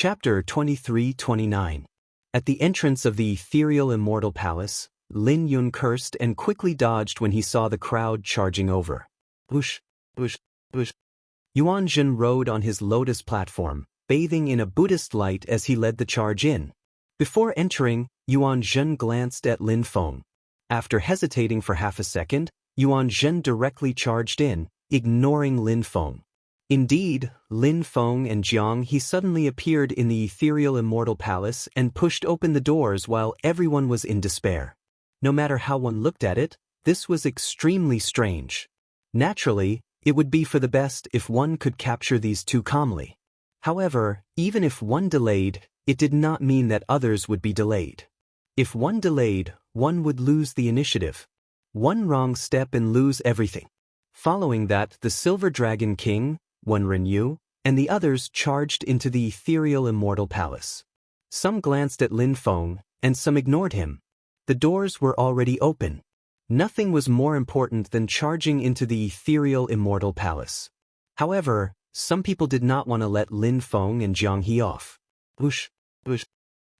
Chapter 23-29. At the entrance of the ethereal immortal palace, Lin Yun cursed and quickly dodged when he saw the crowd charging over. Whoosh, whoosh, whoosh. Yuan Zhen rode on his lotus platform, bathing in a Buddhist light as he led the charge in. Before entering, Yuan Zhen glanced at Lin Feng. After hesitating for half a second, Yuan Zhen directly charged in, ignoring Lin Feng. Indeed, Lin Feng and Jiang He suddenly appeared in the ethereal immortal palace and pushed open the doors while everyone was in despair. No matter how one looked at it, this was extremely strange. Naturally, it would be for the best if one could capture these two calmly. However, even if one delayed, it did not mean that others would be delayed. If one delayed, one would lose the initiative. One wrong step and lose everything. Following that, the Silver Dragon King, Wen Renyu, and the others charged into the ethereal immortal palace. Some glanced at Lin Feng, and some ignored him. The doors were already open. Nothing was more important than charging into the ethereal immortal palace. However, some people did not want to let Lin Feng and Jiang He off. Whoosh, whoosh.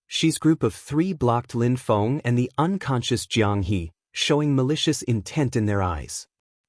Xi's group of three blocked Lin Feng and the unconscious Jiang He, showing malicious intent in their eyes.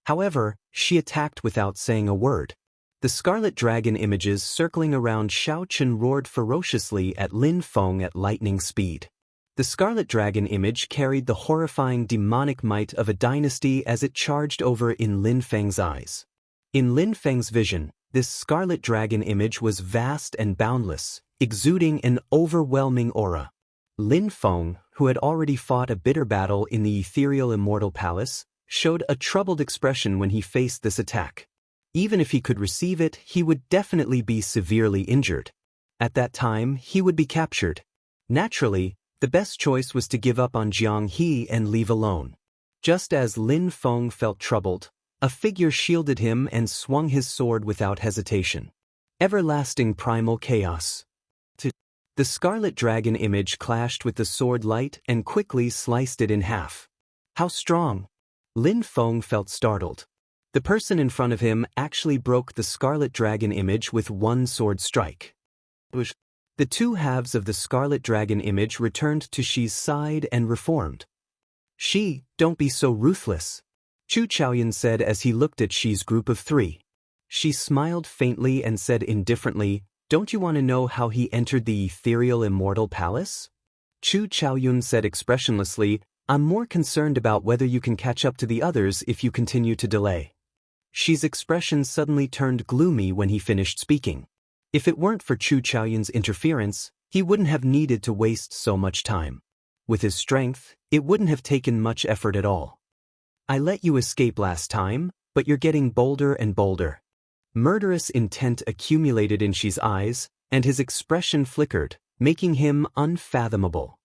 However, Xi attacked without saying a word. The scarlet dragon images circling around Xiao Chen roared ferociously at Lin Feng at lightning speed. The scarlet dragon image carried the horrifying demonic might of a dynasty as it charged over in Lin Feng's eyes. In Lin Feng's vision, this scarlet dragon image was vast and boundless, exuding an overwhelming aura. Lin Feng, who had already fought a bitter battle in the ethereal immortal palace, showed a troubled expression when he faced this attack. Even if he could receive it, he would definitely be severely injured. At that time, he would be captured. Naturally, the best choice was to give up on Jiang He and leave alone. Just as Lin Feng felt troubled, a figure shielded him and swung his sword without hesitation. Everlasting primal chaos. The scarlet dragon image clashed with the sword light and quickly sliced it in half. How strong! Lin Feng felt startled. The person in front of him actually broke the scarlet dragon image with one sword strike. The two halves of the scarlet dragon image returned to Xi's side and reformed. "Xi, don't be so ruthless," Chu Chaoyun said as he looked at Xi's group of three. Xi smiled faintly and said indifferently, "Don't you want to know how he entered the ethereal immortal palace?" Chu Chaoyun said expressionlessly, "I'm more concerned about whether you can catch up to the others if you continue to delay." Xi's expression suddenly turned gloomy when he finished speaking. If it weren't for Chu Chaoyun's interference, he wouldn't have needed to waste so much time. With his strength, it wouldn't have taken much effort at all. "I let you escape last time, but you're getting bolder and bolder." Murderous intent accumulated in Xi's eyes, and his expression flickered, making him unfathomable.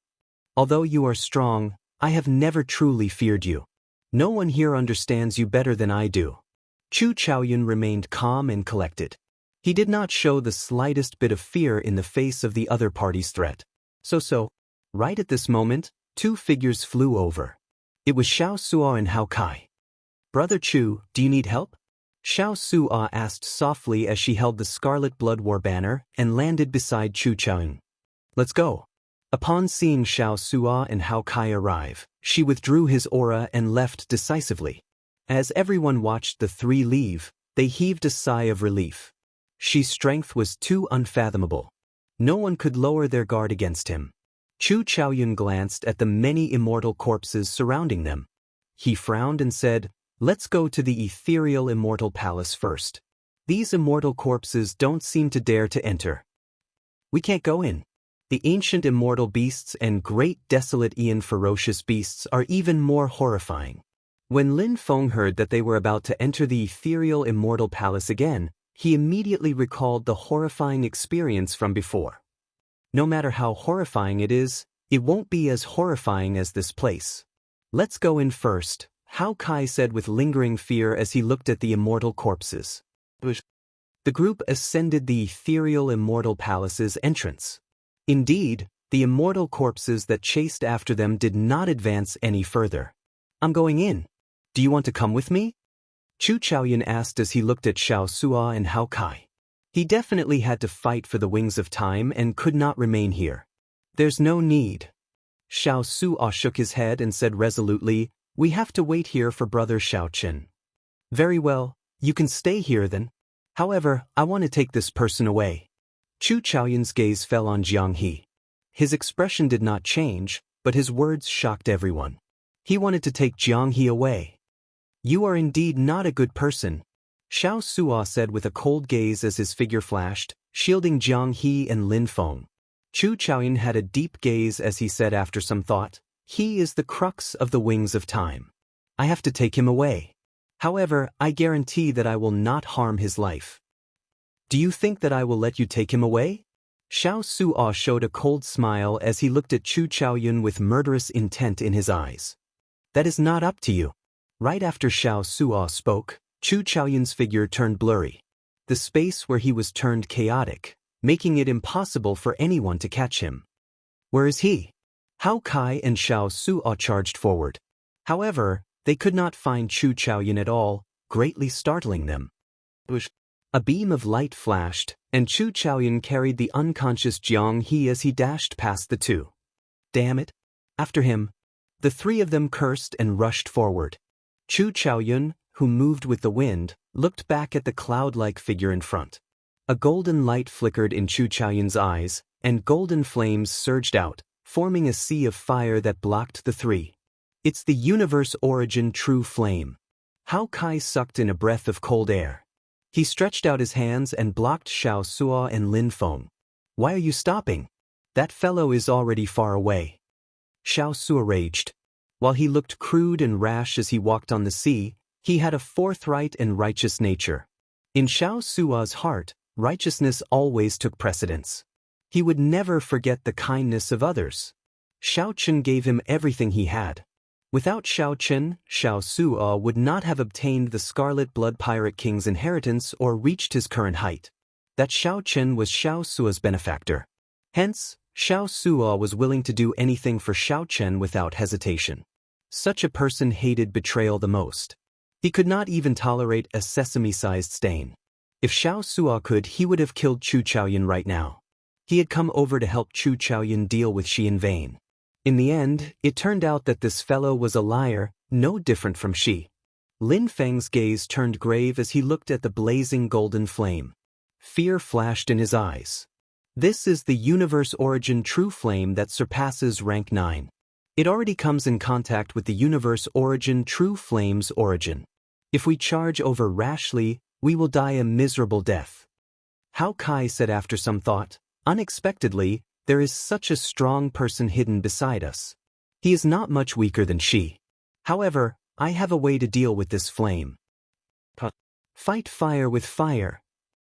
"Although you are strong, I have never truly feared you. No one here understands you better than I do." Chu Chaoyun remained calm and collected. He did not show the slightest bit of fear in the face of the other party's threat. Right at this moment, two figures flew over. It was Xiao Suo and Hao Kai. "Brother Chu, do you need help?" Xiao Suo asked softly as she held the Scarlet Blood War banner and landed beside Chu Chaoyun. "Let's go." Upon seeing Xiao Suo and Hao Kai arrive, she withdrew his aura and left decisively. As everyone watched the three leave, they heaved a sigh of relief. Xi's strength was too unfathomable. No one could lower their guard against him. Chu Chaoyun glanced at the many immortal corpses surrounding them. He frowned and said, "Let's go to the ethereal immortal palace first. These immortal corpses don't seem to dare to enter." "We can't go in. The ancient immortal beasts and great desolate Aeon ferocious beasts are even more horrifying." When Lin Feng heard that they were about to enter the ethereal immortal palace again, he immediately recalled the horrifying experience from before. No matter how horrifying it is, it won't be as horrifying as this place. "Let's go in first," Hao Kai said with lingering fear as he looked at the immortal corpses. The group ascended the ethereal immortal palace's entrance. Indeed, the immortal corpses that chased after them did not advance any further. "I'm going in. Do you want to come with me?" Chu Chaoyun asked as he looked at Xiao Suo and Hao Kai. He definitely had to fight for the wings of time and could not remain here. There's no need. Xiao Suo shook his head and said resolutely, "We have to wait here for Brother Xiaochen." "Very well, you can stay here then. However, I want to take this person away." Chu Chaoyun's gaze fell on Jiang He. His expression did not change, but his words shocked everyone. He wanted to take Jiang He away. "You are indeed not a good person," Xiao Suo said with a cold gaze as his figure flashed, shielding Jiang He and Lin Feng. Chu Chaoyun had a deep gaze as he said after some thought, "He is the crux of the wings of time. I have to take him away. However, I guarantee that I will not harm his life." "Do you think that I will let you take him away?" Xiao Suo showed a cold smile as he looked at Chu Chaoyun with murderous intent in his eyes. "That is not up to you." Right after Xiao Suo spoke, Chu Chaoyun's figure turned blurry. The space where he was turned chaotic, making it impossible for anyone to catch him. "Where is he?" Hao Kai and Xiao Suo charged forward. However, they could not find Chu Chaoyun at all, greatly startling them. A beam of light flashed, and Chu Chaoyun carried the unconscious Jiang He as he dashed past the two. "Damn it!" After him. The three of them cursed and rushed forward. Chu Chaoyun, who moved with the wind, looked back at the cloud-like figure in front. A golden light flickered in Chu Chaoyun's eyes, and golden flames surged out, forming a sea of fire that blocked the three. "It's the universe origin true flame." Hao Kai sucked in a breath of cold air. He stretched out his hands and blocked Xiao Suo and Lin Feng. "Why are you stopping? That fellow is already far away." Xiao Suo raged. While he looked crude and rash as he walked on the sea, he had a forthright and righteous nature. In Xiao Suo's heart, righteousness always took precedence. He would never forget the kindness of others. Xiao Chen gave him everything he had. Without Xiao Chen, Xiao Suo would not have obtained the Scarlet Blood Pirate King's inheritance or reached his current height. That Xiao Chen was Xiao Suo's benefactor. Hence, Xiao Suo was willing to do anything for Xiao Chen without hesitation. Such a person hated betrayal the most. He could not even tolerate a sesame-sized stain. If Xiao Suo could, he would have killed Chu Chaoyun right now. He had come over to help Chu Chaoyun deal with Xi in vain. In the end, it turned out that this fellow was a liar, no different from Xi. Lin Feng's gaze turned grave as he looked at the blazing golden flame. Fear flashed in his eyes. This is the universe origin true flame that surpasses rank 9. It already comes in contact with the universe origin true flame's origin. If we charge over rashly, we will die a miserable death. Hao Kai said after some thought, "Unexpectedly, there is such a strong person hidden beside us. He is not much weaker than Xi. However, I have a way to deal with this flame." Fight fire with fire.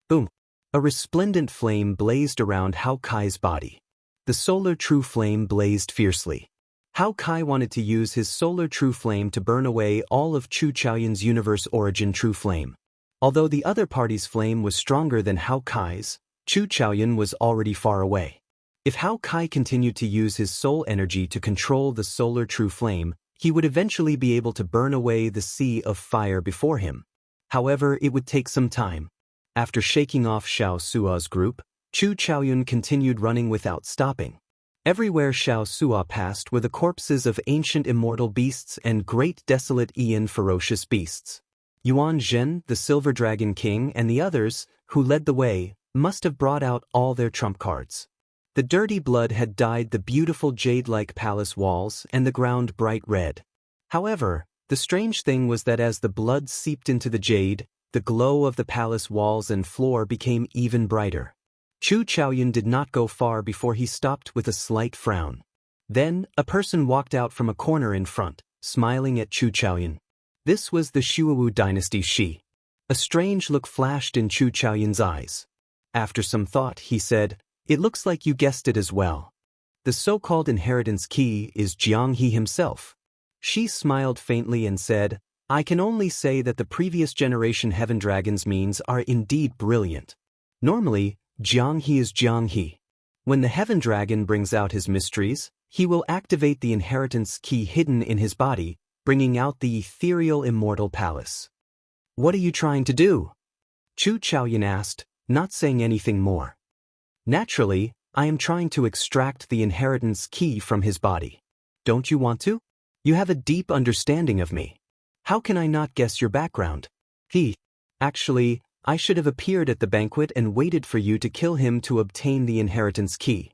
Boom. A resplendent flame blazed around Hao Kai's body. The solar true flame blazed fiercely. Hao Kai wanted to use his solar true flame to burn away all of Chu Chaoyun's universe origin true flame. Although the other party's flame was stronger than Hao Kai's, Chu Chaoyun was already far away. If Hao Kai continued to use his soul energy to control the solar true flame, he would eventually be able to burn away the sea of fire before him. However, it would take some time. After shaking off Xiao Suo's group, Chu Chaoyun continued running without stopping. Everywhere Xiao Suo passed were the corpses of ancient immortal beasts and great desolate Ian ferocious beasts. Yuan Zhen, the Silver Dragon King, and the others, who led the way, must have brought out all their trump cards. The dirty blood had dyed the beautiful jade-like palace walls and the ground bright red. However, the strange thing was that as the blood seeped into the jade, the glow of the palace walls and floor became even brighter. Chu Chaoyun did not go far before he stopped with a slight frown. Then, a person walked out from a corner in front, smiling at Chu Chaoyun. This was the Shuowu dynasty's Xi. A strange look flashed in Chu Chaoyun's eyes. After some thought, he said, "It looks like you guessed it as well. The so-called inheritance key is Jiang He himself." Xi smiled faintly and said, "I can only say that the previous generation Heaven Dragon's means are indeed brilliant. Normally, Jiang He is Jiang He. When the Heaven Dragon brings out his mysteries, he will activate the inheritance key hidden in his body, bringing out the ethereal immortal palace." "What are you trying to do?" Chu Chaoyun asked, not saying anything more. Naturally, I am trying to extract the inheritance key from his body. Don't you want to? You have a deep understanding of me. How can I not guess your background? Actually, I should have appeared at the banquet and waited for you to kill him to obtain the inheritance key.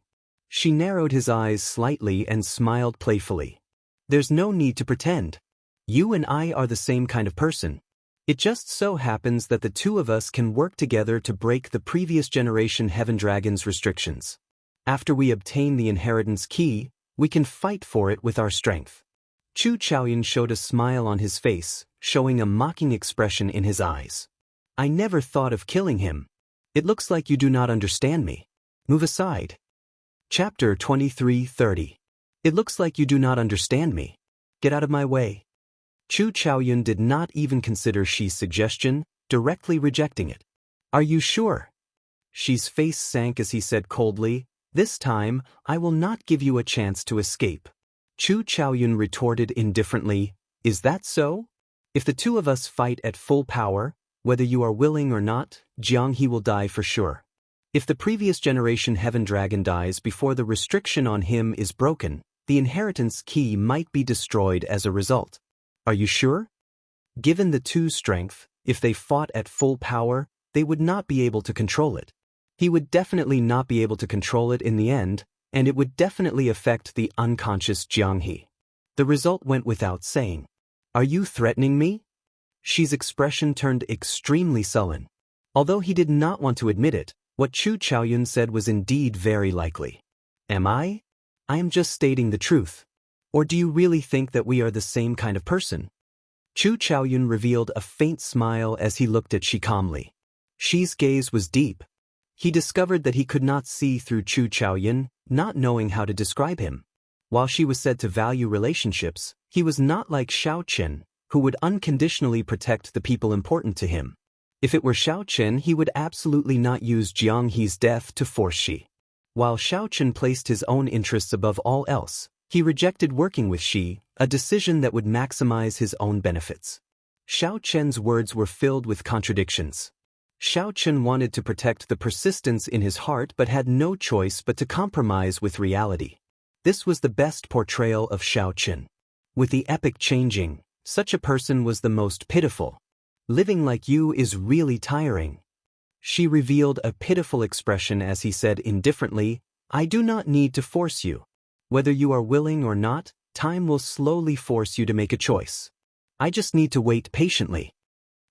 She narrowed his eyes slightly and smiled playfully. There's no need to pretend. You and I are the same kind of person. It just so happens that the two of us can work together to break the previous generation Heaven Dragon's restrictions. After we obtain the inheritance key, we can fight for it with our strength. Chu Chaoyun showed a smile on his face, showing a mocking expression in his eyes. I never thought of killing him. It looks like you do not understand me. Move aside. Chapter 23:30. It looks like you do not understand me. Get out of my way. Chu Chaoyun did not even consider Shi's suggestion, directly rejecting it. Are you sure? Shi's face sank as he said coldly, this time, I will not give you a chance to escape. Chu Chaoyun retorted indifferently, is that so? If the two of us fight at full power, whether you are willing or not, Xianxia will die for sure. If the previous generation Heaven Dragon dies before the restriction on him is broken, the inheritance key might be destroyed as a result. Are you sure? Given the two's strength, if they fought at full power, they would not be able to control it. He would definitely not be able to control it in the end, and it would definitely affect the unconscious Xianxia. The result went without saying. Are you threatening me? Shi's expression turned extremely sullen. Although he did not want to admit it, what Chu Chaoyun said was indeed very likely. Am I? I am just stating the truth. Or do you really think that we are the same kind of person? Chu Chaoyun revealed a faint smile as he looked at Shi calmly. Shi's gaze was deep. He discovered that he could not see through Chu Chaoyun, not knowing how to describe him. While Shi was said to value relationships, he was not like Xiao Chen, who would unconditionally protect the people important to him. If it were Xiao Chen, he would absolutely not use Jianghe's death to force Shi. While Xiao Chen placed his own interests above all else, he rejected working with Shi, a decision that would maximize his own benefits. Xiao Chen's words were filled with contradictions. Xiao Chen wanted to protect the persistence in his heart but had no choice but to compromise with reality. This was the best portrayal of Xiao Chen. With the epic changing, such a person was the most pitiful. Living like you is really tiring. She revealed a pitiful expression as he said indifferently, I do not need to force you. Whether you are willing or not, time will slowly force you to make a choice. I just need to wait patiently.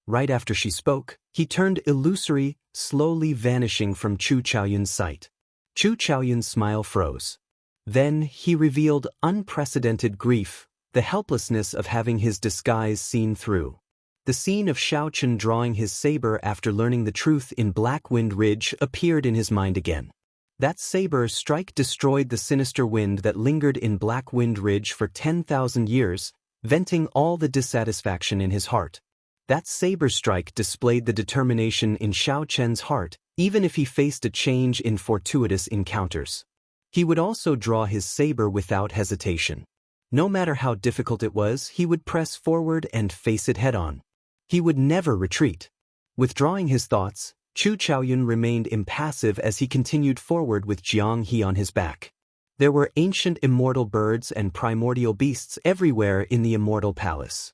Right after she spoke, he turned illusory, slowly vanishing from Chu Chaoyun's sight. Chu Chaoyun's smile froze. Then he revealed unprecedented grief, the helplessness of having his disguise seen through. The scene of Xiao Chen drawing his saber after learning the truth in Black Wind Ridge appeared in his mind again. That saber strike destroyed the sinister wind that lingered in Black Wind Ridge for 10,000 years, venting all the dissatisfaction in his heart. That saber strike displayed the determination in Xiao Chen's heart, even if he faced a change in fortuitous encounters. He would also draw his saber without hesitation. No matter how difficult it was, he would press forward and face it head-on. He would never retreat. Withdrawing his thoughts, Chu Chaoyun remained impassive as he continued forward with Jianghe on his back. There were ancient immortal birds and primordial beasts everywhere in the immortal palace.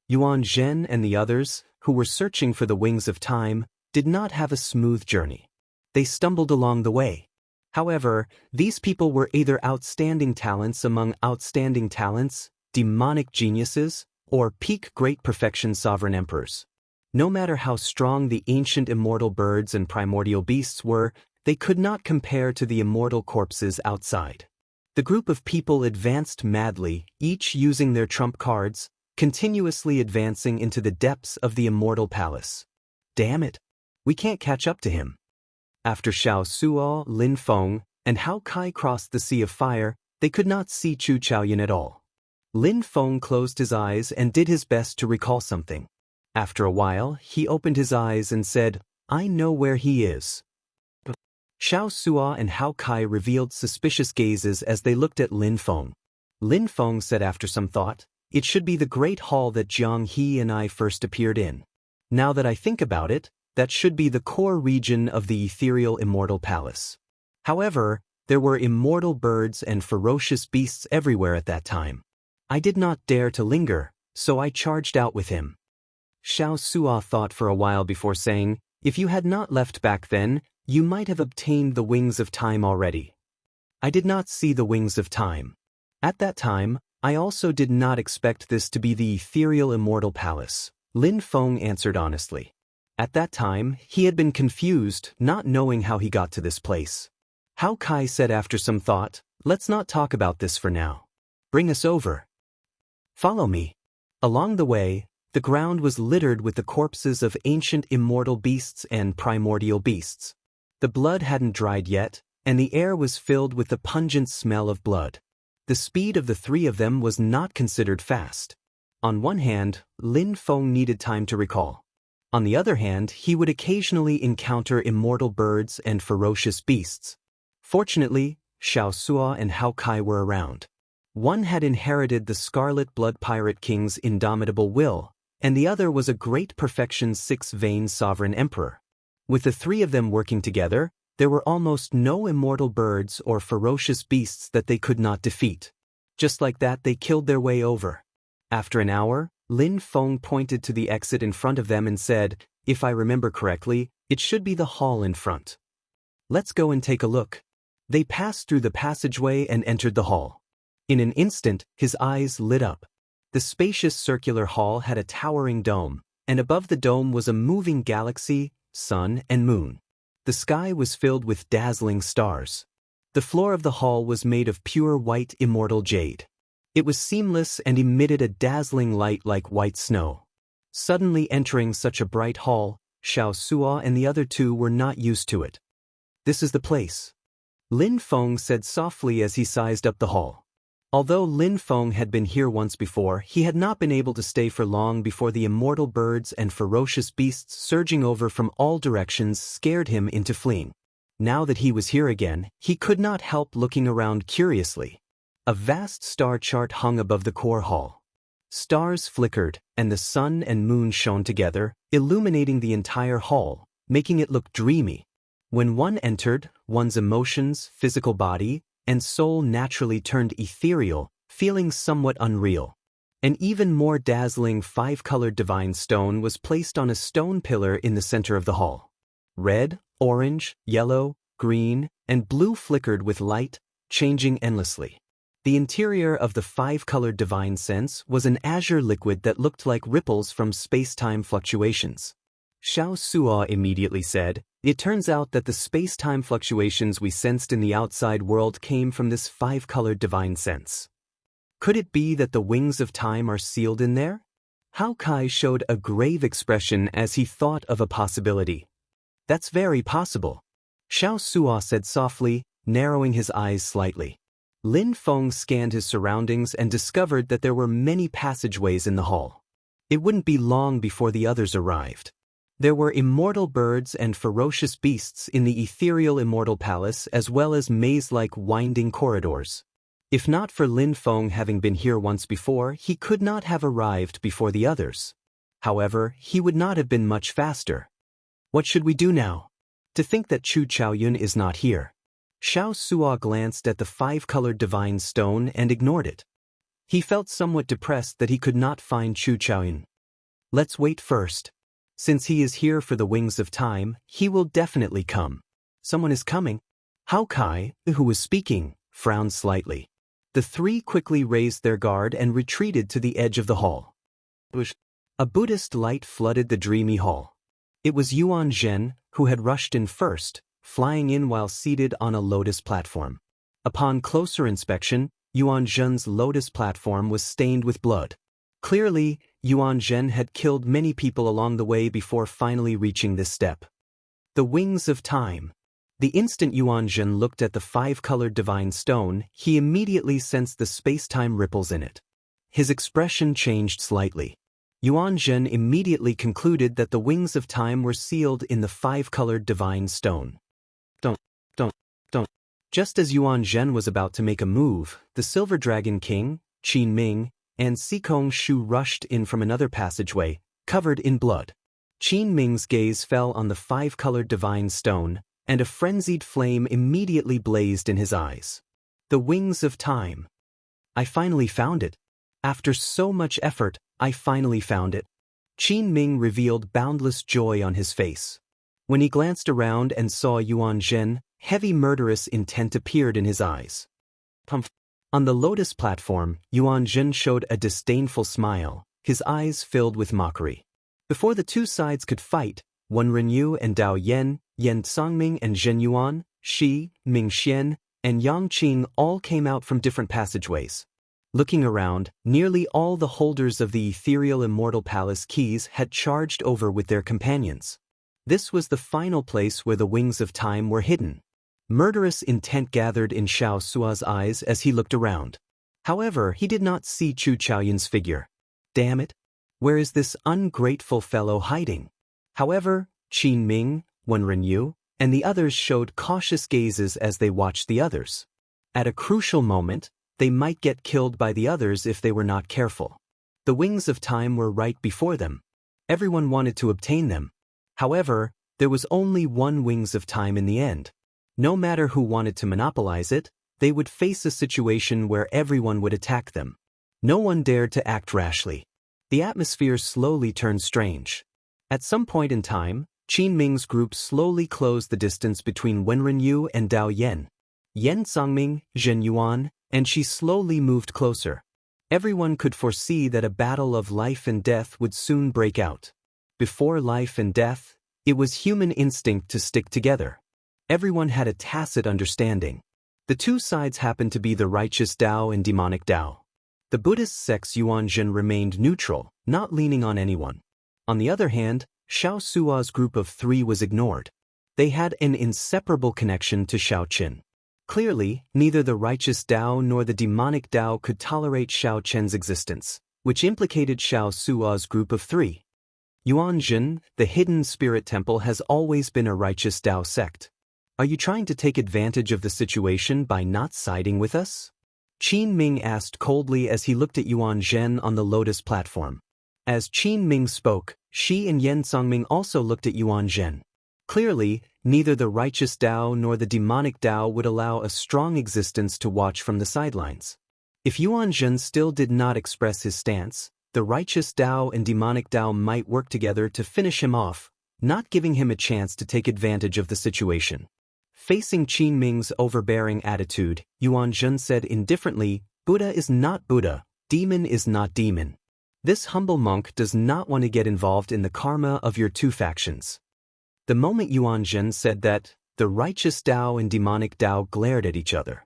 Yuan Zhen and the others, who were searching for the wings of time, did not have a smooth journey. They stumbled along the way. However, these people were either outstanding talents among outstanding talents, demonic geniuses, or peak great perfection sovereign emperors. No matter how strong the ancient immortal birds and primordial beasts were, they could not compare to the immortal corpses outside. The group of people advanced madly, each using their trump cards, continuously advancing into the depths of the immortal palace. Damn it! We can't catch up to him. After Xiao Suo, Lin Feng, and Hao Kai crossed the Sea of Fire, they could not see Chu Chaoyun at all. Lin Feng closed his eyes and did his best to recall something. After a while, he opened his eyes and said, I know where he is. Xiao Suo and Hao Kai revealed suspicious gazes as they looked at Lin Feng. Lin Feng said after some thought, it should be the great hall that Jianghe and I first appeared in. Now that I think about it, That should be the core region of the ethereal immortal palace. However, there were immortal birds and ferocious beasts everywhere at that time. I did not dare to linger, so I charged out with him. Xianxia thought for a while before saying, "If you had not left back then, you might have obtained the wings of time already." I did not see the wings of time. At that time, I also did not expect this to be the ethereal immortal palace, Lin Feng answered honestly. At that time, he had been confused, not knowing how he got to this place. Hao Kai said after some thought, "Let's not talk about this for now. Bring us over. Follow me." Along the way, the ground was littered with the corpses of ancient immortal beasts and primordial beasts. The blood hadn't dried yet, and the air was filled with the pungent smell of blood. The speed of the three of them was not considered fast. On one hand, Lin Feng needed time to recall. On the other hand, he would occasionally encounter immortal birds and ferocious beasts. Fortunately, Xianxia and Hao Kai were around. One had inherited the Scarlet Blood Pirate King's indomitable will, and the other was a great perfection's six-veined sovereign emperor. With the three of them working together, there were almost no immortal birds or ferocious beasts that they could not defeat. Just like that, they killed their way over. After an hour, Lin Feng pointed to the exit in front of them and said, "If I remember correctly, it should be the hall in front. Let's go and take a look." They passed through the passageway and entered the hall. In an instant, his eyes lit up. The spacious circular hall had a towering dome, and above the dome was a moving galaxy, sun and moon. The sky was filled with dazzling stars. The floor of the hall was made of pure white immortal jade. It was seamless and emitted a dazzling light like white snow. Suddenly entering such a bright hall, Xianxia and the other two were not used to it. "This is the place," Lin Feng said softly as he sized up the hall. Although Lin Feng had been here once before, he had not been able to stay for long before the immortal birds and ferocious beasts surging over from all directions scared him into fleeing. Now that he was here again, he could not help looking around curiously. A vast star chart hung above the core hall. Stars flickered, and the sun and moon shone together, illuminating the entire hall, making it look dreamy. When one entered, one's emotions, physical body, and soul naturally turned ethereal, feeling somewhat unreal. An even more dazzling five-colored divine stone was placed on a stone pillar in the center of the hall. Red, orange, yellow, green, and blue flickered with light, changing endlessly. The interior of the five-colored divine sense was an azure liquid that looked like ripples from space-time fluctuations. Xianxia immediately said, "It turns out that the space-time fluctuations we sensed in the outside world came from this five-colored divine sense. Could it be that the wings of time are sealed in there?" Hao Kai showed a grave expression as he thought of a possibility. "That's very possible," Xianxia said softly, narrowing his eyes slightly. Lin Feng scanned his surroundings and discovered that there were many passageways in the hall. It wouldn't be long before the others arrived. There were immortal birds and ferocious beasts in the ethereal immortal palace as well as maze-like winding corridors. If not for Lin Feng having been here once before, he could not have arrived before the others. However, he would not have been much faster. "What should we do now?" To think that Chu Chaoyun is not here. Xianxia glanced at the five-colored divine stone and ignored it. He felt somewhat depressed that he could not find Chu Chaoyun. "Let's wait first. Since he is here for the wings of time, he will definitely come." "Someone is coming." Hao Kai, who was speaking, frowned slightly. The three quickly raised their guard and retreated to the edge of the hall. A Buddhist light flooded the dreamy hall. It was Yuan Zhen, who had rushed in first, flying in while seated on a lotus platform. Upon closer inspection, Yuan Zhen's lotus platform was stained with blood. Clearly, Yuan Zhen had killed many people along the way before finally reaching this step. The wings of time. The instant Yuan Zhen looked at the five-colored divine stone, he immediately sensed the space-time ripples in it. His expression changed slightly. Yuan Zhen immediately concluded that the wings of time were sealed in the five-colored divine stone. Don't. Just as Yuan Zhen was about to make a move, the Silver Dragon King, Qin Ming, and Sikong Shu rushed in from another passageway, covered in blood. Qin Ming's gaze fell on the five-colored divine stone, and a frenzied flame immediately blazed in his eyes. The wings of time. I finally found it. After so much effort, I finally found it. Qin Ming revealed boundless joy on his face. When he glanced around and saw Yuan Zhen, heavy murderous intent appeared in his eyes. On the lotus platform, Yuan Zhen showed a disdainful smile, his eyes filled with mockery. Before the two sides could fight, Wen Renyu and Dao Yan, Yan Songming and Zhen Yuan, Shi, Ming Xian, and Yang Qing all came out from different passageways. Looking around, nearly all the holders of the ethereal immortal palace keys had charged over with their companions. This was the final place where the wings of time were hidden. Murderous intent gathered in Xiao Sua's eyes as he looked around. However, he did not see Chu Chaoyun's figure. Damn it! Where is this ungrateful fellow hiding? However, Qin Ming, Wen Renyu, and the others showed cautious gazes as they watched the others. At a crucial moment, they might get killed by the others if they were not careful. The wings of time were right before them. Everyone wanted to obtain them. However, there was only one wings of time in the end. No matter who wanted to monopolize it, they would face a situation where everyone would attack them. No one dared to act rashly. The atmosphere slowly turned strange. At some point in time, Qin Ming's group slowly closed the distance between Wen Renyu and Dao Yan. Yan Songming, Zhen Yuan, and she slowly moved closer. Everyone could foresee that a battle of life and death would soon break out. Before life and death, it was human instinct to stick together. Everyone had a tacit understanding. The two sides happened to be the righteous Tao and demonic Tao. The Buddhist sects Yuan Zhen remained neutral, not leaning on anyone. On the other hand, Xiao Sua's group of three was ignored. They had an inseparable connection to Xiao Qin. Clearly, neither the righteous Tao nor the demonic Tao could tolerate Xiao Qin's existence, which implicated Xiao Sua's group of three. Yuan Zhen, the hidden spirit temple, has always been a righteous Tao sect. Are you trying to take advantage of the situation by not siding with us? Qin Ming asked coldly as he looked at Yuan Zhen on the lotus platform. As Qin Ming spoke, Shi and Yan Songming also looked at Yuan Zhen. Clearly, neither the righteous Tao nor the demonic Tao would allow a strong existence to watch from the sidelines. If Yuan Zhen still did not express his stance, the righteous Tao and demonic Tao might work together to finish him off, not giving him a chance to take advantage of the situation. Facing Qin Ming's overbearing attitude, Yuan Zhen said indifferently, "Buddha is not Buddha, demon is not demon. This humble monk does not want to get involved in the karma of your two factions." The moment Yuan Zhen said that, the righteous Tao and demonic Tao glared at each other.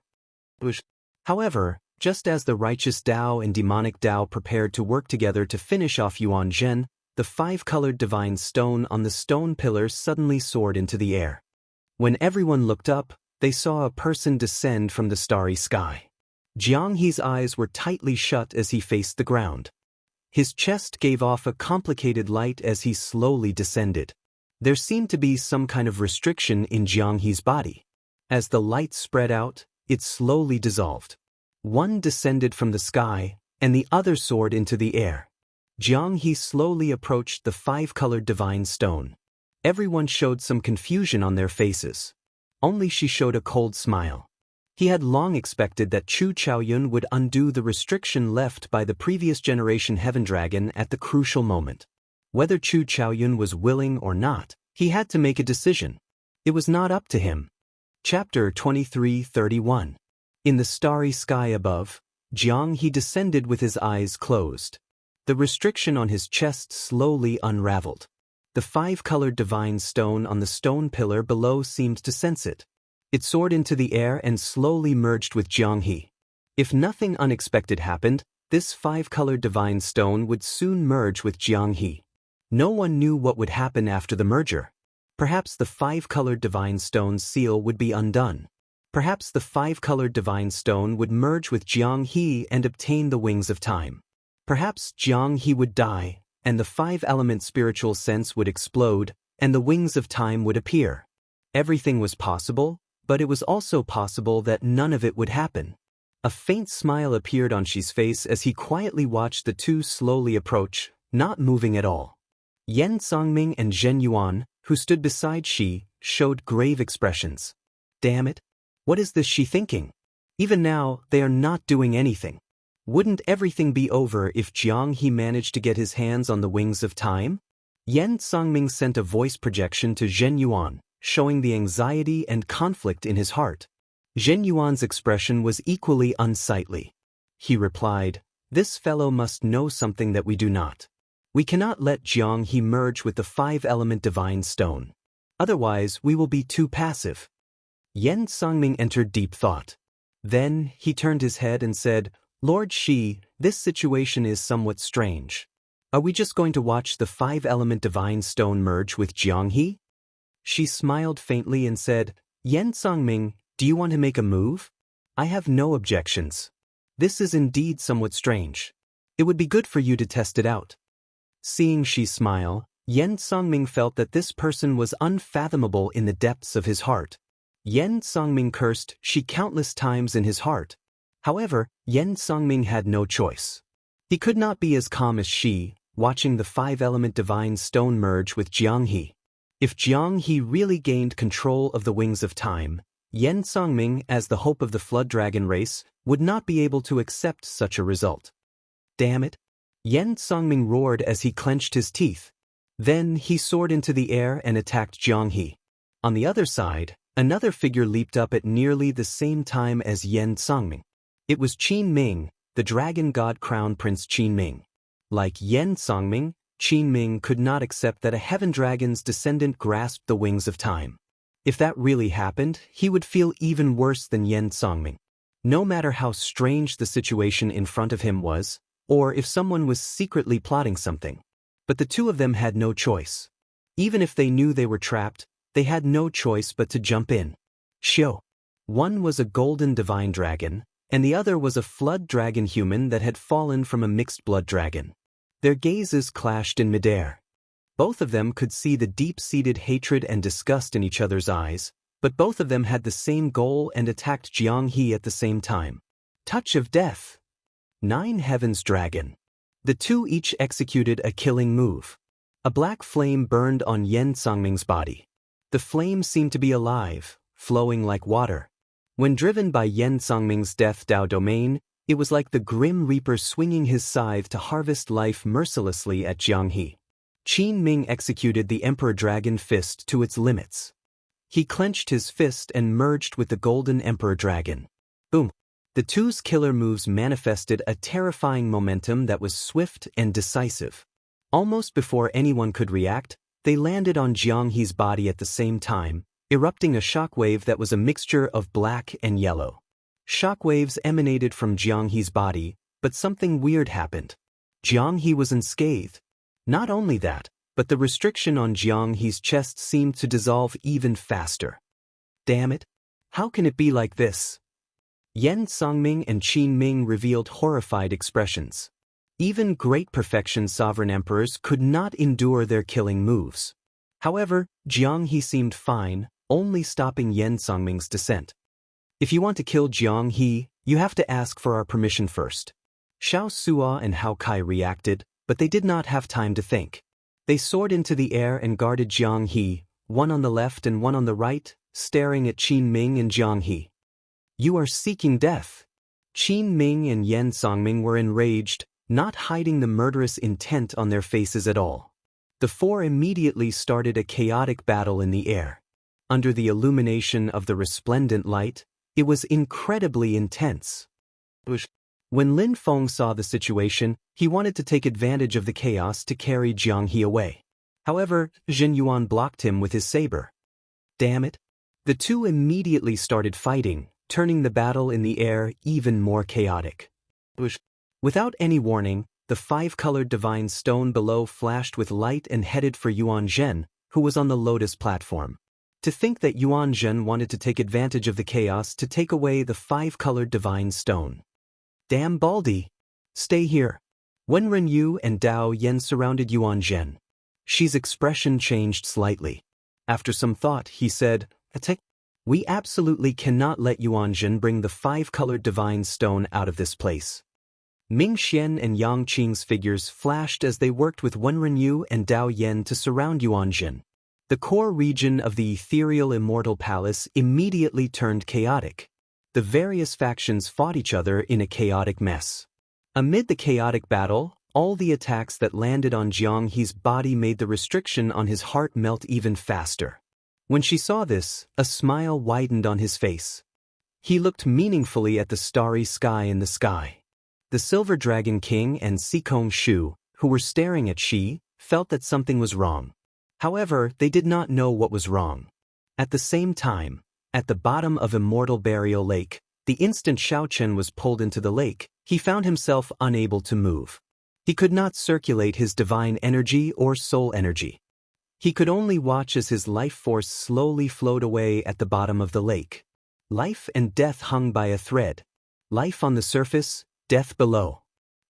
However, just as the righteous Tao and demonic Tao prepared to work together to finish off Yuan Zhen, the five-colored divine stone on the stone pillar suddenly soared into the air. When everyone looked up, they saw a person descend from the starry sky. Jiang He's eyes were tightly shut as he faced the ground. His chest gave off a complicated light as he slowly descended. There seemed to be some kind of restriction in Jiang He's body. As the light spread out, it slowly dissolved. One descended from the sky, and the other soared into the air. Jiang He slowly approached the five-colored divine stone. Everyone showed some confusion on their faces. Only she showed a cold smile. He had long expected that Chu Chaoyun would undo the restriction left by the previous generation Heaven Dragon at the crucial moment. Whether Chu Chaoyun was willing or not, he had to make a decision. It was not up to him. Chapter 23:31. In the starry sky above, Jiang He descended with his eyes closed. The restriction on his chest slowly unraveled. The five-colored divine stone on the stone pillar below seemed to sense it. It soared into the air and slowly merged with Jiang He. If nothing unexpected happened, this five-colored divine stone would soon merge with Jiang He. No one knew what would happen after the merger. Perhaps the five-colored divine stone's seal would be undone. Perhaps the five-colored divine stone would merge with Jiang He and obtain the wings of time. Perhaps Jiang He would die, and the five-element spiritual sense would explode, and the wings of time would appear. Everything was possible, but it was also possible that none of it would happen. A faint smile appeared on Shi's face as he quietly watched the two slowly approach, not moving at all. Yan Songming and Zhen Yuan, who stood beside Shi, showed grave expressions. Damn it! What is this Shi thinking? Even now, they are not doing anything. Wouldn't everything be over if Jiang He managed to get his hands on the wings of time? Yan Songming sent a voice projection to Zhen Yuan, showing the anxiety and conflict in his heart. Zhen Yuan's expression was equally unsightly. He replied, "This fellow must know something that we do not. We cannot let Jiang He merge with the five-element divine stone. Otherwise, we will be too passive." Yan Songming entered deep thought. Then, he turned his head and said, "Lord Shi, this situation is somewhat strange. Are we just going to watch the five-element divine stone merge with Jiang He?" She smiled faintly and said, "Yan Songming, do you want to make a move? I have no objections. This is indeed somewhat strange. It would be good for you to test it out." Seeing Shi smile, Yan Songming felt that this person was unfathomable in the depths of his heart. Yan Songming cursed Shi countless times in his heart. However, Yan Songming had no choice. He could not be as calm as Shi, watching the five-element divine stone merge with Jiang He. If Jiang He really gained control of the wings of time, Yan Songming, as the hope of the Flood Dragon race, would not be able to accept such a result. Damn it! Yan Songming roared as he clenched his teeth. Then he soared into the air and attacked Jiang He. On the other side, another figure leaped up at nearly the same time as Yan Songming. It was Qin Ming, the dragon god crown prince Qin Ming. Like Yan Songming, Qin Ming could not accept that a heaven dragon's descendant grasped the wings of time. If that really happened, he would feel even worse than Yan Songming. No matter how strange the situation in front of him was, or if someone was secretly plotting something. But the two of them had no choice. Even if they knew they were trapped, they had no choice but to jump in. Xiao. One was a golden divine dragon, and the other was a flood dragon human that had fallen from a mixed blood dragon. Their gazes clashed in midair. Both of them could see the deep-seated hatred and disgust in each other's eyes, but both of them had the same goal and attacked Jiang He at the same time. Touch of Death. 9 Heavens Dragon. The two each executed a killing move. A black flame burned on Yan Songming's body. The flame seemed to be alive, flowing like water. When driven by Yan Songming's Death Dao domain, it was like the Grim Reaper swinging his scythe to harvest life mercilessly at Jiang He. Qin Ming executed the Emperor Dragon Fist to its limits. He clenched his fist and merged with the Golden Emperor Dragon. Boom! The two's killer moves manifested a terrifying momentum that was swift and decisive. Almost before anyone could react, they landed on Jiang He's body at the same time, erupting a shockwave that was a mixture of black and yellow. Shockwaves emanated from Jiang He's body, but something weird happened. Jiang He was unscathed. Not only that, but the restriction on Jiang He's chest seemed to dissolve even faster. Damn it! How can it be like this? Yan Songming and Qin Ming revealed horrified expressions. Even great perfection sovereign emperors could not endure their killing moves. However, Jiang He seemed fine, only stopping Yan Songming's descent. If you want to kill Jiang He, you have to ask for our permission first. Xiao Sua and Hao Kai reacted, but they did not have time to think. They soared into the air and guarded Jiang He, one on the left and one on the right, staring at Qin Ming and Jiang He. You are seeking death. Qin Ming and Yan Songming were enraged, not hiding the murderous intent on their faces at all. The four immediately started a chaotic battle in the air. Under the illumination of the resplendent light, it was incredibly intense. When Lin Feng saw the situation, he wanted to take advantage of the chaos to carry Jiang He away. However, Zhen Yuan blocked him with his saber. Damn it! The two immediately started fighting, turning the battle in the air even more chaotic. Without any warning, the five-colored divine stone below flashed with light and headed for Yuan Zhen, who was on the lotus platform. To think that Yuan Zhen wanted to take advantage of the chaos to take away the five-colored divine stone. Damn Baldy! Stay here. When Ren Yu and Dao Yen surrounded Yuan Zhen, Shi's expression changed slightly. After some thought, he said, We absolutely cannot let Yuan Zhen bring the five-colored divine stone out of this place. Ming Xian and Yang Qing's figures flashed as they worked with Wenren Yu and Dao Yan to surround Yuanjin. The core region of the ethereal immortal palace immediately turned chaotic. The various factions fought each other in a chaotic mess. Amid the chaotic battle, all the attacks that landed on Jiang He's body made the restriction on his heart melt even faster. When she saw this, a smile widened on his face. He looked meaningfully at the starry sky in the sky. The Silver Dragon King and Sikong Shu, who were staring at Shi, felt that something was wrong. However, they did not know what was wrong. At the same time, at the bottom of Immortal Burial Lake, the instant Xiao Chen was pulled into the lake, he found himself unable to move. He could not circulate his divine energy or soul energy. He could only watch as his life force slowly flowed away at the bottom of the lake. Life and death hung by a thread. Life on the surface, death below.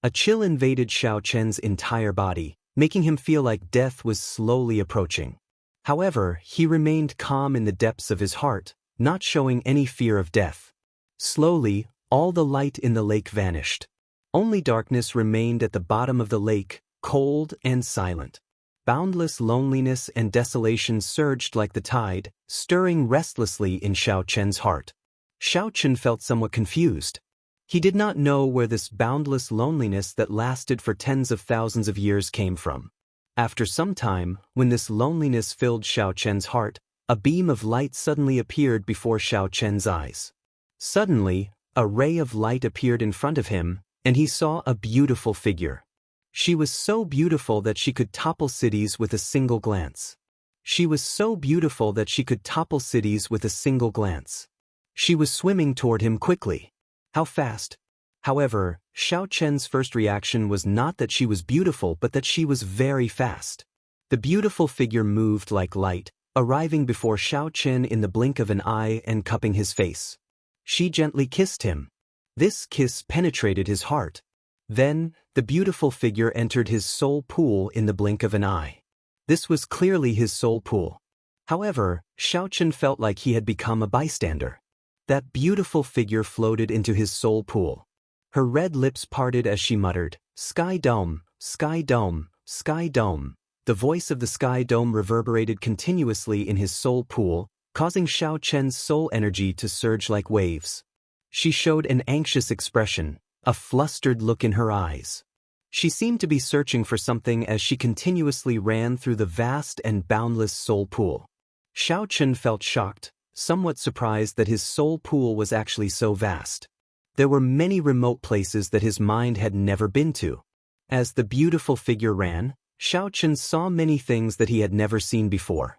A chill invaded Xiao Chen's entire body, making him feel like death was slowly approaching. However, he remained calm in the depths of his heart, not showing any fear of death. Slowly, all the light in the lake vanished. Only darkness remained at the bottom of the lake, cold and silent. Boundless loneliness and desolation surged like the tide, stirring restlessly in Xiao Chen's heart. Xiao Chen felt somewhat confused. He did not know where this boundless loneliness that lasted for tens of thousands of years came from. After some time, when this loneliness filled Xiao Chen's heart, a beam of light suddenly appeared before Xiao Chen's eyes. Suddenly, a ray of light appeared in front of him, and he saw a beautiful figure. She was so beautiful that she could topple cities with a single glance. She was so beautiful that she could topple cities with a single glance. She was swimming toward him quickly. How fast? However, Xiao Chen's first reaction was not that she was beautiful but that she was very fast. The beautiful figure moved like light, arriving before Xiao Chen in the blink of an eye and cupping his face. She gently kissed him. This kiss penetrated his heart. Then, the beautiful figure entered his soul pool in the blink of an eye. This was clearly his soul pool. However, Xiao Chen felt like he had become a bystander. That beautiful figure floated into his soul pool. Her red lips parted as she muttered, "Sky Dome, Sky Dome, Sky Dome." The voice of the Sky Dome reverberated continuously in his soul pool, causing Xiao Chen's soul energy to surge like waves. She showed an anxious expression, a flustered look in her eyes. She seemed to be searching for something as she continuously ran through the vast and boundless soul pool. Xiao Chen felt shocked, somewhat surprised that his soul pool was actually so vast. There were many remote places that his mind had never been to. As the beautiful figure ran, Xiao Chen saw many things that he had never seen before.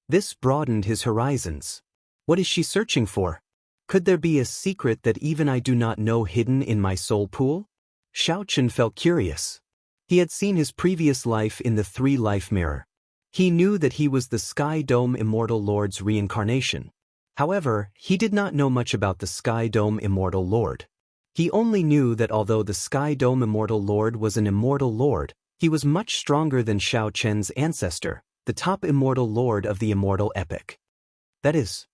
This broadened his horizons. What is she searching for? Could there be a secret that even I do not know hidden in my soul pool? Xiao Chen felt curious. He had seen his previous life in the three-life mirror. He knew that he was the Sky Dome Immortal Lord's reincarnation. However, he did not know much about the Sky Dome Immortal Lord. He only knew that although the Sky Dome Immortal Lord was an immortal lord, he was much stronger than Xiao Chen's ancestor, the top immortal lord of the immortal epic. That is.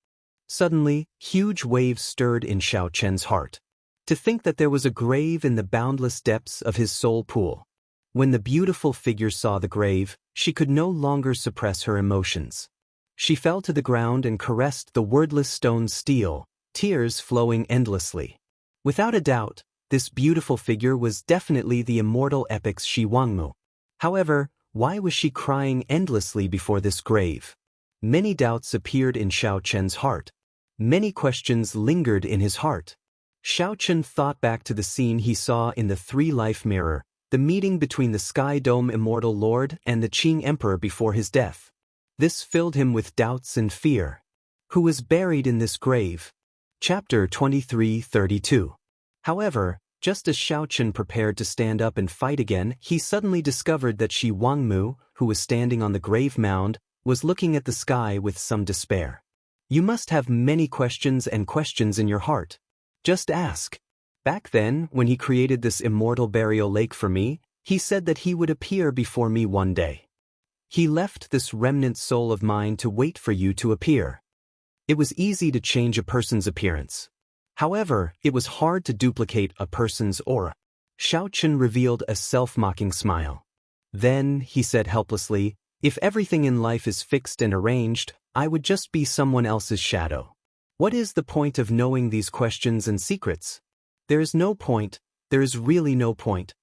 Suddenly, huge waves stirred in Xiao Chen's heart. To think that there was a grave in the boundless depths of his soul pool. When the beautiful figure saw the grave, she could no longer suppress her emotions. She fell to the ground and caressed the wordless stone steel, tears flowing endlessly. Without a doubt, this beautiful figure was definitely the immortal epic's Shi Wangmu. However, why was she crying endlessly before this grave? Many doubts appeared in Xiao Chen's heart. Many questions lingered in his heart. Xiao Chen thought back to the scene he saw in the three-life mirror, the meeting between the Sky Dome Immortal Lord and the Qing Emperor before his death. This filled him with doubts and fear. Who was buried in this grave? Chapter 23:32. However, just as Xiao Chen prepared to stand up and fight again, he suddenly discovered that Shi Wangmu, who was standing on the grave mound, was looking at the sky with some despair. You must have many questions and questions in your heart. Just ask. Back then, when he created this immortal burial lake for me, he said that he would appear before me one day. He left this remnant soul of mine to wait for you to appear. It was easy to change a person's appearance. However, it was hard to duplicate a person's aura. Xiao Chen revealed a self-mocking smile. Then, he said helplessly, if everything in life is fixed and arranged, I would just be someone else's shadow. What is the point of knowing these questions and secrets? There is no point, there is really no point.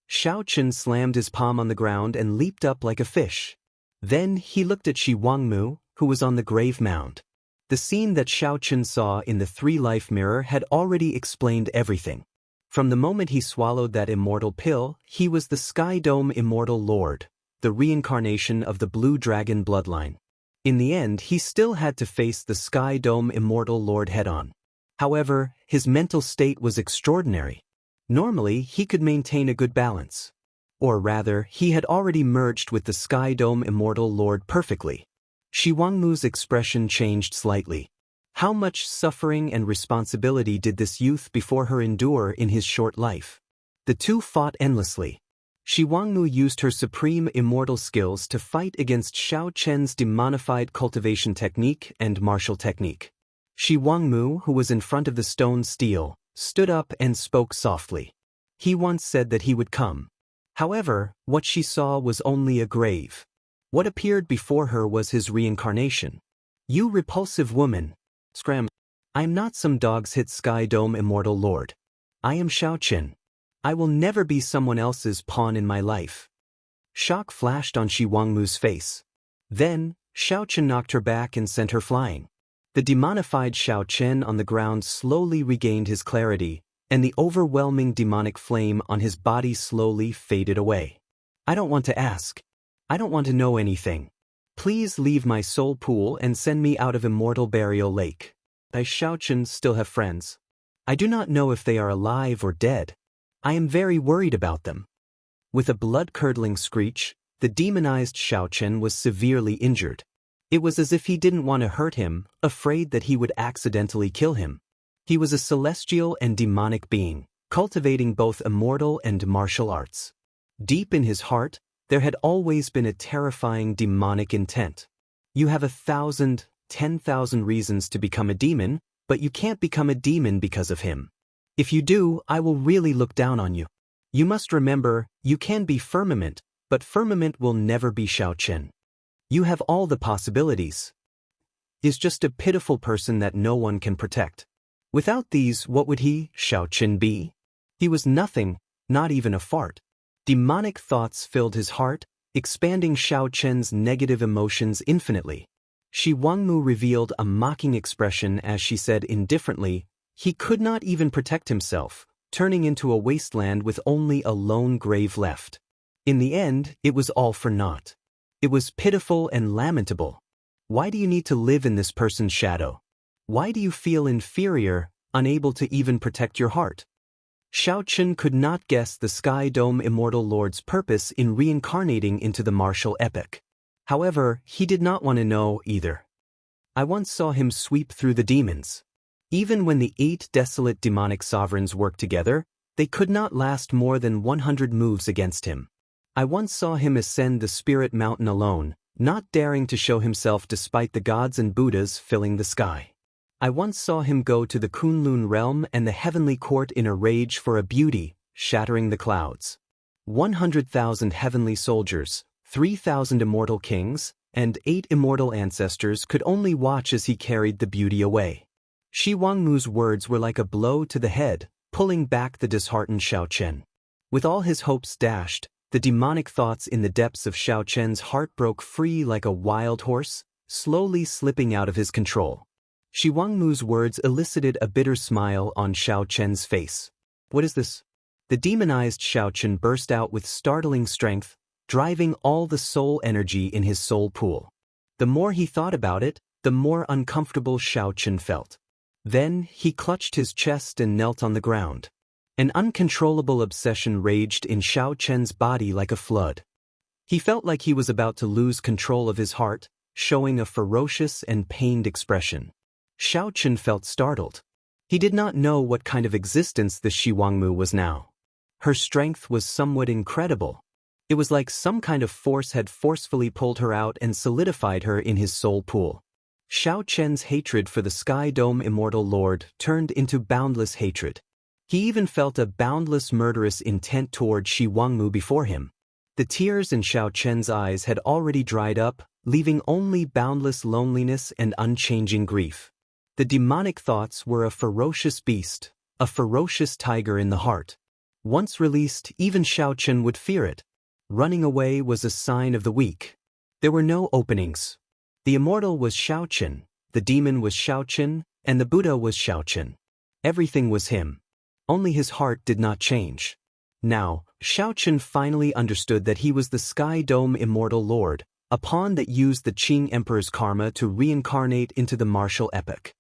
Xiao Chen slammed his palm on the ground and leaped up like a fish. Then he looked at Shi Wangmu, who was on the grave mound. The scene that Xiao Chen saw in the three-life mirror had already explained everything. From the moment he swallowed that immortal pill, he was the Sky Dome Immortal Lord, the reincarnation of the Blue Dragon bloodline. In the end, he still had to face the Sky Dome Immortal Lord head-on. However, his mental state was extraordinary. Normally, he could maintain a good balance. Or rather, he had already merged with the Sky Dome Immortal Lord perfectly. Shi Wangmu's expression changed slightly. How much suffering and responsibility did this youth before her endure in his short life? The two fought endlessly. Shi Wangmu used her supreme immortal skills to fight against Xiao Chen's demonified cultivation technique and martial technique. Shi Wangmu, who was in front of the stone stele, stood up and spoke softly. He once said that he would come. However, what she saw was only a grave. What appeared before her was his reincarnation. You repulsive woman! Scram! I am not some dog's hit Sky Dome Immortal Lord. I am Xiao Chen. I will never be someone else's pawn in my life. Shock flashed on Shi Wangmu's face. Then, Xiao Chen knocked her back and sent her flying. The demonified Xiao Chen on the ground slowly regained his clarity, and the overwhelming demonic flame on his body slowly faded away. I don't want to ask. I don't want to know anything. Please leave my soul pool and send me out of Immortal Burial Lake. I Xiao Chen still have friends. I do not know if they are alive or dead. I am very worried about them. With a blood-curdling screech, the demonized Xiao Chen was severely injured. It was as if he didn't want to hurt him, afraid that he would accidentally kill him. He was a celestial and demonic being, cultivating both immortal and martial arts. Deep in his heart, there had always been a terrifying demonic intent. You have 1,000, 10,000 reasons to become a demon, but you can't become a demon because of him. If you do, I will really look down on you. You must remember, you can be Firmament, but Firmament will never be Xiao Chen. You have all the possibilities. Is just a pitiful person that no one can protect. Without these, what would he, Xiao Chen, be? He was nothing, not even a fart. Demonic thoughts filled his heart, expanding Xiao Chen's negative emotions infinitely. Shi Wangmu revealed a mocking expression as she said indifferently, he could not even protect himself, turning into a wasteland with only a lone grave left. In the end, it was all for naught. It was pitiful and lamentable. Why do you need to live in this person's shadow? Why do you feel inferior, unable to even protect your heart? Xiao Chen could not guess the Sky Dome Immortal Lord's purpose in reincarnating into the martial epic. However, he did not want to know either. I once saw him sweep through the demons. Even when the 8 desolate demonic sovereigns worked together, they could not last more than 100 moves against him. I once saw him ascend the Spirit Mountain alone, not daring to show himself despite the gods and Buddhas filling the sky. I once saw him go to the Kunlun realm and the heavenly court in a rage for a beauty, shattering the clouds. 100,000 heavenly soldiers, 3,000 immortal kings, and 8 immortal ancestors could only watch as he carried the beauty away. Shi Wangmu's words were like a blow to the head, pulling back the disheartened Xiao Chen. With all his hopes dashed, the demonic thoughts in the depths of Xiao Chen's heart broke free like a wild horse, slowly slipping out of his control. Shi Wangmu's words elicited a bitter smile on Xiao Chen's face. What is this? The demonized Xiao Chen burst out with startling strength, driving all the soul energy in his soul pool. The more he thought about it, the more uncomfortable Xiao Chen felt. Then, he clutched his chest and knelt on the ground. An uncontrollable obsession raged in Xiao Chen's body like a flood. He felt like he was about to lose control of his heart, showing a ferocious and pained expression. Xiao Chen felt startled. He did not know what kind of existence this Shi Wangmu was now. Her strength was somewhat incredible. It was like some kind of force had forcefully pulled her out and solidified her in his soul pool. Xiao Chen's hatred for the Sky Dome Immortal Lord turned into boundless hatred. He even felt a boundless murderous intent toward Shi Wangmu before him. The tears in Xiao Chen's eyes had already dried up, leaving only boundless loneliness and unchanging grief. The demonic thoughts were a ferocious beast, a ferocious tiger in the heart. Once released, even Xiao Chen would fear it. Running away was a sign of the weak. There were no openings. The immortal was Xiao Chen, the demon was Xiao Chen, and the Buddha was Xiao Chen. Everything was him. Only his heart did not change. Now, Xiao Chen finally understood that he was the Sky Dome Immortal Lord, a pawn that used the Qing Emperor's karma to reincarnate into the martial epoch.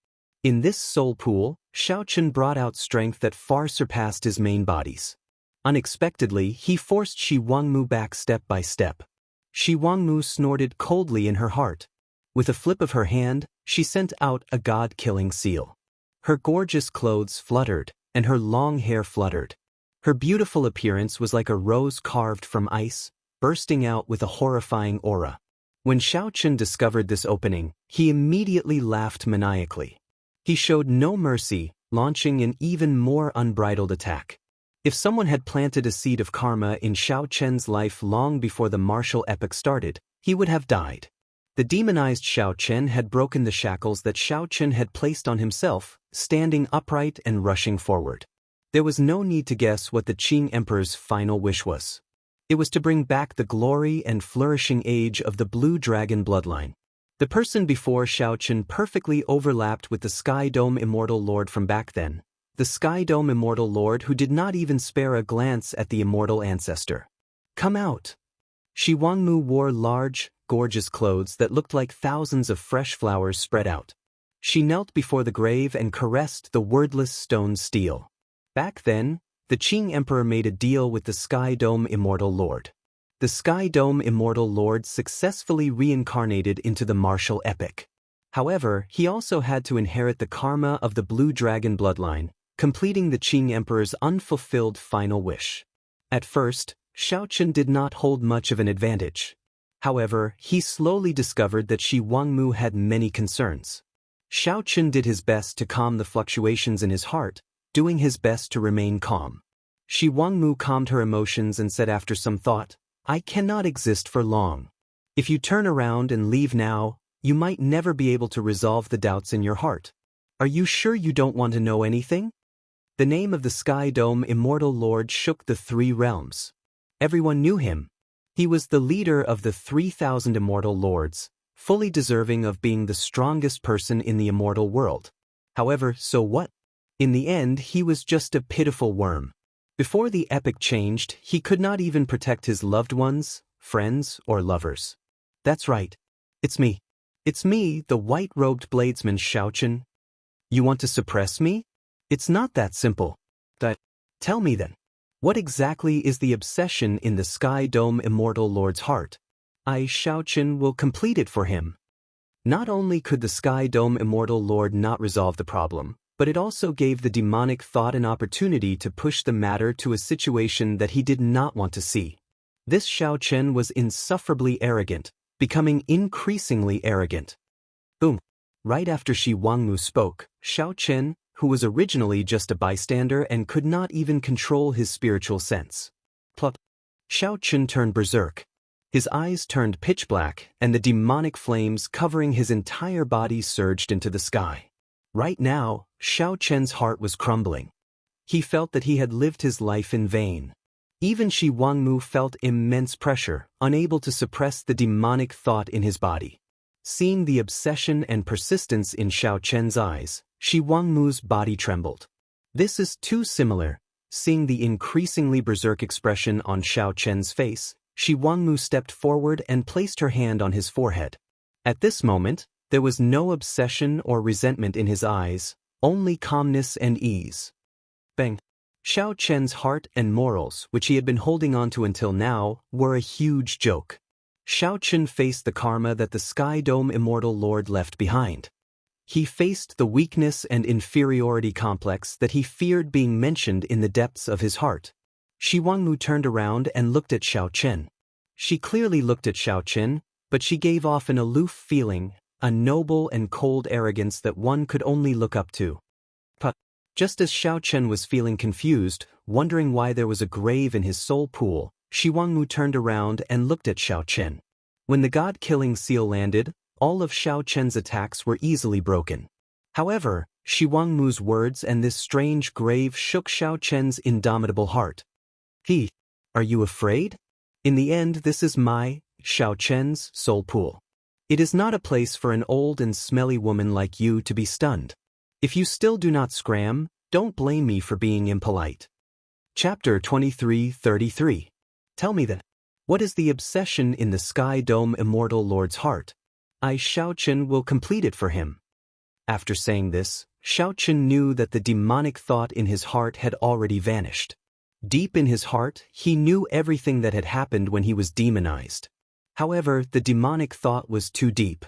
In this soul pool, Xiao Chen brought out strength that far surpassed his main bodies. Unexpectedly, he forced Shi Wangmu back step by step. Shi Wangmu snorted coldly in her heart. With a flip of her hand, she sent out a god-killing seal. Her gorgeous clothes fluttered, and her long hair fluttered. Her beautiful appearance was like a rose carved from ice, bursting out with a horrifying aura. When Xiao Chen discovered this opening, he immediately laughed maniacally. He showed no mercy, launching an even more unbridled attack. If someone had planted a seed of karma in Xiao Chen's life long before the martial epoch started, he would have died. The demonized Xiao Chen had broken the shackles that Xiao Chen had placed on himself, standing upright and rushing forward. There was no need to guess what the Qing Emperor's final wish was. It was to bring back the glory and flourishing age of the Blue Dragon bloodline. The person before Xiao Chen perfectly overlapped with the Sky Dome Immortal Lord from back then, the Sky Dome Immortal Lord who did not even spare a glance at the immortal ancestor. Come out! Shi Wangmu wore large, gorgeous clothes that looked like thousands of fresh flowers spread out. She knelt before the grave and caressed the wordless stone steel. Back then, the Qing Emperor made a deal with the Sky Dome Immortal Lord. The Sky Dome Immortal Lord successfully reincarnated into the martial epoch. However, he also had to inherit the karma of the Blue Dragon bloodline, completing the Qing Emperor's unfulfilled final wish. At first, Xiao Chen did not hold much of an advantage. However, he slowly discovered that Shi Wangmu had many concerns. Xiao Chen did his best to calm the fluctuations in his heart, doing his best to remain calm. Shi Wangmu calmed her emotions and said after some thought, "I cannot exist for long. If you turn around and leave now, you might never be able to resolve the doubts in your heart. Are you sure you don't want to know anything?" The name of the Sky Dome Immortal Lord shook the three realms. Everyone knew him. He was the leader of the 3,000 immortal lords, fully deserving of being the strongest person in the immortal world. However, so what? In the end, he was just a pitiful worm. Before the epoch changed, he could not even protect his loved ones, friends, or lovers. That's right. It's me. It's me, the white-robed bladesman Xiao Chen. You want to suppress me? It's not that simple. Tell me then. What exactly is the obsession in the Sky Dome Immortal Lord's heart? I, Xiao Chen, will complete it for him. Not only could the Sky Dome Immortal Lord not resolve the problem, but it also gave the demonic thought an opportunity to push the matter to a situation that he did not want to see. This Xiao Chen was insufferably arrogant, becoming increasingly arrogant. Boom! Right after Shi Wangmu spoke, Xiao Chen, who was originally just a bystander and could not even control his spiritual sense. Plop! Xiao Chen turned berserk. His eyes turned pitch black, and the demonic flames covering his entire body surged into the sky. Right now, Xiao Chen's heart was crumbling. He felt that he had lived his life in vain. Even Shi Wangmu felt immense pressure, unable to suppress the demonic thought in his body. Seeing the obsession and persistence in Xiao Chen's eyes, Shi Wangmu's body trembled. This is too similar. Seeing the increasingly berserk expression on Xiao Chen's face, Shi Wangmu stepped forward and placed her hand on his forehead. At this moment, there was no obsession or resentment in his eyes, only calmness and ease. Bang! Xiao Chen's heart and morals, which he had been holding on to until now, were a huge joke. Xiao Chen faced the karma that the Sky Dome Immortal Lord left behind. He faced the weakness and inferiority complex that he feared being mentioned in the depths of his heart. Shi Wangmu turned around and looked at Xiao Chen. She clearly looked at Xiao Chen, but she gave off an aloof feeling, a noble and cold arrogance that one could only look up to. Just as Xiao Chen was feeling confused, wondering why there was a grave in his soul pool, Shi Wangmu turned around and looked at Xiao Chen. When the god-killing seal landed, all of Xiao Chen's attacks were easily broken. However, Shi Wangmu's words and this strange grave shook Xiao Chen's indomitable heart. Are you afraid? In the end, this is my, Xiao Chen's, soul pool. It is not a place for an old and smelly woman like you to be stunned. If you still do not scram, don't blame me for being impolite. Chapter 23:33. Tell me that. What is the obsession in the Sky Dome Immortal Lord's heart? I, Xiao Chen, will complete it for him. After saying this, Xiao Chen knew that the demonic thought in his heart had already vanished. Deep in his heart, he knew everything that had happened when he was demonized. However, the demonic thought was too deep.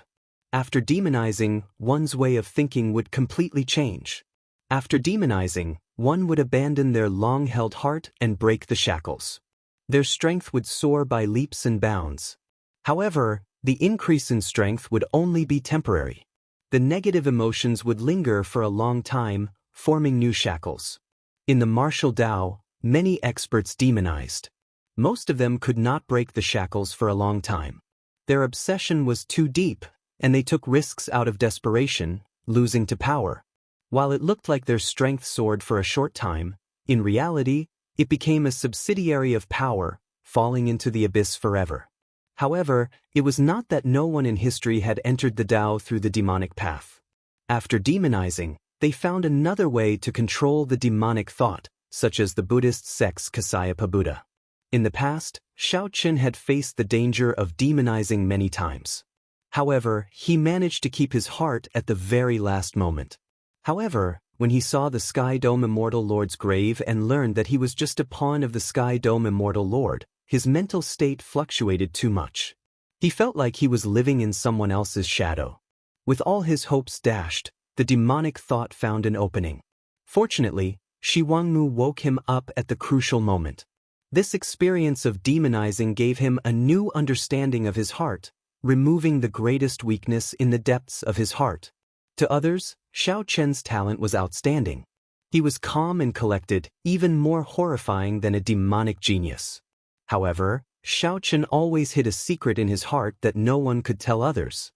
After demonizing, one's way of thinking would completely change. After demonizing, one would abandon their long-held heart and break the shackles. Their strength would soar by leaps and bounds. However, the increase in strength would only be temporary. The negative emotions would linger for a long time, forming new shackles. In the martial Tao, many experts demonized. Most of them could not break the shackles for a long time. Their obsession was too deep, and they took risks out of desperation, losing to power. While it looked like their strength soared for a short time, in reality, it became a subsidiary of power, falling into the abyss forever. However, it was not that no one in history had entered the Tao through the demonic path. After demonizing, they found another way to control the demonic thought, such as the Buddhist sects Kasayapa Buddha. In the past, Xiao Chen had faced the danger of demonizing many times. However, he managed to keep his heart at the very last moment. However, when he saw the Sky Dome Immortal Lord's grave and learned that he was just a pawn of the Sky Dome Immortal Lord, his mental state fluctuated too much. He felt like he was living in someone else's shadow. With all his hopes dashed, the demonic thought found an opening. Fortunately, Shi Wangmu woke him up at the crucial moment. This experience of demonizing gave him a new understanding of his heart, removing the greatest weakness in the depths of his heart. To others, Xiao Chen's talent was outstanding. He was calm and collected, even more horrifying than a demonic genius. However, Xiao Chen always hid a secret in his heart that no one could tell others.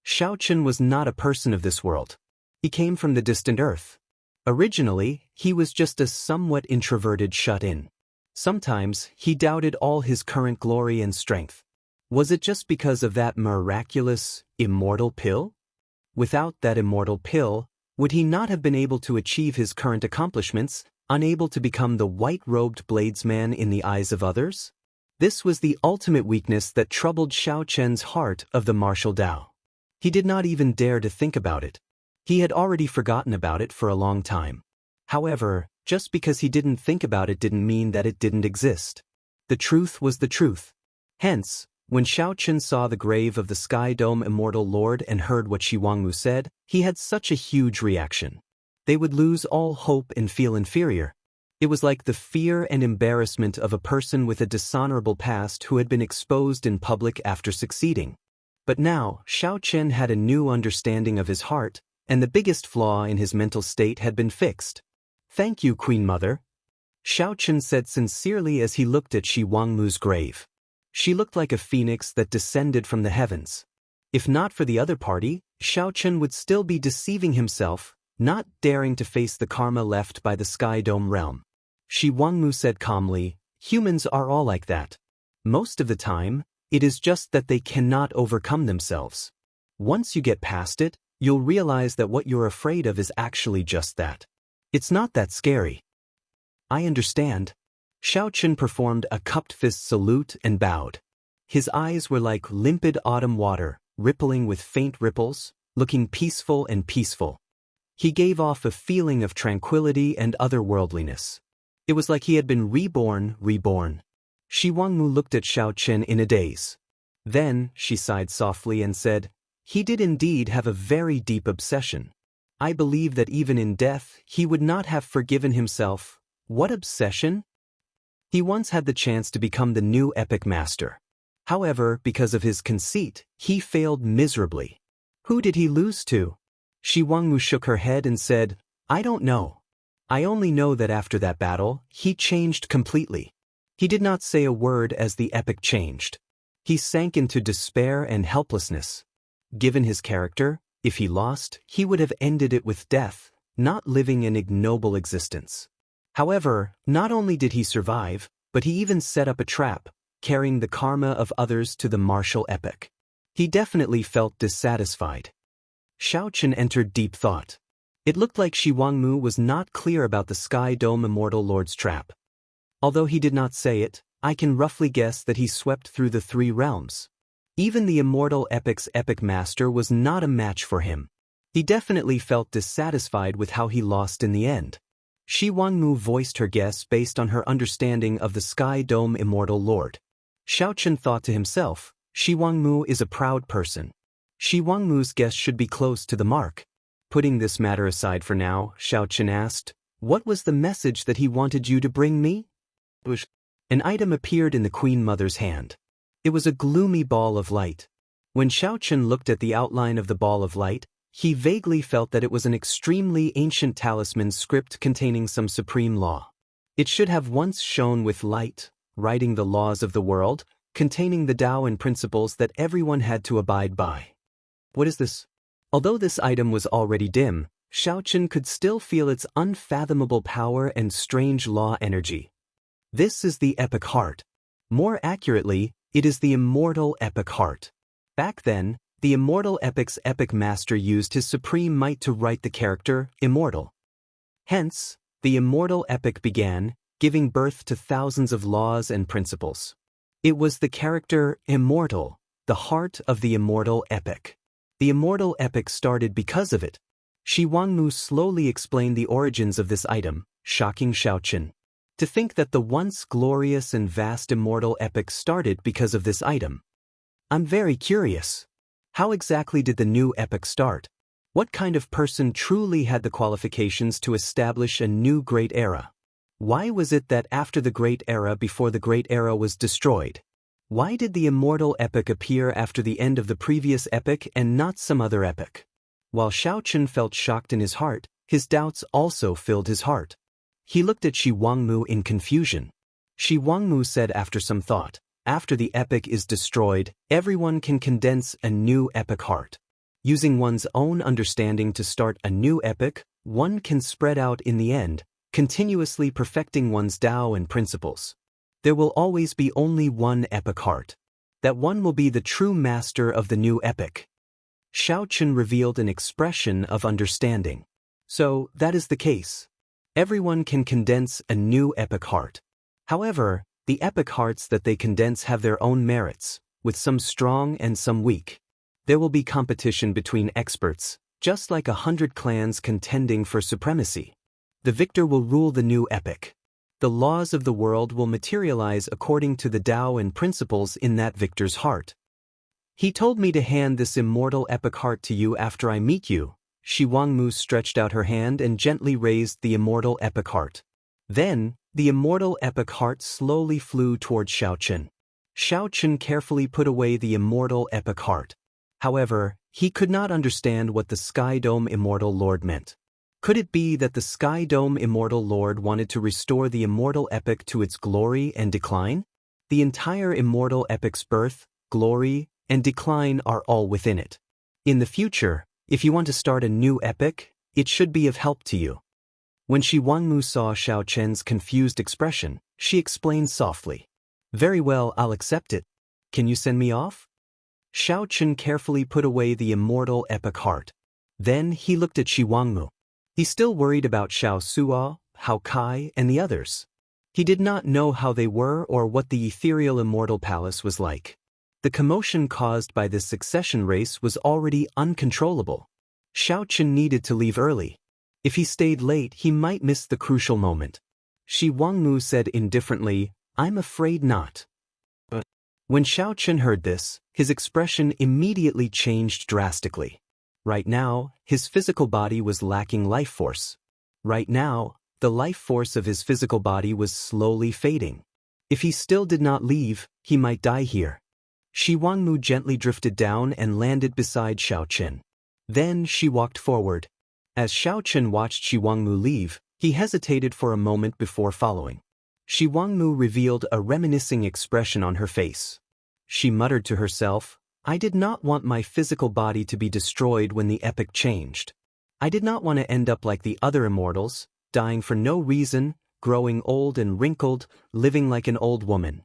Xiao Chen was not a person of this world. He came from the distant earth. Originally, he was just a somewhat introverted shut-in. Sometimes, he doubted all his current glory and strength. Was it just because of that miraculous, immortal pill? Without that immortal pill, would he not have been able to achieve his current accomplishments, unable to become the white-robed bladesman in the eyes of others? This was the ultimate weakness that troubled Xiao Chen's heart of the martial Tao. He did not even dare to think about it. He had already forgotten about it for a long time. However, just because he didn't think about it didn't mean that it didn't exist. The truth was the truth. Hence, when Xiao Chen saw the grave of the Sky Dome Immortal Lord and heard what Shi Wangmu said, he had such a huge reaction. They would lose all hope and feel inferior. It was like the fear and embarrassment of a person with a dishonorable past who had been exposed in public after succeeding. But now, Xiao Chen had a new understanding of his heart, and the biggest flaw in his mental state had been fixed. "Thank you, Queen Mother," Xiao Chen said sincerely as he looked at Shi Wangmu's grave. She looked like a phoenix that descended from the heavens. If not for the other party, Xiao Chen would still be deceiving himself, not daring to face the karma left by the Sky Dome realm. Shi Wangmu said calmly, "Humans are all like that. Most of the time, it is just that they cannot overcome themselves. Once you get past it, you'll realize that what you're afraid of is actually just that. It's not that scary." "I understand." Xiao Chen performed a cupped fist salute and bowed. His eyes were like limpid autumn water, rippling with faint ripples, looking peaceful and peaceful. He gave off a feeling of tranquility and otherworldliness. It was like he had been reborn. Shi Wangmu looked at Xiao Chen in a daze. Then, she sighed softly and said, "He did indeed have a very deep obsession. I believe that even in death, he would not have forgiven himself." "What obsession?" "He once had the chance to become the new epic master. However, because of his conceit, he failed miserably." "Who did he lose to?" Shi Wangmu shook her head and said, "I don't know." I only know that after that battle, he changed completely. He did not say a word as the epic changed. He sank into despair and helplessness. Given his character, if he lost, he would have ended it with death, not living an ignoble existence. However, not only did he survive, but he even set up a trap, carrying the karma of others to the martial epic. He definitely felt dissatisfied. Xiaochen entered deep thought. It looked like Shi Wangmu was not clear about the Sky Dome Immortal Lord's trap. Although he did not say it, I can roughly guess that he swept through the 3 realms. Even the Immortal Epic's epic master was not a match for him. He definitely felt dissatisfied with how he lost in the end. Shi Wangmu voiced her guess based on her understanding of the Sky Dome Immortal Lord. Xiaochen thought to himself, Shi Wangmu is a proud person. Shi Wangmu's guess should be close to the mark. Putting this matter aside for now, Xiaochen asked, "What was the message that he wanted you to bring me?" An item appeared in the Queen Mother's hand. It was a gloomy ball of light. When Xiaochen looked at the outline of the ball of light, he vaguely felt that it was an extremely ancient talisman script containing some supreme law. It should have once shone with light, writing the laws of the world, containing the Tao and principles that everyone had to abide by. What is this? Although this item was already dim, Xiaochen could still feel its unfathomable power and strange law energy. This is the Epic Heart. More accurately, it is the Immortal Epic Heart. Back then, the Immortal Epic's epic master used his supreme might to write the character immortal. Hence, the Immortal Epic began, giving birth to thousands of laws and principles. It was the character immortal, the heart of the Immortal Epic. The Immortal Epic started because of it. Shi Wangmu slowly explained the origins of this item, shocking Xiaochen. To think that the once glorious and vast Immortal Epic started because of this item. I'm very curious. How exactly did the new epic start? What kind of person truly had the qualifications to establish a new great era? Why was it that after the great era before the great era was destroyed? Why did the Immortal Epic appear after the end of the previous epic and not some other epic? While Xiaochen felt shocked in his heart, his doubts also filled his heart. He looked at Shi Wangmu in confusion. Shi Wangmu said after some thought, after the epic is destroyed, everyone can condense a new epic heart. Using one's own understanding to start a new epic, one can spread out in the end, continuously perfecting one's Tao and principles. There will always be only one epic heart. That one will be the true master of the new epic. Xiaochen revealed an expression of understanding. So, that is the case. Everyone can condense a new epic heart. However, the epic hearts that they condense have their own merits, with some strong and some weak. There will be competition between experts, just like 100 clans contending for supremacy. The victor will rule the new epic. The laws of the world will materialize according to the Tao and principles in that victor's heart. He told me to hand this immortal epic heart to you after I meet you. Shi Wangmu stretched out her hand and gently raised the immortal epic heart. Then, the immortal epic heart slowly flew toward Xiaochen. Xiaochen carefully put away the immortal epic heart. However, he could not understand what the Sky Dome Immortal Lord meant. Could it be that the Sky Dome Immortal Lord wanted to restore the immortal epic to its glory and decline? The entire immortal epic's birth, glory, and decline are all within it. In the future, if you want to start a new epic, it should be of help to you. When Shi Wangmu saw Xiaochen's confused expression, she explained softly. Very well, I'll accept it. Can you send me off? Xiaochen carefully put away the immortal epic heart. Then he looked at Shi Wangmu. He still worried about Xiao Suo, Hao Kai, and the others. He did not know how they were or what the ethereal immortal palace was like. The commotion caused by this succession race was already uncontrollable. Xiaochen needed to leave early. If he stayed late, he might miss the crucial moment. Shi Wangmu said indifferently, I'm afraid not. But when Xiaochen heard this, his expression immediately changed drastically. Right now, his physical body was lacking life force. Right now, the life force of his physical body was slowly fading. If he still did not leave, he might die here. Shi Wangmu gently drifted down and landed beside Xiaochen. Then she walked forward. As Xiaochen watched Shi Wangmu leave, He hesitated for a moment before following. Shi Wangmu revealed a reminiscing expression on her face. She muttered to herself, I did not want my physical body to be destroyed when the epoch changed. I did not want to end up like the other immortals, dying for no reason, growing old and wrinkled, living like an old woman.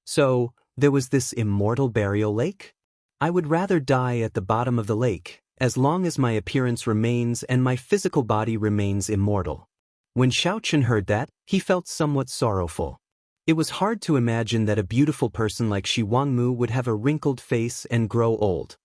So, there was this immortal burial lake? I would rather die at the bottom of the lake, as long as my appearance remains and my physical body remains immortal. When Xiaochen heard that, he felt somewhat sorrowful. It was hard to imagine that a beautiful person like Shi Wangmu would have a wrinkled face and grow old.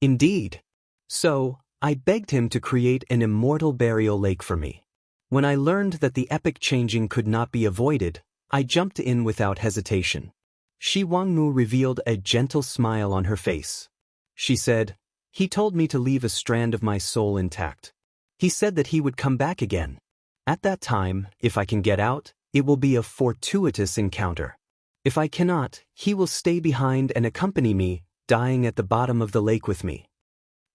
Indeed. So, I begged him to create an immortal burial lake for me. When I learned that the epoch changing could not be avoided, I jumped in without hesitation. Shi Wangmu revealed a gentle smile on her face. She said, He told me to leave a strand of my soul intact. He said that he would come back again. At that time, if I can get out, it will be a fortuitous encounter. If I cannot, he will stay behind and accompany me, dying at the bottom of the lake with me.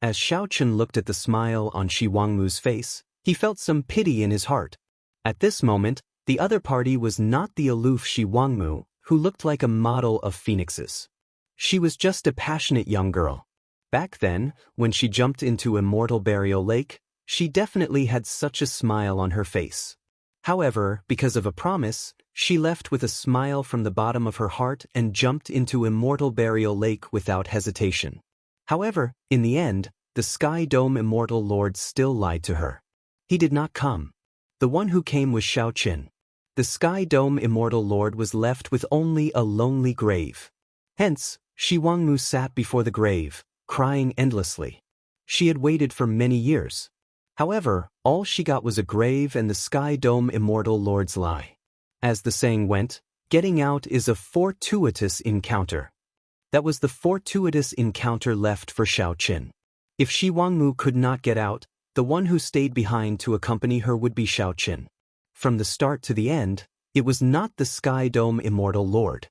As Xiaochen looked at the smile on Shi Wangmu's face, he felt some pity in his heart. At this moment, the other party was not the aloof Shi Wangmu, who looked like a model of phoenixes. She was just a passionate young girl. Back then, when she jumped into Immortal Burial Lake, she definitely had such a smile on her face. However, because of a promise, she left with a smile from the bottom of her heart and jumped into Immortal Burial Lake without hesitation. However, in the end, the Sky Dome Immortal Lord still lied to her. He did not come. The one who came was Xiaochen. The Sky Dome Immortal Lord was left with only a lonely grave. Hence, Shi Wangmu sat before the grave, crying endlessly. She had waited for many years. However, all she got was a grave and the Sky Dome Immortal Lord's lie. As the saying went, getting out is a fortuitous encounter. That was the fortuitous encounter left for Xiaochen. If Shi Wangmu could not get out, the one who stayed behind to accompany her would be Xiaochen. From the start to the end, it was not the Sky Dome Immortal Lord.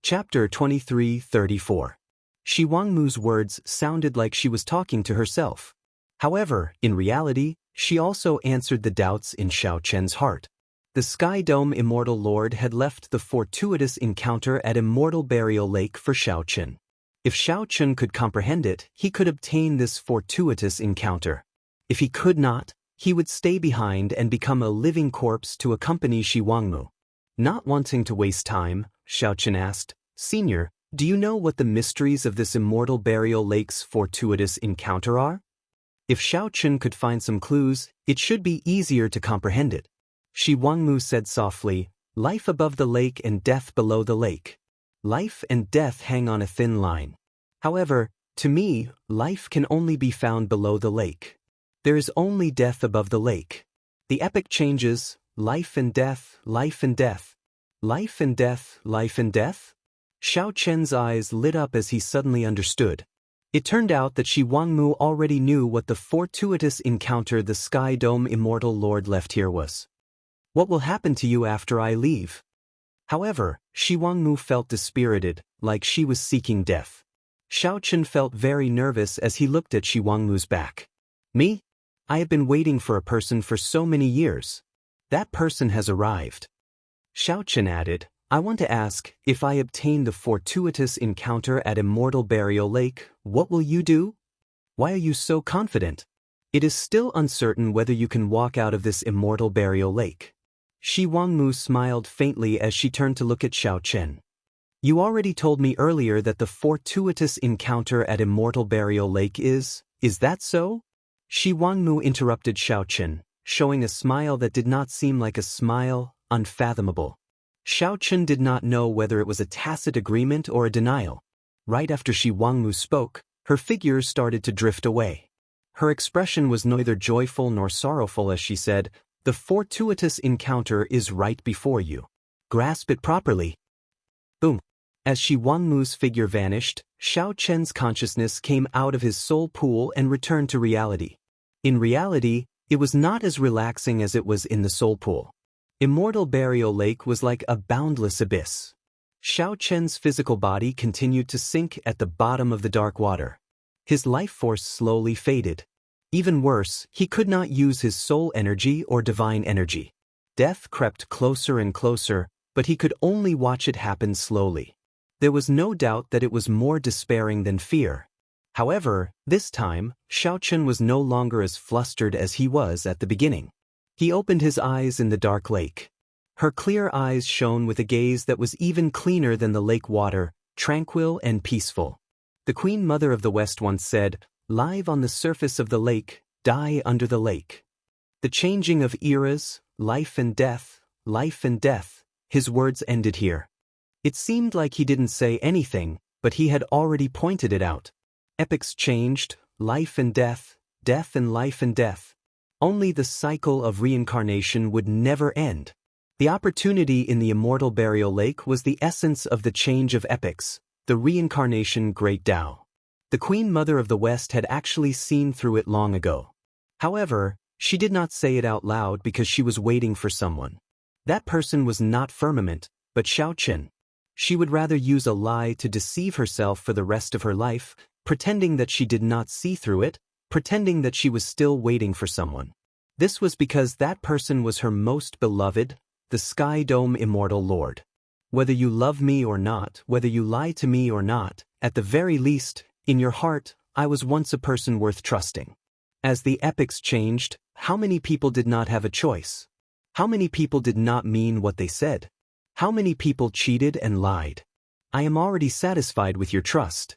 Chapter 23:34. Shi Wangmu's words sounded like she was talking to herself. However, in reality, she also answered the doubts in Xiaochen's heart. The Sky Dome Immortal Lord had left the fortuitous encounter at Immortal Burial Lake for Xiaochen. If Xiaochen could comprehend it, he could obtain this fortuitous encounter. If he could not, he would stay behind and become a living corpse to accompany Shi Wangmu. Not wanting to waste time, Xiaochen asked, Senior, do you know what the mysteries of this Immortal Burial Lake's fortuitous encounter are? If Xiaochen could find some clues, it should be easier to comprehend it. Shi Wangmu said softly, Life above the lake and death below the lake. Life and death hang on a thin line. However, to me, life can only be found below the lake. There is only death above the lake. The epoch changes, life and death, life and death. Life and death, life and death? Xiaochen's eyes lit up as he suddenly understood. It turned out that Shi Wangmu already knew what the fortuitous encounter the Sky Dome Immortal Lord left here was. What will happen to you after I leave? However, Shi Wangmu felt dispirited, like she was seeking death. Xiaochen felt very nervous as he looked at Shi Wangmu's back. Me? I have been waiting for a person for so many years. That person has arrived. Xiaochen added, I want to ask, if I obtain the fortuitous encounter at Immortal Burial Lake, what will you do? Why are you so confident? It is still uncertain whether you can walk out of this Immortal Burial Lake. Shi Wangmu smiled faintly as she turned to look at Xiaochen. You already told me earlier that the fortuitous encounter at Immortal Burial Lake is that so? Shi Wangmu interrupted Xiaochen, showing a smile that did not seem like a smile, unfathomable. Xiaochen did not know whether it was a tacit agreement or a denial. Right after Shi Wangmu spoke, her figure started to drift away. Her expression was neither joyful nor sorrowful as she said, The fortuitous encounter is right before you. Grasp it properly. Boom. As Shi Wangmu's figure vanished, Xiaochen's consciousness came out of his soul pool and returned to reality. In reality, it was not as relaxing as it was in the soul pool. Immortal Burial Lake was like a boundless abyss. Xiaochen's physical body continued to sink at the bottom of the dark water. His life force slowly faded. Even worse, he could not use his soul energy or divine energy. Death crept closer and closer, but he could only watch it happen slowly. There was no doubt that it was more despairing than fear. However, this time, Xiaochen was no longer as flustered as he was at the beginning. He opened his eyes in the dark lake. Her clear eyes shone with a gaze that was even cleaner than the lake water, tranquil and peaceful. The Queen Mother of the West once said, "Live on the surface of the lake, die under the lake." The changing of eras, life and death, his words ended here. It seemed like he didn't say anything, but he had already pointed it out. Epochs changed, life and death and life and death. Only the cycle of reincarnation would never end. The opportunity in the immortal burial lake was the essence of the change of epochs, the reincarnation great Tao. The Queen Mother of the West had actually seen through it long ago. However, she did not say it out loud because she was waiting for someone. That person was not Firmament, but Xiaochen. She would rather use a lie to deceive herself for the rest of her life, pretending that she did not see through it, pretending that she was still waiting for someone. This was because that person was her most beloved, the Sky Dome Immortal Lord. Whether you love me or not, whether you lie to me or not, at the very least, in your heart, I was once a person worth trusting. As the epochs changed, how many people did not have a choice? How many people did not mean what they said? How many people cheated and lied? I am already satisfied with your trust.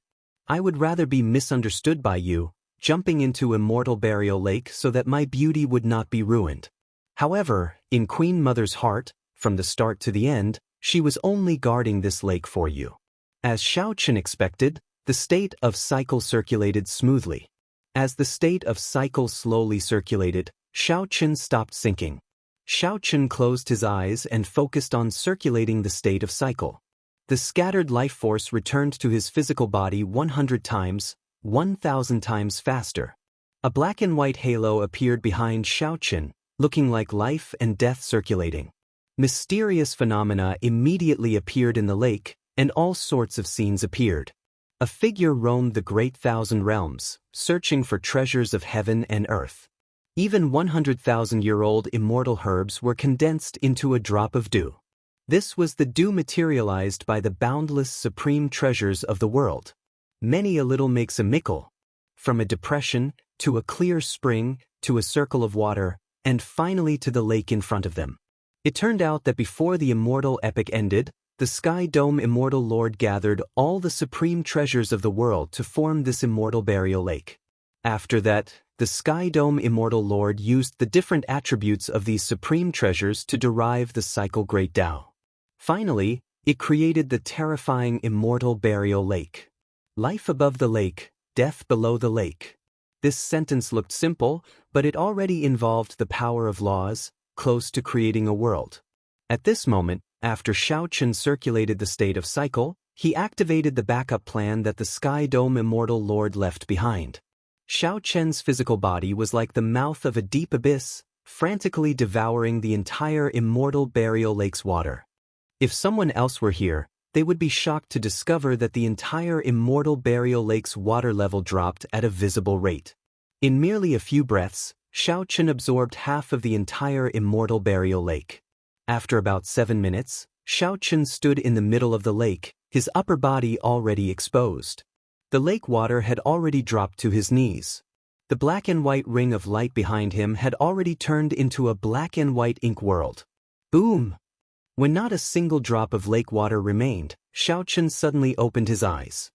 I would rather be misunderstood by you, jumping into immortal burial lake so that my beauty would not be ruined. However, in Queen Mother's heart, from the start to the end, she was only guarding this lake for you. As Xiaochen expected, the state of cycle circulated smoothly. As the state of cycle slowly circulated, Xiaochen stopped sinking. Xiaochen closed his eyes and focused on circulating the state of cycle. The scattered life force returned to his physical body 100 times, 1,000 times faster. A black and white halo appeared behind Xiaochen, looking like life and death circulating. Mysterious phenomena immediately appeared in the lake, and all sorts of scenes appeared. A figure roamed the great 1,000 realms, searching for treasures of heaven and earth. Even 100,000-year-old immortal herbs were condensed into a drop of dew. This was the dew materialized by the boundless supreme treasures of the world. Many a little makes a mickle. From a depression, to a clear spring, to a circle of water, and finally to the lake in front of them. It turned out that before the immortal epic ended, the Sky Dome Immortal Lord gathered all the supreme treasures of the world to form this immortal burial lake. After that, the Sky Dome Immortal Lord used the different attributes of these supreme treasures to derive the cycle Great Tao. Finally, it created the terrifying immortal burial lake. Life above the lake, death below the lake. This sentence looked simple, but it already involved the power of laws, close to creating a world. At this moment, after Xiaochen circulated the state of cycle, he activated the backup plan that the Sky Dome Immortal Lord left behind. Xiaochen's physical body was like the mouth of a deep abyss, frantically devouring the entire immortal burial lake's water. If someone else were here, they would be shocked to discover that the entire immortal burial lake's water level dropped at a visible rate. In merely a few breaths, Xiaochen absorbed half of the entire immortal burial lake. After about 7 minutes, Xiaochen stood in the middle of the lake, his upper body already exposed. The lake water had already dropped to his knees. The black and white ring of light behind him had already turned into a black and white ink world. Boom! When not a single drop of lake water remained, Xiaochen suddenly opened his eyes.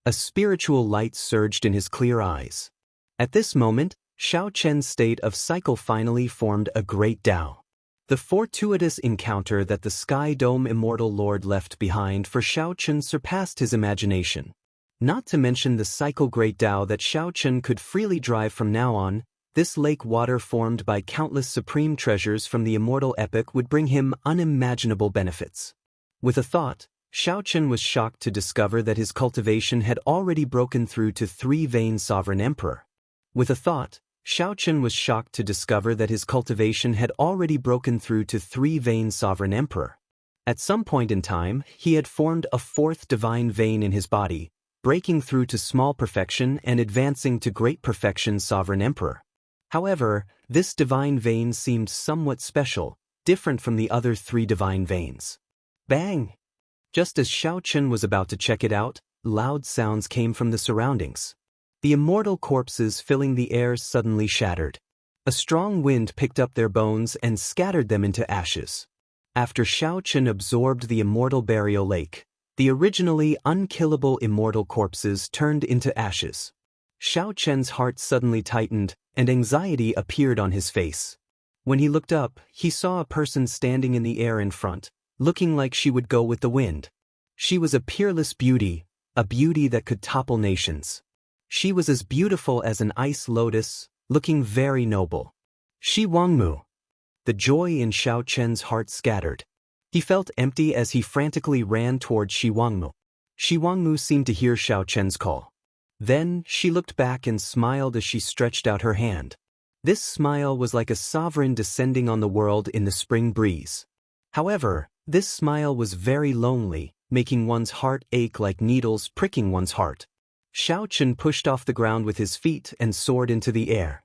A spiritual light surged in his clear eyes. At this moment, Xiaochen's state of cycle finally formed a great Tao. The fortuitous encounter that the Sky Dome Immortal Lord left behind for Xiaochen surpassed his imagination. Not to mention the cycle Great Tao that Xiaochen could freely drive from now on, this lake water formed by countless supreme treasures from the immortal epic would bring him unimaginable benefits. With a thought, Xiaochen was shocked to discover that his cultivation had already broken through to 3-vein sovereign emperor. With a thought, Xiaochen was shocked to discover that his cultivation had already broken through to 3-vein sovereign emperor. At some point in time, he had formed a 4th divine vein in his body, breaking through to small perfection and advancing to great perfection sovereign emperor. However, this divine vein seemed somewhat special, different from the other 3 divine veins. Bang! Just as Xiaochen was about to check it out, loud sounds came from the surroundings. The immortal corpses filling the air suddenly shattered. A strong wind picked up their bones and scattered them into ashes. After Xiaochen absorbed the immortal burial lake, the originally unkillable immortal corpses turned into ashes. Xiaochen's heart suddenly tightened, and anxiety appeared on his face. When he looked up, he saw a person standing in the air in front, looking like she would go with the wind. She was a peerless beauty, a beauty that could topple nations. She was as beautiful as an ice lotus, looking very noble. Shi Wangmu. The joy in Xiaochen's heart scattered. He felt empty as he frantically ran toward Shi Wangmu. Shi Wangmu seemed to hear Xiaochen's call. Then, she looked back and smiled as she stretched out her hand. This smile was like a sovereign descending on the world in the spring breeze. However, this smile was very lonely, making one's heart ache like needles pricking one's heart. Xiaochen pushed off the ground with his feet and soared into the air.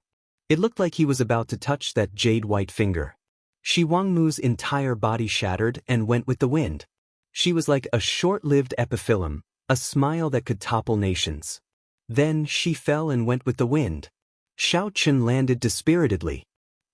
It looked like he was about to touch that jade-white finger. Shi Wangmu's entire body shattered and went with the wind. She was like a short-lived epiphyllum, a smile that could topple nations. Then she fell and went with the wind. Xiaochen landed dispiritedly.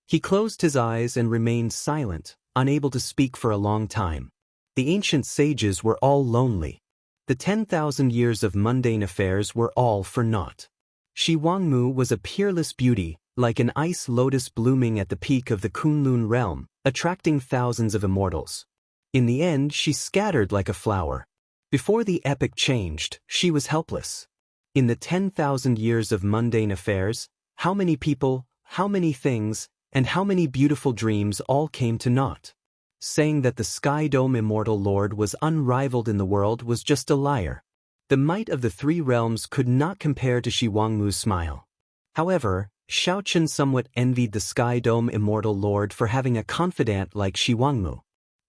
He closed his eyes and remained silent, unable to speak for a long time. The ancient sages were all lonely. The 10,000 years of mundane affairs were all for naught. Shi Wangmu was a peerless beauty, like an ice lotus blooming at the peak of the Kunlun realm, attracting thousands of immortals. In the end, she scattered like a flower. Before the epic changed, she was helpless. In the 10,000 years of mundane affairs, how many people, how many things, and how many beautiful dreams all came to naught. Saying that the Sky Dome Immortal Lord was unrivaled in the world was just a liar. The might of the 3 realms could not compare to Shi Wangmu's smile. However, Xiaochen somewhat envied the Sky Dome Immortal Lord for having a confidant like Shi Wangmu.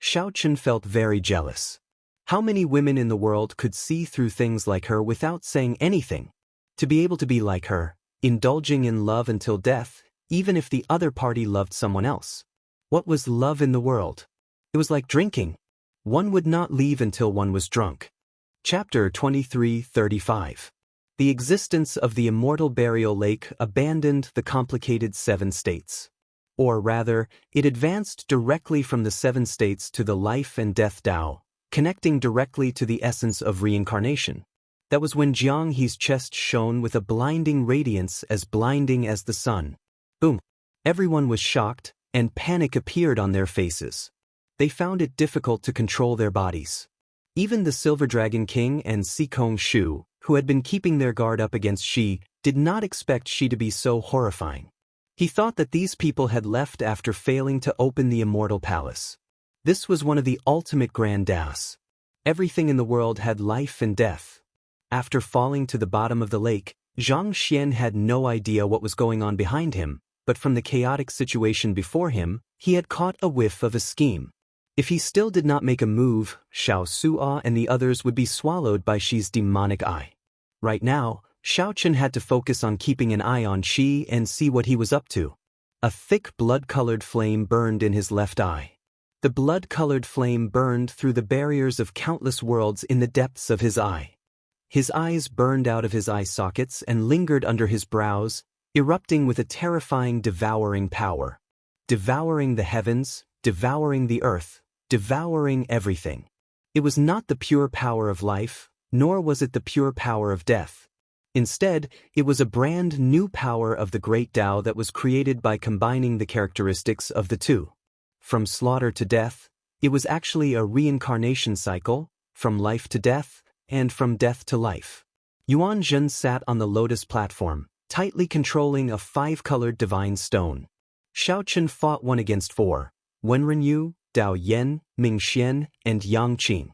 Xiaochen felt very jealous. How many women in the world could see through things like her without saying anything? To be able to be like her, indulging in love until death, even if the other party loved someone else. What was love in the world? It was like drinking. One would not leave until one was drunk. Chapter 23:35. The existence of the immortal burial lake abandoned the complicated 7 states. Or rather, it advanced directly from the 7 states to the life and death Tao, connecting directly to the essence of reincarnation. That was when Xianxia's chest shone with a blinding radiance as blinding as the sun. Boom! Everyone was shocked, and panic appeared on their faces. They found it difficult to control their bodies. Even the Silver Dragon King and Sikong Shu, who had been keeping their guard up against Shi, did not expect Shi to be so horrifying. He thought that these people had left after failing to open the immortal palace. This was one of the ultimate grand das. Everything in the world had life and death. After falling to the bottom of the lake, Zhang Xian had no idea what was going on behind him, but from the chaotic situation before him, he had caught a whiff of a scheme. If he still did not make a move, Xiao Su'a and the others would be swallowed by Shi's demonic eye. Right now, Xiaochen had to focus on keeping an eye on Shi and see what he was up to. A thick blood-colored flame burned in his left eye. The blood-colored flame burned through the barriers of countless worlds in the depths of his eye. His eyes burned out of his eye sockets and lingered under his brows, erupting with a terrifying devouring power. Devouring the heavens, devouring the earth, devouring everything. It was not the pure power of life, nor was it the pure power of death. Instead, it was a brand new power of the great Tao that was created by combining the characteristics of the two. From slaughter to death, it was actually a reincarnation cycle, from life to death, and from death to life. Yuan Zhen sat on the lotus platform, tightly controlling a 5-colored divine stone. Xiaochen fought 1 against 4, Wenren Yu, Dao Yan, Ming Xian, and Yang Qing.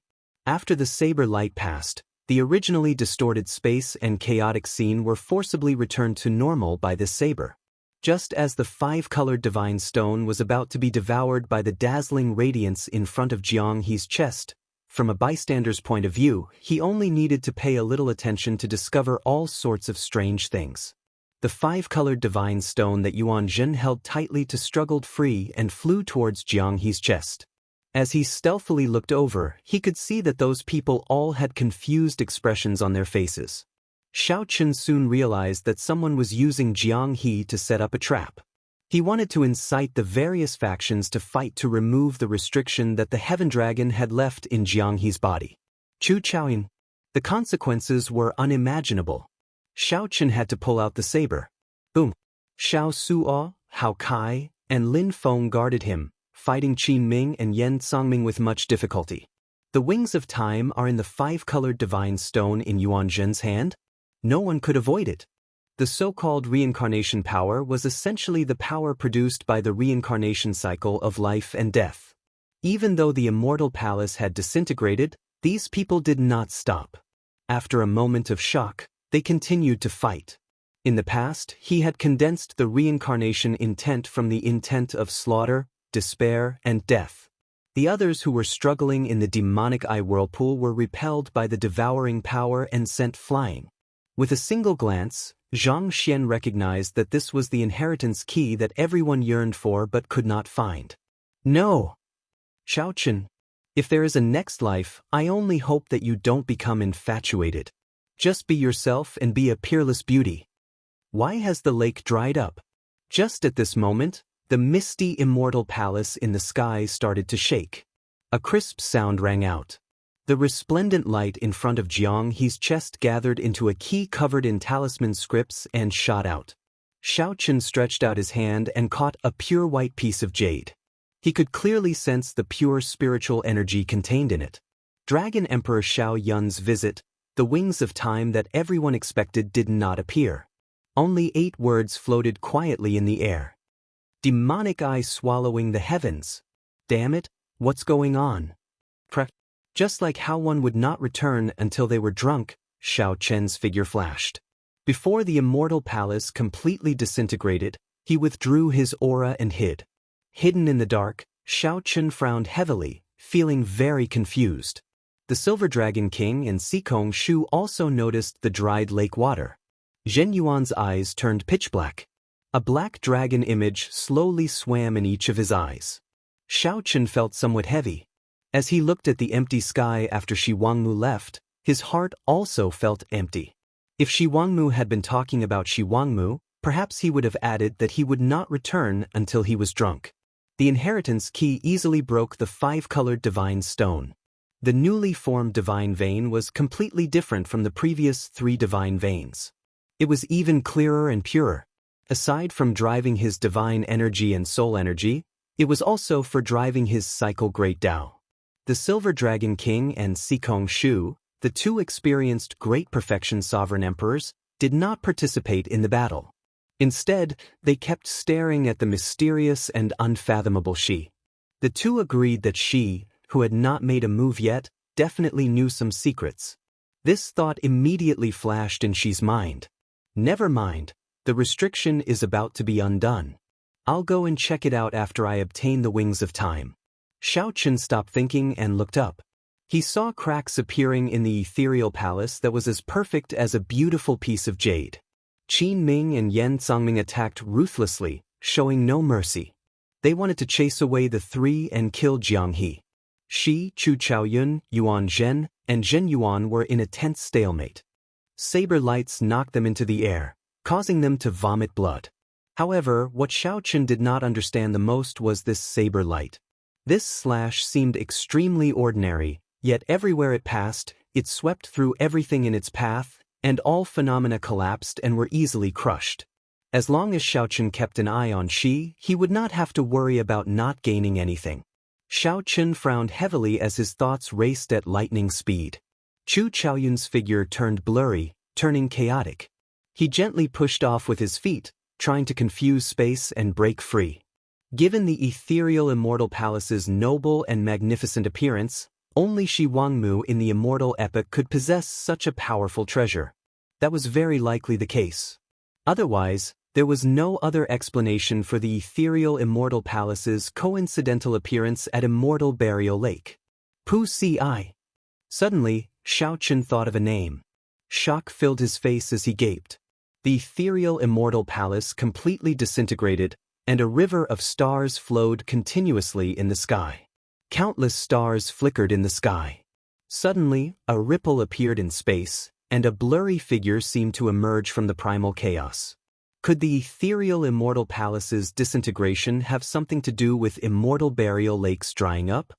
After the saber light passed, the originally distorted space and chaotic scene were forcibly returned to normal by this saber. Just as the 5-colored divine stone was about to be devoured by the dazzling radiance in front of Jianghe's chest, from a bystander's point of view, he only needed to pay a little attention to discover all sorts of strange things. The five-colored divine stone that Yuan Zhen held tightly struggled free and flew towards Jiang He's chest. As he stealthily looked over, he could see that those people all had confused expressions on their faces. Xiao Chen soon realized that someone was using Jiang He to set up a trap. He wanted to incite the various factions to fight to remove the restriction that the Heaven Dragon had left in Jiang He's body. Chu Chaoyin. The consequences were unimaginable. Xiao Chen had to pull out the saber. Boom! Xiao Suo, Hao Kai, and Lin Feng guarded him, fighting Qin Ming and Yan Songming with much difficulty. The wings of time are in the five-colored divine stone in Yuan Zhen's hand. No one could avoid it. The so-called reincarnation power was essentially the power produced by the reincarnation cycle of life and death. Even though the immortal palace had disintegrated, these people did not stop. After a moment of shock, they continued to fight. In the past, he had condensed the reincarnation intent from the intent of slaughter, despair, and death. The others who were struggling in the demonic eye whirlpool were repelled by the devouring power and sent flying. With a single glance, Zhang Xian recognized that this was the inheritance key that everyone yearned for but could not find. No! Xiao Chen, if there is a next life, I only hope that you don't become infatuated. Just be yourself and be a peerless beauty. Why has the lake dried up? Just at this moment, the misty immortal palace in the sky started to shake. A crisp sound rang out. The resplendent light in front of Jiang He's chest gathered into a key covered in talisman scripts and shot out. Xiao Chen stretched out his hand and caught a pure white piece of jade. He could clearly sense the pure spiritual energy contained in it. Dragon Emperor Xiao Yun's visit, the wings of time that everyone expected did not appear. Only 8 words floated quietly in the air. Demonic eye swallowing the heavens. Damn it, what's going on? Just like how one would not return until they were drunk, Xiao Chen's figure flashed. Before the immortal palace completely disintegrated, he withdrew his aura and hid. Hidden in the dark, Xiao Chen frowned heavily, feeling very confused. The Silver Dragon King and Sikong Shu also noticed the dried lake water. Zhen Yuan's eyes turned pitch black. A black dragon image slowly swam in each of his eyes. Xiao Chen felt somewhat heavy. As he looked at the empty sky after Shi Wangmu left, his heart also felt empty. If Shi Wangmu had been talking about Shi Wangmu, perhaps he would have added that he would not return until he was drunk. The inheritance key easily broke the five-colored divine stone. The newly formed divine vein was completely different from the previous 3 divine veins. It was even clearer and purer. Aside from driving his divine energy and soul energy, it was also for driving his cycle Great Tao. The Silver Dragon King and Sikong Shu, the 2 experienced great perfection sovereign emperors, did not participate in the battle. Instead, they kept staring at the mysterious and unfathomable Shi. The 2 agreed that Shi, who had not made a move yet, definitely knew some secrets. This thought immediately flashed in Shi's mind. Never mind, the restriction is about to be undone. I'll go and check it out after I obtain the wings of time. Xiao Chen stopped thinking and looked up. He saw cracks appearing in the ethereal palace that was as perfect as a beautiful piece of jade. Qin Ming and Yan Songming attacked ruthlessly, showing no mercy. They wanted to chase away the 3 and kill Jiang He. Shi, Chu Chaoyun, Yuan Zhen, and Zhen Yuan were in a tense stalemate. Saber lights knocked them into the air, causing them to vomit blood. However, what Xiao Chen did not understand the most was this saber light. This slash seemed extremely ordinary, yet everywhere it passed, it swept through everything in its path, and all phenomena collapsed and were easily crushed. As long as Xiao Chen kept an eye on Shi, he would not have to worry about not gaining anything. Xiao Chen frowned heavily as his thoughts raced at lightning speed. Chu Chaoyun's figure turned blurry, turning chaotic. He gently pushed off with his feet, trying to confuse space and break free. Given the ethereal immortal palace's noble and magnificent appearance, only Shi Wangmu in the immortal epoch could possess such a powerful treasure. That was very likely the case. Otherwise, there was no other explanation for the ethereal immortal palace's coincidental appearance at Immortal Burial Lake. Pu Si. Suddenly, Xiao Chen thought of a name. Shock filled his face as he gaped. The ethereal immortal palace completely disintegrated, and a river of stars flowed continuously in the sky. Countless stars flickered in the sky. Suddenly, a ripple appeared in space, and a blurry figure seemed to emerge from the primal chaos. Could the ethereal immortal palace's disintegration have something to do with immortal burial lakes drying up?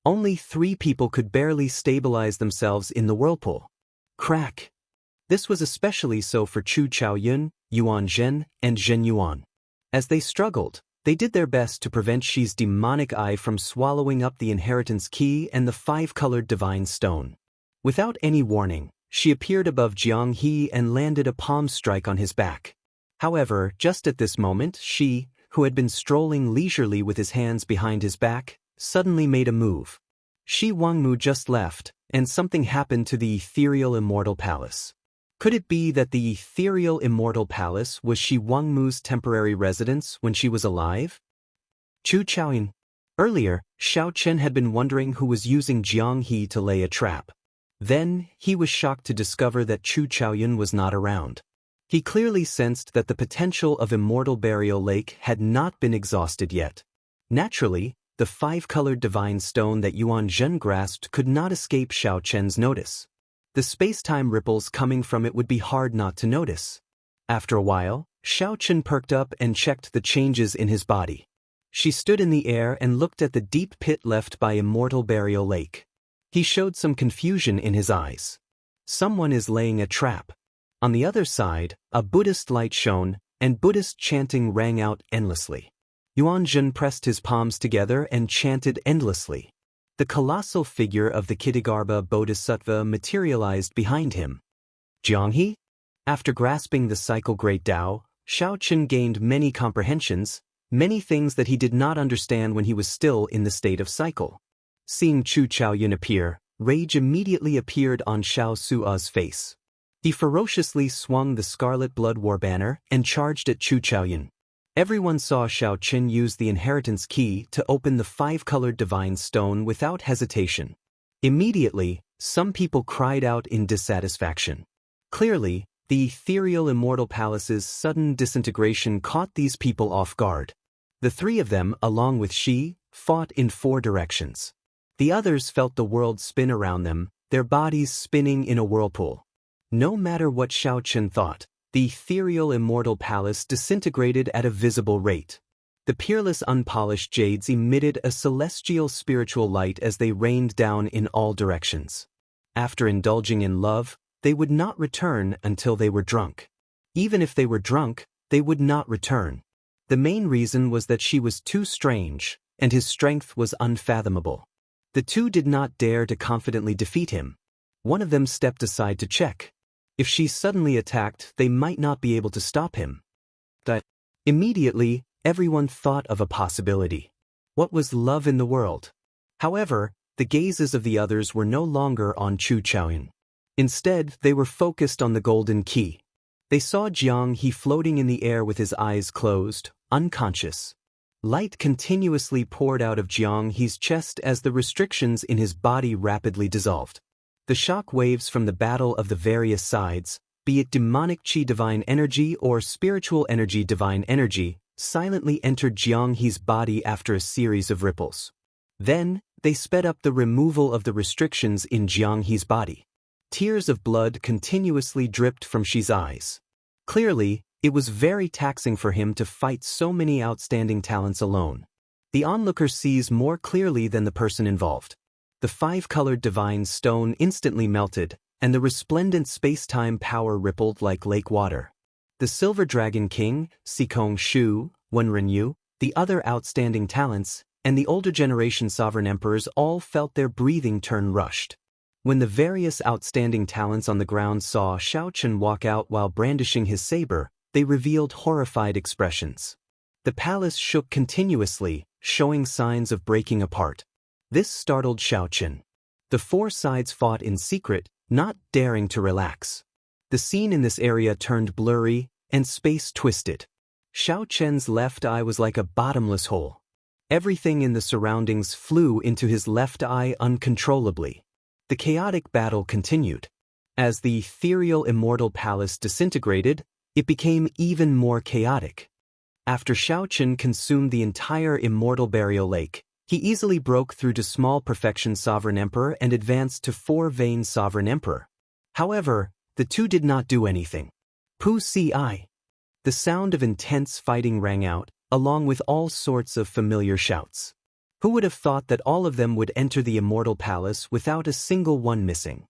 Only 3 people could barely stabilize themselves in the whirlpool. Crack! This was especially so for Chu Chaoyun, Yuan Zhen, and Zhen Yuan. As they struggled, they did their best to prevent Xi's demonic eye from swallowing up the inheritance key and the 5-colored divine stone. Without any warning, she appeared above Jiang He and landed a palm strike on his back. However, just at this moment, Xi, who had been strolling leisurely with his hands behind his back, suddenly made a move. Shi Wangmu just left, and something happened to the ethereal immortal palace. Could it be that the ethereal immortal palace was Shi Wangmu's temporary residence when she was alive? Chu Chaoyun. Earlier, Xiao Chen had been wondering who was using Jiang He to lay a trap. Then, he was shocked to discover that Chu Chaoyun was not around. He clearly sensed that the potential of Immortal Burial Lake had not been exhausted yet. Naturally, the 5-colored divine stone that Yuan Zhen grasped could not escape Xiao Chen's notice. The space-time ripples coming from it would be hard not to notice. After a while, Xiao Chen perked up and checked the changes in his body. She stood in the air and looked at the deep pit left by Immortal Burial Lake. He showed some confusion in his eyes. Someone is laying a trap. On the other side, a Buddhist light shone, and Buddhist chanting rang out endlessly. Yuan Zhen pressed his palms together and chanted endlessly. The colossal figure of the Kitagarbha Bodhisattva materialized behind him. Jiang He? After grasping the cycle Great Tao, Xiao Chen gained many comprehensions, many things that he did not understand when he was still in the state of cycle. Seeing Chu Chaoyun appear, rage immediately appeared on Xiao Sua's face. He ferociously swung the Scarlet Blood War banner and charged at Chu Chaoyun. Everyone saw Xiao Chen use the inheritance key to open the 5-colored divine stone without hesitation. Immediately, some people cried out in dissatisfaction. Clearly, the ethereal immortal palace's sudden disintegration caught these people off guard. The 3 of them, along with Xi, fought in 4 directions. The others felt the world spin around them, their bodies spinning in a whirlpool. No matter what Xiao Chen thought, the ethereal immortal palace disintegrated at a visible rate. The peerless unpolished jades emitted a celestial spiritual light as they rained down in all directions. After indulging in love, they would not return until they were drunk. Even if they were drunk, they would not return. The main reason was that she was too strange, and his strength was unfathomable. The 2 did not dare to confidently defeat him. One of them stepped aside to check. If she suddenly attacked, they might not be able to stop him. But immediately, everyone thought of a possibility. What was love in the world? However, the gazes of the others were no longer on Chu Chaoyun. Instead, they were focused on the golden key. They saw Jiang He floating in the air with his eyes closed, unconscious. Light continuously poured out of Jiang He's chest as the restrictions in his body rapidly dissolved. The shock waves from the battle of the various sides, be it demonic chi divine energy or spiritual energy divine energy, silently entered Jiang He's body after a series of ripples. Then, they sped up the removal of the restrictions in Jiang He's body. Tears of blood continuously dripped from Xi's eyes. Clearly, it was very taxing for him to fight so many outstanding talents alone. The onlooker sees more clearly than the person involved. The 5-colored divine stone instantly melted, and the resplendent space-time power rippled like lake water. The Silver Dragon King, Sikong Shu, Wenren Yu, the other outstanding talents, and the older generation sovereign emperors all felt their breathing turn rushed. When the various outstanding talents on the ground saw Xiao Chen walk out while brandishing his saber, they revealed horrified expressions. The palace shook continuously, showing signs of breaking apart. This startled Xiao Chen. The 4 sides fought in secret, not daring to relax. The scene in this area turned blurry, and space twisted. Xiao Chen's left eye was like a bottomless hole. Everything in the surroundings flew into his left eye uncontrollably. The chaotic battle continued. As the ethereal immortal palace disintegrated, It became even more chaotic. After Xiaoqin consumed the entire immortal burial lake, he easily broke through to small perfection sovereign emperor and advanced to 4 vein sovereign emperor. However, the two did not do anything. Pu ci. The sound of intense fighting rang out, along with all sorts of familiar shouts. Who would have thought that all of them would enter the immortal palace without a single one missing?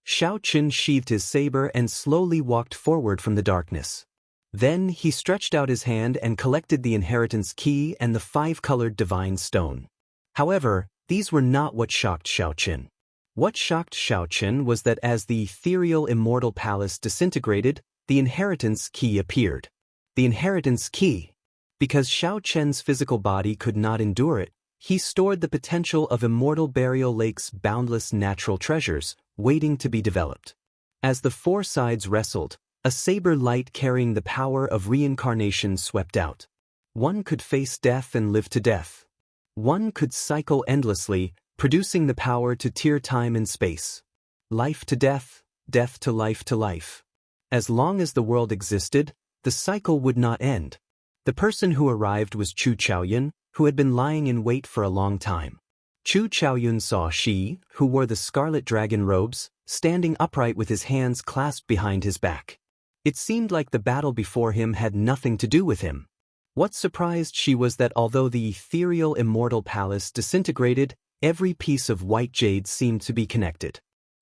Xiaoqin sheathed his saber and slowly walked forward from the darkness. Then he stretched out his hand and collected the inheritance key and the 5-colored divine stone. However, these were not what shocked Xiaoqin. What shocked Xiaoqin was that as the ethereal immortal palace disintegrated, the inheritance key appeared. The inheritance key. Because Xiaoqin's physical body could not endure it, he stored the potential of immortal burial lake's boundless natural treasures, waiting to be developed. As the 4 sides wrestled, a saber light carrying the power of reincarnation swept out. One could face death and live to death. One could cycle endlessly, producing the power to tear time and space. Life to death, death to life to life. As long as the world existed, the cycle would not end. The person who arrived was Chu Chaoyun, who had been lying in wait for a long time. Chu Chaoyun saw Shi, who wore the scarlet dragon robes, standing upright with his hands clasped behind his back. It seemed like the battle before him had nothing to do with him. What surprised Shi was that although the ethereal immortal palace disintegrated, every piece of white jade seemed to be connected.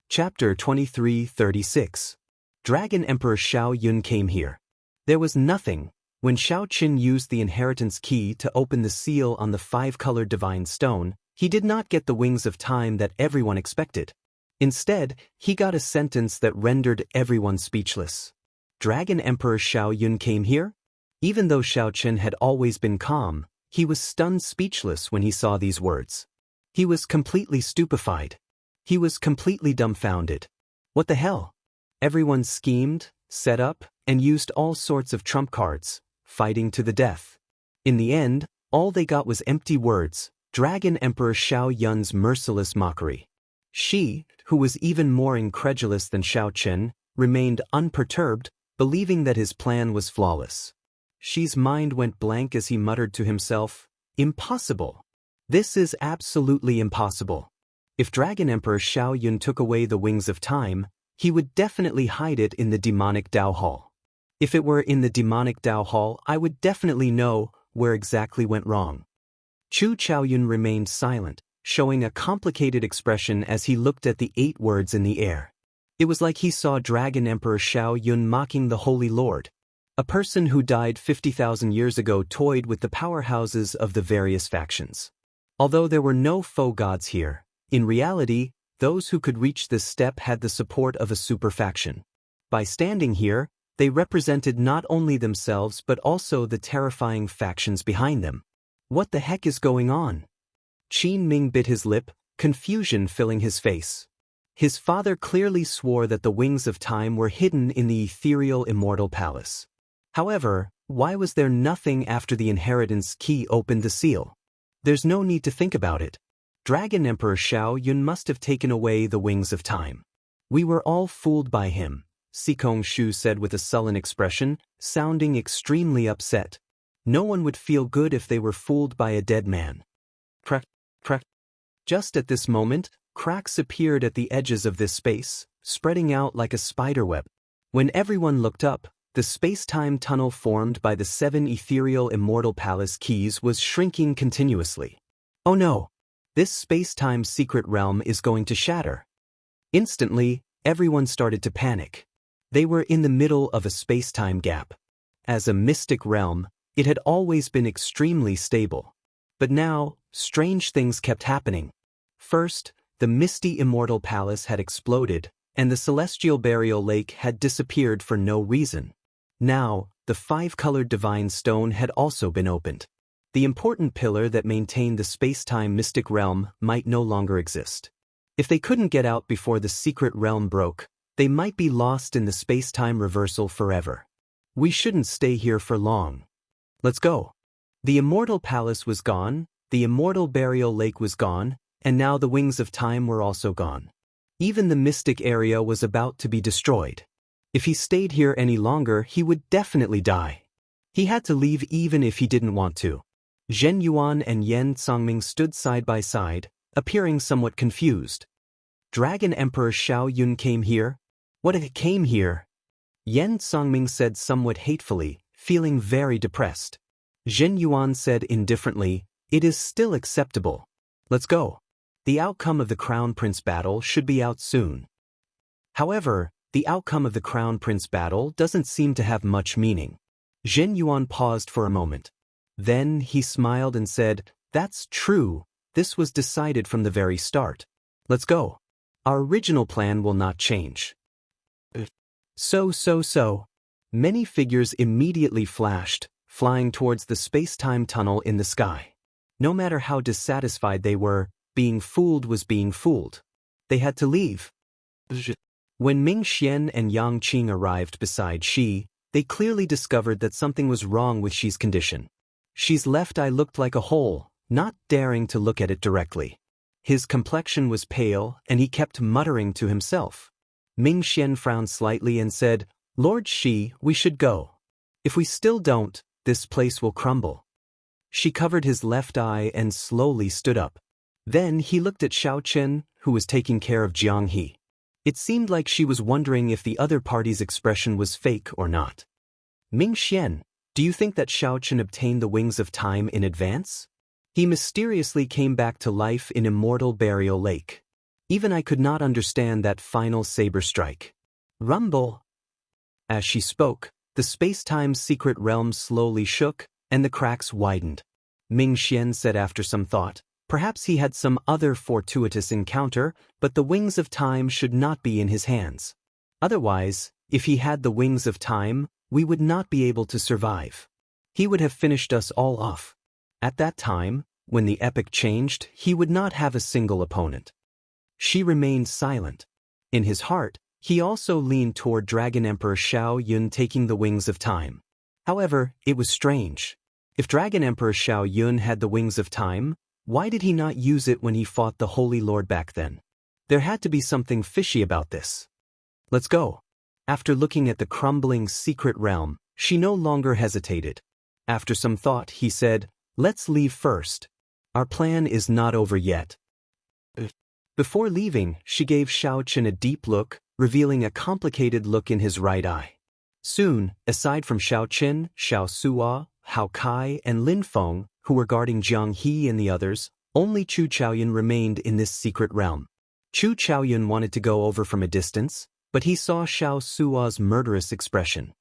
Chapter 23:36. Dragon Emperor Xiao Yun came here. There was nothing. When Xiaoqin used the inheritance key to open the seal on the 5-colored divine stone, he did not get the wings of time that everyone expected. Instead, he got a sentence that rendered everyone speechless. Dragon Emperor Xiao Yun came here? Even though Xiaoqin had always been calm, he was stunned speechless when he saw these words. He was completely stupefied. He was completely dumbfounded. What the hell? Everyone schemed, set up, and used all sorts of trump cards, fighting to the death. In the end, all they got was empty words, Dragon Emperor Xiao Yun's merciless mockery. Shi, who was even more incredulous than Xiaoqin, remained unperturbed, believing that his plan was flawless. Shi's mind went blank as he muttered to himself, "Impossible. This is absolutely impossible. If Dragon Emperor Xiao Yun took away the wings of time, he would definitely hide it in the demonic Dao Hall. If it were in the demonic Dao Hall, I would definitely know where exactly went wrong." Chu Chaoyun remained silent, showing a complicated expression as he looked at the 8 words in the air. It was like he saw Dragon Emperor Xiao Yun mocking the Holy Lord. A person who died 50,000 years ago toyed with the powerhouses of the various factions. Although there were no faux gods here, in reality, those who could reach this step had the support of a super faction. By standing here, they represented not only themselves but also the terrifying factions behind them. What the heck is going on? Qin Ming bit his lip, confusion filling his face. His father clearly swore that the wings of time were hidden in the ethereal immortal palace. However, why was there nothing after the inheritance key opened the seal? There's no need to think about it. Dragon Emperor Xiao Yun must have taken away the wings of time. We were all fooled by him, Sikong Shu said with a sullen expression, sounding extremely upset. No one would feel good if they were fooled by a dead man. Crack, crack. Just at this moment, cracks appeared at the edges of this space, spreading out like a spiderweb. When everyone looked up, the space-time tunnel formed by the 7 ethereal immortal palace keys was shrinking continuously. Oh no! This space-time secret realm is going to shatter. Instantly, everyone started to panic. They were in the middle of a space-time gap. As a mystic realm, it had always been extremely stable. But now, strange things kept happening. First, the misty immortal palace had exploded, and the celestial burial lake had disappeared for no reason. Now, the 5-colored divine stone had also been opened. The important pillar that maintained the space-time mystic realm might no longer exist. If they couldn't get out before the secret realm broke, they might be lost in the space-time reversal forever. We shouldn't stay here for long. Let's go. The immortal palace was gone, the immortal burial lake was gone, and now the wings of time were also gone. Even the mystic area was about to be destroyed. If he stayed here any longer, he would definitely die. He had to leave even if he didn't want to. Zhen Yuan and Yen Congming stood side by side, appearing somewhat confused. Dragon Emperor Xiao Yun came here? What if he came here? Yen Congming said somewhat hatefully, feeling very depressed. Zhen Yuan said indifferently, "It is still acceptable. Let's go. The outcome of the Crown Prince battle should be out soon." However, the outcome of the Crown Prince battle doesn't seem to have much meaning. Zhen Yuan paused for a moment. Then he smiled and said, "That's true. This was decided from the very start. Let's go. Our original plan will not change." So. Many figures immediately flashed, flying towards the space-time tunnel in the sky. No matter how dissatisfied they were, being fooled was being fooled. They had to leave. When Ming Xian and Yang Qing arrived beside Xi, they clearly discovered that something was wrong with Xi's condition. Xi's left eye looked like a hole, not daring to look at it directly. His complexion was pale, and he kept muttering to himself. Ming Xian frowned slightly and said, "Lord Xi, we should go. If we still don't, this place will crumble." Xi covered his left eye and slowly stood up. Then he looked at Xiao Chen, who was taking care of Jiang He. It seemed like she was wondering if the other party's expression was fake or not. "Ming Xian, do you think that Xiao Chen obtained the wings of time in advance? He mysteriously came back to life in Immortal Burial Lake. Even I could not understand that final saber strike. Rumble." As she spoke, the space-time secret realm slowly shook, and the cracks widened. Ming Xian said after some thought, perhaps he had some other fortuitous encounter, but the wings of time should not be in his hands. Otherwise, if he had the wings of time, we would not be able to survive. He would have finished us all off. At that time, when the epic changed, he would not have a single opponent. She remained silent. In his heart, he also leaned toward Dragon Emperor Xiao Yun taking the wings of time. However, it was strange. If Dragon Emperor Xiao Yun had the wings of time, why did he not use it when he fought the Holy Lord back then? There had to be something fishy about this. "Let's go." After looking at the crumbling secret realm, she no longer hesitated. After some thought, he said, "Let's leave first. Our plan is not over yet." Before leaving, she gave Xiao Chen a deep look, revealing a complicated look in his right eye. Soon, aside from Xiao Chen, Xiao Suo, Hao Kai, and Lin Feng, who were guarding Jiang He and the others, only Chu Chaoyun remained in this secret realm. Chu Chaoyun wanted to go over from a distance, but he saw Xiao Suo's murderous expression.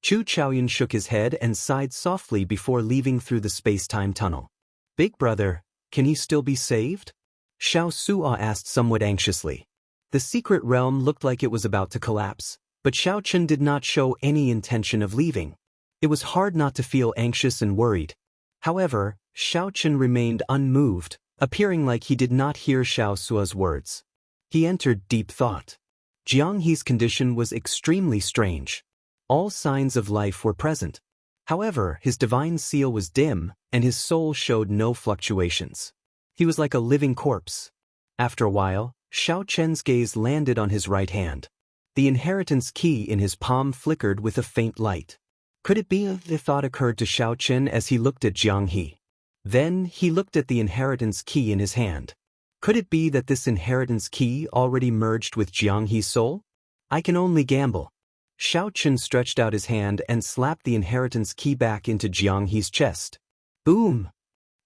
Chu Chaoyun shook his head and sighed softly before leaving through the space-time tunnel. "Big brother, can he still be saved?" Xiao Suo asked somewhat anxiously. The secret realm looked like it was about to collapse, but Xiao Chen did not show any intention of leaving. It was hard not to feel anxious and worried. However, Xiao Chen remained unmoved, appearing like he did not hear Xiao Suo's words. He entered deep thought. Jiang He's condition was extremely strange. All signs of life were present. However, his divine seal was dim, and his soul showed no fluctuations. He was like a living corpse. After a while, Xiao Chen's gaze landed on his right hand. The inheritance key in his palm flickered with a faint light. Could it be? The thought occurred to Xiao Chen as he looked at Jiang He. Then he looked at the inheritance key in his hand. Could it be that this inheritance key already merged with Jiang He's soul? I can only gamble. Xiao Chen stretched out his hand and slapped the inheritance key back into Jiang He's chest. Boom!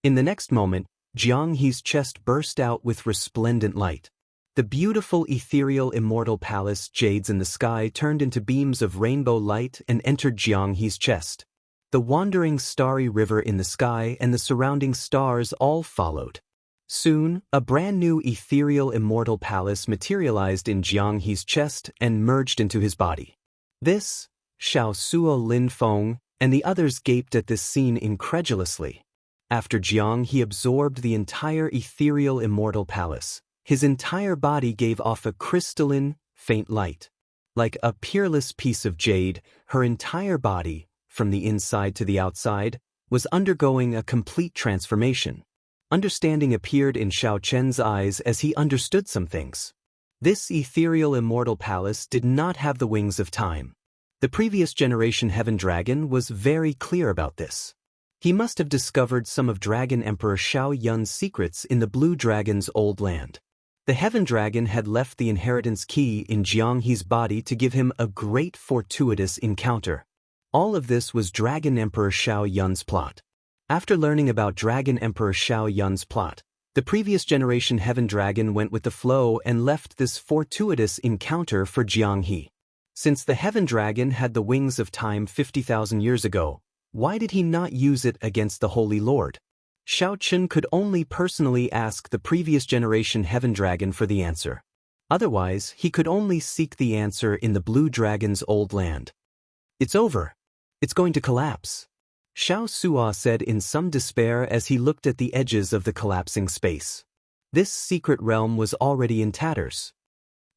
In the next moment, Jiang He's chest burst out with resplendent light. The beautiful ethereal immortal palace jades in the sky turned into beams of rainbow light and entered Jiang He's chest. The wandering starry river in the sky and the surrounding stars all followed. Soon, a brand new ethereal immortal palace materialized in Jiang He's chest and merged into his body. This, Xiao Suo, Lin Feng, and the others gaped at this scene incredulously. After Jiang He absorbed the entire ethereal immortal palace, his entire body gave off a crystalline, faint light. Like a peerless piece of jade, her entire body, from the inside to the outside, was undergoing a complete transformation. Understanding appeared in Xiao Chen's eyes as he understood some things. This ethereal immortal palace did not have the wings of time. The previous generation Heaven Dragon was very clear about this. He must have discovered some of Dragon Emperor Xiao Yun's secrets in the Blue Dragon's old land. The Heaven Dragon had left the inheritance key in Xianxia's body to give him a great fortuitous encounter. All of this was Dragon Emperor Xiao Yun's plot. After learning about Dragon Emperor Xiao Yun's plot, the previous generation Heaven Dragon went with the flow and left this fortuitous encounter for Xianxia. Since the Heaven Dragon had the wings of time 50,000 years ago, why did he not use it against the Holy Lord? Xiao Chen could only personally ask the previous generation Heaven Dragon for the answer. Otherwise, he could only seek the answer in the Blue Dragon's old land. It's over. It's going to collapse. Xiao Suo said in some despair as he looked at the edges of the collapsing space. This secret realm was already in tatters.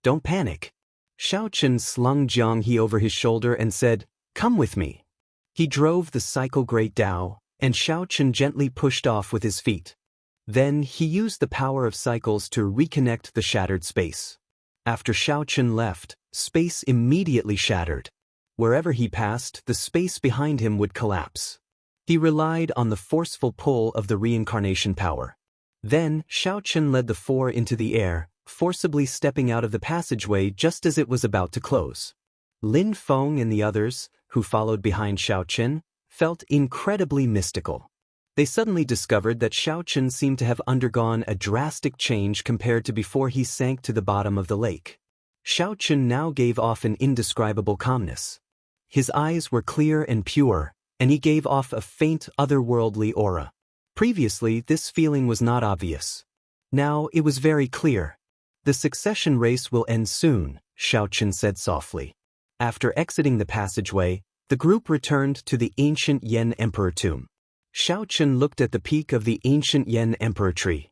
Don't panic. Xiao Chen slung Xianxia over his shoulder and said, "Come with me." He drove the cycle Great Tao, and Xiao Chen gently pushed off with his feet. Then he used the power of cycles to reconnect the shattered space. After Xiao Chen left, space immediately shattered. Wherever he passed, the space behind him would collapse. He relied on the forceful pull of the reincarnation power. Then, Xiao Chen led the four into the air, forcibly stepping out of the passageway just as it was about to close. Lin Feng and the others, who followed behind Xiao Chen, felt incredibly mystical. They suddenly discovered that Xiao Chen seemed to have undergone a drastic change compared to before he sank to the bottom of the lake. Xiao Chen now gave off an indescribable calmness. His eyes were clear and pure, and he gave off a faint otherworldly aura. Previously, this feeling was not obvious. Now it was very clear. The succession race will end soon, Xiao Chen said softly. After exiting the passageway, the group returned to the ancient Yan Emperor tomb. Xiao Chen looked at the peak of the ancient Yan Emperor tree.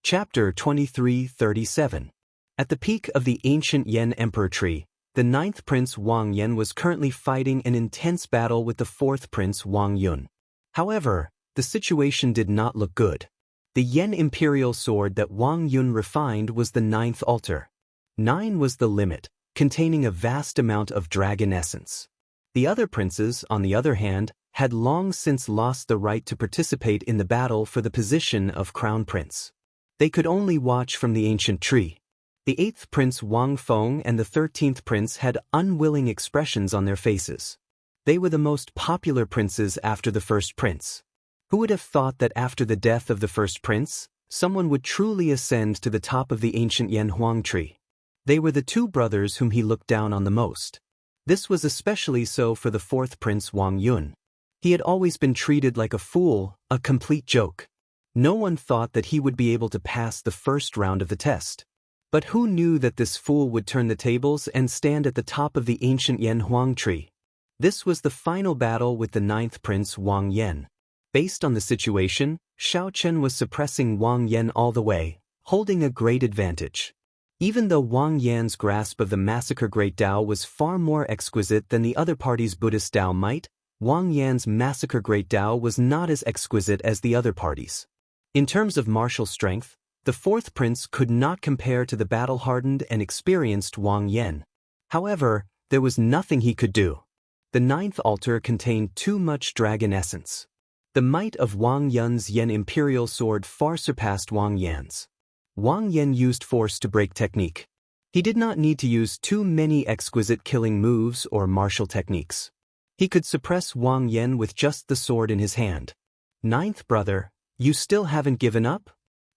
Chapter 23:37. At the peak of the ancient Yan Emperor tree, the 9th Prince Wang Yan was currently fighting an intense battle with the 4th Prince Wang Yun. However, the situation did not look good. The Yan Imperial sword that Wang Yun refined was the 9th altar. 9 was the limit, containing a vast amount of dragon essence. The other princes, on the other hand, had long since lost the right to participate in the battle for the position of crown prince. They could only watch from the ancient tree. The 8th Prince Wang Feng and the 13th Prince had unwilling expressions on their faces. They were the most popular princes after the first prince. Who would have thought that after the death of the first prince, someone would truly ascend to the top of the ancient Yan Huang tree? They were the two brothers whom he looked down on the most. This was especially so for the 4th Prince Wang Yun. He had always been treated like a fool, a complete joke. No one thought that he would be able to pass the first round of the test. But who knew that this fool would turn the tables and stand at the top of the ancient Yan Huang tree? This was the final battle with the 9th Prince Wang Yan. Based on the situation, Xiao Chen was suppressing Wang Yan all the way, holding a great advantage. Even though Wang Yan's grasp of the massacre Great Tao was far more exquisite than the other party's Buddhist Tao might, Wang Yan's massacre Great Tao was not as exquisite as the other parties. In terms of martial strength, the 4th Prince could not compare to the battle-hardened and experienced Wang Yan. However, there was nothing he could do. The 9th altar contained too much dragon essence. The might of Wang Yun's Yan Imperial sword far surpassed Wang Yan's. Wang Yan used force to break technique. He did not need to use too many exquisite killing moves or martial techniques. He could suppress Wang Yan with just the sword in his hand. 9th brother, you still haven't given up?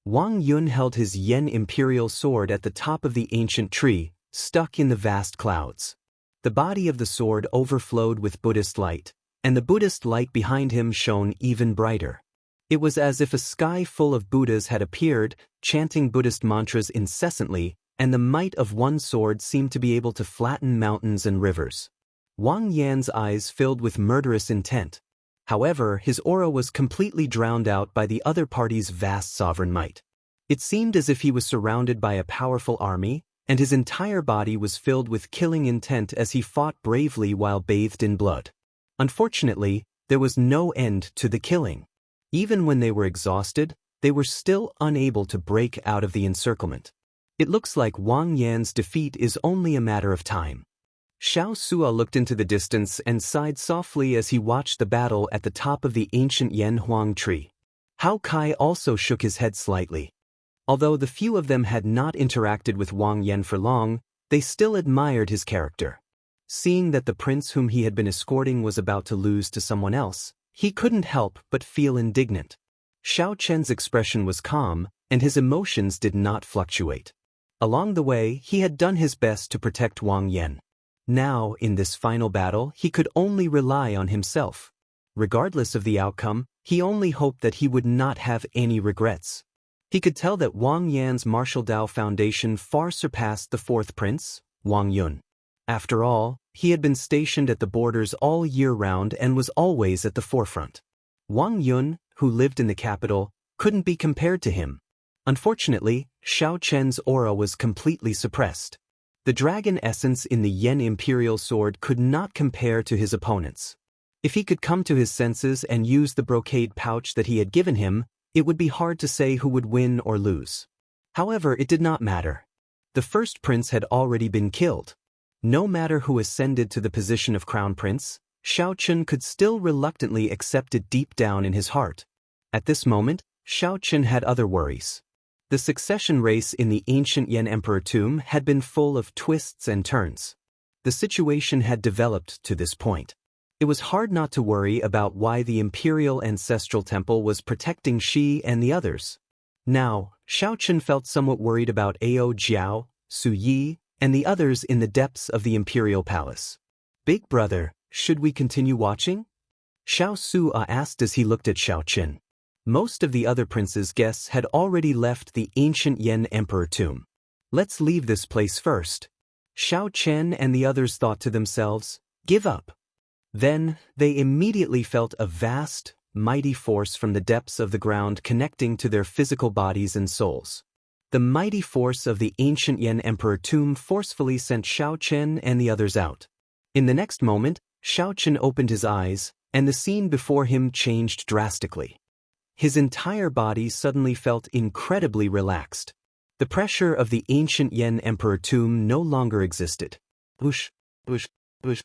Wang Yun held his Yan Imperial sword at the top of the ancient tree, stuck in the vast clouds. The body of the sword overflowed with Buddhist light, and the Buddhist light behind him shone even brighter. It was as if a sky full of Buddhas had appeared, chanting Buddhist mantras incessantly, and the might of one sword seemed to be able to flatten mountains and rivers. Wang Yan's eyes filled with murderous intent. However, his aura was completely drowned out by the other party's vast sovereign might. It seemed as if he was surrounded by a powerful army, and his entire body was filled with killing intent as he fought bravely while bathed in blood. Unfortunately, there was no end to the killing. Even when they were exhausted, they were still unable to break out of the encirclement. It looks like Wang Yan's defeat is only a matter of time. Xiao Sua looked into the distance and sighed softly as he watched the battle at the top of the ancient Yen Huang tree. Hao Kai also shook his head slightly. Although the few of them had not interacted with Wang Yan for long, they still admired his character. Seeing that the prince whom he had been escorting was about to lose to someone else, he couldn't help but feel indignant. Xiao Chen's expression was calm, and his emotions did not fluctuate. Along the way, he had done his best to protect Wang Yan. Now, in this final battle, he could only rely on himself. Regardless of the outcome, he only hoped that he would not have any regrets. He could tell that Wang Yan's martial Dao foundation far surpassed the fourth prince, Wang Yun. After all, he had been stationed at the borders all year round and was always at the forefront. Wang Yun, who lived in the capital, couldn't be compared to him. Unfortunately, Xiao Chen's aura was completely suppressed. The dragon essence in the Yen Imperial Sword could not compare to his opponent's. If he could come to his senses and use the brocade pouch that he had given him, it would be hard to say who would win or lose. However, it did not matter. The first prince had already been killed. No matter who ascended to the position of crown prince, Xiao Chen could still reluctantly accept it deep down in his heart. At this moment, Xiao Chen had other worries. The succession race in the ancient Yen Emperor tomb had been full of twists and turns. The situation had developed to this point. It was hard not to worry about why the Imperial Ancestral Temple was protecting Shi and the others. Now, Xiao Chen felt somewhat worried about Ao Jiao, Su Yi, and the others in the depths of the Imperial Palace. "Big brother, should we continue watching?" Xiao Sua asked as he looked at Xiao Chen. Most of the other prince's guests had already left the ancient Yen Emperor tomb. "Let's leave this place first." Xiao Chen and the others thought to themselves, "Give up." Then, they immediately felt a vast, mighty force from the depths of the ground connecting to their physical bodies and souls. The mighty force of the ancient Yen Emperor tomb forcefully sent Xiao Chen and the others out. In the next moment, Xiao Chen opened his eyes, and the scene before him changed drastically. His entire body suddenly felt incredibly relaxed. The pressure of the ancient Yen Emperor tomb no longer existed. Whoosh, whoosh, whoosh.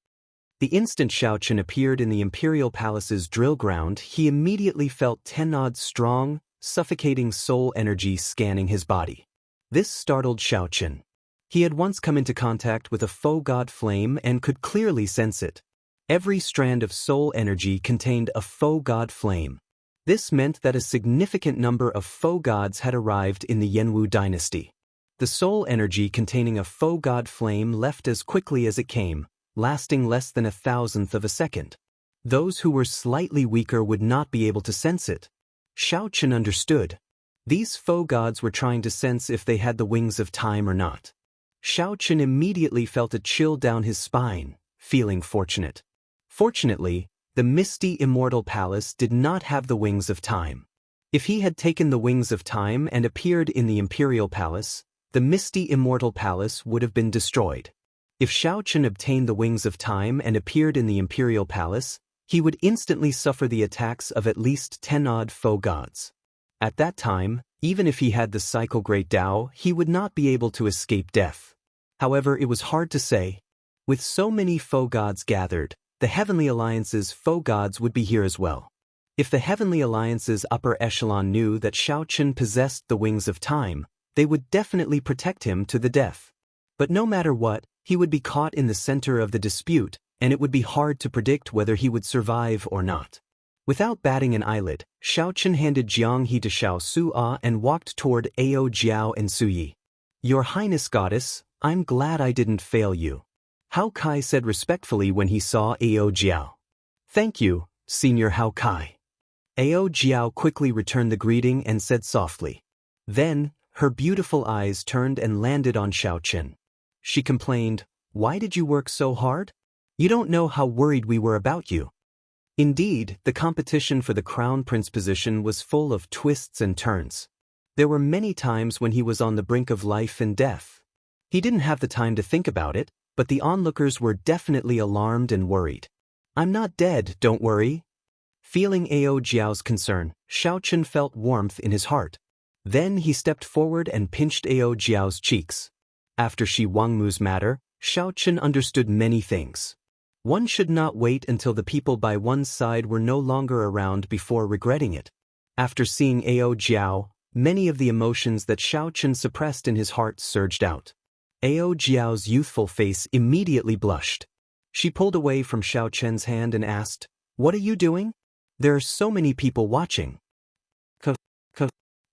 The instant Xiao Chen appeared in the Imperial Palace's drill ground, he immediately felt 10-odd strong, suffocating soul energy scanning his body. This startled Xiao Chen. He had once come into contact with a faux god flame and could clearly sense it. Every strand of soul energy contained a faux god flame. This meant that a significant number of faux gods had arrived in the Yenwu dynasty. The soul energy containing a faux god flame left as quickly as it came, lasting less than 1,000th of a second. Those who were slightly weaker would not be able to sense it. Xiao Chen understood. These faux gods were trying to sense if they had the wings of time or not. Xiao Chen immediately felt a chill down his spine, feeling fortunate. Fortunately, the misty immortal palace did not have the wings of time. If he had taken the wings of time and appeared in the Imperial Palace, the misty immortal palace would have been destroyed. If Xiao Chen obtained the wings of time and appeared in the Imperial Palace, he would instantly suffer the attacks of at least 10-odd faux gods. At that time, even if he had the Cycle Great Tao, he would not be able to escape death. However, it was hard to say. With so many faux gods gathered, the Heavenly Alliance's faux gods would be here as well. If the Heavenly Alliance's upper echelon knew that Xiao Chen possessed the wings of time, they would definitely protect him to the death. But no matter what, he would be caught in the center of the dispute, and it would be hard to predict whether he would survive or not. Without batting an eyelid, Xiao Chen handed Jiang He to Xiao Sua and walked toward Ao Jiao and Su Yi. "Your Highness Goddess, I'm glad I didn't fail you," Hao Kai said respectfully when he saw Ao Jiao. "Thank you, Senior Hao Kai." Ao Jiao quickly returned the greeting and said softly. Then, her beautiful eyes turned and landed on Xiao Chen. She complained, "Why did you work so hard? You don't know how worried we were about you." Indeed, the competition for the crown prince position was full of twists and turns. There were many times when he was on the brink of life and death. He didn't have the time to think about it, but the onlookers were definitely alarmed and worried. "I'm not dead, don't worry." Feeling Ao Jiao's concern, Xiao Chen felt warmth in his heart. Then he stepped forward and pinched Ao Jiao's cheeks. After Shi Wangmu's matter, Xiao Chen understood many things. One should not wait until the people by one's side were no longer around before regretting it. After seeing Ao Jiao, many of the emotions that Xiao Chen suppressed in his heart surged out. Ao Jiao's youthful face immediately blushed. She pulled away from Xiao Chen's hand and asked, "What are you doing? There are so many people watching."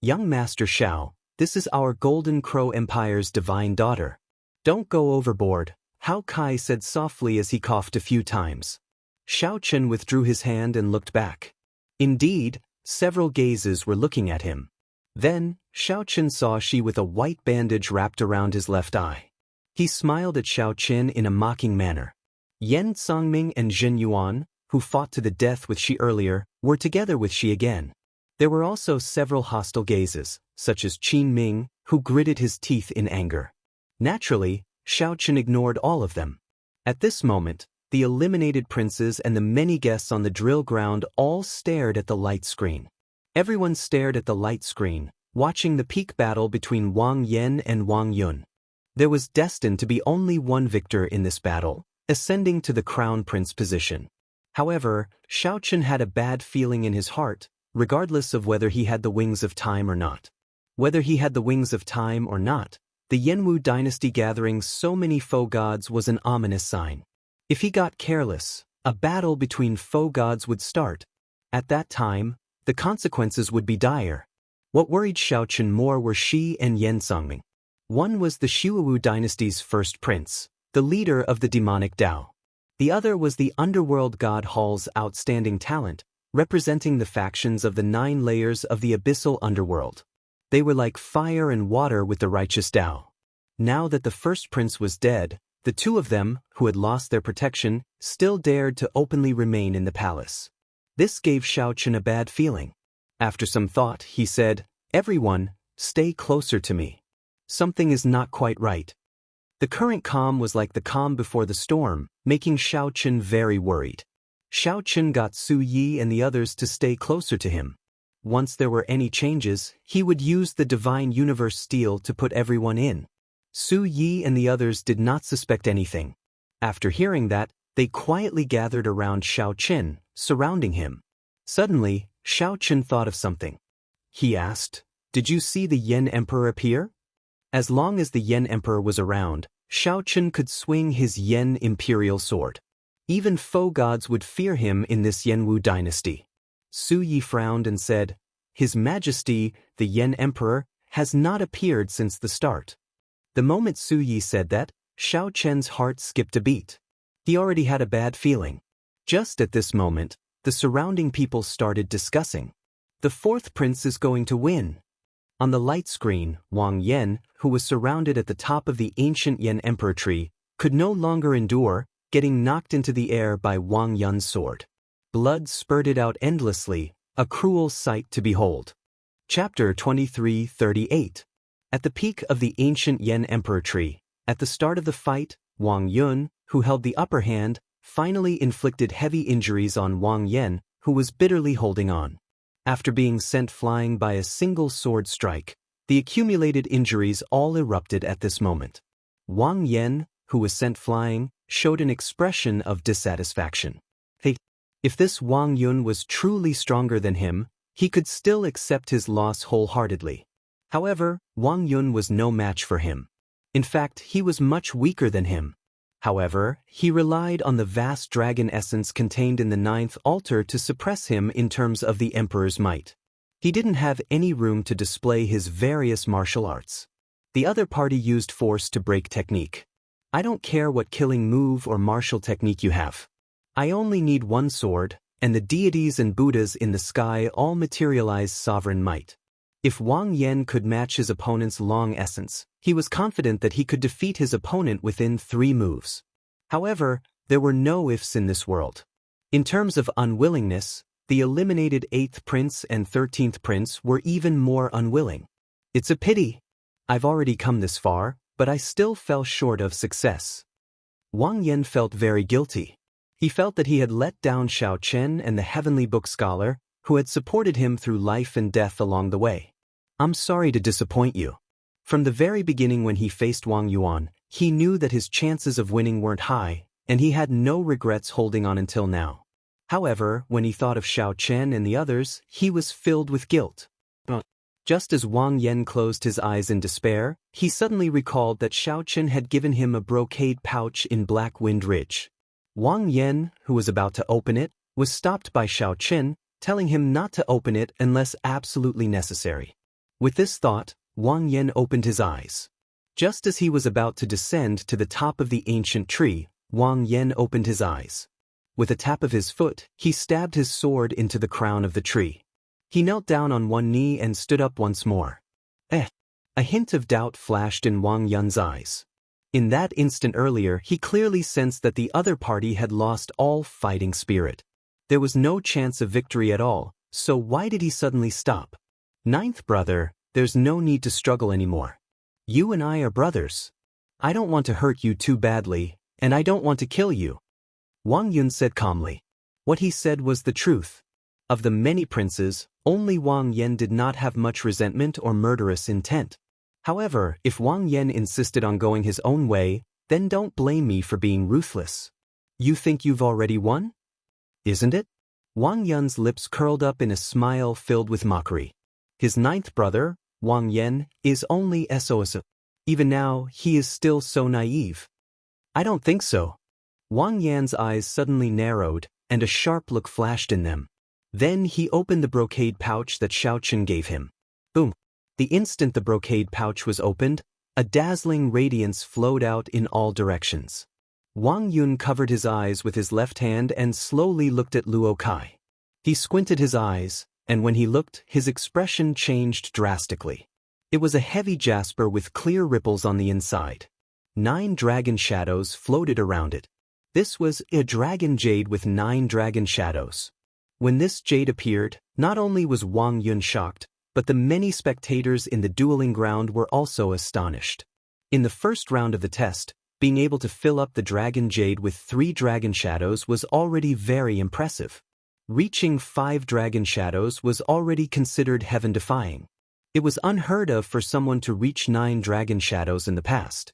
Young Master Xiao, this is our Golden Crow Empire's divine daughter. Don't go overboard, Hao Kai said softly as he coughed a few times. Xiao Chen withdrew his hand and looked back. Indeed, several gazes were looking at him. Then, Xiao Chen saw Shi with a white bandage wrapped around his left eye. He smiled at Xiao Chen in a mocking manner. Yan Songming and Zhen Yuan, who fought to the death with Shi earlier, were together with Shi again. There were also several hostile gazes, such as Qin Ming, who gritted his teeth in anger. Naturally, Xiao Chen ignored all of them. At this moment, the eliminated princes and the many guests on the drill ground all stared at the light screen. Everyone stared at the light screen, watching the peak battle between Wang Yan and Wang Yun. There was destined to be only one victor in this battle, ascending to the crown prince position. However, Xiao Chen had a bad feeling in his heart, regardless of whether he had the wings of time or not. Whether he had the wings of time or not, the Yanwu dynasty gathering so many foe gods was an ominous sign. If he got careless, a battle between foe gods would start. At that time, the consequences would be dire. What worried Xiao Chen more were Shi and Yan Songming. One was the Shuwu dynasty's first prince, the leader of the demonic Dao. The other was the underworld god Hall's outstanding talent, representing the factions of the 9 layers of the abyssal underworld. They were like fire and water with the righteous Dao. Now that the first prince was dead, the two of them, who had lost their protection, still dared to openly remain in the palace. This gave Xiao Chen a bad feeling. After some thought, he said, "Everyone, stay closer to me. Something is not quite right." The current calm was like the calm before the storm, making Xiao Chen very worried. Xiao Chen got Su Yi and the others to stay closer to him. Once there were any changes, he would use the divine universe steel to put everyone in. Su Yi and the others did not suspect anything. After hearing that, they quietly gathered around Xiao Chen, surrounding him. Suddenly, Xiao Chen thought of something. He asked, "Did you see the Yen Emperor appear?" As long as the Yen Emperor was around, Xiao Chen could swing his Yen Imperial sword. Even foe gods would fear him in this Yanwu dynasty. Su Yi frowned and said, "His Majesty, the Yen Emperor, has not appeared since the start." The moment Su Yi said that, Xiao Chen's heart skipped a beat. He already had a bad feeling. Just at this moment, the surrounding people started discussing. The fourth prince is going to win. On the light screen, Wang Yan, who was surrounded at the top of the ancient Yen Emperor tree, could no longer endure getting knocked into the air by Wang Yun's sword. Blood spurted out endlessly, a cruel sight to behold. Chapter 23:38. At the peak of the ancient Yen Emperor tree, at the start of the fight, Wang Yun, who held the upper hand, finally inflicted heavy injuries on Wang Yan, who was bitterly holding on. After being sent flying by a single sword strike, the accumulated injuries all erupted at this moment. Wang Yan, who was sent flying, showed an expression of dissatisfaction. If this Wang Yun was truly stronger than him, he could still accept his loss wholeheartedly. However, Wang Yun was no match for him. In fact, he was much weaker than him. However, he relied on the vast dragon essence contained in the 9th altar to suppress him in terms of the Emperor's might. He didn't have any room to display his various martial arts. The other party used force to break technique. I don't care what killing move or martial technique you have. I only need one sword, and the deities and Buddhas in the sky all materialize sovereign might. If Wang Yan could match his opponent's long essence, he was confident that he could defeat his opponent within 3 moves. However, there were no ifs in this world. In terms of unwillingness, the eliminated 8th prince and 13th prince were even more unwilling. It's a pity. I've already come this far, but I still fell short of success. Wang Yan felt very guilty. He felt that he had let down Xiao Chen and the Heavenly Book Scholar, who had supported him through life and death along the way. I'm sorry to disappoint you. From the very beginning when he faced Wang Yuan, he knew that his chances of winning weren't high, and he had no regrets holding on until now. However, when he thought of Xiao Chen and the others, he was filled with guilt. Just as Wang Yan closed his eyes in despair, he suddenly recalled that Xiao Chen had given him a brocade pouch in Black Wind Ridge. Wang Yan, who was about to open it, was stopped by Xiao Chen, telling him not to open it unless absolutely necessary. With this thought, Wang Yan opened his eyes. Just as he was about to descend to the top of the ancient tree, Wang Yan opened his eyes. With a tap of his foot, he stabbed his sword into the crown of the tree. He knelt down on one knee and stood up once more. A hint of doubt flashed in Wang Yan's eyes. In that instant earlier, he clearly sensed that the other party had lost all fighting spirit. There was no chance of victory at all, so why did he suddenly stop? Ninth brother, there's no need to struggle anymore. You and I are brothers. I don't want to hurt you too badly, and I don't want to kill you. Wang Yun said calmly. What he said was the truth. Of the many princes, only Wang Yan did not have much resentment or murderous intent. However, if Wang Yan insisted on going his own way, then don't blame me for being ruthless. You think you've already won? Isn't it? Wang Yan's lips curled up in a smile filled with mockery. His ninth brother, Wang Yan, is only SOS. Even now, he is still so naive. I don't think so. Wang Yan's eyes suddenly narrowed, and a sharp look flashed in them. Then he opened the brocade pouch that Xiao Chen gave him. Boom! The instant the brocade pouch was opened, a dazzling radiance flowed out in all directions. Wang Yun covered his eyes with his left hand and slowly looked at Luo Kai. He squinted his eyes, and when he looked, his expression changed drastically. It was a heavy jasper with clear ripples on the inside. 9 dragon shadows floated around it. This was a dragon jade with 9 dragon shadows. When this jade appeared, not only was Wang Yun shocked, but the many spectators in the dueling ground were also astonished. In the first round of the test, being able to fill up the dragon jade with 3 dragon shadows was already very impressive. Reaching 5 dragon shadows was already considered heaven-defying. It was unheard of for someone to reach 9 dragon shadows in the past.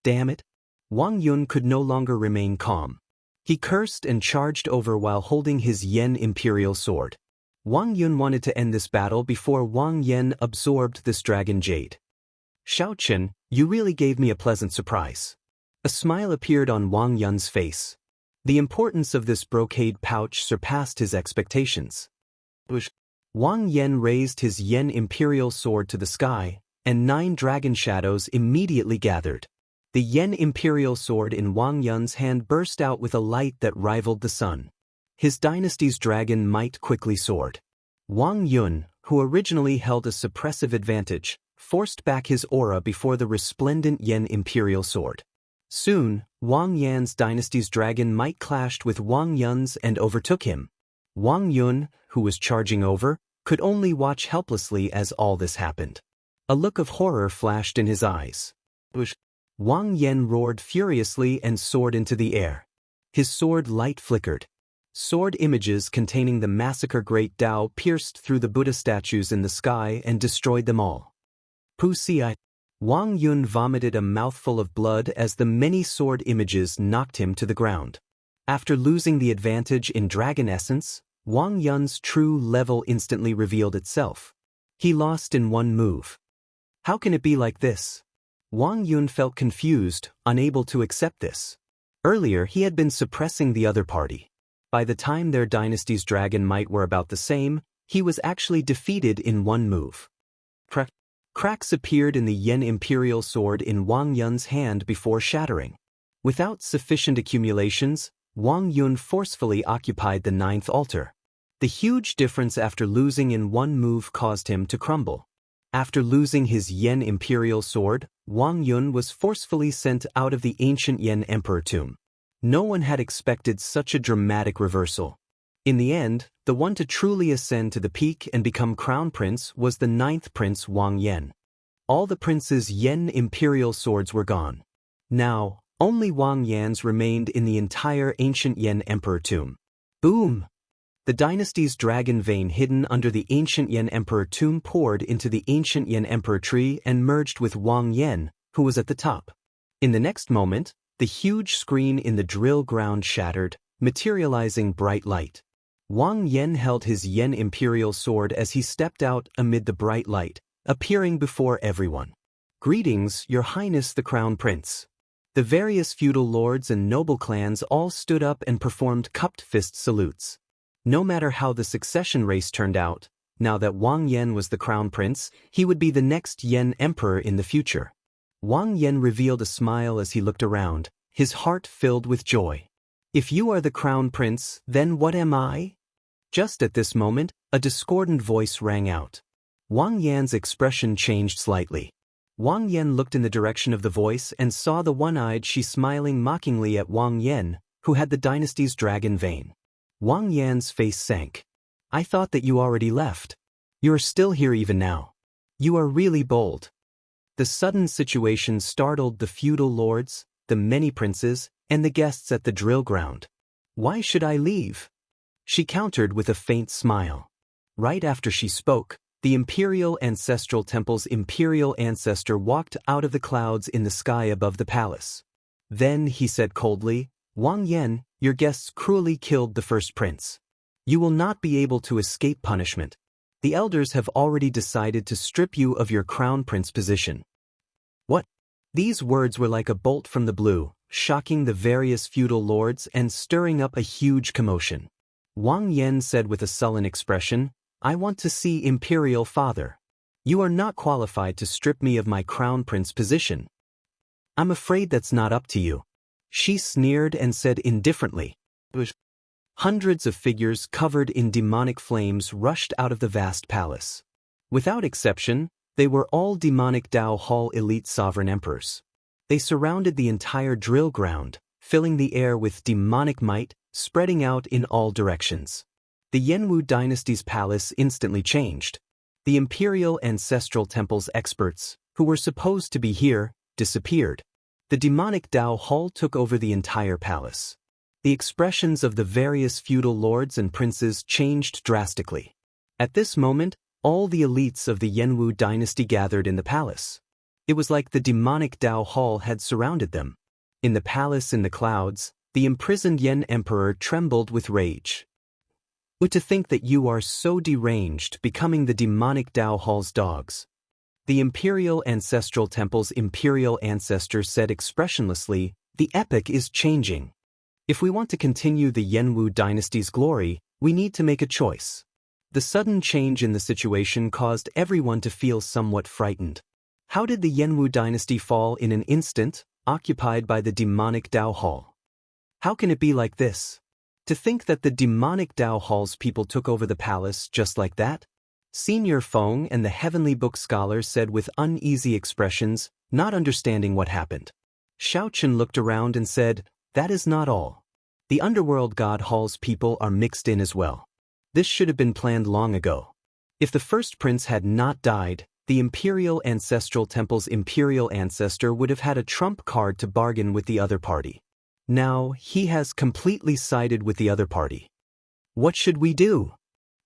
Damn it! Wang Yun could no longer remain calm. He cursed and charged over while holding his Yen Imperial Sword. Wang Yun wanted to end this battle before Wang Yan absorbed this dragon jade. Xiao Chen, you really gave me a pleasant surprise. A smile appeared on Wang Yun's face. The importance of this brocade pouch surpassed his expectations. Wang Yan raised his Yen Imperial Sword to the sky, and 9 dragon shadows immediately gathered. The Yen Imperial Sword in Wang Yun's hand burst out with a light that rivaled the sun. His dynasty's dragon might quickly soared. Wang Yun, who originally held a suppressive advantage, forced back his aura before the resplendent Yen Imperial Sword. Soon, Wang Yan's dynasty's dragon might clashed with Wang Yun's and overtook him. Wang Yun, who was charging over, could only watch helplessly as all this happened. A look of horror flashed in his eyes. Wang Yan roared furiously and soared into the air. His sword light flickered. Sword images containing the massacre Great Tao pierced through the Buddha statues in the sky and destroyed them all. Pusi. Wang Yun vomited a mouthful of blood as the many sword images knocked him to the ground. After losing the advantage in dragon essence, Wang Yun's true level instantly revealed itself. He lost in one move. How can it be like this? Wang Yun felt confused, unable to accept this. Earlier he had been suppressing the other party. By the time their dynasty's dragon might were about the same, he was actually defeated in one move. Cracks appeared in the Yen Imperial Sword in Wang Yun's hand before shattering. Without sufficient accumulations, Wang Yun forcefully occupied the 9th altar. The huge difference after losing in one move caused him to crumble. After losing his Yen Imperial Sword, Wang Yun was forcefully sent out of the ancient Yen Emperor tomb. No one had expected such a dramatic reversal. In the end, the one to truly ascend to the peak and become crown prince was the 9th prince Wang Yan. All the prince's Yen Imperial Swords were gone. Now, only Wang Yan's remained in the entire ancient Yen Emperor tomb. Boom! The dynasty's dragon vein hidden under the ancient Yan Emperor tomb poured into the ancient Yan Emperor tree and merged with Wang Yan, who was at the top. In the next moment, the huge screen in the drill ground shattered, materializing bright light. Wang Yan held his Yan Imperial sword as he stepped out amid the bright light, appearing before everyone. "Greetings, Your Highness the Crown Prince." The various feudal lords and noble clans all stood up and performed cupped fist salutes. No matter how the succession race turned out, now that Wang Yan was the Crown Prince, he would be the next Yan Emperor in the future. Wang Yan revealed a smile as he looked around, his heart filled with joy. "If you are the Crown Prince, then what am I?" Just at this moment, a discordant voice rang out. Wang Yan's expression changed slightly. Wang Yan looked in the direction of the voice and saw the one-eyed Shi smiling mockingly at Wang Yan, who had the dynasty's dragon vein. Wang Yan's face sank. "I thought that you already left. You are still here even now. You are really bold." The sudden situation startled the feudal lords, the many princes, and the guests at the drill ground. "Why should I leave?" she countered with a faint smile. Right after she spoke, the Imperial Ancestral Temple's imperial ancestor walked out of the clouds in the sky above the palace. Then he said coldly, "Wang Yan, your guests cruelly killed the first prince. You will not be able to escape punishment. The elders have already decided to strip you of your crown prince position." What? These words were like a bolt from the blue, shocking the various feudal lords and stirring up a huge commotion. Wang Yan said with a sullen expression, "I want to see Imperial Father. You are not qualified to strip me of my crown prince position. I'm afraid that's not up to you." She sneered and said indifferently. Hundreds of figures covered in demonic flames rushed out of the vast palace. Without exception, they were all demonic Dao Hall elite sovereign emperors. They surrounded the entire drill ground, filling the air with demonic might, spreading out in all directions. The Yanwu dynasty's palace instantly changed. The Imperial Ancestral Temple's experts, who were supposed to be here, disappeared. The demonic Dao Hall took over the entire palace. The expressions of the various feudal lords and princes changed drastically. At this moment, all the elites of the Yanwu dynasty gathered in the palace. It was like the demonic Dao Hall had surrounded them. In the palace in the clouds, the imprisoned Yan Emperor trembled with rage. "Would to think that you are so deranged, becoming the demonic Dao Hall's dogs." The Imperial Ancestral Temple's imperial ancestor said expressionlessly, "The epoch is changing. If we want to continue the Yanwu dynasty's glory, we need to make a choice." The sudden change in the situation caused everyone to feel somewhat frightened. How did the Yanwu dynasty fall in an instant, occupied by the demonic Dao Hall? How can it be like this? To think that the demonic Dao Hall's people took over the palace just like that? Senior Feng and the Heavenly Book scholar said with uneasy expressions, not understanding what happened. Xiaochen looked around and said, "That is not all. The Underworld God Hall's people are mixed in as well. This should have been planned long ago. If the first prince had not died, the Imperial Ancestral Temple's imperial ancestor would have had a trump card to bargain with the other party. Now, he has completely sided with the other party. What should we do?"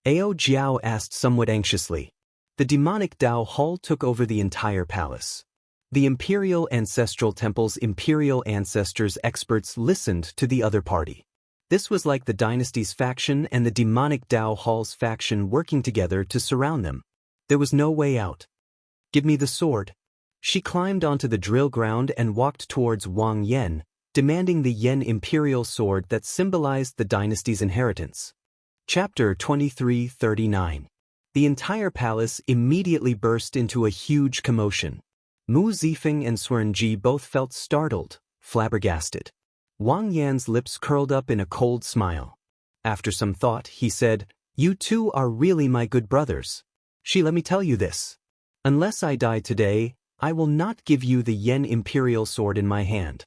Ao Jiao asked somewhat anxiously. The demonic Dao Hall took over the entire palace. The Imperial Ancestral Temple's imperial ancestors' experts listened to the other party. This was like the dynasty's faction and the demonic Dao Hall's faction working together to surround them. There was no way out. "Give me the sword." She climbed onto the drill ground and walked towards Wang Yan, demanding the Yan imperial sword that symbolized the dynasty's inheritance. Chapter 2339. The entire palace immediately burst into a huge commotion. Mu Zifeng and Swerenji both felt startled, flabbergasted. Wang Yan's lips curled up in a cold smile. After some thought, he said, "You two are really my good brothers. Let me tell you this. Unless I die today, I will not give you the Yan imperial sword in my hand."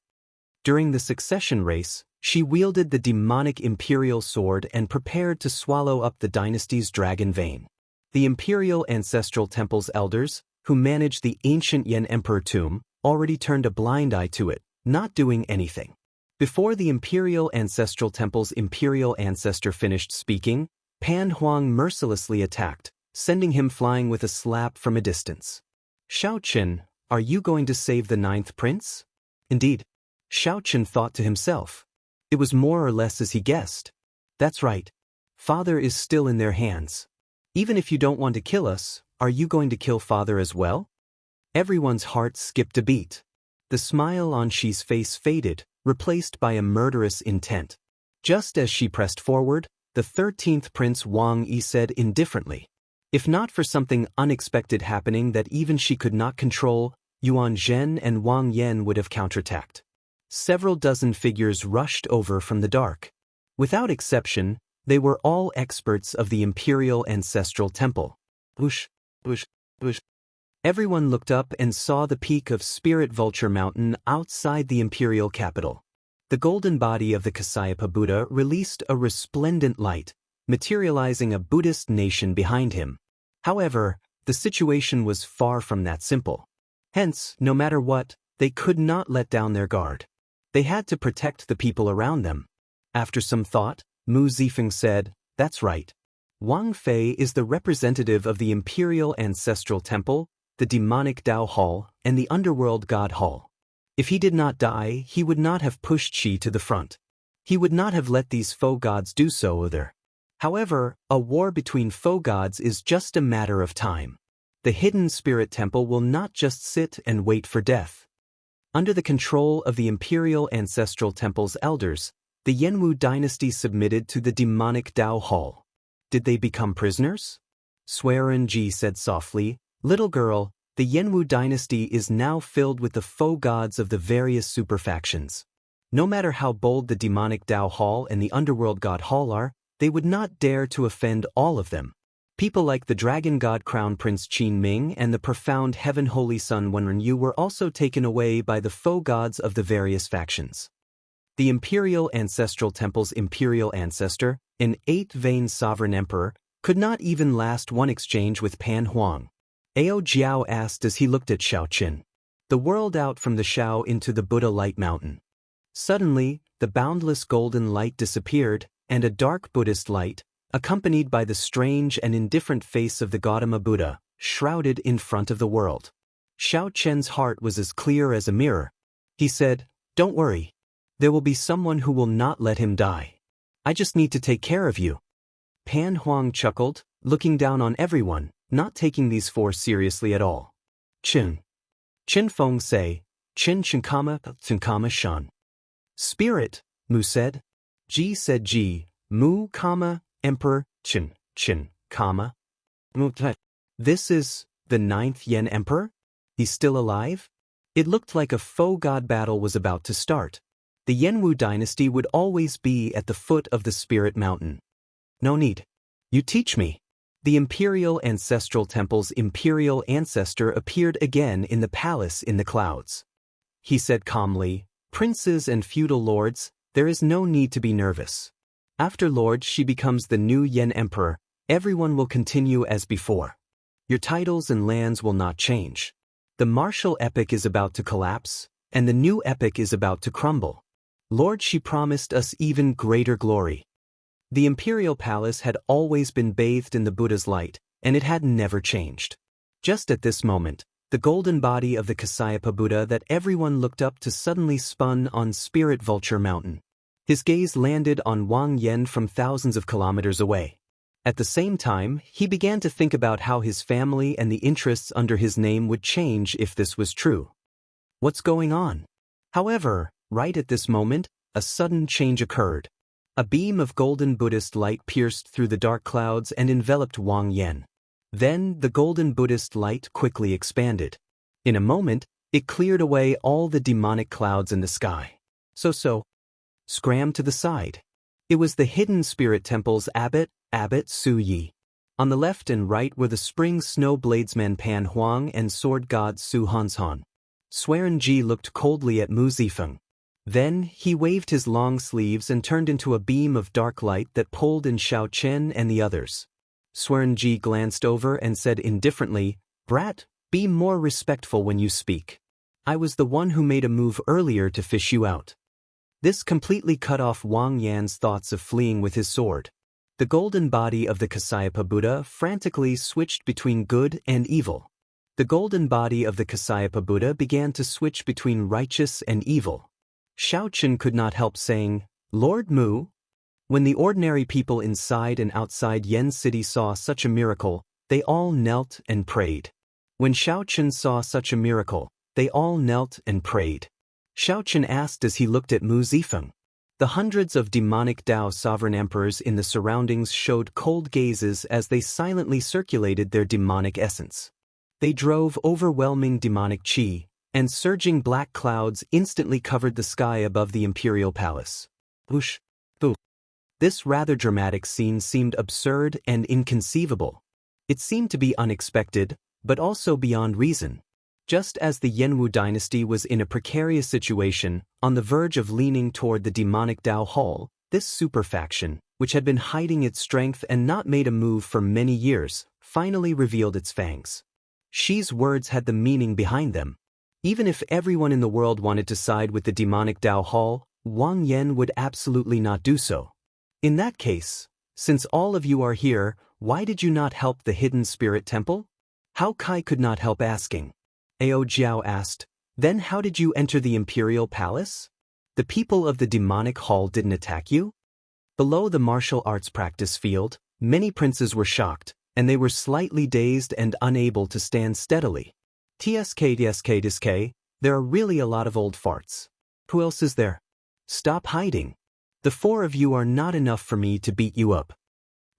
During the succession race, she wielded the demonic imperial sword and prepared to swallow up the dynasty's dragon vein. The Imperial Ancestral Temple's elders, who managed the ancient Yan Emperor tomb, already turned a blind eye to it, not doing anything. Before the Imperial Ancestral Temple's imperial ancestor finished speaking, Pan Huang mercilessly attacked, sending him flying with a slap from a distance. Xiao Qin, are you going to save the ninth prince? Indeed. Xiao Qin thought to himself. It was more or less as he guessed. That's right. Father is still in their hands. Even if you don't want to kill us, are you going to kill father as well? Everyone's heart skipped a beat. The smile on Xi's face faded, replaced by a murderous intent. Just as she pressed forward, the 13th Prince Wang Yi said indifferently. If not for something unexpected happening that even she could not control, Yuan Zhen and Wang Yan would have counterattacked. Several dozen figures rushed over from the dark. Without exception, they were all experts of the Imperial Ancestral Temple. Whoosh, whoosh, whoosh. Everyone looked up and saw the peak of Spirit Vulture Mountain outside the imperial capital. The golden body of the Kasyapa Buddha released a resplendent light, materializing a Buddhist nation behind him. However, the situation was far from that simple. Hence, no matter what, they could not let down their guard. They had to protect the people around them. After some thought, Mu Zifeng said, "That's right. Wang Fei is the representative of the Imperial Ancestral Temple, the Demonic Dao Hall, and the Underworld God Hall. If he did not die, he would not have pushed Qi to the front. He would not have let these foe gods do so either. However, a war between foe gods is just a matter of time. The Hidden Spirit Temple will not just sit and wait for death." Under the control of the Imperial Ancestral Temple's elders, the Yanwu dynasty submitted to the Demonic Dao Hall. Did they become prisoners? Swearen Ji said softly, "Little girl, the Yanwu dynasty is now filled with the foe gods of the various superfactions. No matter how bold the Demonic Dao Hall and the Underworld God Hall are, they would not dare to offend all of them. People like the Dragon God Crown Prince Qin Ming and the profound Heaven Holy Son Wenren were also taken away by the foe gods of the various factions. The Imperial Ancestral Temple's imperial ancestor, an 8-vein sovereign emperor, could not even last one exchange with Pan Huang." Ao Jiao asked as he looked at Xiao Qin. The world out from the Shao into the Buddha Light Mountain. Suddenly, the boundless golden light disappeared, and a dark Buddhist light, accompanied by the strange and indifferent face of the Gautama Buddha, shrouded in front of the world. Xiao Qian's heart was as clear as a mirror. He said, "Don't worry. There will be someone who will not let him die. I just need to take care of you." Pan Huang chuckled, looking down on everyone, not taking these four seriously at all. "Qin. Qin Feng say, Qin Qinkama Shan." "Spirit," Mu said. Ji said Ji, Mu, Emperor, Qin, Mu. "This is the 9th Yen Emperor? He's still alive?" It looked like a foe god battle was about to start. The Yanwu dynasty would always be at the foot of the Spirit Mountain. "No need. You teach me." The Imperial Ancestral Temple's imperial ancestor appeared again in the palace in the clouds. He said calmly, "Princes and feudal lords, there is no need to be nervous. After Lord Xi becomes the new Yen Emperor, everyone will continue as before. Your titles and lands will not change. The martial epic is about to collapse, and the new epic is about to crumble. Lord Xi promised us even greater glory." The imperial palace had always been bathed in the Buddha's light, and it had never changed. Just at this moment, the golden body of the Kasyapa Buddha that everyone looked up to suddenly spun on Spirit Vulture Mountain. His gaze landed on Wang Yan from thousands of kilometers away. At the same time, he began to think about how his family and the interests under his name would change if this was true. What's going on? However, right at this moment, a sudden change occurred. A beam of golden Buddhist light pierced through the dark clouds and enveloped Wang Yan. Then, the golden Buddhist light quickly expanded. In a moment, it cleared away all the demonic clouds in the sky. Scram to the side. It was the Hidden Spirit Temple's abbot Su Yi. On the left and right were the spring snow bladesmen Pan Huang and sword god Su Hanshan. Swearen Ji looked coldly at Mu Zifeng. Then, he waved his long sleeves and turned into a beam of dark light that pulled in Xiao Qian and the others. Swearen Ji glanced over and said indifferently, "Brat, be more respectful when you speak. I was the one who made a move earlier to fish you out." This completely cut off Wang Yan's thoughts of fleeing with his sword. The golden body of the Kasyapa Buddha frantically switched between good and evil. The golden body of the Kasyapa Buddha began to switch between righteous and evil. Xiaoqun could not help saying, "Lord Mu?" When the ordinary people inside and outside Yen City saw such a miracle, they all knelt and prayed. When Xiaoqun saw such a miracle, they all knelt and prayed. Xiaoqun asked as he looked at Mu Zifeng. The hundreds of demonic Tao sovereign emperors in the surroundings showed cold gazes as they silently circulated their demonic essence. They drove overwhelming demonic qi, and surging black clouds instantly covered the sky above the imperial palace. Whoosh! Boo! This rather dramatic scene seemed absurd and inconceivable. It seemed to be unexpected, but also beyond reason. Just as the Yenwu dynasty was in a precarious situation, on the verge of leaning toward the demonic Tao Hall, this superfaction, which had been hiding its strength and not made a move for many years, finally revealed its fangs. Shi's words had the meaning behind them. Even if everyone in the world wanted to side with the demonic Tao Hall, Wang Yan would absolutely not do so. In that case, since all of you are here, why did you not help the hidden spirit temple? Hao Kai could not help asking. Ao Jiao asked, "Then how did you enter the imperial palace? The people of the demonic hall didn't attack you?" Below the martial arts practice field, many princes were shocked, and they were slightly dazed and unable to stand steadily. TSK, there are really a lot of old farts. Who else is there? Stop hiding. The four of you are not enough for me to beat you up.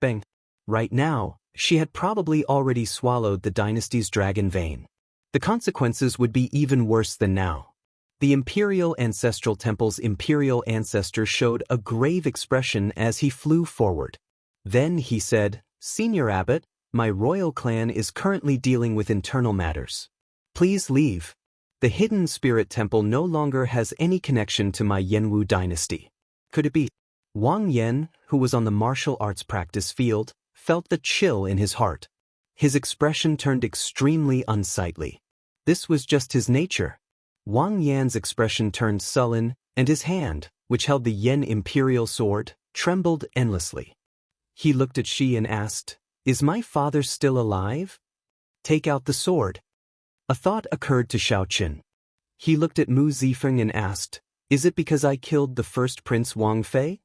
Bang. Right now, she had probably already swallowed the dynasty's dragon vein. The consequences would be even worse than now. The Imperial Ancestral Temple's Imperial Ancestor showed a grave expression as he flew forward. Then he said, "Senior Abbot, my royal clan is currently dealing with internal matters. Please leave. The Hidden Spirit Temple no longer has any connection to my Yenwu dynasty." Could it be? Wang Yan, who was on the martial arts practice field, felt the chill in his heart. His expression turned extremely unsightly. This was just his nature. Wang Yan's expression turned sullen, and his hand, which held the Yen imperial sword, trembled endlessly. He looked at Shi and asked, "Is my father still alive?" "Take out the sword." A thought occurred to Xiaoqun. He looked at Mu Zifeng and asked, "Is it because I killed the first Prince Wang Fei?"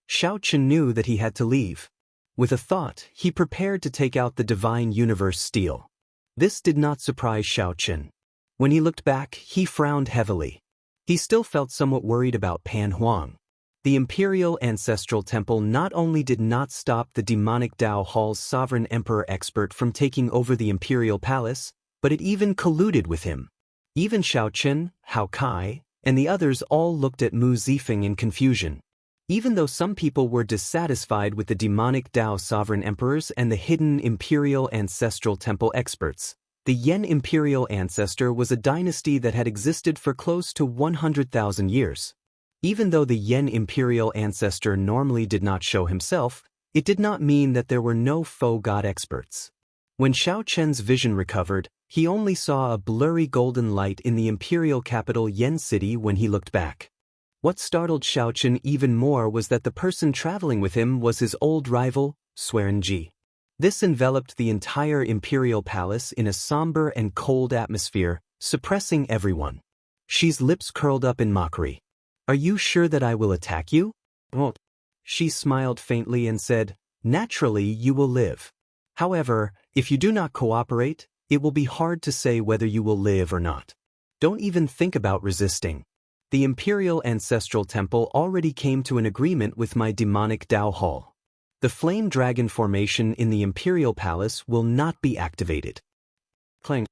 Xiaoqun knew that he had to leave. With a thought, he prepared to take out the divine universe steel. This did not surprise Xiaoqun. When he looked back, he frowned heavily. He still felt somewhat worried about Pan Huang. The Imperial Ancestral Temple not only did not stop the demonic Tao Hall's sovereign emperor expert from taking over the imperial palace, but it even colluded with him. Even Xiaoqun, Hao Kai, and the others all looked at Mu Zifeng in confusion. Even though some people were dissatisfied with the demonic Tao sovereign emperors and the hidden Imperial Ancestral Temple experts, the Yen Imperial Ancestor was a dynasty that had existed for close to 100,000 years. Even though the Yen Imperial Ancestor normally did not show himself, it did not mean that there were no faux god experts. When Xiaoqun's vision recovered, he only saw a blurry golden light in the imperial capital Yen City when he looked back. What startled Xiaoqun even more was that the person traveling with him was his old rival, Swerenji. This enveloped the entire imperial palace in a somber and cold atmosphere, suppressing everyone. Shi's lips curled up in mockery. "Are you sure that I will attack you?" "Won't." She smiled faintly and said, "Naturally you will live. However, if you do not cooperate, it will be hard to say whether you will live or not. Don't even think about resisting. The Imperial Ancestral Temple already came to an agreement with my demonic Tao Hall. The Flame Dragon formation in the Imperial Palace will not be activated." Clang.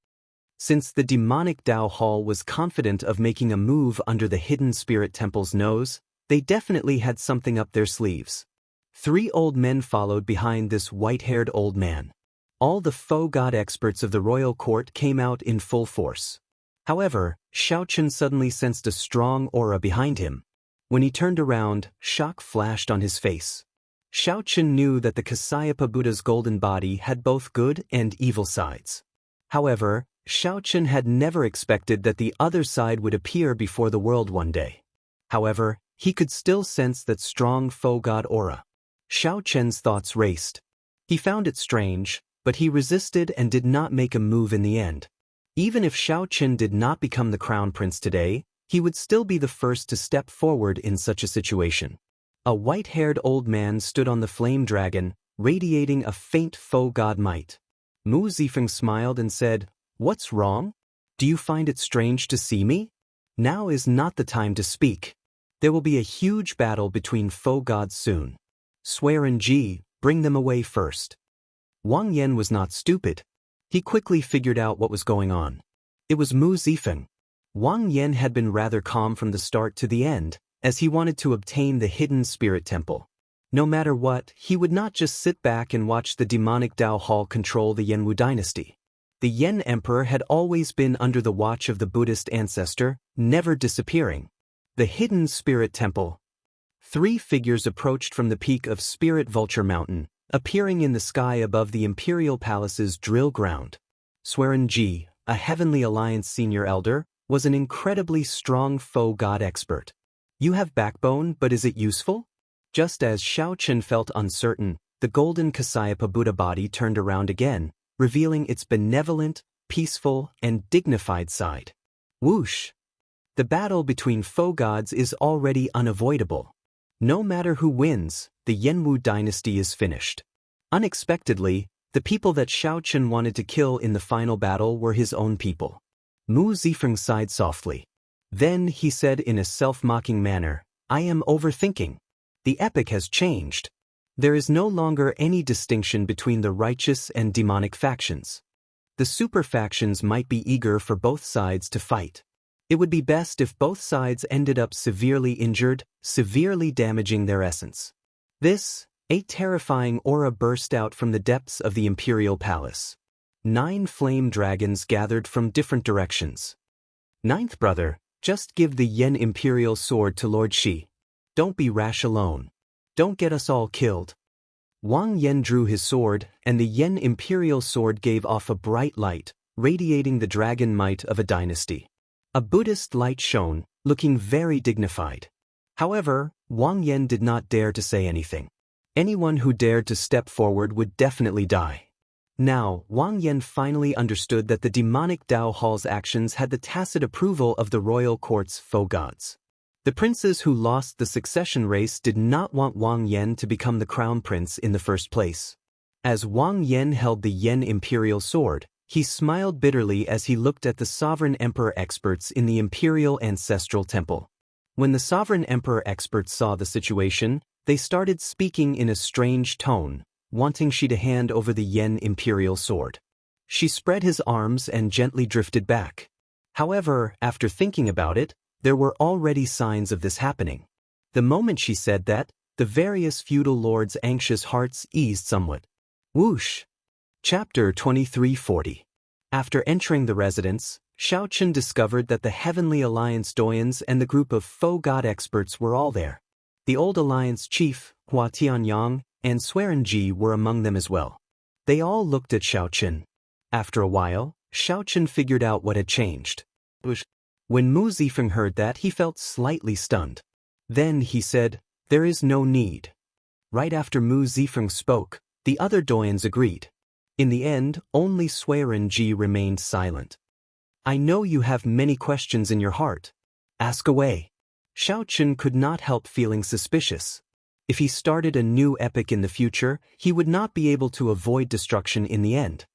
Since the demonic Tao Hall was confident of making a move under the Hidden Spirit Temple's nose, they definitely had something up their sleeves. 3 old men followed behind this white-haired old man. All the faux god experts of the royal court came out in full force. However, Xiaoqun suddenly sensed a strong aura behind him. When he turned around, shock flashed on his face. Xiaoqun knew that the Kasyapa Buddha's golden body had both good and evil sides. However, Xiaoqun had never expected that the other side would appear before the world one day. However, he could still sense that strong faux god aura. Xiao Chen's thoughts raced. He found it strange, but he resisted and did not make a move in the end. Even if Xiao Chen did not become the crown prince today, he would still be the first to step forward in such a situation. A white-haired old man stood on the flame dragon, radiating a faint faux god might. Mu Zifeng smiled and said, "What's wrong? Do you find it strange to see me? Now is not the time to speak. There will be a huge battle between faux gods soon. Swear and Ji, bring them away first." Wang Yan was not stupid. He quickly figured out what was going on. It was Mu Zifeng. Wang Yan had been rather calm from the start to the end, as he wanted to obtain the hidden spirit temple. No matter what, he would not just sit back and watch the demonic Dao Hall control the Yanwu dynasty. The Yan Emperor had always been under the watch of the Buddhist ancestor, never disappearing. The hidden spirit temple. 3 figures approached from the peak of Spirit Vulture Mountain, appearing in the sky above the Imperial Palace's drill ground. Swearen Ji, a Heavenly Alliance senior elder, was an incredibly strong faux god expert. "You have backbone, but is it useful?" Just as Xiao Chen felt uncertain, the golden Kasayapa Buddha body turned around again, revealing its benevolent, peaceful, and dignified side. Whoosh! The battle between faux gods is already unavoidable. No matter who wins, the Yanwu dynasty is finished. Unexpectedly, the people that Xiao Chen wanted to kill in the final battle were his own people. Mu Zifeng sighed softly. Then he said in a self-mocking manner, "I am overthinking. The epic has changed. There is no longer any distinction between the righteous and demonic factions. The super factions might be eager for both sides to fight. It would be best if both sides ended up severely injured, severely damaging their essence." A terrifying aura burst out from the depths of the Imperial Palace. 9 flame dragons gathered from different directions. "Ninth brother, just give the Yen Imperial sword to Lord Shi. Don't be rash alone. Don't get us all killed." Wang Yan drew his sword, and the Yen Imperial sword gave off a bright light, radiating the dragon might of a dynasty. A Buddhist light shone, looking very dignified. However, Wang Yan did not dare to say anything. Anyone who dared to step forward would definitely die. Now, Wang Yan finally understood that the demonic Dao Hall's actions had the tacit approval of the royal court's faux gods. The princes who lost the succession race did not want Wang Yan to become the crown prince in the first place. As Wang Yan held the Yen Imperial sword, he smiled bitterly as he looked at the sovereign emperor experts in the Imperial Ancestral Temple. When the sovereign emperor experts saw the situation, they started speaking in a strange tone, wanting Shi to hand over the Yen Imperial sword. She spread his arms and gently drifted back. However, after thinking about it, there were already signs of this happening. The moment she said that, the various feudal lords' anxious hearts eased somewhat. Whoosh! Chapter 2340. After entering the residence, Xiao Chen discovered that the Heavenly Alliance doyens and the group of faux god experts were all there. The old alliance chief, Hua Tianyang, and Swearen Ji were among them as well. They all looked at Xiao Chen. After a while, Xiao Chen figured out what had changed. When Mu Zifeng heard that, he felt slightly stunned. Then he said, "There is no need." Right after Mu Zifeng spoke, the other doyens agreed. In the end, only Swearen Ji remained silent. "I know you have many questions in your heart. Ask away." Xiao Chen could not help feeling suspicious. If he started a new epic in the future, he would not be able to avoid destruction in the end.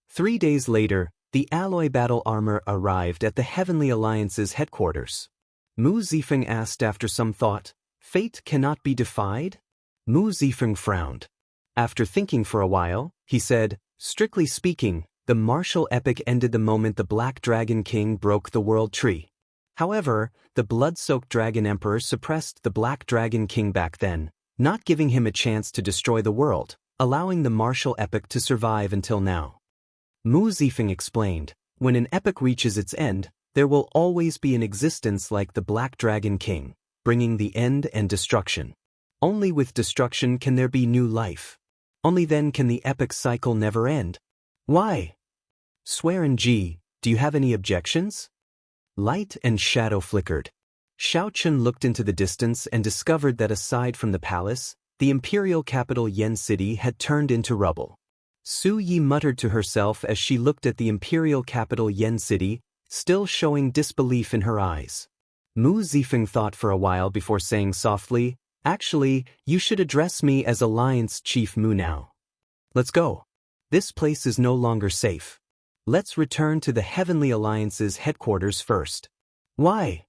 3 days later, the alloy battle armor arrived at the Heavenly Alliance's headquarters. Mu Zifeng asked after some thought, "Fate cannot be defied?" Mu Zifeng frowned. After thinking for a while, he said, "Strictly speaking, the martial epic ended the moment the Black Dragon King broke the World Tree. However, the blood-soaked Dragon Emperor suppressed the Black Dragon King back then, not giving him a chance to destroy the world, allowing the martial epic to survive until now." Mu Zifeng explained, "When an epic reaches its end, there will always be an existence like the Black Dragon King, bringing the end and destruction. Only with destruction can there be new life. Only then can the epic cycle never end." "Why?" "Swearen Ji, do you have any objections?" Light and shadow flickered. Xiao Chen looked into the distance and discovered that aside from the palace, The imperial capital Yen City had turned into rubble. Su Yi muttered to herself as she looked at the imperial capital Yen City, still showing disbelief in her eyes. Mu Zifeng thought for a while before saying softly, "Actually, you should address me as Alliance Chief Mu now. Let's go. This place is no longer safe. Let's return to the Heavenly Alliance's headquarters first." "Why?"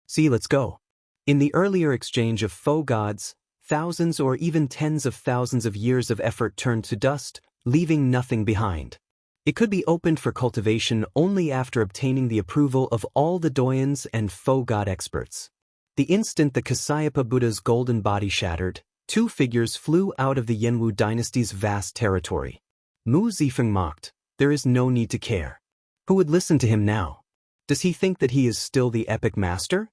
"See, let's go." In the earlier exchange of foe gods, thousands or even tens of thousands of years of effort turned to dust, leaving nothing behind. It could be opened for cultivation only after obtaining the approval of all the doyens and foe god experts. The instant the Kasyapa Buddha's golden body shattered, two figures flew out of the Yenwu dynasty's vast territory. Mu Zifeng mocked, "There is no need to care. Who would listen to him now? Does he think that he is still the epic master?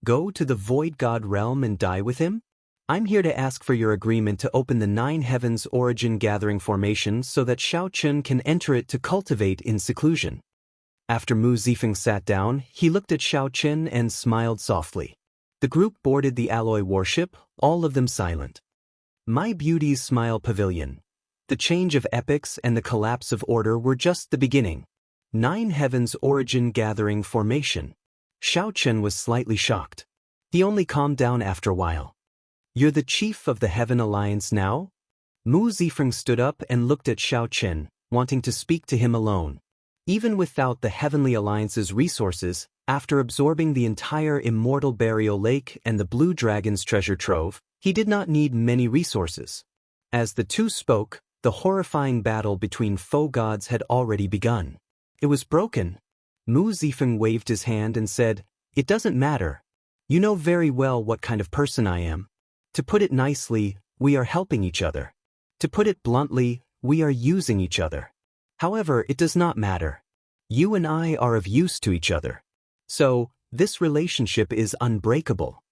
Go to the void god realm and die with him? I'm here to ask for your agreement to open the Nine Heavens Origin Gathering Formation so that Xiaoqun can enter it to cultivate in seclusion." After Mu Zifeng sat down, he looked at Xiaoqun and smiled softly. The group boarded the alloy warship, all of them silent. My Beauty's Smile Pavilion. The change of epics and the collapse of order were just the beginning. Nine Heavens Origin Gathering Formation. Xiaoqun was slightly shocked. He only calmed down after a while. "You're the chief of the Heaven Alliance now?" Mu Zifeng stood up and looked at Xiaoqun, wanting to speak to him alone. Even without the Heavenly Alliance's resources, after absorbing the entire Immortal Burial Lake and the Blue Dragon's treasure trove, he did not need many resources. As the two spoke, the horrifying battle between foe gods had already begun. It was broken. Mu Zifeng waved his hand and said, "It doesn't matter. You know very well what kind of person I am. To put it nicely, we are helping each other. To put it bluntly, we are using each other. However, it does not matter. You and I are of use to each other. So, this relationship is unbreakable."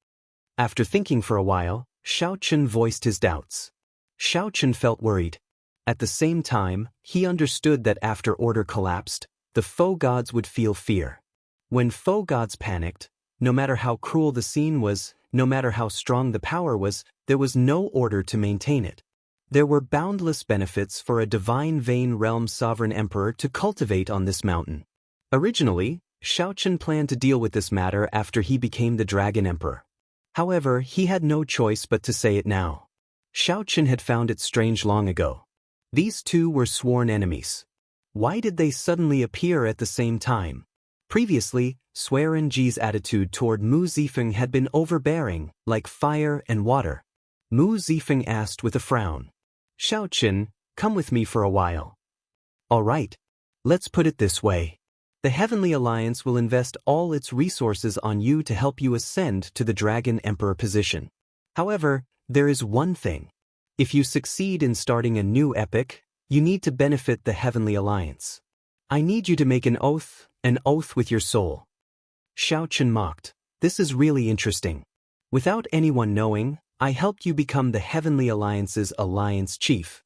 After thinking for a while, Xiaoqun voiced his doubts. Xiaoqun felt worried. At the same time, he understood that after order collapsed, the foe gods would feel fear. When foe gods panicked, no matter how cruel the scene was, no matter how strong the power was, there was no order to maintain it. There were boundless benefits for a divine Vein Realm sovereign emperor to cultivate on this mountain. Originally, Xiaoqun planned to deal with this matter after he became the Dragon Emperor. However, he had no choice but to say it now. Xiaoqun had found it strange long ago. These two were sworn enemies. Why did they suddenly appear at the same time? Previously, Swearenji's attitude toward Mu Zifeng had been overbearing, like fire and water. Mu Zifeng asked with a frown. "Xiaoqun, come with me for a while." "All right. Let's put it this way. The Heavenly Alliance will invest all its resources on you to help you ascend to the Dragon Emperor position. However, there is one thing. If you succeed in starting a new epic, you need to benefit the Heavenly Alliance. I need you to make an oath with your soul." Xiaoqun mocked. "This is really interesting. Without anyone knowing, I helped you become the Heavenly Alliance's Alliance Chief."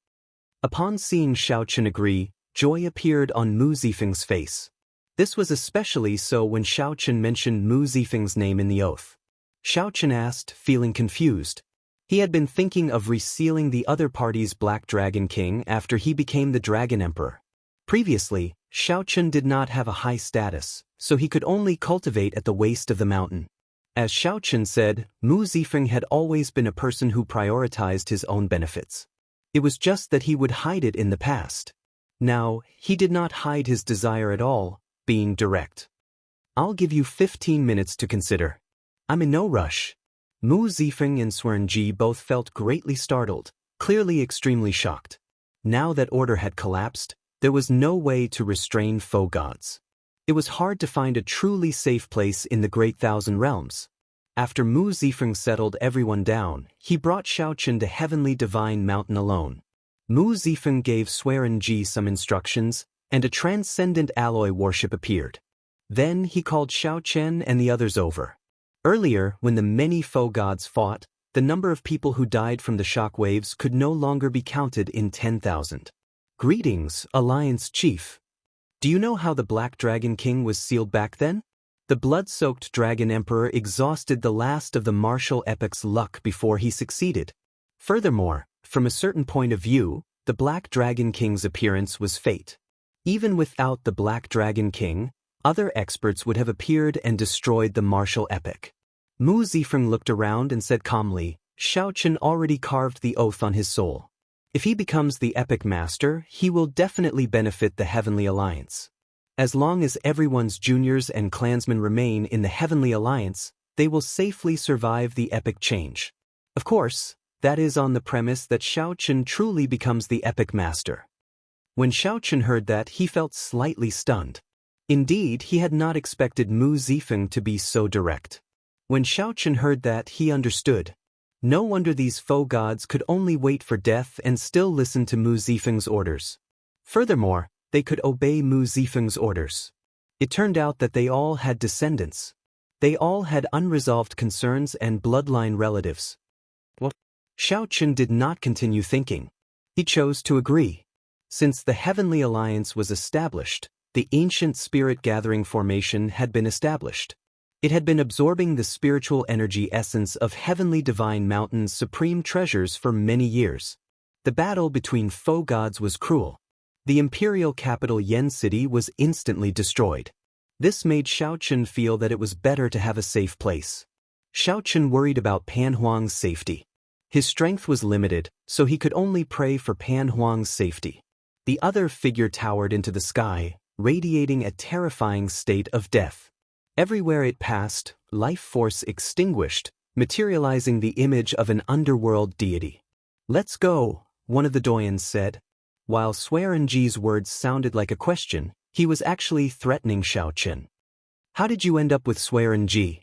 Upon seeing Xiaoqun agree, joy appeared on Mu Zifeng's face. This was especially so when Xiaoqun mentioned Mu Zifeng's name in the oath. Xiaoqun asked, feeling confused. He had been thinking of resealing the other party's Black Dragon King after he became the Dragon Emperor. Previously, Xiaoqun did not have a high status, so he could only cultivate at the waist of the mountain. As Xiaoqun said, Mu Zifeng had always been a person who prioritized his own benefits. It was just that he would hide it in the past. Now, he did not hide his desire at all, being direct. "I'll give you 15 minutes to consider. I'm in no rush." Mu Zifeng and Swearenji both felt greatly startled, clearly extremely shocked. Now that order had collapsed, there was no way to restrain foe gods. It was hard to find a truly safe place in the Great Thousand Realms. After Mu Zifeng settled everyone down, he brought Xiaoqun to Heavenly Divine Mountain alone. Mu Zifeng gave Swearenji some instructions, and a transcendent alloy warship appeared. Then he called Xiaoqun and the others over. Earlier, when the many foe gods fought, the number of people who died from the shockwaves could no longer be counted in 10,000. "Greetings, Alliance Chief. Do you know how the Black Dragon King was sealed back then? The blood-soaked Dragon Emperor exhausted the last of the martial epic's luck before he succeeded. Furthermore, from a certain point of view, the Black Dragon King's appearance was fate. Even without the Black Dragon King, other experts would have appeared and destroyed the martial epic. Mu Zifeng looked around and said calmly, Xiaochen already carved the oath on his soul. If he becomes the epic master, he will definitely benefit the Heavenly Alliance. As long as everyone's juniors and clansmen remain in the Heavenly Alliance, they will safely survive the epic change. Of course, that is on the premise that Xiaochen truly becomes the epic master. When Xiaochen heard that, he felt slightly stunned. Indeed, he had not expected Mu Zifeng to be so direct. When Xiaochen heard that, he understood. No wonder these foe gods could only wait for death and still listen to Mu Zifeng's orders. Furthermore, they could obey Mu Zifeng's orders. It turned out that they all had descendants. They all had unresolved concerns and bloodline relatives. What? Xiaochen did not continue thinking. He chose to agree. Since the Heavenly Alliance was established, the ancient spirit gathering formation had been established. It had been absorbing the spiritual energy essence of Heavenly Divine Mountain's supreme treasures for many years. The battle between foe gods was cruel. The imperial capital Yen City was instantly destroyed. This made Xiaochen feel that it was better to have a safe place. Xiaochen worried about Pan Huang's safety. His strength was limited, so he could only pray for Pan Huang's safety. The other figure towered into the sky, radiating a terrifying state of death. Everywhere it passed, life force extinguished, materializing the image of an underworld deity. Let's go, one of the doyens said. While Swearenji's words sounded like a question, he was actually threatening Xiaochen. How did you end up with Swearenji?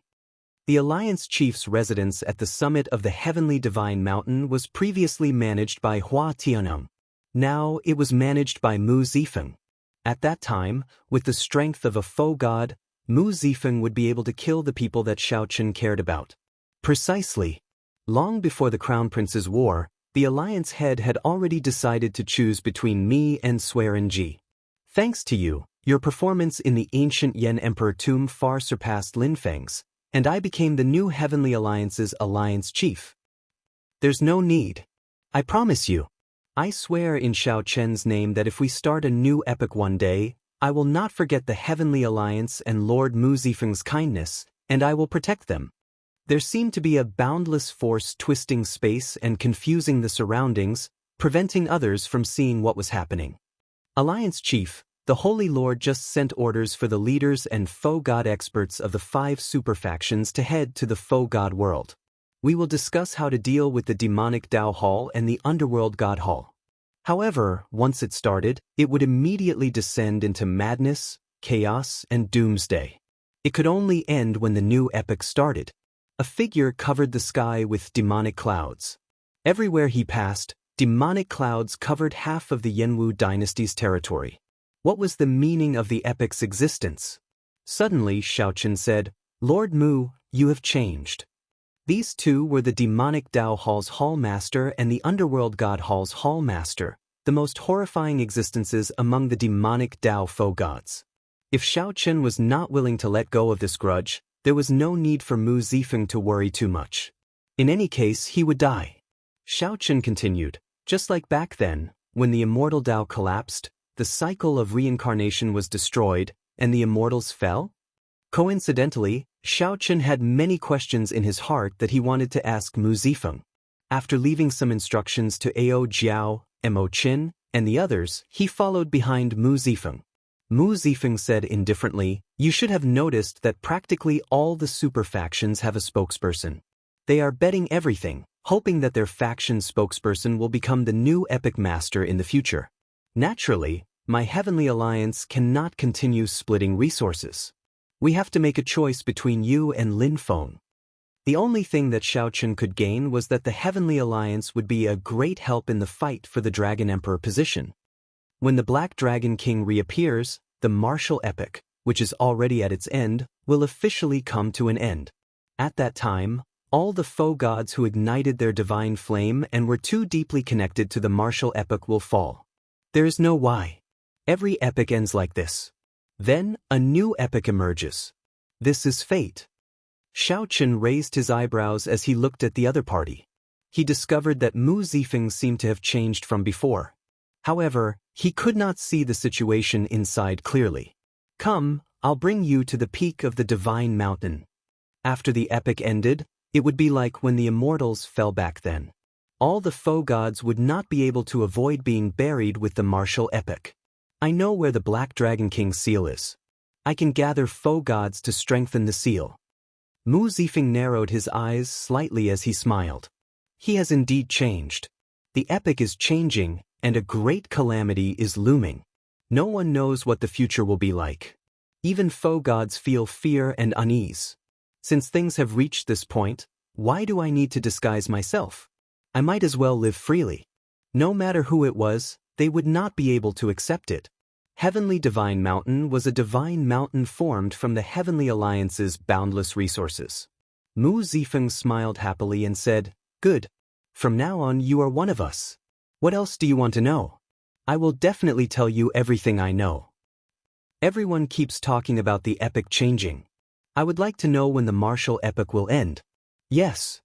The Alliance Chief's residence at the summit of the Heavenly Divine Mountain was previously managed by Hua Tianeng. Now it was managed by Mu Zifeng. At that time, with the strength of a foe god, Mu Zifeng would be able to kill the people that Xiaochen cared about. Precisely. Long before the Crown Prince's war, the Alliance head had already decided to choose between me and Swearenji. Thanks to you, your performance in the ancient Yen Emperor tomb far surpassed Lin Feng's, and I became the new Heavenly Alliance's Alliance Chief. There's no need. I promise you. I swear in Xiaochen's name that if we start a new epic one day, I will not forget the Heavenly Alliance and Lord Mu Zifeng's kindness, and I will protect them. There seemed to be a boundless force twisting space and confusing the surroundings, preventing others from seeing what was happening. Alliance Chief, the Holy Lord just sent orders for the leaders and foe god experts of the 5 super factions to head to the foe god world. We will discuss how to deal with the demonic Dao Hall and the underworld god hall. However, once it started, it would immediately descend into madness, chaos, and doomsday. It could only end when the new epic started. A figure covered the sky with demonic clouds. Everywhere he passed, demonic clouds covered half of the Yenwu dynasty's territory. What was the meaning of the epic's existence? Suddenly, Xiaochen said, Lord Mu, you have changed. These two were the demonic Dao Hall's Hall Master and the Underworld God Hall's Hall Master, the most horrifying existences among the demonic Dao foe gods. If Xiaochen was not willing to let go of this grudge, there was no need for Mu Zifeng to worry too much. In any case, he would die. Xiaochen continued, just like back then, when the immortal Dao collapsed, the cycle of reincarnation was destroyed, and the immortals fell? Coincidentally, Xiaochen had many questions in his heart that he wanted to ask Mu Zifeng. After leaving some instructions to Ao Jiao, Mo Qin, and the others, he followed behind Mu Zifeng. Mu Zifeng said indifferently, you should have noticed that practically all the super factions have a spokesperson. They are betting everything, hoping that their faction spokesperson will become the new epic master in the future. Naturally, my Heavenly Alliance cannot continue splitting resources. We have to make a choice between you and Lin Feng. The only thing that Xiaochen could gain was that the Heavenly Alliance would be a great help in the fight for the Dragon Emperor position. When the Black Dragon King reappears, the martial epic, which is already at its end, will officially come to an end. At that time, all the foe gods who ignited their divine flame and were too deeply connected to the martial epic will fall. There is no why. Every epic ends like this. Then, a new epic emerges. This is fate. Xiaochen raised his eyebrows as he looked at the other party. he discovered that Mu Zifeng seemed to have changed from before. However, he could not see the situation inside clearly. Come, I'll bring you to the peak of the divine mountain. After the epic ended, it would be like when the immortals fell back then. All the foe gods would not be able to avoid being buried with the martial epic. I know where the Black Dragon King's seal is. I can gather foe gods to strengthen the seal. Mu Zifeng narrowed his eyes slightly as he smiled. He has indeed changed. The epic is changing, and a great calamity is looming. No one knows what the future will be like. Even foe gods feel fear and unease. Since things have reached this point, why do I need to disguise myself? I might as well live freely. No matter who it was, they would not be able to accept it. Heavenly Divine Mountain was a divine mountain formed from the Heavenly Alliance's boundless resources. Mu Zifeng smiled happily and said, "Good. From now on you are one of us. What else do you want to know? I will definitely tell you everything I know." Everyone keeps talking about the epic changing. I would like to know when the martial epic will end. Yes.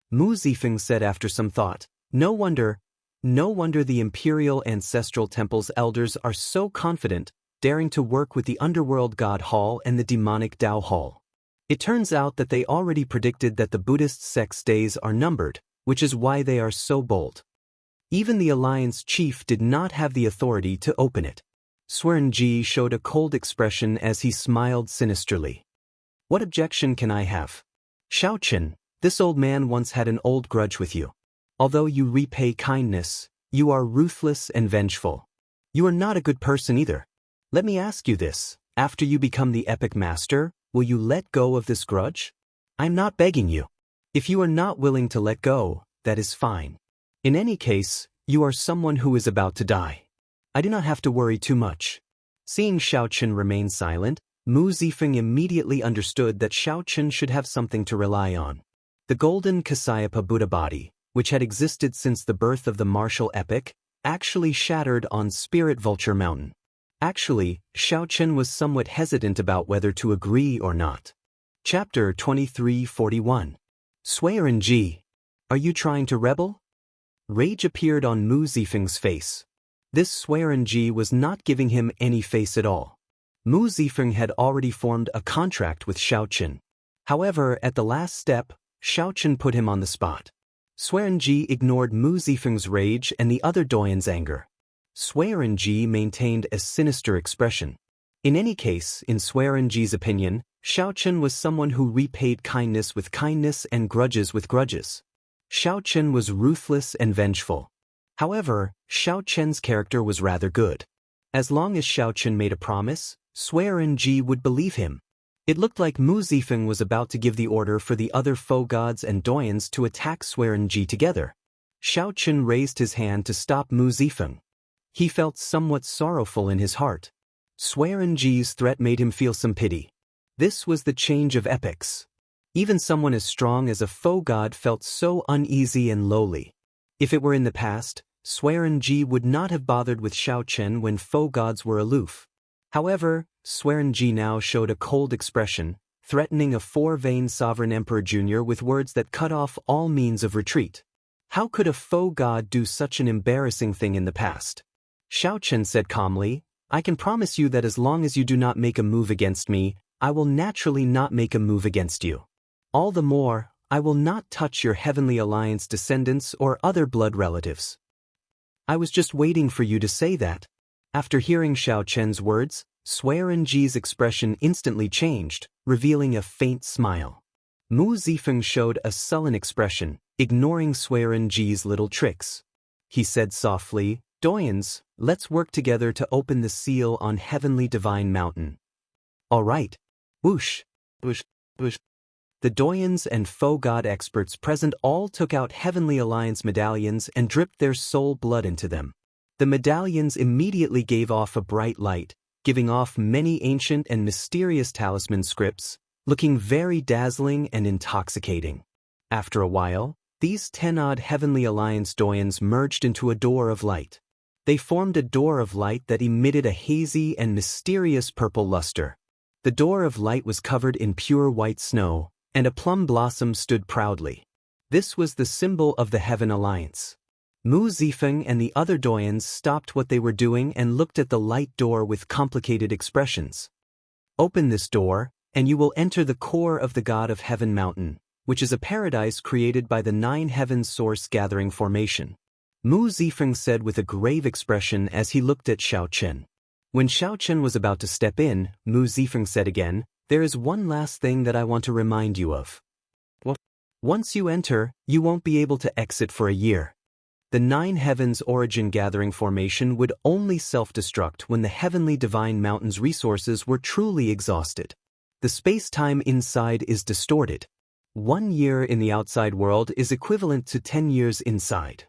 Mu Zifeng said after some thought. No wonder the Imperial Ancestral Temple's elders are so confident, daring to work with the Underworld God Hall and the Demonic Dao Hall. It turns out that they already predicted that the Buddhist sect's days are numbered, which is why they are so bold. Even the Alliance chief did not have the authority to open it. Swearenji showed a cold expression as he smiled sinisterly. What objection can I have? Xiaoqin, this old man once had an old grudge with you. Although you repay kindness, you are ruthless and vengeful. You are not a good person either. Let me ask you this, after you become the epic master, will you let go of this grudge? I'm not begging you. If you are not willing to let go, that is fine. In any case, you are someone who is about to die. I do not have to worry too much. Seeing Xiaoqin remain silent, Mu Zifeng immediately understood that Xiaoqin should have something to rely on. The golden Kasyapa Buddha body, which had existed since the birth of the martial epic, actually shattered on Spirit Vulture Mountain. Actually, Xiaoqin was somewhat hesitant about whether to agree or not. Chapter 2341. Swearenji, are you trying to rebel? Rage appeared on Mu Zifeng's face. This Swearenji was not giving him any face at all. Mu Zifeng had already formed a contract with Xiaoqin. However, at the last step, Xiaoqin put him on the spot. Swearenji ignored Mu Zifeng's rage and the other Doyan's anger. Swearenji maintained a sinister expression. In any case, in Swearenji's opinion, Xiaoqin was someone who repaid kindness with kindness and grudges with grudges. Xiaoqin was ruthless and vengeful. However, Xiaoqin's character was rather good. As long as Xiaoqin made a promise, Swearenji would believe him. It looked like Mu Zifeng was about to give the order for the other foe gods and Doyans to attack Swearenji together. Xiaoqin raised his hand to stop Mu Zifeng. He felt somewhat sorrowful in his heart. Swearenji's threat made him feel some pity. This was the change of epics. Even someone as strong as a foe god felt so uneasy and lowly. If it were in the past, Swearenji would not have bothered with Xiaoqin when foe gods were aloof. However, Swearenji now showed a cold expression, threatening a four-veined sovereign emperor junior with words that cut off all means of retreat. How could a foe god do such an embarrassing thing in the past? Xiaoqin said calmly, I can promise you that as long as you do not make a move against me, I will naturally not make a move against you. All the more, I will not touch your Heavenly Alliance descendants or other blood relatives. I was just waiting for you to say that. After hearing Xiaoqin's words, Swearenji's expression instantly changed, revealing a faint smile. Mu Zifeng showed a sullen expression, ignoring Swearenji's little tricks. He said softly, Doyans, let's work together to open the seal on Heavenly Divine Mountain. All right. Whoosh, whoosh, whoosh. The Doyans and foe god experts present all took out Heavenly Alliance medallions and dripped their soul blood into them. The medallions immediately gave off a bright light, giving off many ancient and mysterious talisman scripts, looking very dazzling and intoxicating. After a while, these 10-odd Heavenly Alliance Doyans merged into a door of light. They formed a door of light that emitted a hazy and mysterious purple luster. The door of light was covered in pure white snow, and a plum blossom stood proudly. This was the symbol of the Heaven Alliance. Mu Zifeng and the other doyens stopped what they were doing and looked at the light door with complicated expressions. Open this door, and you will enter the core of the God of Heaven Mountain, which is a paradise created by the 9 heaven source gathering formation. Mu Zifeng said with a grave expression as he looked at Xiao Chen. When Xiao Chen was about to step in, Mu Zifeng said again, "There is one last thing that I want to remind you of. Once you enter, you won't be able to exit for a year. The 9 heavens origin gathering formation would only self-destruct when the heavenly divine mountain's resources were truly exhausted. The space-time inside is distorted. 1 year in the outside world is equivalent to 10 years inside."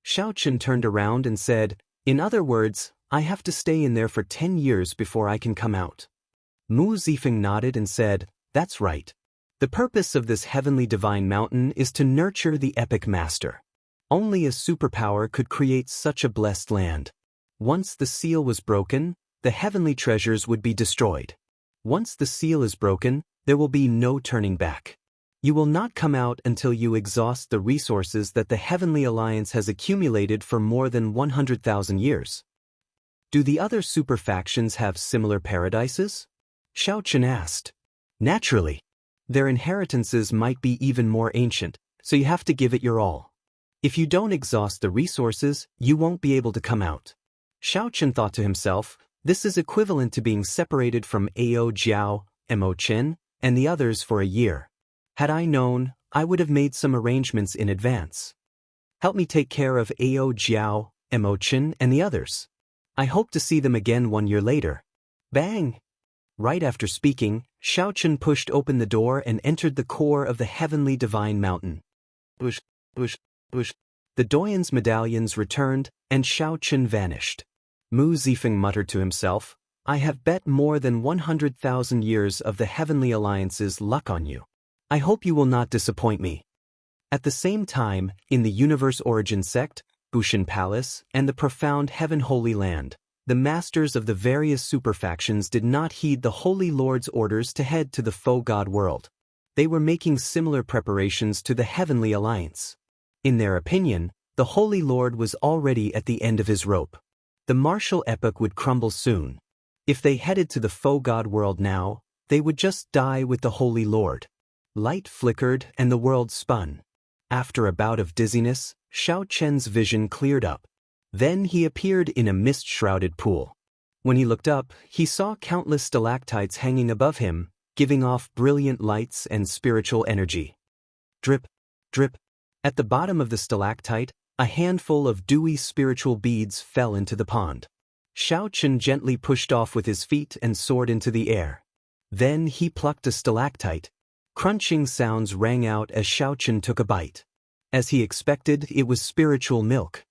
Xiao Chen turned around and said, "In other words, I have to stay in there for 10 years before I can come out." Mu Zifeng nodded and said, "That's right. The purpose of this heavenly divine mountain is to nurture the epic master. Only a superpower could create such a blessed land. Once the seal was broken, the heavenly treasures would be destroyed. Once the seal is broken, there will be no turning back. You will not come out until you exhaust the resources that the Heavenly Alliance has accumulated for more than 100,000 years." "Do the other super factions have similar paradises?" Xiao Chen asked. "Naturally. Their inheritances might be even more ancient, so you have to give it your all. If you don't exhaust the resources, you won't be able to come out." Xiao Chen thought to himself, this is equivalent to being separated from Ao Jiao, Mo Chen, and the others for a year. Had I known, I would have made some arrangements in advance. Help me take care of Ao Jiao, Mo Chen, and the others. I hope to see them again 1 year later. Bang! Right after speaking, Xiao Chen pushed open the door and entered the core of the heavenly divine mountain. Bush, bush, bush. The doyen's medallions returned, and Xiao Chen vanished. Mu Zifeng muttered to himself, "I have bet more than 100,000 years of the Heavenly Alliance's luck on you. I hope you will not disappoint me." At the same time, in the Universe Origin Sect, Bushin Palace, and the Profound Heaven Holy Land, the masters of the various superfactions did not heed the Holy Lord's orders to head to the Faux God world. They were making similar preparations to the Heavenly Alliance. In their opinion, the Holy Lord was already at the end of his rope. The martial epoch would crumble soon. If they headed to the Faux God world now, they would just die with the Holy Lord. Light flickered and the world spun. After a bout of dizziness, Xiao Chen's vision cleared up. Then he appeared in a mist-shrouded pool. When he looked up, he saw countless stalactites hanging above him, giving off brilliant lights and spiritual energy. Drip, drip. At the bottom of the stalactite, a handful of dewy spiritual beads fell into the pond. Xiao Chen gently pushed off with his feet and soared into the air. Then he plucked a stalactite. Crunching sounds rang out as Xiao Chen took a bite. As he expected, it was spiritual milk.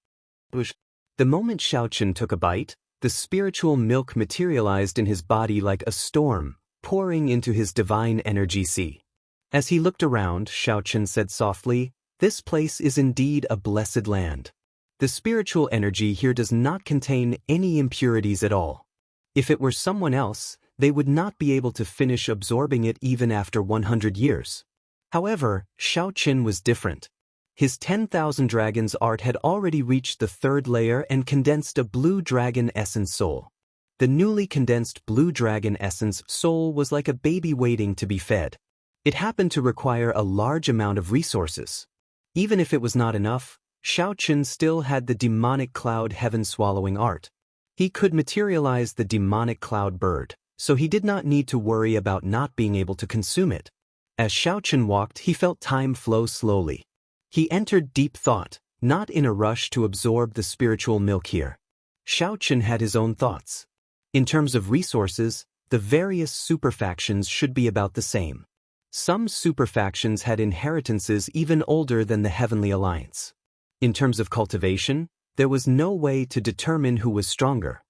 The moment Xiao Chen took a bite, the spiritual milk materialized in his body like a storm, pouring into his divine energy sea. As he looked around, Xiao Chen said softly, "This place is indeed a blessed land. The spiritual energy here does not contain any impurities at all. If it were someone else, they would not be able to finish absorbing it even after 100 years. However, Xiao Chen was different. His 10,000 dragons art had already reached the 3rd layer and condensed a blue dragon essence soul. The newly condensed blue dragon essence soul was like a baby waiting to be fed. It happened to require a large amount of resources. Even if it was not enough, Xiao Chen still had the demonic cloud heaven-swallowing art. He could materialize the demonic cloud bird, so he did not need to worry about not being able to consume it. As Xiao Chen walked, he felt time flow slowly. He entered deep thought, not in a rush to absorb the spiritual milk here. Xiao Chen had his own thoughts. In terms of resources, the various superfactions should be about the same. Some superfactions had inheritances even older than the Heavenly Alliance. In terms of cultivation, there was no way to determine who was stronger.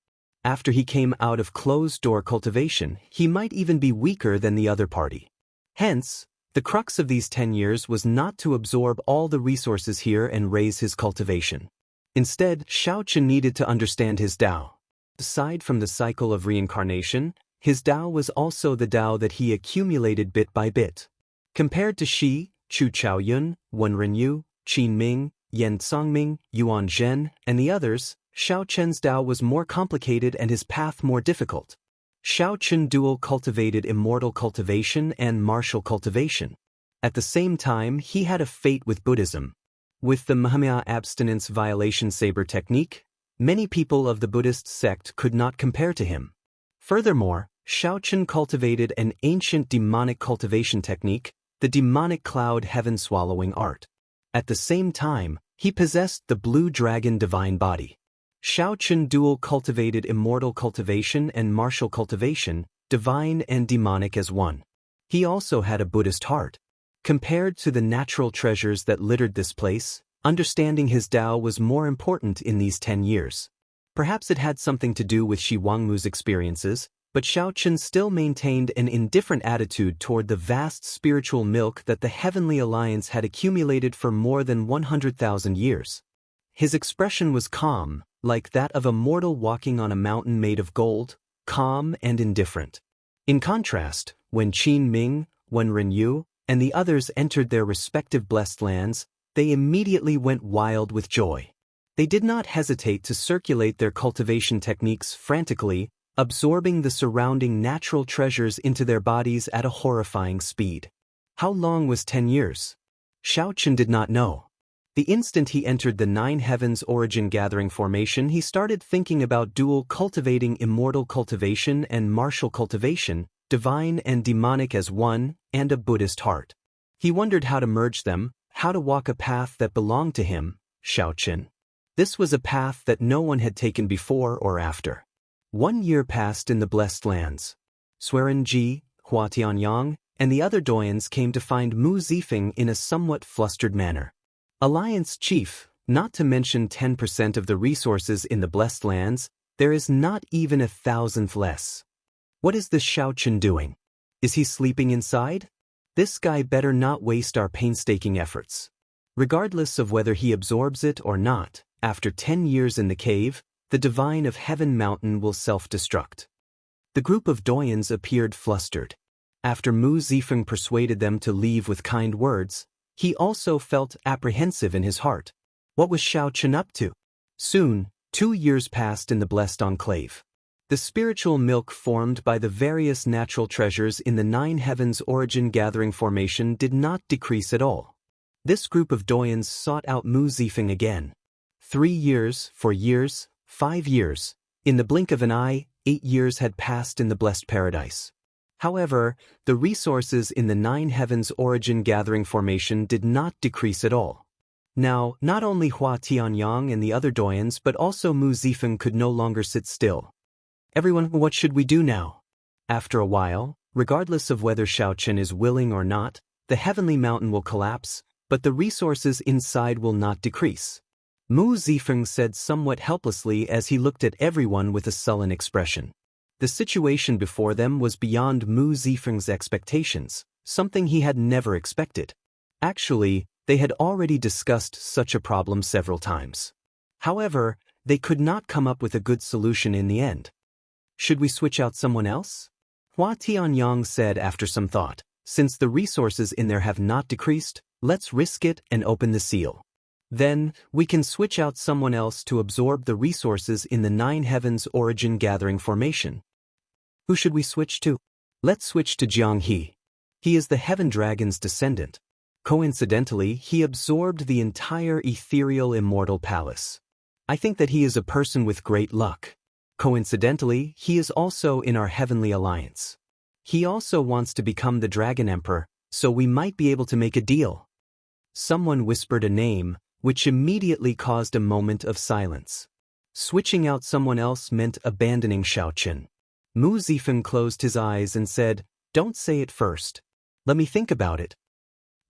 After he came out of closed-door cultivation, he might even be weaker than the other party. Hence, the crux of these 10 years was not to absorb all the resources here and raise his cultivation. Instead, Xiao Chen needed to understand his Tao. Aside from the cycle of reincarnation, his Tao was also the Tao that he accumulated bit by bit. Compared to Shi, Chu Chaoyun, Wen Renyu, Qin Ming, Yan Songming, Yuan Zhen, and the others, Xiao Chen's Tao was more complicated and his path more difficult. Xiao Chen dual cultivated immortal cultivation and martial cultivation. At the same time, he had a fate with Buddhism. With the Mahamaya abstinence violation saber technique, many people of the Buddhist sect could not compare to him. Furthermore, Xiao Chen cultivated an ancient demonic cultivation technique, the demonic cloud heaven swallowing art. At the same time, he possessed the blue dragon divine body. Xiao Chen dual cultivated immortal cultivation and martial cultivation, divine and demonic as one. He also had a Buddhist heart. Compared to the natural treasures that littered this place, understanding his Tao was more important in these 10 years. Perhaps it had something to do with Shi Wangmu's experiences, but Xiao Chen still maintained an indifferent attitude toward the vast spiritual milk that the Heavenly Alliance had accumulated for more than 100,000 years. His expression was calm, like that of a mortal walking on a mountain made of gold, calm and indifferent. In contrast, when Qin Ming, Wen Renyu, and the others entered their respective blessed lands, they immediately went wild with joy. They did not hesitate to circulate their cultivation techniques frantically, absorbing the surrounding natural treasures into their bodies at a horrifying speed. How long was 10 years? Xiao Chen did not know. The instant he entered the Nine Heavens origin gathering formation, he started thinking about dual cultivating immortal cultivation and martial cultivation, divine and demonic as one, and a Buddhist heart. He wondered how to merge them, how to walk a path that belonged to him, Xiao Chen. This was a path that no one had taken before or after. 1 year passed in the blessed lands. Xuerenji, Hua Tianyang, and the other doyens came to find Mu Zifeng in a somewhat flustered manner. Alliance Chief, not to mention 10% of the resources in the blessed lands, there is not even 1,000th less. What is this Xiao Chen doing? Is he sleeping inside? This guy better not waste our painstaking efforts. Regardless of whether he absorbs it or not, after 10 years in the cave, the Divine of Heaven Mountain will self-destruct. The group of doyens appeared flustered. After Mu Zifeng persuaded them to leave with kind words, he also felt apprehensive in his heart. What was Xiao Chen up to? Soon, 2 years passed in the blessed enclave. The spiritual milk formed by the various natural treasures in the Nine Heavens origin gathering formation did not decrease at all. This group of doyens sought out Mu Zifeng again. 3 years, 4 years, 5 years. In the blink of an eye, 8 years had passed in the blessed paradise. However, the resources in the Nine Heavens origin gathering formation did not decrease at all. Now, not only Hua Tianyang and the other doyens but also Mu Zifeng could no longer sit still. Everyone, what should we do now? After a while, regardless of whether Xiao Chen is willing or not, the heavenly mountain will collapse, but the resources inside will not decrease. Mu Zifeng said somewhat helplessly as he looked at everyone with a sullen expression. The situation before them was beyond Mu Zifeng's expectations, something he had never expected. Actually, they had already discussed such a problem several times. However, they could not come up with a good solution in the end. Should we switch out someone else? Hua Tianyang said after some thought. Since the resources in there have not decreased, let's risk it and open the seal. Then, we can switch out someone else to absorb the resources in the Nine Heavens origin gathering formation. Who should we switch to? Let's switch to Jiang He. He is the Heaven Dragon's descendant. Coincidentally, he absorbed the entire ethereal immortal palace. I think that he is a person with great luck. Coincidentally, he is also in our Heavenly Alliance. He also wants to become the Dragon Emperor, so we might be able to make a deal. Someone whispered a name, which immediately caused a moment of silence. Switching out someone else meant abandoning Xiao Chen. Mu Zifeng closed his eyes and said, "Don't say it first. Let me think about it."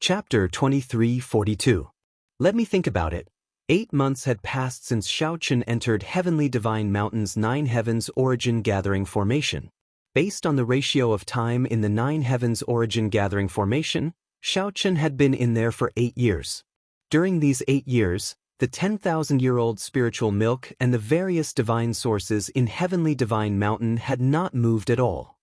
Chapter 23:42. Let me think about it. 8 months had passed since Xiao Chen entered Heavenly Divine Mountain's Nine Heavens origin gathering formation. Based on the ratio of time in the Nine Heavens origin gathering formation, Xiao Chen had been in there for 8 years. During these 8 years, the 10,000-year-old spiritual milk and the various divine sources in Heavenly Divine Mountain had not moved at all.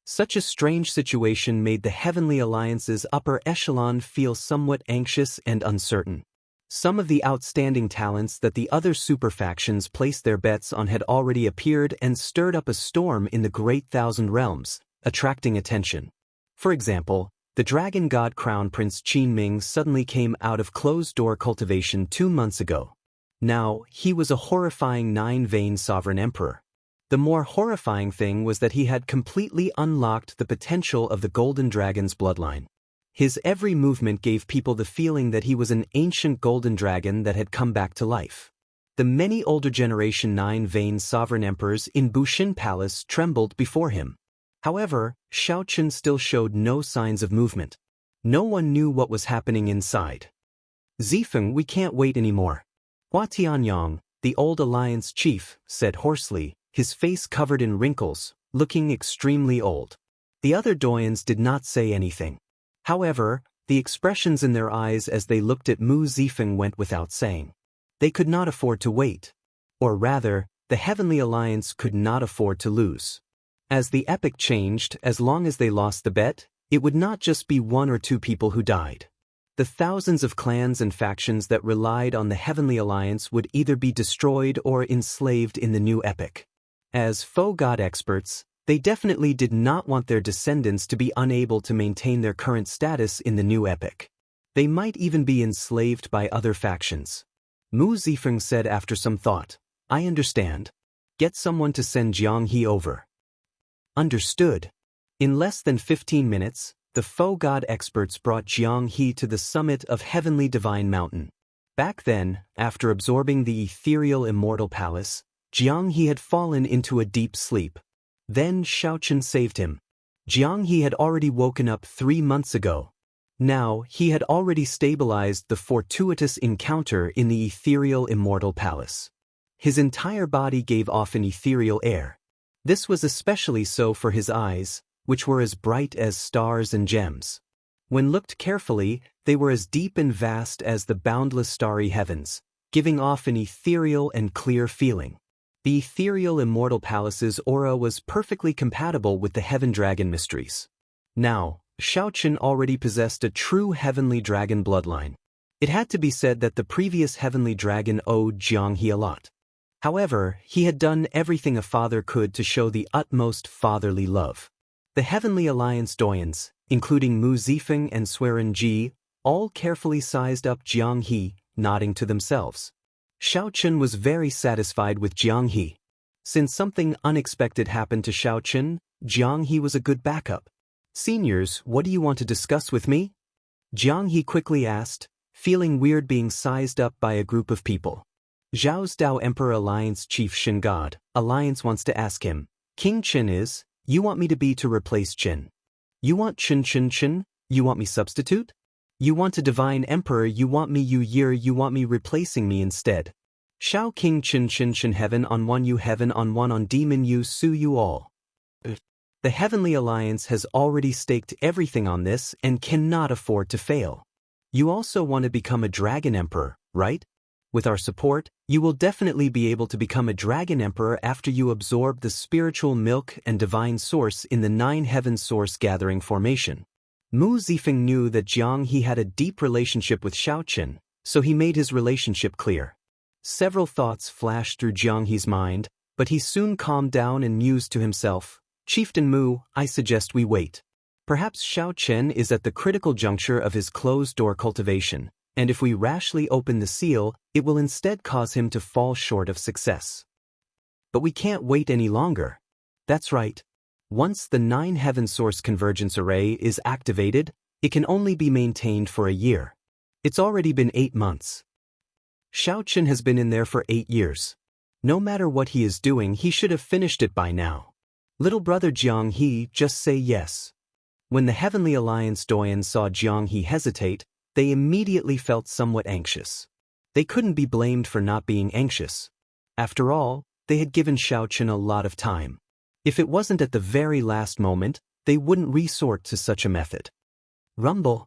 Such a strange situation made the Heavenly Alliance's upper echelon feel somewhat anxious and uncertain. Some of the outstanding talents that the other super factions placed their bets on had already appeared and stirred up a storm in the Great Thousand Realms, attracting attention. For example, the Dragon God Crown Prince Qin Ming suddenly came out of closed-door cultivation 2 months ago. Now, he was a horrifying 9-vein sovereign emperor. The more horrifying thing was that he had completely unlocked the potential of the Golden Dragon's bloodline. His every movement gave people the feeling that he was an ancient golden dragon that had come back to life. The many older generation 9-vein sovereign emperors in Bushin Palace trembled before him. However, Xiaoqun still showed no signs of movement. No one knew what was happening inside. Zifeng, we can't wait anymore. Hua Tianyang, the old alliance chief, said hoarsely, his face covered in wrinkles, looking extremely old. The other doyens did not say anything. However, the expressions in their eyes as they looked at Mu Zifeng went without saying. They could not afford to wait. Or rather, the Heavenly Alliance could not afford to lose. As the epic changed, as long as they lost the bet, it would not just be 1 or 2 people who died. The thousands of clans and factions that relied on the Heavenly Alliance would either be destroyed or enslaved in the new epic. As faux god experts, they definitely did not want their descendants to be unable to maintain their current status in the new epic. They might even be enslaved by other factions. Mu Zifeng said after some thought, I understand. Get someone to send Jiang He over. Understood. In less than 15 minutes, the faux god experts brought Jiang He to the summit of Heavenly Divine Mountain. Back then, after absorbing the ethereal immortal palace, Jiang He had fallen into a deep sleep. Then Xiaoqun saved him. Jiang He had already woken up 3 months ago. Now, he had already stabilized the fortuitous encounter in the ethereal immortal palace. His entire body gave off an ethereal air. This was especially so for his eyes, which were as bright as stars and gems. When looked carefully, they were as deep and vast as the boundless starry heavens, giving off an ethereal and clear feeling. The ethereal immortal palace's aura was perfectly compatible with the Heaven Dragon mysteries. Now, Xiaoqun already possessed a true heavenly dragon bloodline. It had to be said that the previous heavenly dragon owed Jiang He a lot. However, he had done everything a father could to show the utmost fatherly love. The Heavenly Alliance doyens, including Mu Zifeng and Swerin Ji, all carefully sized up Jiang He, nodding to themselves. Xiaoqun was very satisfied with Jiang He. Since something unexpected happened to Xiaoqun, Jiang He was a good backup. Seniors, what do you want to discuss with me? Jiang He quickly asked, feeling weird being sized up by a group of people. Zhao's Dao Emperor Alliance Chief Shin God, Alliance wants to ask him, King Qin is, you want me to be to replace Qin? You want Qin? You want me substitute? You want a divine emperor, you want me you want me replacing me instead. Shao King Qin heaven on one you heaven on one on demon you sue you all. The Heavenly Alliance has already staked everything on this and cannot afford to fail. You also want to become a dragon emperor, right? With our support, you will definitely be able to become a dragon emperor after you absorb the spiritual milk and divine source in the 9 heaven source gathering formation. Mu Zifeng knew that Jiang He had a deep relationship with Xiaoqun, so he made his relationship clear. Several thoughts flashed through Jiang He's mind, but he soon calmed down and mused to himself, Chieftain Mu, I suggest we wait. Perhaps Xiaoqun is at the critical juncture of his closed-door cultivation, and if we rashly open the seal, it will instead cause him to fall short of success. But we can't wait any longer. That's right. Once the 9 heaven source convergence array is activated, it can only be maintained for a year. It's already been 8 months. Xiaoqun has been in there for 8 years. No matter what he is doing, he should have finished it by now. Little brother Jiang He, just say yes. When the Heavenly Alliance doyens saw Jiang He hesitate, they immediately felt somewhat anxious. They couldn't be blamed for not being anxious. After all, they had given Xiaoqun a lot of time. If it wasn't at the very last moment, they wouldn't resort to such a method. Rumble.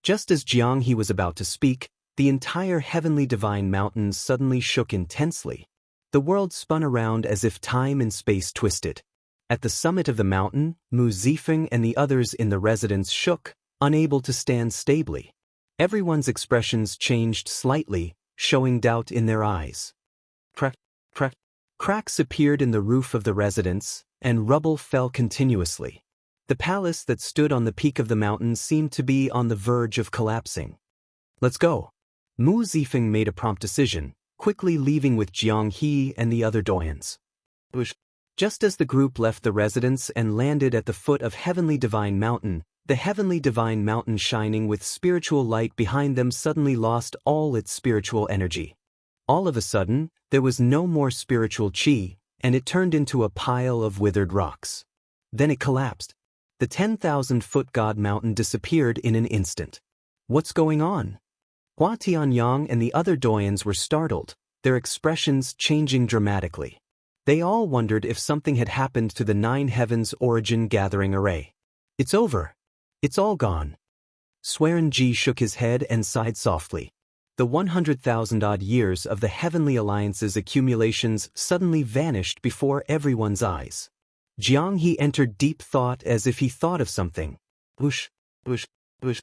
Just as Jiang He was about to speak, the entire Heavenly Divine Mountain suddenly shook intensely. The world spun around as if time and space twisted. At the summit of the mountain, Mu Zifeng and the others in the residence shook, unable to stand stably. Everyone's expressions changed slightly, showing doubt in their eyes. Crack, crack. Cracks appeared in the roof of the residence, and rubble fell continuously. The palace that stood on the peak of the mountain seemed to be on the verge of collapsing. Let's go. Mu Zifeng made a prompt decision, quickly leaving with Xianxia and the other doyens. Just as the group left the residence and landed at the foot of Heavenly Divine Mountain, the Heavenly Divine Mountain shining with spiritual light behind them suddenly lost all its spiritual energy. All of a sudden, there was no more spiritual chi, and it turned into a pile of withered rocks. Then it collapsed. The 10,000-foot God Mountain disappeared in an instant. What's going on? Hua Tianyang and the other doyens were startled, their expressions changing dramatically. They all wondered if something had happened to the Nine Heavens Origin Gathering Array. It's over. It's all gone. Swearenji shook his head and sighed softly. The 100,000-odd years of the Heavenly Alliance's accumulations suddenly vanished before everyone's eyes. Jianghe entered deep thought as if he thought of something. Whoosh, whoosh, whoosh.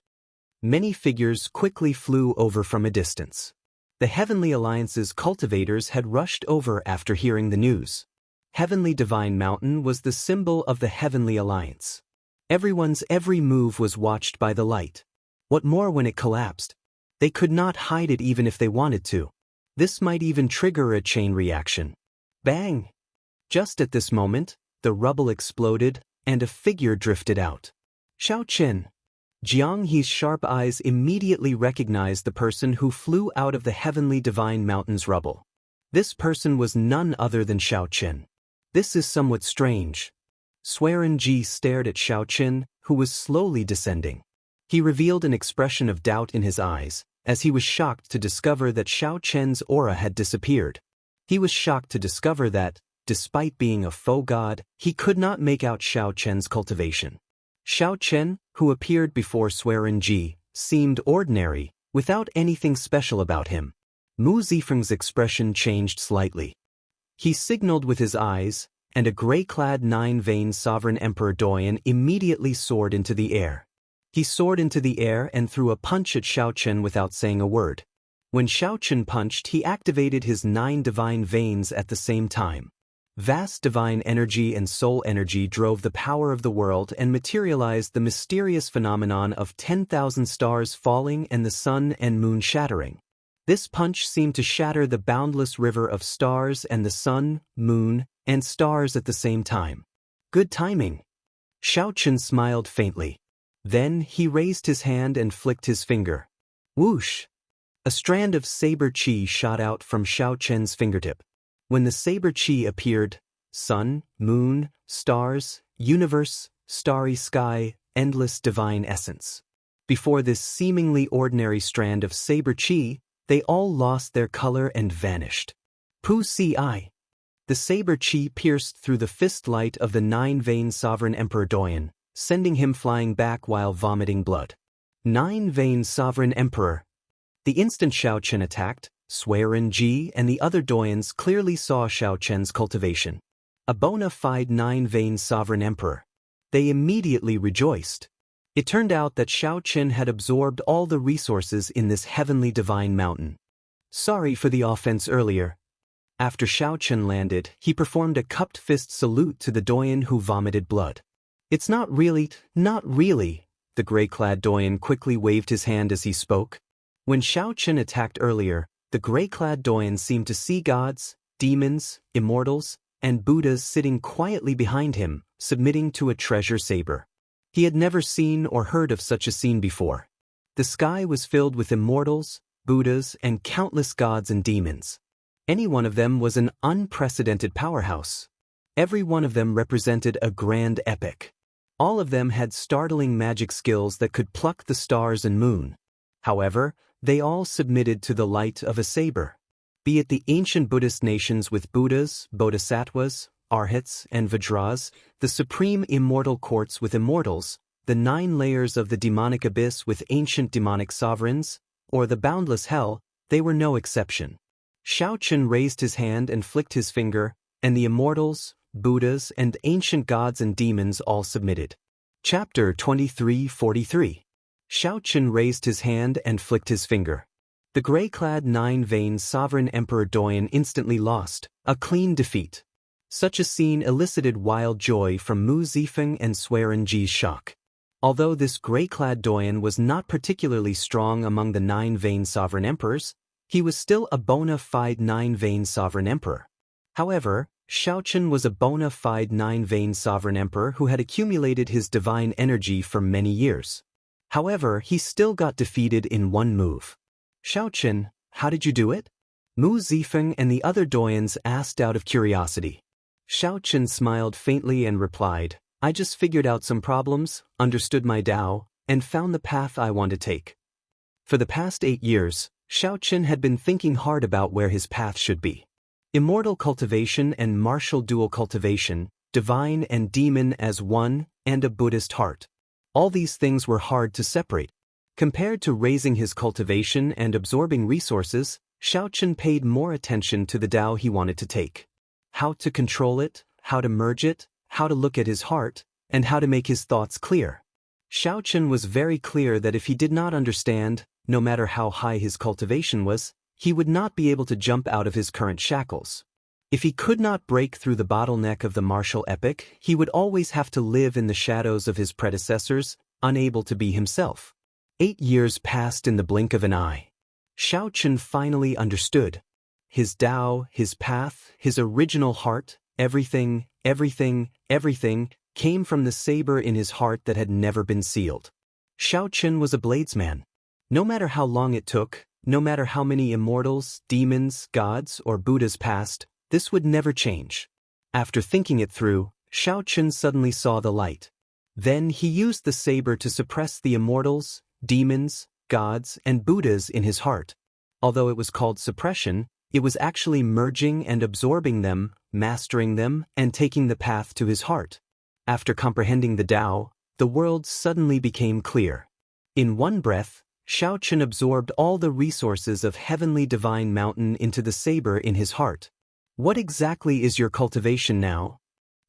Many figures quickly flew over from a distance. The Heavenly Alliance's cultivators had rushed over after hearing the news. Heavenly Divine Mountain was the symbol of the Heavenly Alliance. Everyone's every move was watched by the light. What more when it collapsed? They could not hide it even if they wanted to. This might even trigger a chain reaction. Bang! Just at this moment, the rubble exploded, and a figure drifted out. Xiao Qin. Jianghe's sharp eyes immediately recognized the person who flew out of the Heavenly Divine Mountain's rubble. This person was none other than Xiao Qin. This is somewhat strange. Swearenji stared at Xiao Qin, who was slowly descending. He revealed an expression of doubt in his eyes, as he was shocked to discover that Xiao Qin's aura had disappeared. He was shocked to discover that, despite being a faux god, he could not make out Xiao Qin's cultivation. Xiao Qin, who appeared before Swearenji, seemed ordinary, without anything special about him. Mu Zifeng's expression changed slightly. He signaled with his eyes, and a gray-clad nine-veined sovereign emperor doyen immediately soared into the air. He soared into the air and threw a punch at Xiao Qin without saying a word. When Xiao Qin punched, he activated his 9 divine veins at the same time. Vast divine energy and soul energy drove the power of the world and materialized the mysterious phenomenon of 10,000 stars falling and the sun and moon shattering. This punch seemed to shatter the boundless river of stars and the sun, moon, and stars at the same time. Good timing. Xiao Qin smiled faintly. Then he raised his hand and flicked his finger. Whoosh! A strand of saber chi shot out from Xiao Qin's fingertip. When the saber chi appeared, sun, moon, stars, universe, starry sky, endless divine essence. Before this seemingly ordinary strand of saber chi, they all lost their color and vanished. Pu Si. The saber chi pierced through the fist light of the 9-veined sovereign emperor doyen, sending him flying back while vomiting blood. 9-veined sovereign emperor. The instant Xiao Qin attacked, Swearenji and the other doyens clearly saw Xiao Qin's cultivation. A bona fide 9-veined sovereign emperor. They immediately rejoiced. It turned out that Xiao Qin had absorbed all the resources in this heavenly divine mountain. Sorry for the offense earlier. After Xiao Qin landed, he performed a cupped fist salute to the doyen who vomited blood. It's not really, the gray-clad doyen quickly waved his hand as he spoke. When Xiao Qin attacked earlier, the gray-clad doyen seemed to see gods, demons, immortals, and Buddhas sitting quietly behind him, submitting to a treasure saber. He had never seen or heard of such a scene before. The sky was filled with immortals, Buddhas, and countless gods and demons. Any one of them was an unprecedented powerhouse. Every one of them represented a grand epic. All of them had startling magic skills that could pluck the stars and moon. However, they all submitted to the light of a saber. Be it the ancient Buddhist nations with Buddhas, Bodhisattvas, Arhats, and Vajras, the supreme immortal courts with immortals, the 9 layers of the demonic abyss with ancient demonic sovereigns, or the boundless hell, they were no exception. Xiao Qin raised his hand and flicked his finger, and the immortals, Buddhas, and ancient gods and demons all submitted. Chapter 23:43. Xiaochen raised his hand and flicked his finger. The gray-clad nine-veined sovereign Emperor Doyan instantly lost, a clean defeat. Such a scene elicited wild joy from Mu Zifeng and Swearen Ji's shock. Although this gray-clad Doyan was not particularly strong among the nine-veined sovereign emperors, he was still a bona fide nine-veined sovereign emperor. However, Xiaochen was a bona fide nine-veined sovereign emperor who had accumulated his divine energy for many years. However, he still got defeated in one move. "Xiaochen, how did you do it?" Mu Zifeng and the other Doyans asked out of curiosity. Xiaochen smiled faintly and replied, "I just figured out some problems, understood my Tao, and found the path I want to take." For the past 8 years, Xiaochen had been thinking hard about where his path should be. Immortal cultivation and martial dual cultivation, divine and demon as one, and a Buddhist heart. All these things were hard to separate. Compared to raising his cultivation and absorbing resources, Xiaochen paid more attention to the Tao he wanted to take. How to control it, how to merge it, how to look at his heart, and how to make his thoughts clear. Xiaochen was very clear that if he did not understand, no matter how high his cultivation was, he would not be able to jump out of his current shackles. If he could not break through the bottleneck of the martial epic, he would always have to live in the shadows of his predecessors, unable to be himself. 8 years passed in the blink of an eye. Xiaochen finally understood. His Tao, his path, his original heart, everything came from the saber in his heart that had never been sealed. Xiaochen was a bladesman. No matter how long it took, no matter how many immortals, demons, gods, or Buddhas passed, this would never change. After thinking it through, Xiaochen suddenly saw the light. Then he used the saber to suppress the immortals, demons, gods, and Buddhas in his heart. Although it was called suppression, it was actually merging and absorbing them, mastering them, and taking the path to his heart. After comprehending the Tao, the world suddenly became clear. In one breath, Xiaochen absorbed all the resources of heavenly divine mountain into the saber in his heart. "What exactly is your cultivation now?"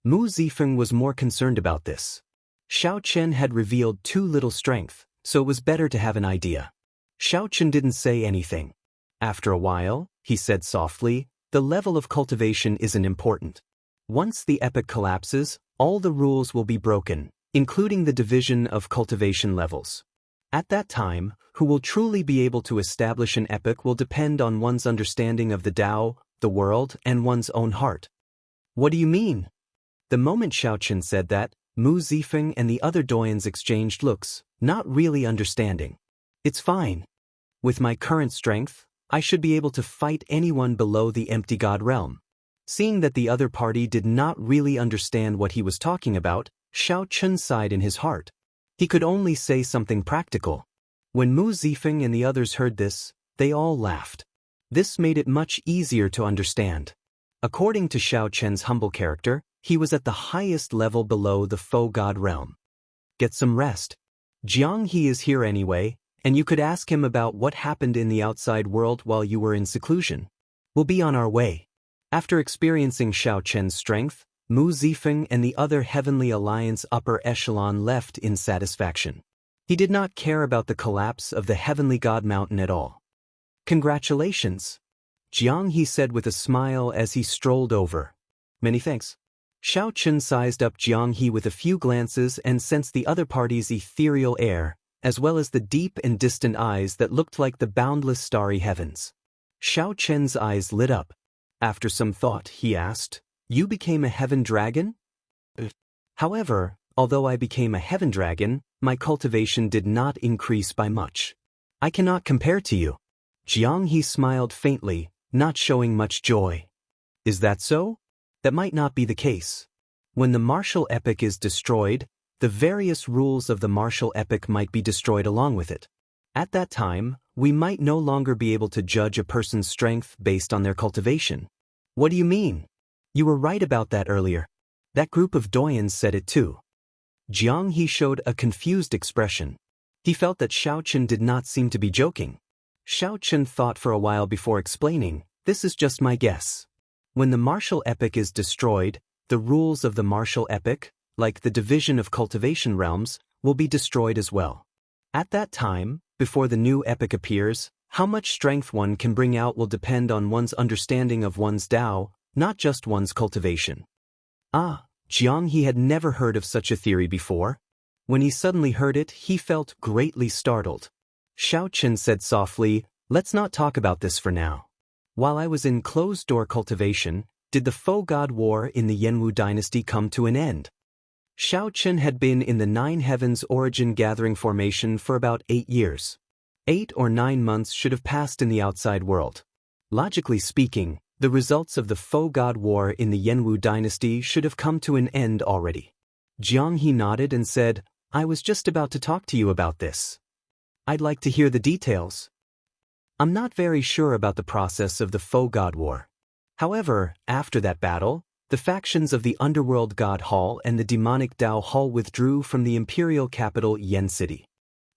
Mu Zifeng was more concerned about this. Xiaochen had revealed too little strength, so it was better to have an idea. Xiaochen didn't say anything. After a while, he said softly, "The level of cultivation isn't important. Once the epic collapses, all the rules will be broken, including the division of cultivation levels. At that time, who will truly be able to establish an epic will depend on one's understanding of the Tao, the world, and one's own heart." "What do you mean?" The moment Xiaochen said that, Mu Zifeng and the other Doyans exchanged looks, not really understanding. "It's fine. With my current strength, I should be able to fight anyone below the empty god realm." Seeing that the other party did not really understand what he was talking about, Xiaochen sighed in his heart. He could only say something practical. When Mu Zifeng and the others heard this, they all laughed. This made it much easier to understand. According to Xiaochen's humble character, he was at the highest level below the faux god realm. "Get some rest. Xianxia is here anyway, and you could ask him about what happened in the outside world while you were in seclusion. We'll be on our way." After experiencing Xiaochen's strength, Mu Zifeng and the other Heavenly Alliance upper echelon left in satisfaction. He did not care about the collapse of the Heavenly God Mountain at all. "Congratulations," Xianxia said with a smile as he strolled over. "Many thanks." Xiaochen sized up Xianxia with a few glances and sensed the other party's ethereal air, as well as the deep and distant eyes that looked like the boundless starry heavens. Xiaochen's eyes lit up. After some thought, he asked, "You became a heaven dragon?" "However, although I became a heaven dragon, my cultivation did not increase by much. I cannot compare to you." Xianxia smiled faintly, not showing much joy. "Is that so? That might not be the case. When the martial epic is destroyed, the various rules of the martial epic might be destroyed along with it. At that time, we might no longer be able to judge a person's strength based on their cultivation." "What do you mean?" "You were right about that earlier. That group of Doyans said it too." Xianxia showed a confused expression. He felt that Xiaochen did not seem to be joking. Xiaochen thought for a while before explaining, "This is just my guess. When the martial epic is destroyed, the rules of the martial epic, like the division of cultivation realms, will be destroyed as well. At that time, before the new epic appears, how much strength one can bring out will depend on one's understanding of one's Tao, not just one's cultivation. Jiang He had never heard of such a theory before. When he suddenly heard it, he felt greatly startled. Xiaoqin said softly, "Let's not talk about this for now. While I was in closed-door cultivation, did the Faux God War in the Yanwu dynasty come to an end?" Xiaoqin had been in the Nine Heavens origin gathering formation for about 8 years. 8 or 9 months should have passed in the outside world. Logically speaking, the results of the Faux God War in the Yanwu dynasty should have come to an end already. Jiang He nodded and said, "I was just about to talk to you about this. I'd like to hear the details." I'm not very sure about the process of the Faux God War. However, after that battle, the factions of the Underworld God Hall and the Demonic Dao Hall withdrew from the imperial capital Yen City.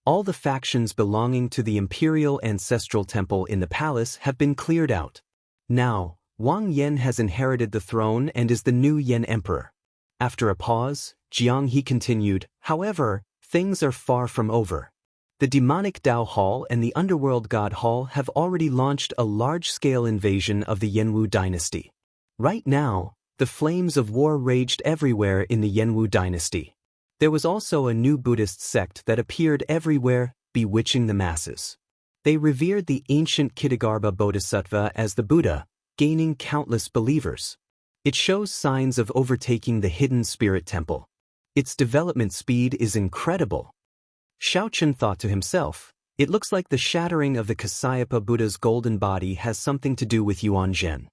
All the factions belonging to the Imperial Ancestral Temple in the palace have been cleared out. Now, Wang Yan has inherited the throne and is the new Yen Emperor. After a pause, Jiang He continued, "However, things are far from over. The Demonic Dao Hall and the Underworld God Hall have already launched a large-scale invasion of the Yanwu dynasty. Right now, the flames of war raged everywhere in the Yanwu dynasty. There was also a new Buddhist sect that appeared everywhere, bewitching the masses. They revered the ancient Kitagarbha Bodhisattva as the Buddha, gaining countless believers. It shows signs of overtaking the hidden spirit temple. Its development speed is incredible." Xiaoqin thought to himself, "It looks like the shattering of the Kasyapa Buddha's golden body has something to do with Yuan Zhen.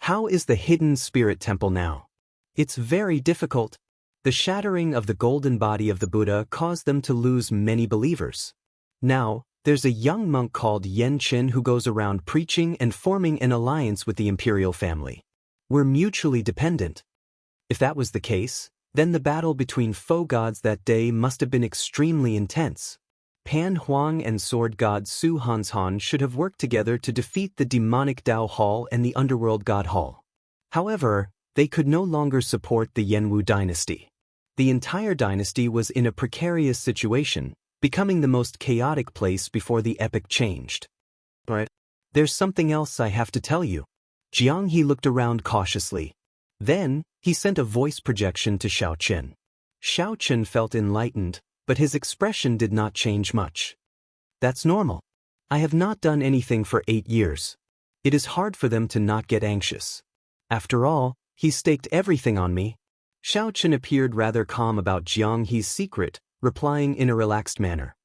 How is the hidden spirit temple now? It's very difficult. The shattering of the golden body of the Buddha caused them to lose many believers. Now, there's a young monk called Yen Qin who goes around preaching and forming an alliance with the imperial family. We're mutually dependent. If that was the case, then the battle between faux gods that day must have been extremely intense. Pan Huang and sword god Su Hanshan should have worked together to defeat the demonic Dao Hall and the underworld god Hall. However, they could no longer support the Yanwu dynasty. The entire dynasty was in a precarious situation, becoming the most chaotic place before the epic changed. But there's something else I have to tell you. Jiang He looked around cautiously. Then, he sent a voice projection to Xiaoqin. Xiaoqin felt enlightened, but his expression did not change much. That's normal. I have not done anything for 8 years. It is hard for them to not get anxious. After all, he staked everything on me. Xiaoqin appeared rather calm about Jiang He's secret, replying in a relaxed manner.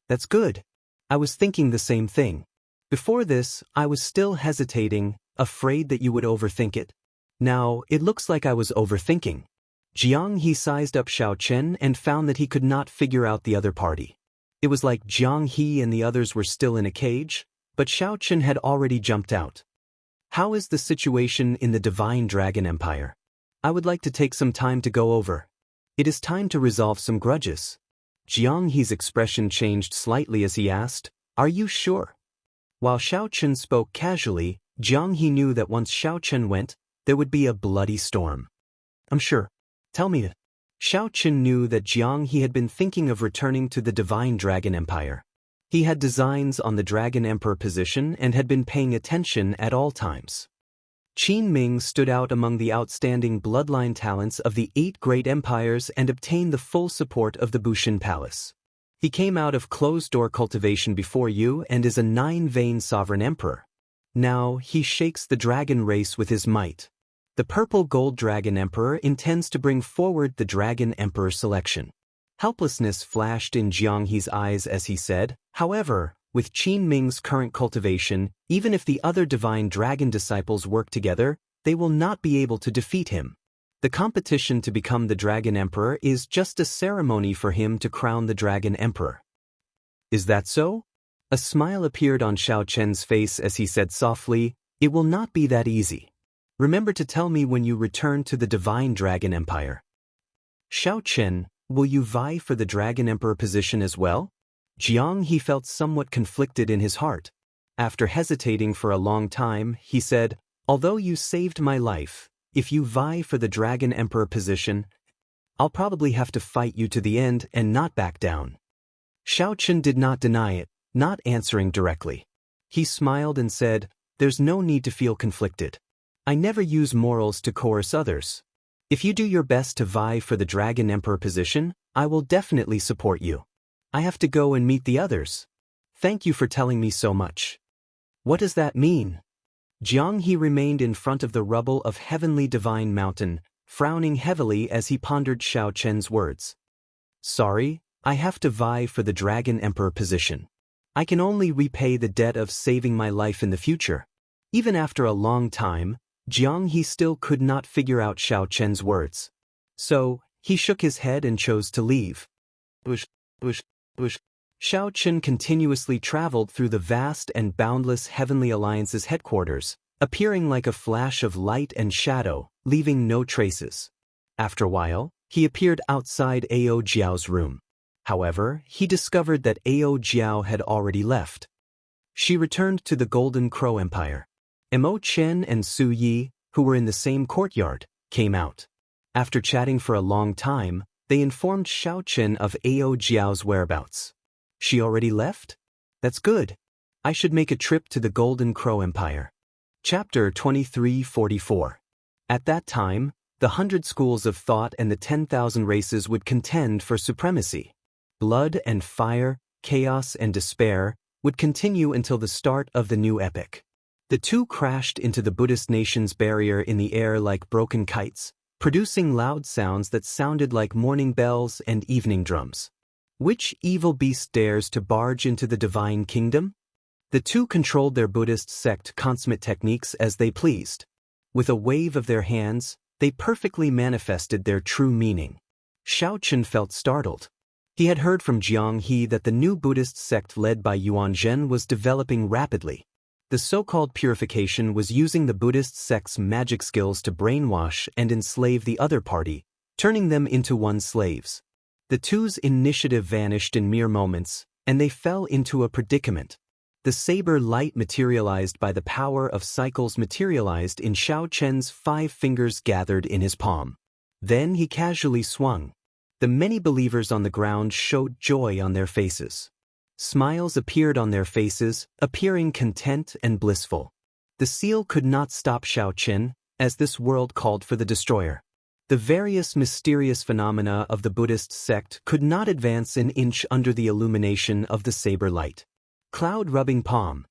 That's good. I was thinking the same thing. Before this, I was still hesitating, afraid that you would overthink it. Now, it looks like I was overthinking. Jiang He sized up Xiaoqin and found that he could not figure out the other party. It was like Jiang He and the others were still in a cage, but Xiaoqin had already jumped out. How is the situation in the Divine Dragon Empire? I would like to take some time to go over. It is time to resolve some grudges. Jiang He's expression changed slightly as he asked, "Are you sure?" While Xiaoqin spoke casually, Jiang He knew that once Xiaoqin went, there would be a bloody storm. "I'm sure. Tell me." Xiaoqin knew that Jiang He had been thinking of returning to the Divine Dragon Empire. He had designs on the Dragon Emperor position and had been paying attention at all times. Qin Ming stood out among the outstanding bloodline talents of the 8 great empires and obtained the full support of the Bushin Palace. He came out of closed-door cultivation before you and is a 9-vein sovereign emperor. Now he shakes the dragon race with his might. The purple gold dragon emperor intends to bring forward the dragon emperor selection. Helplessness flashed in Jiang He's eyes as he said, "However, with Qin Ming's current cultivation, even if the other divine dragon disciples work together, they will not be able to defeat him. The competition to become the dragon emperor is just a ceremony for him to crown the dragon emperor." "Is that so?" A smile appeared on Xiaoqin's face as he said softly, "It will not be that easy. Remember to tell me when you return to the Divine Dragon Empire." "Xiaoqin, will you vie for the Dragon Emperor position as well?" Jiang He felt somewhat conflicted in his heart. After hesitating for a long time, he said, "Although you saved my life, If you vie for the Dragon Emperor position, I'll probably have to fight you to the end and not back down. Xiaochen did not deny it, not answering directly. He smiled and said, "There's no need to feel conflicted. I never use morals to coerce others. If you do your best to vie for the Dragon Emperor position, I will definitely support you. I have to go and meet the others. Thank you for telling me so much." What does that mean? Jiang He remained in front of the rubble of Heavenly Divine Mountain, frowning heavily as he pondered Xiao Chen's words. Sorry, I have to vie for the Dragon Emperor position. I can only repay the debt of saving my life in the future. Even after a long time, Jiang He still could not figure out Xiao Chen's words. So, he shook his head and chose to leave. Bush. Xiao Chen continuously traveled through the vast and boundless Heavenly Alliance's headquarters, appearing like a flash of light and shadow, leaving no traces. After a while, he appeared outside Ao Jiao's room. However, he discovered that Ao Jiao had already left. She returned to the Golden Crow Empire. Mo Chen and Su Yi, who were in the same courtyard, came out. After chatting for a long time, they informed Xiao Chen of Ao Jiao's whereabouts. She already left? That's good. I should make a trip to the Golden Crow Empire. Chapter 2344. At that time, the 100 schools of thought and the 10,000 races would contend for supremacy. Blood and fire, chaos and despair would continue until the start of the new epoch. The two crashed into the Buddhist nation's barrier in the air like broken kites, producing loud sounds that sounded like morning bells and evening drums. Which evil beast dares to barge into the divine kingdom? The two controlled their Buddhist sect consummate techniques as they pleased. With a wave of their hands, they perfectly manifested their true meaning. Xiao Chen felt startled. He had heard from Jiang He that the new Buddhist sect led by Yuan Zhen was developing rapidly. The so-called purification was using the Buddhist sect's magic skills to brainwash and enslave the other party, turning them into one's slaves. The two's initiative vanished in mere moments, and they fell into a predicament. The saber light materialized by the power of cycles materialized in Xiao Chen's 5 fingers gathered in his palm. Then he casually swung. The many believers on the ground showed joy on their faces. Smiles appeared on their faces, appearing content and blissful. The seal could not stop Xiao Chen, as this world called for the destroyer. The various mysterious phenomena of the Buddhist sect could not advance an inch under the illumination of the saber light. Cloud-rubbing palm.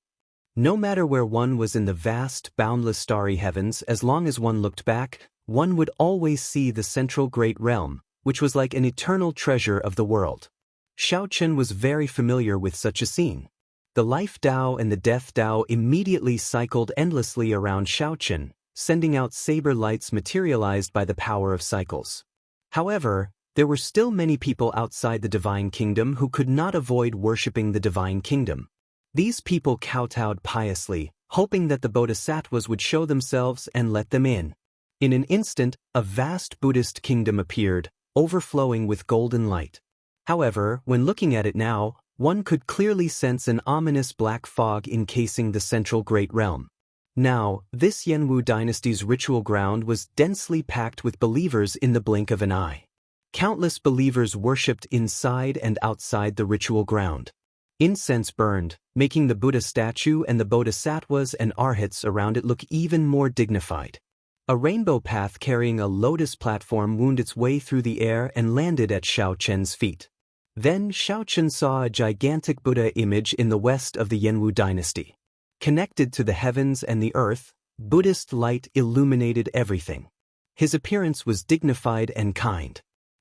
No matter where one was in the vast, boundless starry heavens, as long as one looked back, one would always see the central great realm, which was like an eternal treasure of the world. Xiao Chen was very familiar with such a scene. The life Dao and the death Dao immediately cycled endlessly around Xiao Chen, sending out saber lights materialized by the power of cycles. However, there were still many people outside the Divine Kingdom who could not avoid worshipping the Divine Kingdom. These people kowtowed piously, hoping that the Bodhisattvas would show themselves and let them in. In an instant, a vast Buddhist kingdom appeared, overflowing with golden light. However, when looking at it now, one could clearly sense an ominous black fog encasing the central great realm. Now, this Yanwu dynasty's ritual ground was densely packed with believers in the blink of an eye. Countless believers worshipped inside and outside the ritual ground. Incense burned, making the Buddha statue and the Bodhisattvas and Arhats around it look even more dignified. A rainbow path carrying a lotus platform wound its way through the air and landed at Xiao Chen's feet. Then Xiao Chen saw a gigantic Buddha image in the west of the Yanwu dynasty. Connected to the heavens and the earth, Buddhist light illuminated everything. His appearance was dignified and kind.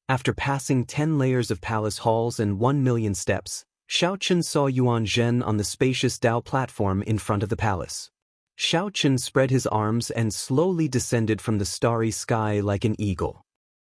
After passing 10 layers of palace halls and 1 million steps, Xiao Chen saw Yuan Zhen on the spacious Dao platform in front of the palace. Xiao Chen spread his arms and slowly descended from the starry sky like an eagle.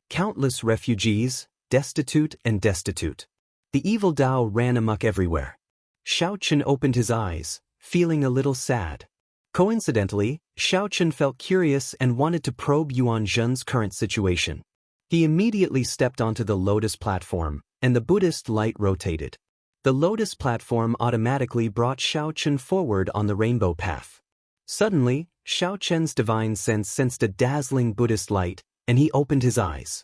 Countless refugees, destitute and destitute. The evil Dao ran amok everywhere. Xiao Chen opened his eyes, feeling a little sad. Coincidentally, Xiao Chen felt curious and wanted to probe Yuan Zhen's current situation. He immediately stepped onto the lotus platform, and the Buddhist light rotated. The lotus platform automatically brought Xiao Chen forward on the rainbow path. Suddenly, Xiaochen's divine sense sensed a dazzling Buddhist light, and he opened his eyes.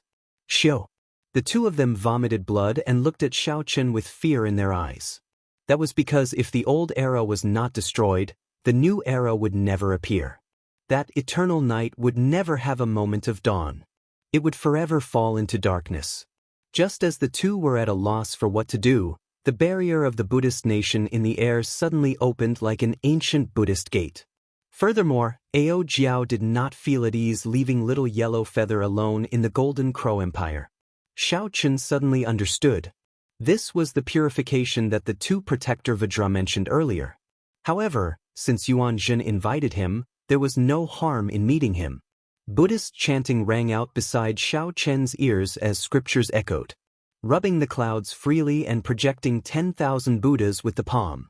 Xiao. The two of them vomited blood and looked at Xiaochen with fear in their eyes. That was because if the old era was not destroyed, the new era would never appear. That eternal night would never have a moment of dawn. It would forever fall into darkness. Just as the two were at a loss for what to do, the barrier of the Buddhist nation in the air suddenly opened like an ancient Buddhist gate. Furthermore, Ao Jiao did not feel at ease leaving little Yellow Feather alone in the Golden Crow Empire. Xiaochen suddenly understood. This was the purification that the two Protector Vajra mentioned earlier. However, since Yuan Zhen invited him, there was no harm in meeting him. Buddhist chanting rang out beside Xiaochen's ears as scriptures echoed, rubbing the clouds freely and projecting 10,000 Buddhas with the palm.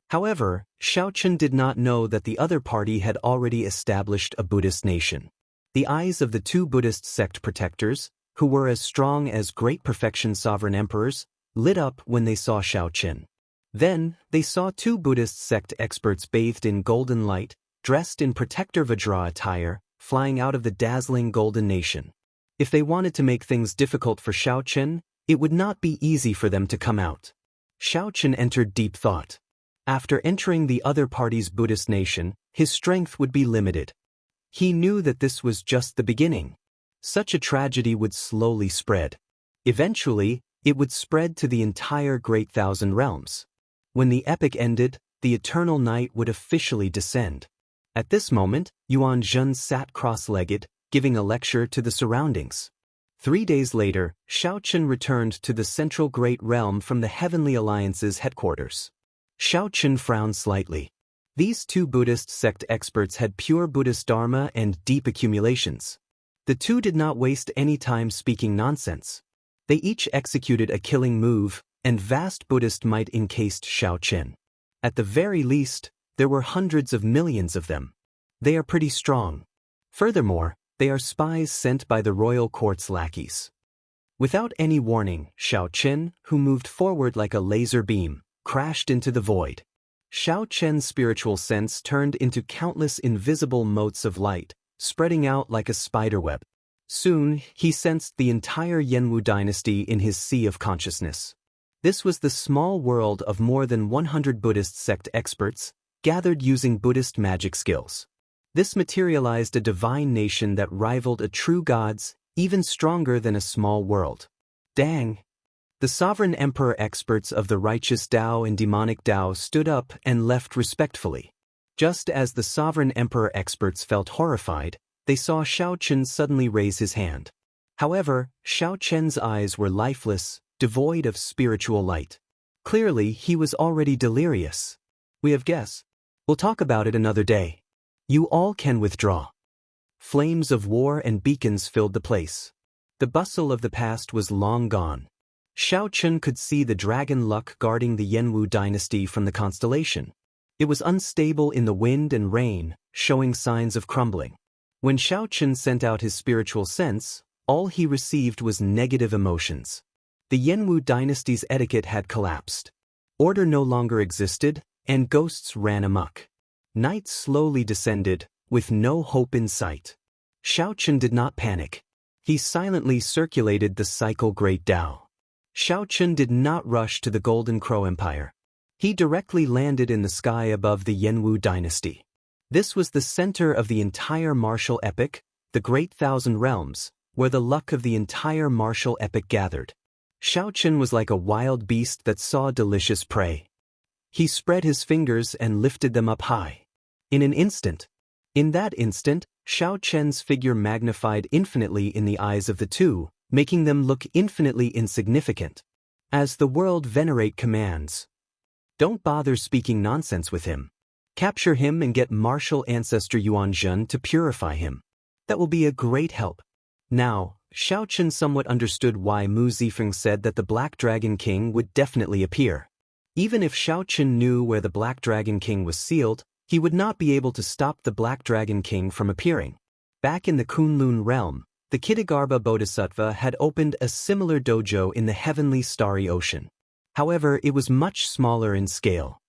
However, Xiaochen did not know that the other party had already established a Buddhist nation. The eyes of the two Buddhist sect protectors, who were as strong as great perfection sovereign emperors, lit up when they saw Xiaochen. Then, they saw two Buddhist sect experts bathed in golden light, dressed in Protector Vajra attire, flying out of the dazzling golden nation. If they wanted to make things difficult for Xiaochen, it would not be easy for them to come out. Xiaochen entered deep thought. After entering the other party's Buddhist nation, his strength would be limited. He knew that this was just the beginning. Such a tragedy would slowly spread. Eventually, it would spread to the entire Great Thousand Realms. When the epic ended, the eternal night would officially descend. At this moment, Yuan Zhen sat cross-legged, giving a lecture to the surroundings. 3 days later, Xiaochen returned to the central Great Realm from the Heavenly Alliance's headquarters. Xiaochen frowned slightly. These two Buddhist sect experts had pure Buddhist Dharma and deep accumulations. The two did not waste any time speaking nonsense. They each executed a killing move, and vast Buddhist might encased Xiaochen. At the very least, there were hundreds of millions of them. They are pretty strong. Furthermore, they are spies sent by the royal court's lackeys. Without any warning, Xiaochen, who moved forward like a laser beam, crashed into the void. Xiaochen's spiritual sense turned into countless invisible motes of light, spreading out like a spiderweb. Soon, he sensed the entire Yanwu dynasty in his sea of consciousness. This was the small world of more than 100 Buddhist sect experts, gathered using Buddhist magic skills. This materialized a divine nation that rivaled a true god's, even stronger than a small world. Dang! The sovereign emperor experts of the righteous Dao and demonic Dao stood up and left respectfully. Just as the sovereign emperor experts felt horrified, they saw Xiaochen suddenly raise his hand. However, Xiaochen's eyes were lifeless, devoid of spiritual light. Clearly, he was already delirious. We have guess. We'll talk about it another day. You all can withdraw. Flames of war and beacons filled the place. The bustle of the past was long gone. Xiaochen could see the dragon luck guarding the Yanwu dynasty from the constellation. It was unstable in the wind and rain, showing signs of crumbling. When Xiaochen sent out his spiritual sense, all he received was negative emotions. The Yanwu dynasty's etiquette had collapsed. Order no longer existed, and ghosts ran amok. Night slowly descended, with no hope in sight. Xiaochen did not panic. He silently circulated the cycle Great Dao. Xiaochen did not rush to the Golden Crow Empire. He directly landed in the sky above the Yanwu dynasty. This was the center of the entire martial epic, the Great Thousand Realms, where the luck of the entire martial epic gathered. Xiaochen was like a wild beast that saw delicious prey. He spread his fingers and lifted them up high. In that instant, Xiaochen's figure magnified infinitely in the eyes of the two, making them look infinitely insignificant. As the world venerate commands. Don't bother speaking nonsense with him. Capture him and get martial ancestor Yuan Zhen to purify him. That will be a great help. Now, Xiaochen somewhat understood why Mu Zifeng said that the Black Dragon King would definitely appear. Even if Xiaochen knew where the Black Dragon King was sealed, he would not be able to stop the Black Dragon King from appearing. Back in the Kunlun realm, the Kitagarbha Bodhisattva had opened a similar dojo in the heavenly starry ocean. However, it was much smaller in scale.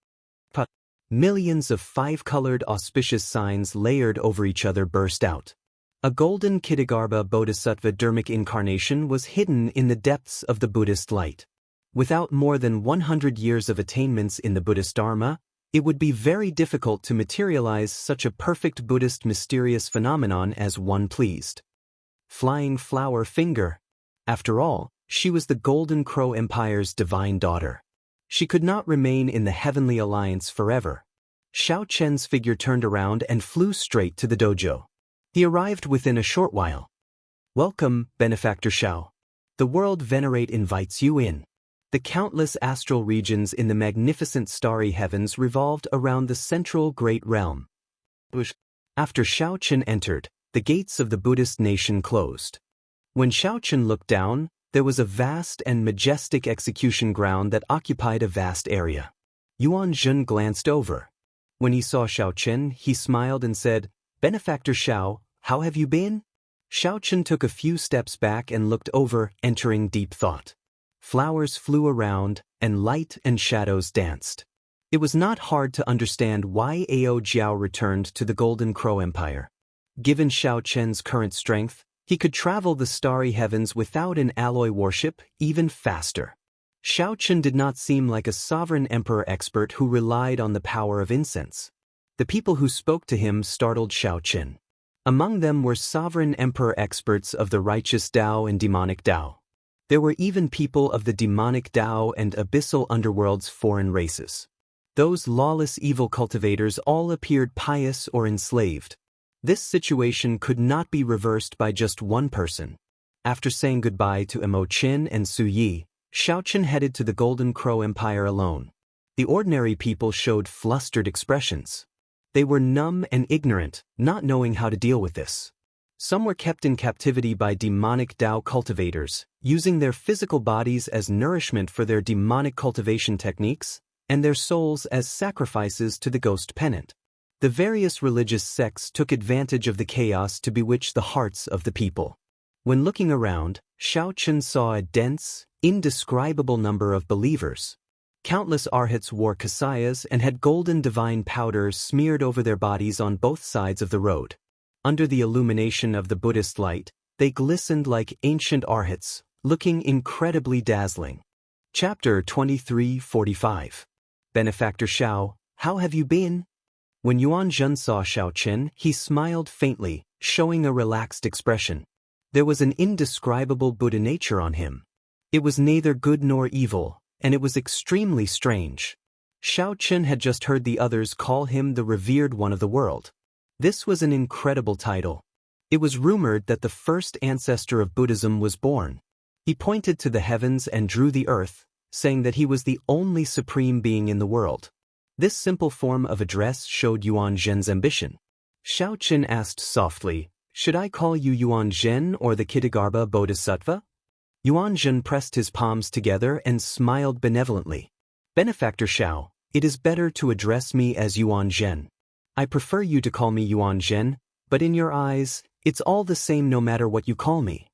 Millions of five-colored auspicious signs layered over each other burst out. A golden Kitagarbha Bodhisattva Dharmic incarnation was hidden in the depths of the Buddhist light. Without more than 100 years of attainments in the Buddhist Dharma, it would be very difficult to materialize such a perfect Buddhist mysterious phenomenon as one pleased. Flying Flower Finger. After all, she was the Golden Crow Empire's divine daughter. She could not remain in the Heavenly Alliance forever. Xiao Chen's figure turned around and flew straight to the dojo. He arrived within a short while. Welcome, Benefactor Xiao. The World Venerate invites you in. The countless astral regions in the magnificent starry heavens revolved around the central great realm. After Xiao Chen entered, the gates of the Buddhist nation closed. When Xiao Chen looked down, there was a vast and majestic execution ground that occupied a vast area. Yuan Zhen glanced over. When he saw Xiao Chen, he smiled and said, Benefactor Xiao, how have you been? Xiao Chen took a few steps back and looked over, entering deep thought. Flowers flew around, and light and shadows danced. It was not hard to understand why Ao Jiao returned to the Golden Crow Empire. Given Xiao Chen's current strength, he could travel the starry heavens without an alloy warship even faster. Xiao Chen did not seem like a sovereign emperor expert who relied on the power of incense. The people who spoke to him startled Xiao Chen. Among them were sovereign emperor experts of the righteous Dao and demonic Dao. There were even people of the demonic Dao and abyssal underworld's foreign races. Those lawless evil cultivators all appeared pious or enslaved. This situation could not be reversed by just one person. After saying goodbye to Mo Qin and Su Yi, Xiao Chen headed to the Golden Crow Empire alone. The ordinary people showed flustered expressions. They were numb and ignorant, not knowing how to deal with this. Some were kept in captivity by demonic Dao cultivators, using their physical bodies as nourishment for their demonic cultivation techniques, and their souls as sacrifices to the ghost pennant. The various religious sects took advantage of the chaos to bewitch the hearts of the people. When looking around, Xiao Chen saw a dense, indescribable number of believers. Countless arhats wore kasayas and had golden divine powder smeared over their bodies on both sides of the road. Under the illumination of the Buddhist light, they glistened like ancient arhats, looking incredibly dazzling. Chapter 23:45. Benefactor Xiao, how have you been? When Yuan Zhen saw Xiao Chen, he smiled faintly, showing a relaxed expression. There was an indescribable Buddha nature on him. It was neither good nor evil, and it was extremely strange. Xiao Chen had just heard the others call him the revered one of the world. This was an incredible title. It was rumored that the first ancestor of Buddhism was born. He pointed to the heavens and drew the earth, saying that he was the only supreme being in the world. This simple form of address showed Yuan Zhen's ambition. Xiao Chen asked softly, should I call you Yuan Zhen or the Kitagarbha Bodhisattva? Yuan Zhen pressed his palms together and smiled benevolently. Benefactor Xiao, it is better to address me as Yuan Zhen. I prefer you to call me Yuan Zhen, but in your eyes, it's all the same no matter what you call me.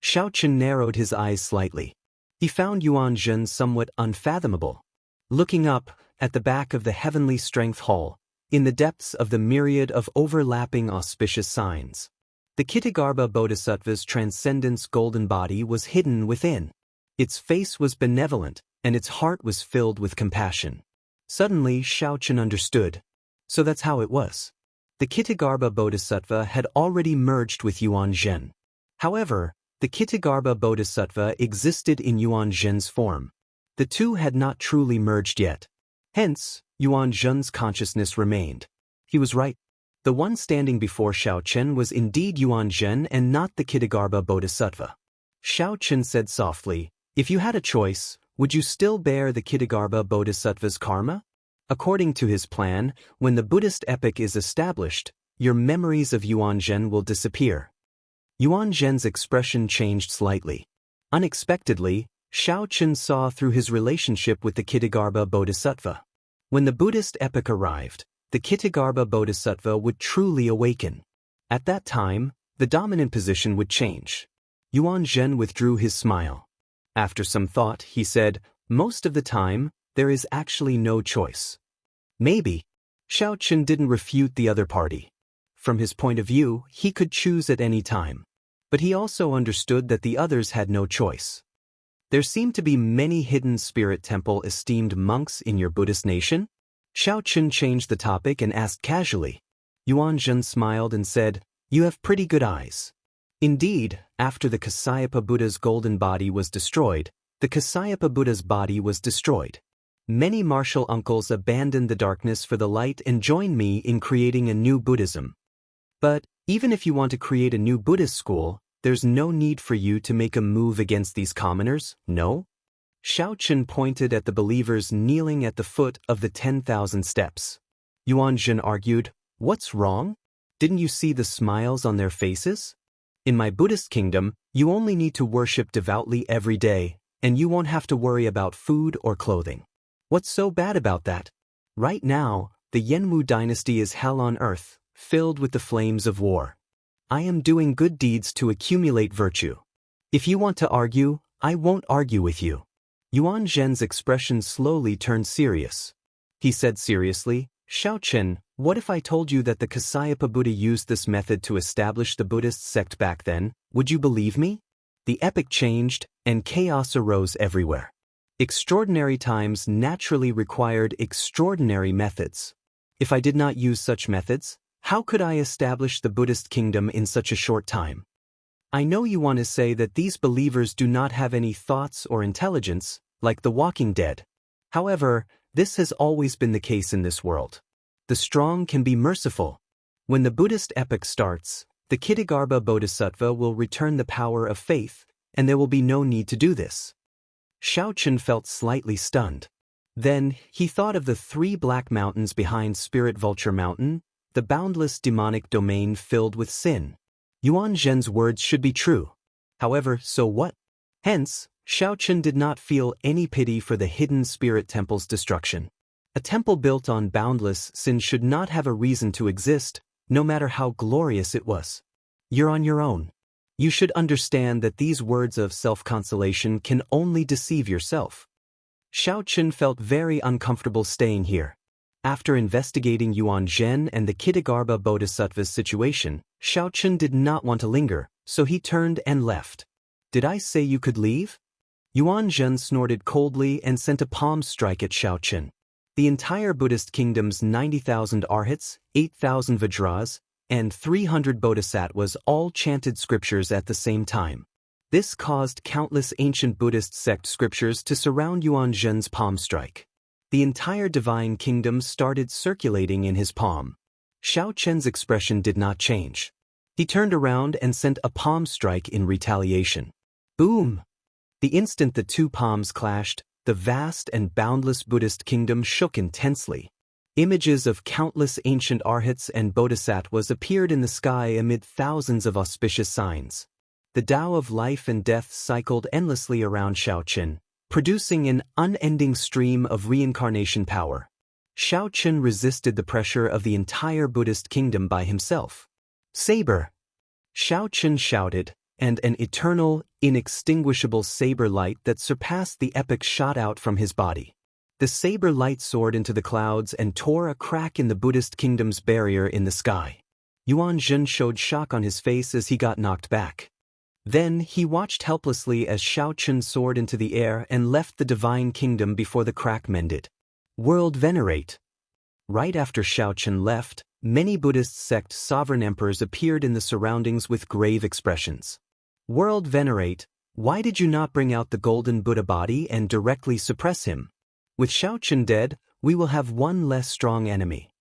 Xiao Chen narrowed his eyes slightly. He found Yuan Zhen somewhat unfathomable. Looking up, at the back of the heavenly strength hall, in the depths of the myriad of overlapping auspicious signs, the Kitagarbha Bodhisattva's transcendence golden body was hidden within. Its face was benevolent, and its heart was filled with compassion. Suddenly Xiao Chen understood. So that's how it was. The Kitagarbha Bodhisattva had already merged with Yuan Zhen. However, the Kitagarbha Bodhisattva existed in Yuan Zhen's form. The two had not truly merged yet. Hence, Yuan Zhen's consciousness remained. He was right. The one standing before Xiao Chen was indeed Yuan Zhen and not the Kitagarbha Bodhisattva. Xiao Chen said softly, if you had a choice, would you still bear the Kitagarbha Bodhisattva's karma? According to his plan, when the Buddhist epic is established, your memories of Yuan Zhen will disappear. Yuan Zhen's expression changed slightly. Unexpectedly, Xiao Chen saw through his relationship with the Kitagarbha Bodhisattva. When the Buddhist epoch arrived, the Kitagarbha Bodhisattva would truly awaken. At that time, the dominant position would change. Yuan Zhen withdrew his smile. After some thought, he said, most of the time, there is actually no choice. Maybe. Xiao Chen didn't refute the other party. From his point of view, he could choose at any time. But he also understood that the others had no choice. There seem to be many hidden spirit temple esteemed monks in your Buddhist nation? Xiao Chen changed the topic and asked casually. Yuan Zhen smiled and said, "You have pretty good eyes." Indeed, after the Kasyapa Buddha's golden body was destroyed, the Kasyapa Buddha's body was destroyed. Many martial uncles abandoned the darkness for the light and joined me in creating a new Buddhism. But even if you want to create a new Buddhist school, there's no need for you to make a move against these commoners, no? Xiao Chen pointed at the believers kneeling at the foot of the 10,000 steps. Yuan Zhen argued, "What's wrong? Didn't you see the smiles on their faces? In my Buddhist kingdom, you only need to worship devoutly every day, and you won't have to worry about food or clothing. What's so bad about that? Right now, the Yanwu dynasty is hell on earth, filled with the flames of war. I am doing good deeds to accumulate virtue. If you want to argue, I won't argue with you." Yuan Zhen's expression slowly turned serious. He said seriously, "Xiao Chen, what if I told you that the Kasyapa Buddha used this method to establish the Buddhist sect back then? Would you believe me?" The epoch changed, and chaos arose everywhere. Extraordinary times naturally required extraordinary methods. If I did not use such methods, how could I establish the Buddhist kingdom in such a short time? I know you want to say that these believers do not have any thoughts or intelligence, like the walking dead. However, this has always been the case in this world. The strong can be merciful. When the Buddhist epoch starts, the Kittagarbha Bodhisattva will return the power of faith, and there will be no need to do this. Xiao Chen felt slightly stunned. Then, he thought of the 3 black mountains behind Spirit Vulture Mountain, the boundless demonic domain filled with sin. Yuan Zhen's words should be true. However, so what? Hence, Xiao Chen did not feel any pity for the hidden spirit temple's destruction. A temple built on boundless sin should not have a reason to exist, no matter how glorious it was. You're on your own. You should understand that these words of self-consolation can only deceive yourself. Xiao Chen felt very uncomfortable staying here. After investigating Yuan Zhen and the Kittagarbha Bodhisattva's situation, Xiao Chen did not want to linger, so he turned and left. "Did I say you could leave?" Yuan Zhen snorted coldly and sent a palm strike at Xiao Chen. The entire Buddhist kingdom's 90,000 arhats, 8,000 vajras, and 300 bodhisattvas all chanted scriptures at the same time. This caused countless ancient Buddhist sect scriptures to surround Yuan Zhen's palm strike. The entire divine kingdom started circulating in his palm. Xiao Chen's expression did not change. He turned around and sent a palm strike in retaliation. Boom! The instant the 2 palms clashed, the vast and boundless Buddhist kingdom shook intensely. Images of countless ancient arhats and bodhisattvas appeared in the sky amid thousands of auspicious signs. The Tao of life and death cycled endlessly around Xiao Chen, producing an unending stream of reincarnation power. Xiao Chen resisted the pressure of the entire Buddhist kingdom by himself. "Saber!" Xiao Chen shouted, and an eternal, inextinguishable saber light that surpassed the epoch shot out from his body. The saber light soared into the clouds and tore a crack in the Buddhist kingdom's barrier in the sky. Yuan Zhen showed shock on his face as he got knocked back. Then he watched helplessly as Xiao Chen soared into the air and left the divine kingdom before the crack mended. World Venerate. Right after Xiao Chen left, many Buddhist sect sovereign emperors appeared in the surroundings with grave expressions. "World Venerate, why did you not bring out the golden Buddha body and directly suppress him? With Xiao Chen dead, we will have one less strong enemy."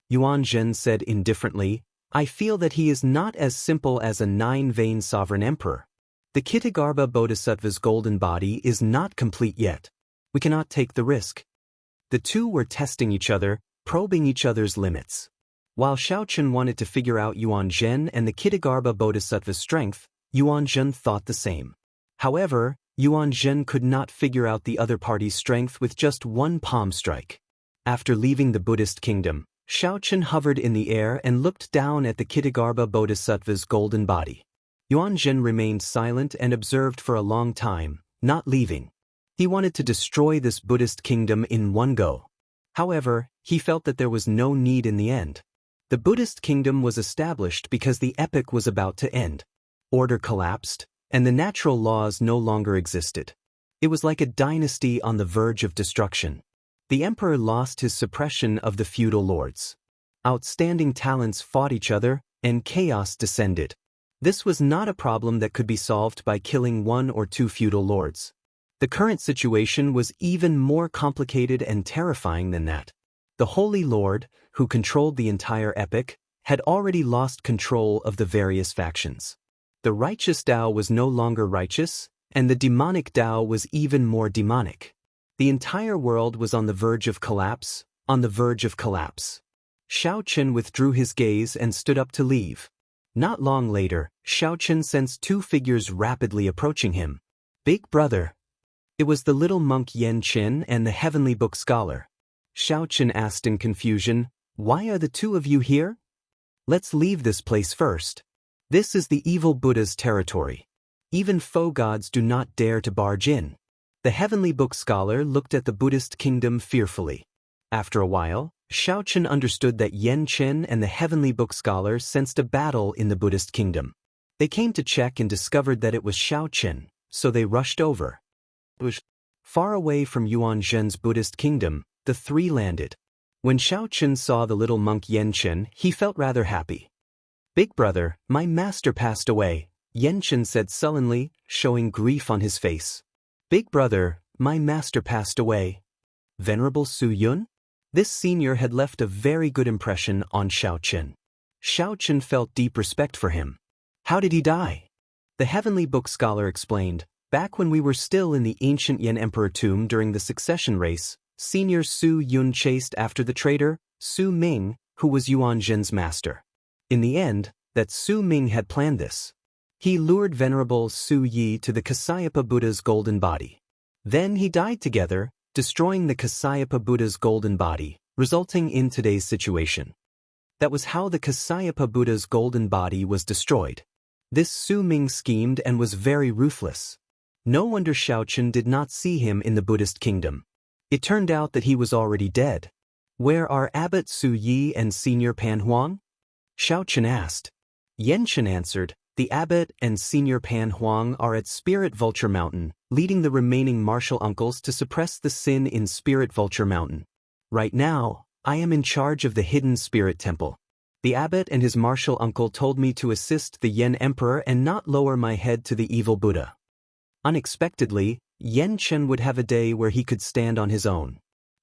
Yuan Zhen said indifferently, "I feel that he is not as simple as a 9-vein sovereign emperor. The Kittagarbha Bodhisattva's golden body is not complete yet. We cannot take the risk." The two were testing each other, probing each other's limits. While Xiao Chen wanted to figure out Yuan Zhen and the Kittagarbha Bodhisattva's strength, Yuan Zhen thought the same. However, Yuan Zhen could not figure out the other party's strength with just one palm strike. After leaving the Buddhist kingdom, Xiao Chen hovered in the air and looked down at the Kittagarbha Bodhisattva's golden body. Yuan Zhen remained silent and observed for a long time, not leaving. He wanted to destroy this Buddhist kingdom in one go. However, he felt that there was no need in the end. The Buddhist kingdom was established because the epoch was about to end. Order collapsed, and the natural laws no longer existed. It was like a dynasty on the verge of destruction. The emperor lost his suppression of the feudal lords. Outstanding talents fought each other, and chaos descended. This was not a problem that could be solved by killing one or two feudal lords. The current situation was even more complicated and terrifying than that. The Holy Lord, who controlled the entire epoch, had already lost control of the various factions. The righteous Tao was no longer righteous, and the demonic Tao was even more demonic. The entire world was on the verge of collapse, on the verge of collapse. Xiaochen withdrew his gaze and stood up to leave. Not long later, Xiaochen sensed two figures rapidly approaching him. Big brother. It was the little monk Yan Qin and the heavenly book scholar. Xiaochen asked in confusion, "Why are the two of you here?" "Let's leave this place first. This is the evil Buddha's territory. Even foe gods do not dare to barge in." The heavenly book scholar looked at the Buddhist kingdom fearfully. After a while, Xiaochen understood that Yan Qin and the heavenly book scholar sensed a battle in the Buddhist kingdom. They came to check and discovered that it was Xiaochen, so they rushed over. Far away from Yuan Zhen's Buddhist kingdom, the three landed. When Xiaochen saw the little monk Yan Qin, he felt rather happy. "Big brother, my master passed away," Yan Qin said sullenly, showing grief on his face. "Big brother, my master passed away." Venerable Su Yun? This senior had left a very good impression on Xiaochen. Xiaochen felt deep respect for him. "How did he die?" The heavenly book scholar explained, "Back when we were still in the ancient Yan Emperor tomb during the succession race, Senior Su Yun chased after the traitor, Su Ming, who was Yuan Zhen's master. In the end, that Su Ming had planned this. He lured Venerable Su Yi to the Kasyapa Buddha's golden body. Then he died together, destroying the Kasyapa Buddha's golden body, resulting in today's situation. That was how the Kasyapa Buddha's golden body was destroyed. This Su Ming schemed and was very ruthless. No wonder Xiaochen did not see him in the Buddhist kingdom. It turned out that he was already dead. Where are Abbot Su Yi and Senior Pan Huang? Xiaochen asked. Yan Chen answered, "The abbot and Senior Pan Huang are at Spirit Vulture Mountain, leading the remaining martial uncles to suppress the sin in Spirit Vulture Mountain. Right now, I am in charge of the hidden spirit temple. The abbot and his martial uncle told me to assist the Yan Emperor and not lower my head to the evil Buddha." Unexpectedly, Yan Chen would have a day where he could stand on his own.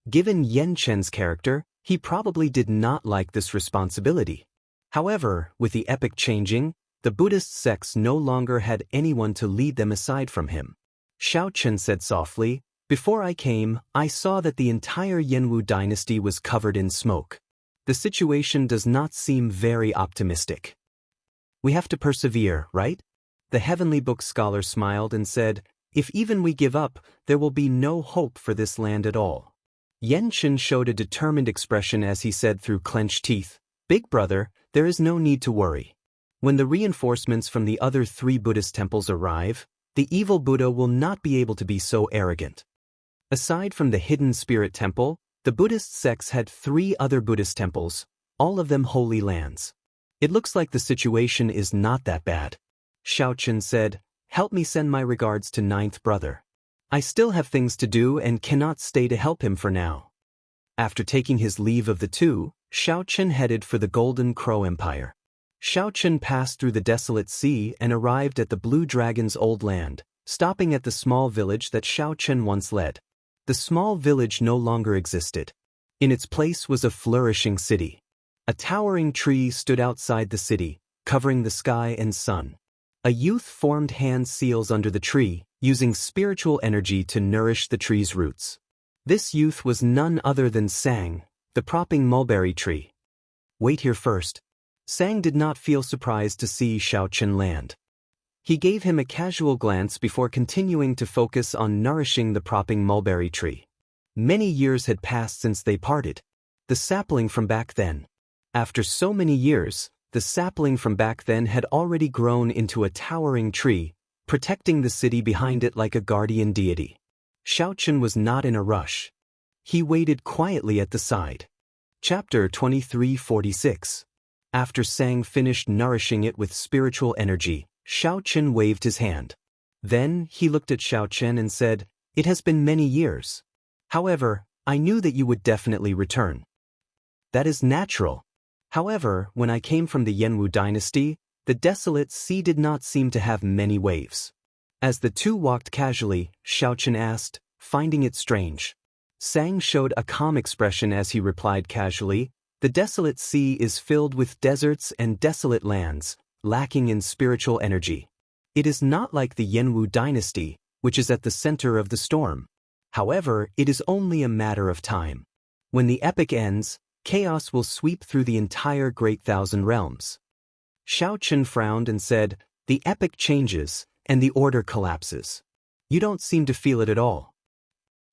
Given Yan Chen's character, he probably did not like this responsibility. However, with the epoch changing, the Buddhist sects no longer had anyone to lead them aside from him. Xiaochen said softly, "Before I came, I saw that the entire Yanwu dynasty was covered in smoke. The situation does not seem very optimistic. We have to persevere, right?" The heavenly book scholar smiled and said, "If even we give up, there will be no hope for this land at all." Yan Chen showed a determined expression as he said through clenched teeth, "Big brother, there is no need to worry. When the reinforcements from the other 3 Buddhist temples arrive, the evil Buddha will not be able to be so arrogant." Aside from the hidden spirit temple, the Buddhist sects had 3 other Buddhist temples, all of them holy lands. "It looks like the situation is not that bad." Xiaochen said, "Help me send my regards to 9th brother. I still have things to do and cannot stay to help him for now." After taking his leave of the 2, Xiaochen headed for the Golden Crow Empire. Xiaochen passed through the desolate sea and arrived at the Blue Dragon's old land, stopping at the small village that Xiaochen once led. The small village no longer existed. In its place was a flourishing city. A towering tree stood outside the city, covering the sky and sun. A youth formed hand seals under the tree, using spiritual energy to nourish the tree's roots. This youth was none other than Sang, the propping mulberry tree. "Wait here first." Sang did not feel surprised to see Xiaochen land. He gave him a casual glance before continuing to focus on nourishing the propping mulberry tree. Many years had passed since they parted. The sapling from back then. After so many years, the sapling from back then had already grown into a towering tree, protecting the city behind it like a guardian deity. Xiaochen was not in a rush. He waited quietly at the side. Chapter 2346. After Sang finished nourishing it with spiritual energy, Xiaochen waved his hand. Then he looked at Xiaochen and said, "It has been many years. However, I knew that you would definitely return. That is natural. However, when I came from the Yanwu dynasty, the desolate sea did not seem to have many waves." As the two walked casually, Xiaochen asked, finding it strange. Sang showed a calm expression as he replied casually, "The desolate sea is filled with deserts and desolate lands, lacking in spiritual energy. It is not like the Yanwu dynasty, which is at the center of the storm. However, it is only a matter of time. When the epic ends, chaos will sweep through the entire Great Thousand Realms." Xiaochen frowned and said, "The epic changes, and the order collapses. You don't seem to feel it at all."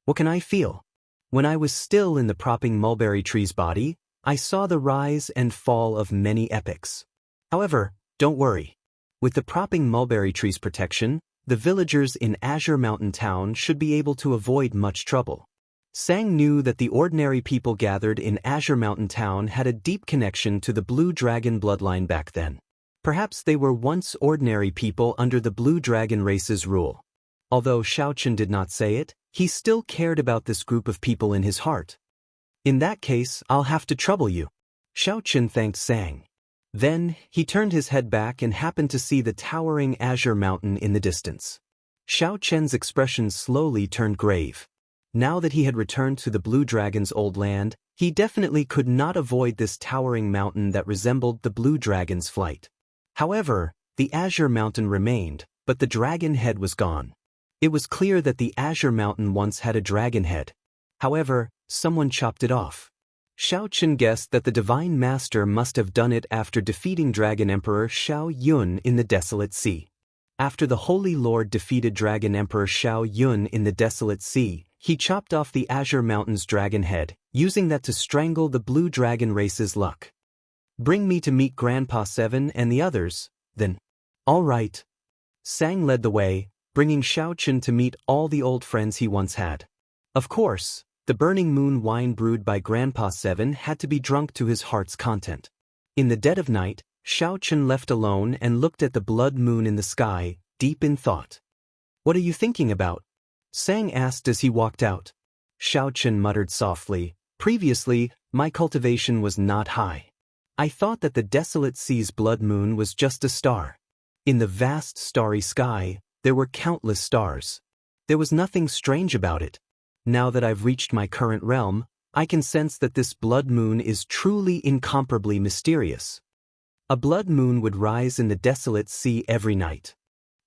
"What can I feel? When I was still in the propping mulberry tree's body, I saw the rise and fall of many epics. However, don't worry. With the propping mulberry tree's protection, the villagers in Azure Mountain Town should be able to avoid much trouble." Sang knew that the ordinary people gathered in Azure Mountain Town had a deep connection to the Blue Dragon bloodline back then. Perhaps they were once ordinary people under the Blue Dragon race's rule. Although Xiaochen did not say it, he still cared about this group of people in his heart. "In that case, I'll have to trouble you." Xiaochen thanked Sang. Then, he turned his head back and happened to see the towering Azure Mountain in the distance. Xiaochen's expression slowly turned grave. Now that he had returned to the Blue Dragon's old land, he definitely could not avoid this towering mountain that resembled the Blue Dragon's flight. However, the Azure Mountain remained, but the dragon head was gone. It was clear that the Azure Mountain once had a dragon head. However, someone chopped it off. Xiaochen guessed that the Divine Master must have done it after defeating Dragon Emperor Xiao Yun in the Desolate Sea. After the Holy Lord defeated Dragon Emperor Xiao Yun in the Desolate Sea, he chopped off the Azure Mountain's dragon head, using that to strangle the Blue Dragon race's luck. "Bring me to meet Grandpa Seven and the others, then." "All right." Sang led the way, bringing Xiaochen to meet all the old friends he once had. Of course, the burning moon wine brewed by Grandpa Seven had to be drunk to his heart's content. In the dead of night, Xiaochen left alone and looked at the blood moon in the sky, deep in thought. "What are you thinking about?" Sang asked as he walked out. Xiaochen muttered softly, "Previously, my cultivation was not high. I thought that the desolate sea's blood moon was just a star. In the vast starry sky, there were countless stars. There was nothing strange about it. Now that I've reached my current realm, I can sense that this blood moon is truly incomparably mysterious." A blood moon would rise in the desolate sea every night.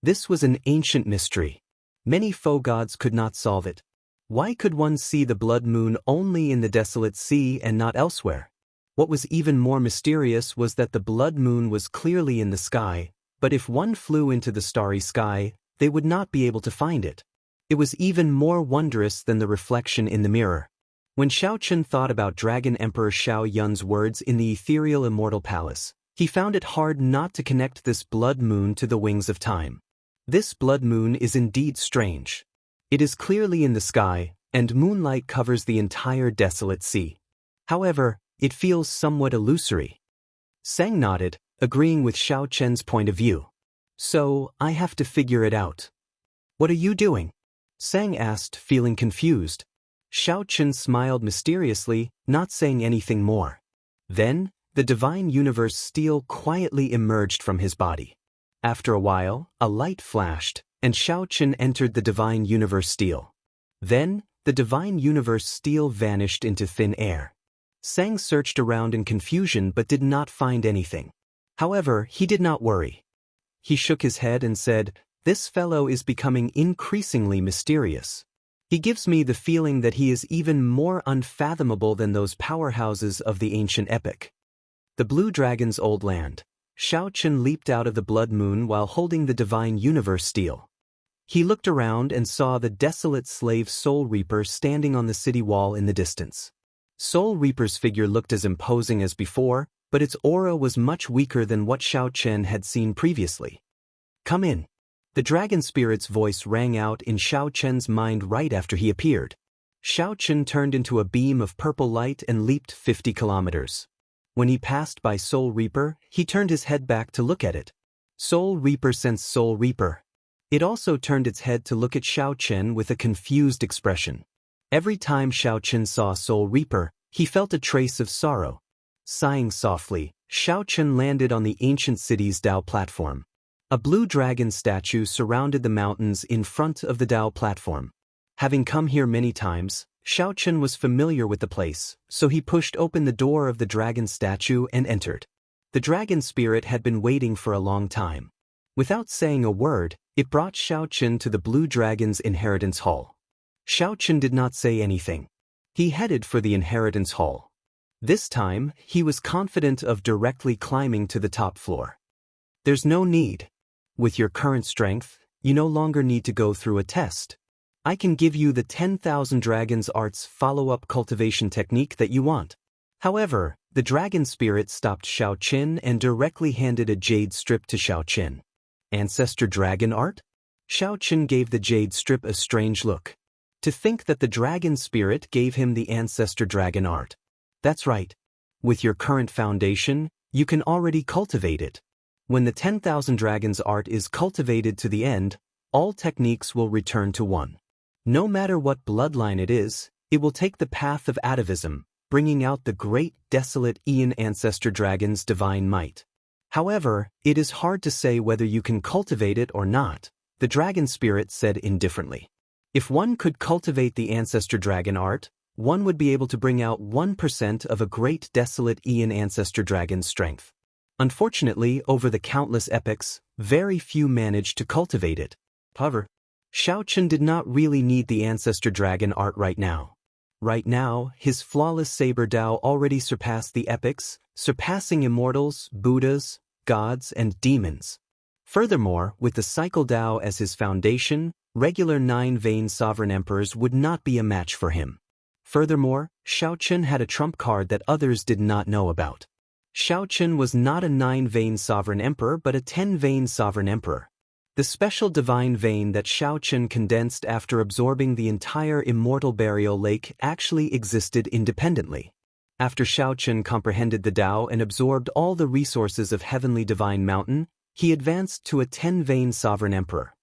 This was an ancient mystery. Many foe gods could not solve it. Why could one see the blood moon only in the desolate sea and not elsewhere? What was even more mysterious was that the blood moon was clearly in the sky, but if one flew into the starry sky, they would not be able to find it. It was even more wondrous than the reflection in the mirror. When Xiaochen thought about Dragon Emperor Xiao Yun's words in the ethereal immortal palace, he found it hard not to connect this blood moon to the wings of time. This blood moon is indeed strange. It is clearly in the sky, and moonlight covers the entire desolate sea. However, it feels somewhat illusory. Sang nodded, agreeing with Xiaochen's point of view. "So, I have to figure it out." "What are you doing?" Sang asked, feeling confused. Xiaochen smiled mysteriously, not saying anything more. Then, the Divine Universe Steel quietly emerged from his body. After a while, a light flashed, and Xiaochen entered the Divine Universe Steel. Then, the Divine Universe Steel vanished into thin air. Sang searched around in confusion but did not find anything. However, he did not worry. He shook his head and said, "This fellow is becoming increasingly mysterious. He gives me the feeling that he is even more unfathomable than those powerhouses of the ancient epic." The Blue Dragon's old land. Xiaochen leaped out of the blood moon while holding the Divine Universe Steel. He looked around and saw the desolate slave Soul Reaper standing on the city wall in the distance. Soul Reaper's figure looked as imposing as before, but its aura was much weaker than what Xiaochen had seen previously. "Come in." The dragon spirit's voice rang out in Xiaochen's mind right after he appeared. Xiaochen turned into a beam of purple light and leaped 50 kilometers. When he passed by Soul Reaper, he turned his head back to look at it. Soul Reaper sensed Soul Reaper. It also turned its head to look at Xiaochen with a confused expression. Every time Xiaochen saw Soul Reaper, he felt a trace of sorrow. Sighing softly, Xiaochen landed on the ancient city's Dao platform. A blue dragon statue surrounded the mountains in front of the Dao platform. Having come here many times, Xiaochen was familiar with the place, so he pushed open the door of the dragon statue and entered. The dragon spirit had been waiting for a long time. Without saying a word, it brought Xiaochen to the blue dragon's inheritance hall. Xiaochen did not say anything. He headed for the inheritance hall. This time, he was confident of directly climbing to the top floor. There's no need. With your current strength, you no longer need to go through a test. I can give you the 10,000 Dragons Arts follow-up cultivation technique that you want. However, the dragon spirit stopped Xiaochen and directly handed a jade strip to Xiaochen. Ancestor Dragon Art? Xiaochen gave the jade strip a strange look. To think that the dragon spirit gave him the Ancestor Dragon Art. That's right. With your current foundation, you can already cultivate it. When the 10,000 Dragons Art is cultivated to the end, all techniques will return to 1. No matter what bloodline it will take the path of atavism, bringing out the great, desolate Aeon Ancestor Dragon's divine might. However, it is hard to say whether you can cultivate it or not, the dragon spirit said indifferently. If one could cultivate the Ancestor Dragon Art, one would be able to bring out 1% of a great, desolate Aeon Ancestor Dragon's strength. Unfortunately, over the countless epochs, very few managed to cultivate it. However, Xiaochen did not really need the Ancestor Dragon Art right now. Right now, his flawless saber Dao already surpassed the epochs, surpassing immortals, Buddhas, gods, and demons. Furthermore, with the Cycle Dao as his foundation, regular 9-vein sovereign emperors would not be a match for him. Furthermore, Xiaochen had a trump card that others did not know about. Xiaochen was not a 9-vein sovereign emperor but a 10-vein sovereign emperor. The special divine vein that Xiaochen condensed after absorbing the entire immortal burial lake actually existed independently. After Xiaochen comprehended the Dao and absorbed all the resources of Heavenly Divine Mountain, he advanced to a 10-vein sovereign emperor.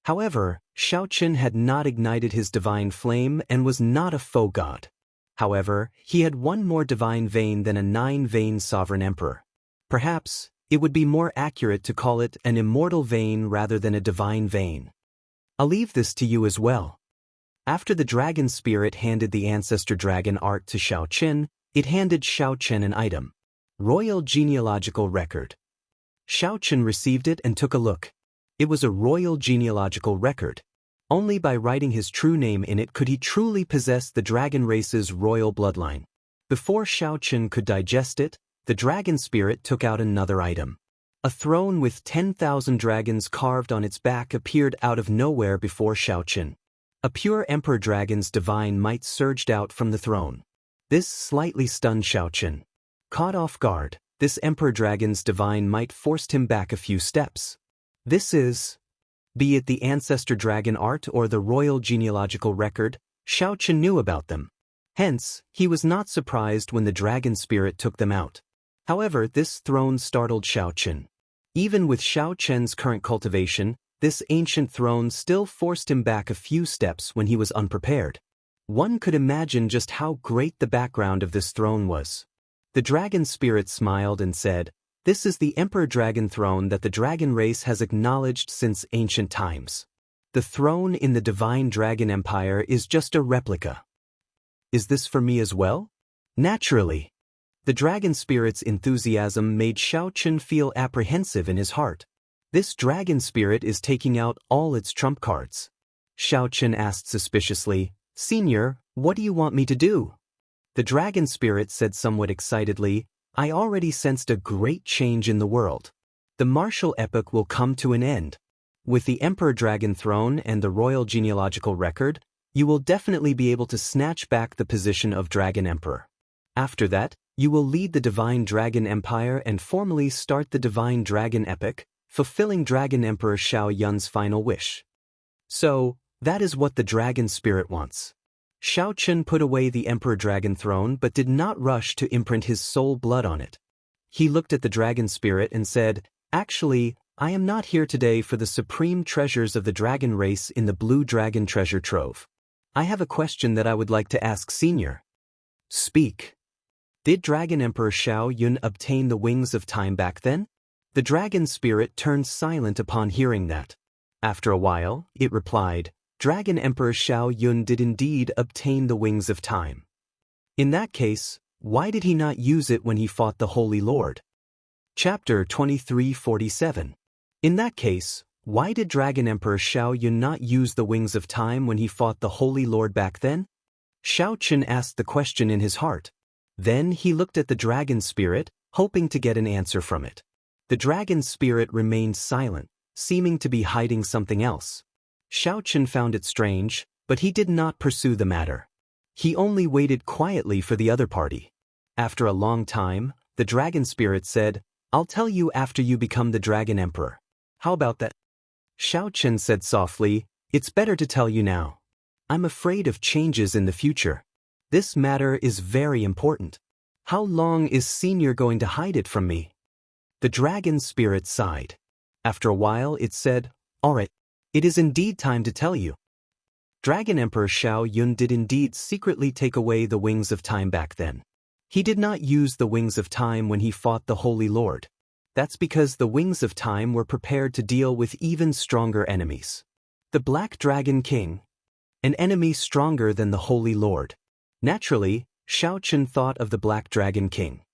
However, Xiaochen had not ignited his divine flame and was not a faux god. However, he had one more divine vein than a 9-vein sovereign emperor. Perhaps, it would be more accurate to call it an immortal vein rather than a divine vein. I'll leave this to you as well. After the dragon spirit handed the Ancestor Dragon Art to Xiaochen, it handed Xiaochen an item. Royal Genealogical Record. Xiaochen received it and took a look. It was a royal genealogical record. Only by writing his true name in it could he truly possess the dragon race's royal bloodline. Before Xiaochen could digest it, the dragon spirit took out another item. A throne with 10,000 dragons carved on its back appeared out of nowhere before Xiaochen. A pure emperor dragon's divine might surged out from the throne. This slightly stunned Xiaochen. Caught off guard, this emperor dragon's divine might forced him back a few steps. This is, be it the Ancestor Dragon Art or the Royal Genealogical Record, Xiaochen knew about them. Hence, he was not surprised when the dragon spirit took them out. However, this throne startled Xiaochen. Even with Xiaochen's current cultivation, this ancient throne still forced him back a few steps when he was unprepared. One could imagine just how great the background of this throne was. The dragon spirit smiled and said, "This is the Emperor Dragon throne that the dragon race has acknowledged since ancient times. The throne in the Divine Dragon Empire is just a replica." Is this for me as well? Naturally. The dragon spirit's enthusiasm made Xiaochen feel apprehensive in his heart. This dragon spirit is taking out all its trump cards. Xiaochen asked suspiciously, "Senior, what do you want me to do?" The dragon spirit said somewhat excitedly, "I already sensed a great change in the world. The martial epoch will come to an end. With the Emperor Dragon throne and the Royal Genealogical Record, you will definitely be able to snatch back the position of Dragon Emperor. After that, you will lead the Divine Dragon Empire and formally start the Divine Dragon Epoch, fulfilling Dragon Emperor Xiao Yun's final wish." So, that is what the dragon spirit wants. Xiao Chen put away the Emperor Dragon Throne but did not rush to imprint his soul blood on it. He looked at the dragon spirit and said, "Actually, I am not here today for the supreme treasures of the dragon race in the Blue Dragon Treasure Trove. I have a question that I would like to ask Senior." "Speak." "Did Dragon Emperor Xiao Yun obtain the Wings of Time back then?" The dragon spirit turned silent upon hearing that. After a while, it replied, "Dragon Emperor Xiao Yun did indeed obtain the Wings of Time." "In that case, why did he not use it when he fought the Holy Lord?" Chapter 2347. In that case, why did Dragon Emperor Xiao Yun not use the Wings of Time when he fought the Holy Lord back then? Xiao Chen asked the question in his heart. Then he looked at the dragon spirit, hoping to get an answer from it. The dragon spirit remained silent, seeming to be hiding something else. Xiao Chen found it strange, but he did not pursue the matter. He only waited quietly for the other party. After a long time, the dragon spirit said, "I'll tell you after you become the Dragon Emperor. How about that?" Xiao Chen said softly, "It's better to tell you now. I'm afraid of changes in the future. This matter is very important. How long is Senior going to hide it from me?" The dragon spirit sighed. After a while it said, "All right, it is indeed time to tell you. Dragon Emperor Xiao Yun did indeed secretly take away the Wings of Time back then. He did not use the Wings of Time when he fought the Holy Lord. That's because the Wings of Time were prepared to deal with even stronger enemies. The Black Dragon King, an enemy stronger than the Holy Lord. Naturally, Xiao Chen thought of the Black Dragon King.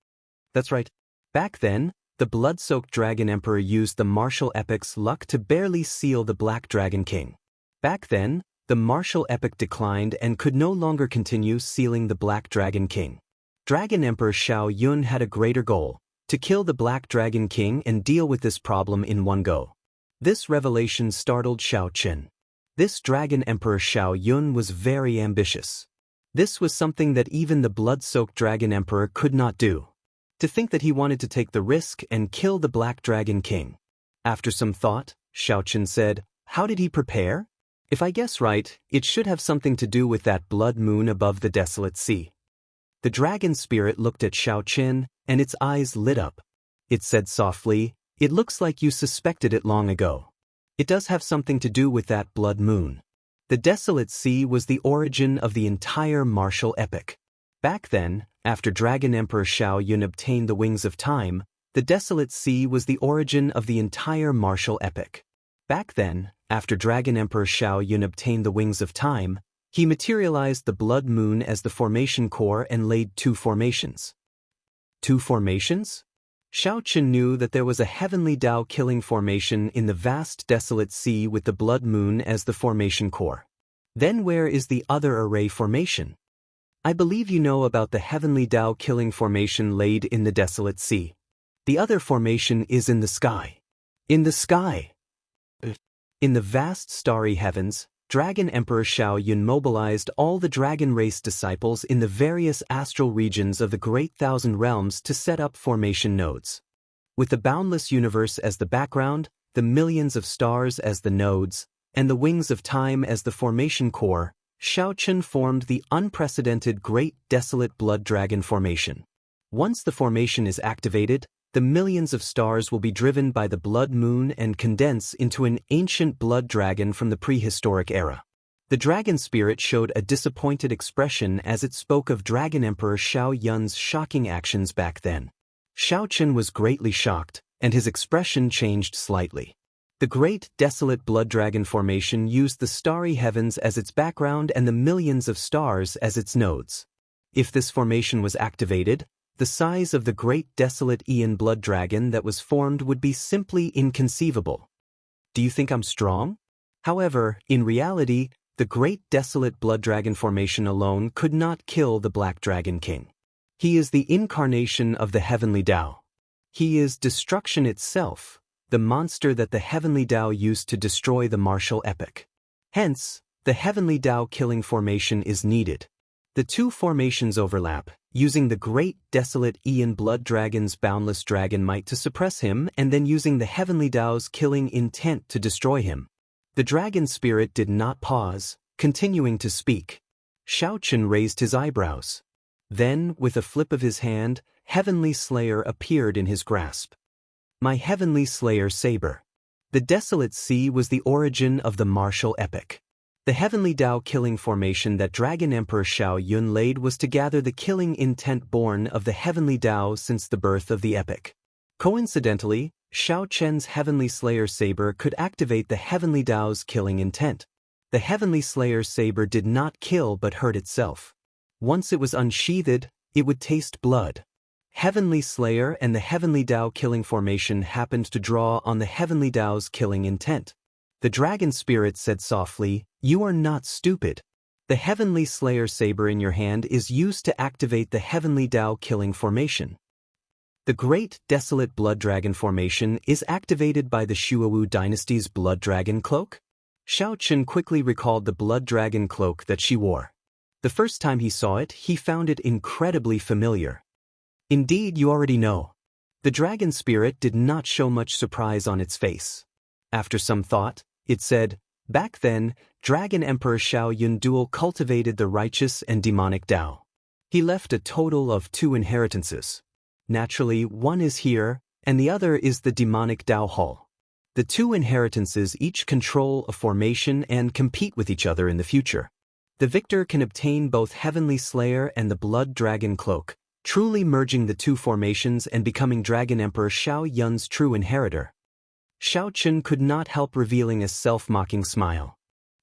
That's right. Back then, the blood-soaked Dragon Emperor used the martial epic's luck to barely seal the Black Dragon King. Back then, the martial epic declined and could no longer continue sealing the Black Dragon King. Dragon Emperor Xiao Yun had a greater goal, to kill the Black Dragon King and deal with this problem in one go. This revelation startled Xiao Chen. This Dragon Emperor Xiao Yun was very ambitious. This was something that even the blood-soaked Dragon Emperor could not do. To think that he wanted to take the risk and kill the Black Dragon King. After some thought, Xiao Chen said, "How did he prepare? If I guess right, it should have something to do with that blood moon above the desolate sea." The dragon spirit looked at Xiao Chen, and its eyes lit up. It said softly, "It looks like you suspected it long ago. It does have something to do with that blood moon. The desolate sea was the origin of the entire martial epic. Back then, after Dragon Emperor Xiao Yun obtained the Wings of Time, the desolate sea was the origin of the entire martial epic. Back then, after Dragon Emperor Xiao Yun obtained the Wings of Time, he materialized the blood moon as the formation core and laid 2 formations. 2 formations? Xiao Chen knew that there was a heavenly Tao killing formation in the vast desolate sea with the blood moon as the formation core. Then where is the other array formation? I believe you know about the heavenly Tao killing formation laid in the desolate sea. The other formation is in the sky. In the sky. In the vast starry heavens, Dragon Emperor Xiao Yun mobilized all the dragon race disciples in the various astral regions of the Great Thousand Realms to set up formation nodes. With the boundless universe as the background, the millions of stars as the nodes, and the Wings of Time as the formation core, Xiao Chen formed the unprecedented Great Desolate Blood Dragon Formation. Once the formation is activated, the millions of stars will be driven by the blood moon and condense into an ancient blood dragon from the prehistoric era. The dragon spirit showed a disappointed expression as it spoke of Dragon Emperor Xiao Yun's shocking actions back then. Xiao Chen was greatly shocked, and his expression changed slightly. The Great Desolate Blood Dragon Formation used the starry heavens as its background and the millions of stars as its nodes. If this formation was activated, the size of the Great Desolate Aeon Blood Dragon that was formed would be simply inconceivable. Do you think I'm strong? However, in reality, the Great Desolate Blood Dragon Formation alone could not kill the Black Dragon King. He is the incarnation of the Heavenly Tao. He is destruction itself, the monster that the Heavenly Tao used to destroy the martial epic. Hence, the Heavenly Tao killing formation is needed. The 2 formations overlap, using the Great Desolate Aeon Blood Dragon's boundless dragon might to suppress him and then using the Heavenly Tao's killing intent to destroy him. The dragon spirit did not pause, continuing to speak. Xianxia raised his eyebrows. Then, with a flip of his hand, Heavenly Slayer appeared in his grasp. My Heavenly Slayer saber. The Desolate Sea was the origin of the martial epic. The Heavenly Dao killing formation that Dragon Emperor Xiao Yun laid was to gather the killing intent born of the Heavenly Dao since the birth of the epic. Coincidentally, Xiao Chen's Heavenly Slayer saber could activate the Heavenly Dao's killing intent. The Heavenly Slayer saber did not kill but hurt itself. Once it was unsheathed, it would taste blood. Heavenly Slayer and the Heavenly Dao killing formation happened to draw on the Heavenly Dao's killing intent. The dragon spirit said softly, "You are not stupid. The Heavenly Slayer saber in your hand is used to activate the Heavenly Dao killing formation. The Great Desolate Blood Dragon formation is activated by the Shuowu dynasty's Blood Dragon cloak?" Xiaoqin quickly recalled the Blood Dragon cloak that she wore. The first time he saw it, he found it incredibly familiar. Indeed, you already know. The dragon spirit did not show much surprise on its face. After some thought, it said, "Back then, Dragon Emperor Xiao Yun Dual cultivated the righteous and demonic Dao. He left a total of 2 inheritances. Naturally, one is here, and the other is the demonic Dao Hall. The 2 inheritances each control a formation and compete with each other in the future. The victor can obtain both Heavenly Slayer and the Blood Dragon Cloak, truly merging the 2 formations and becoming Dragon Emperor Xiao Yun's true inheritor." Xiaoqin could not help revealing a self-mocking smile.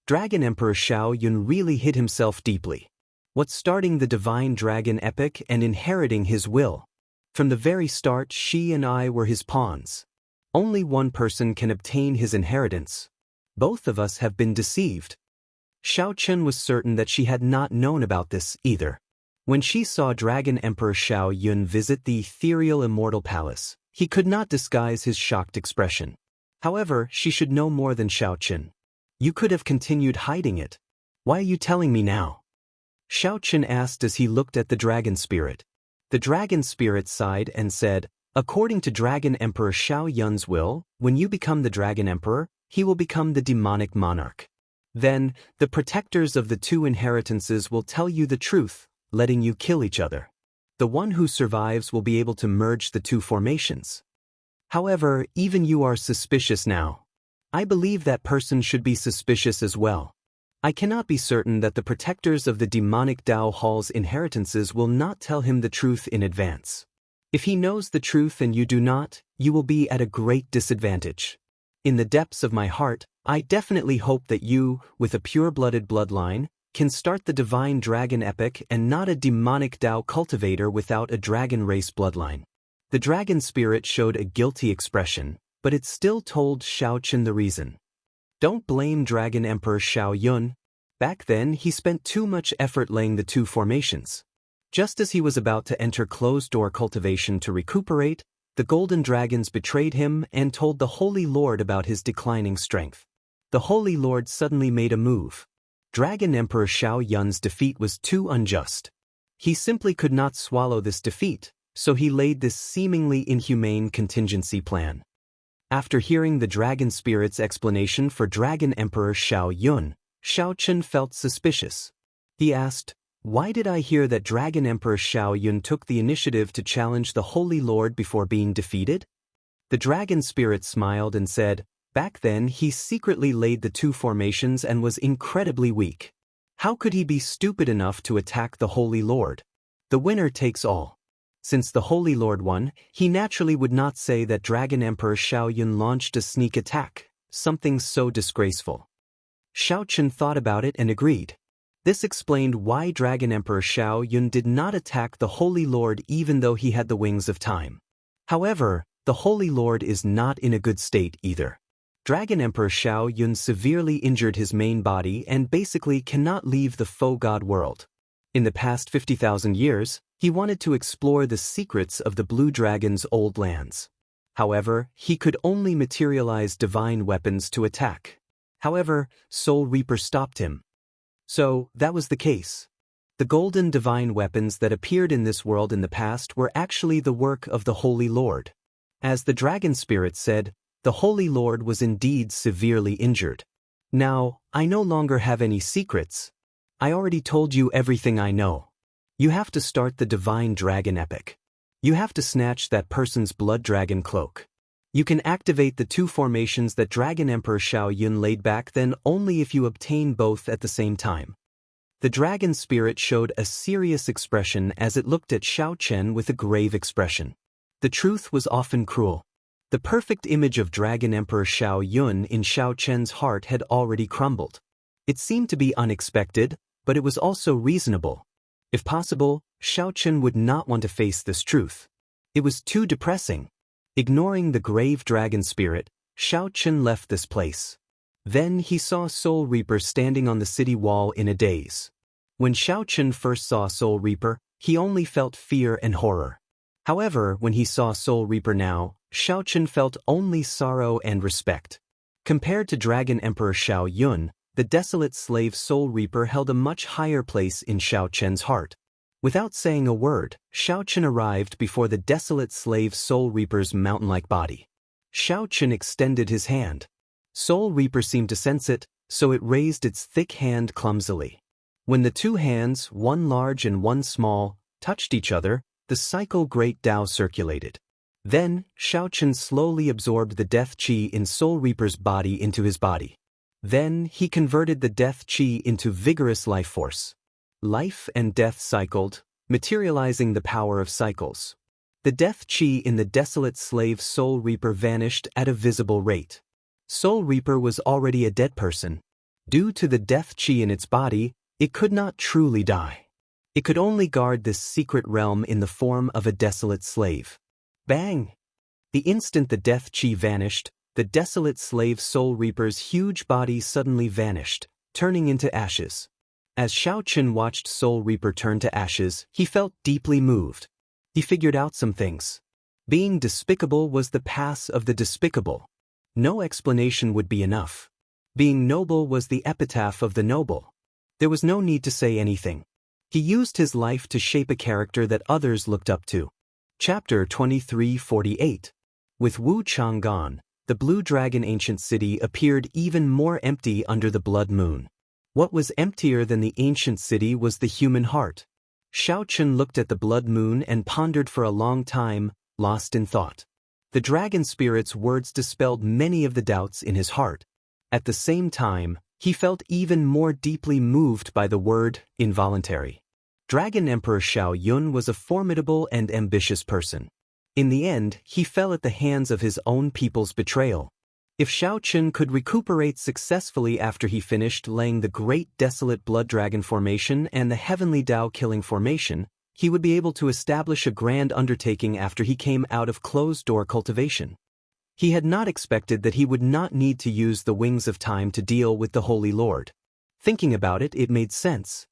Dragon Emperor Xiao Yun really hid himself deeply. What's starting the Divine Dragon epic and inheriting his will? From the very start, she and I were his pawns. Only one person can obtain his inheritance. Both of us have been deceived. Xiaoqin was certain that she had not known about this either. When she saw Dragon Emperor Xiao Yun visit the ethereal immortal palace, he could not disguise his shocked expression. However, she should know more than Xiaoqin. "You could have continued hiding it. Why are you telling me now?" Xiaoqin asked as he looked at the dragon spirit. The dragon spirit sighed and said, "According to Dragon Emperor Xiao Yun's will, when you become the Dragon Emperor, he will become the demonic monarch. Then, the protectors of the 2 inheritances will tell you the truth, letting you kill each other. The one who survives will be able to merge the 2 formations. However, even you are suspicious now. I believe that person should be suspicious as well. I cannot be certain that the protectors of the demonic Dao Hall's inheritances will not tell him the truth in advance. If he knows the truth and you do not, you will be at a great disadvantage. In the depths of my heart, I definitely hope that you, with a pure-blooded bloodline, can start the Divine Dragon epic and not a demonic Dao cultivator without a dragon race bloodline." The dragon spirit showed a guilty expression, but it still told Xiaoqin the reason. "Don't blame Dragon Emperor Xiao Yun. Back then, he spent too much effort laying the 2 formations. Just as he was about to enter closed-door cultivation to recuperate, the golden dragons betrayed him and told the Holy Lord about his declining strength. The Holy Lord suddenly made a move. Dragon Emperor Xiao Yun's defeat was too unjust. He simply could not swallow this defeat, so he laid this seemingly inhumane contingency plan. After hearing the dragon spirit's explanation for Dragon Emperor Xiao Yun, Xiaoqin felt suspicious. He asked, "Why did I hear that Dragon Emperor Xiao Yun took the initiative to challenge the Holy Lord before being defeated?" The dragon spirit smiled and said, "Back then he secretly laid the 2 formations and was incredibly weak. How could he be stupid enough to attack the Holy Lord? The winner takes all. Since the Holy Lord won, he naturally would not say that Dragon Emperor Xiao Yun launched a sneak attack, something so disgraceful." Xiaoqin thought about it and agreed. This explained why Dragon Emperor Xiao Yun did not attack the Holy Lord even though he had the wings of time. However, the Holy Lord is not in a good state either. Dragon Emperor Xiao Yun severely injured his main body and basically cannot leave the faux god world. In the past 50,000 years, he wanted to explore the secrets of the Blue Dragon's old lands. However, he could only materialize divine weapons to attack. However, Soul Reaper stopped him. So, that was the case. The golden divine weapons that appeared in this world in the past were actually the work of the Holy Lord. As the dragon spirit said, the Holy Lord was indeed severely injured. Now, I no longer have any secrets. I already told you everything I know. You have to start the Divine Dragon Epic. You have to snatch that person's blood dragon cloak. You can activate the two formations that Dragon Emperor Xiao Yun laid back then only if you obtain both at the same time. The dragon spirit showed a serious expression as it looked at Xiao Chen with a grave expression. The truth was often cruel. The perfect image of Dragon Emperor Xiao Yun in Xiao Chen's heart had already crumbled. It seemed to be unexpected, but it was also reasonable. If possible, Xiao Chen would not want to face this truth. It was too depressing. Ignoring the grave dragon spirit, Xiao Chen left this place. Then he saw Soul Reaper standing on the city wall in a daze. When Xiao Chen first saw Soul Reaper, he only felt fear and horror. However, when he saw Soul Reaper now, Xiao Chen felt only sorrow and respect. Compared to Dragon Emperor Xiao Yun, the desolate slave Soul Reaper held a much higher place in Xiao Chen's heart. Without saying a word, Xiao Chen arrived before the desolate slave Soul Reaper's mountain-like body. Xiao Chen extended his hand. Soul Reaper seemed to sense it, so it raised its thick hand clumsily. When the two hands, one large and one small, touched each other, the cycle Great Tao circulated. Then, Xiao Chen slowly absorbed the death qi in Soul Reaper's body into his body. Then, he converted the death qi into vigorous life force. Life and death cycled, materializing the power of cycles. The death qi in the desolate slave Soul Reaper vanished at a visible rate. Soul Reaper was already a dead person. Due to the death qi in its body, it could not truly die. It could only guard this secret realm in the form of a desolate slave. Bang! The instant the death qi vanished, the desolate slave Soul Reaper's huge body suddenly vanished, turning into ashes. As Xiao Chen watched Soul Reaper turn to ashes, he felt deeply moved. He figured out some things. Being despicable was the path of the despicable. No explanation would be enough. Being noble was the epitaph of the noble. There was no need to say anything. He used his life to shape a character that others looked up to. Chapter 2348. With Wu Chang gone, the Blue Dragon ancient city appeared even more empty under the blood moon. What was emptier than the ancient city was the human heart. Xiao Chen looked at the blood moon and pondered for a long time, lost in thought. The dragon spirit's words dispelled many of the doubts in his heart. At the same time, he felt even more deeply moved by the word, involuntary. Dragon Emperor Xiao Yun was a formidable and ambitious person. In the end, he fell at the hands of his own people's betrayal. If Xiao Chen could recuperate successfully after he finished laying the Great Desolate Blood Dragon Formation and the Heavenly Tao Killing Formation, he would be able to establish a grand undertaking after he came out of closed-door cultivation. He had not expected that he would not need to use the Wings of Time to deal with the Holy Lord. Thinking about it, it made sense.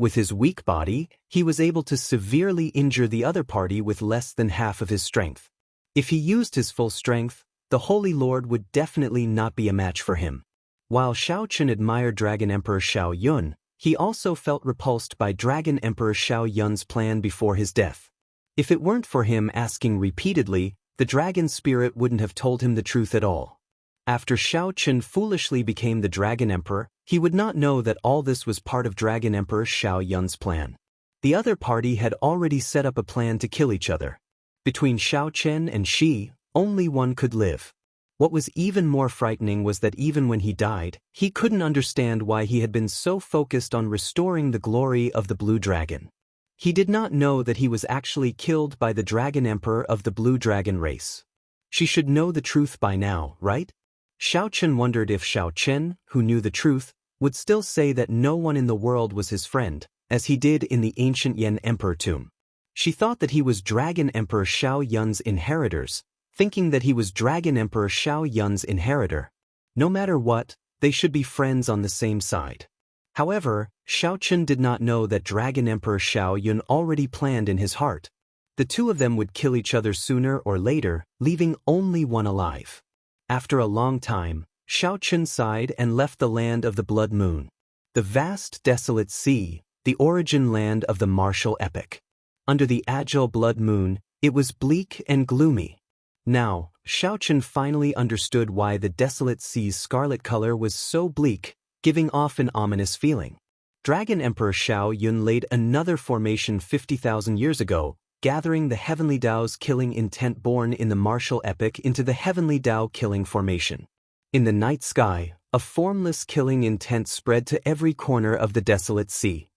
With his weak body, he was able to severely injure the other party with less than half of his strength. If he used his full strength, the Holy Lord would definitely not be a match for him. While Xiao Chen admired Dragon Emperor Xiao Yun, he also felt repulsed by Dragon Emperor Xiao Yun's plan before his death. If it weren't for him asking repeatedly, the dragon spirit wouldn't have told him the truth at all. After Xiao Chen foolishly became the Dragon Emperor, he would not know that all this was part of Dragon Emperor Xiao Yun's plan. The other party had already set up a plan to kill each other. Between Xiao Chen and Shi, only one could live. What was even more frightening was that even when he died, he couldn't understand why he had been so focused on restoring the glory of the Blue Dragon. He did not know that he was actually killed by the Dragon Emperor of the Blue Dragon race. She should know the truth by now, right? Xiao Chen wondered if Xiao Chen, who knew the truth, would still say that no one in the world was his friend, as he did in the ancient Yan Emperor tomb. She thought that he was Dragon Emperor Xiao Yun's inheritors, thinking that he was Dragon Emperor Xiao Yun's inheritor. No matter what, they should be friends on the same side. However, Xiao Chen did not know that Dragon Emperor Xiao Yun already planned in his heart. The two of them would kill each other sooner or later, leaving only one alive. After a long time, Xiao Chen sighed and left the land of the Blood Moon. The vast desolate sea, the origin land of the martial epic. Under the agile Blood Moon, it was bleak and gloomy. Now, Xiao Chen finally understood why the desolate sea's scarlet color was so bleak, giving off an ominous feeling. Dragon Emperor Xiao Yun laid another formation 50,000 years ago, gathering the heavenly Dao's killing intent born in the martial epic into the heavenly Dao killing formation. In the night sky, a formless killing intent spread to every corner of the desolate sea.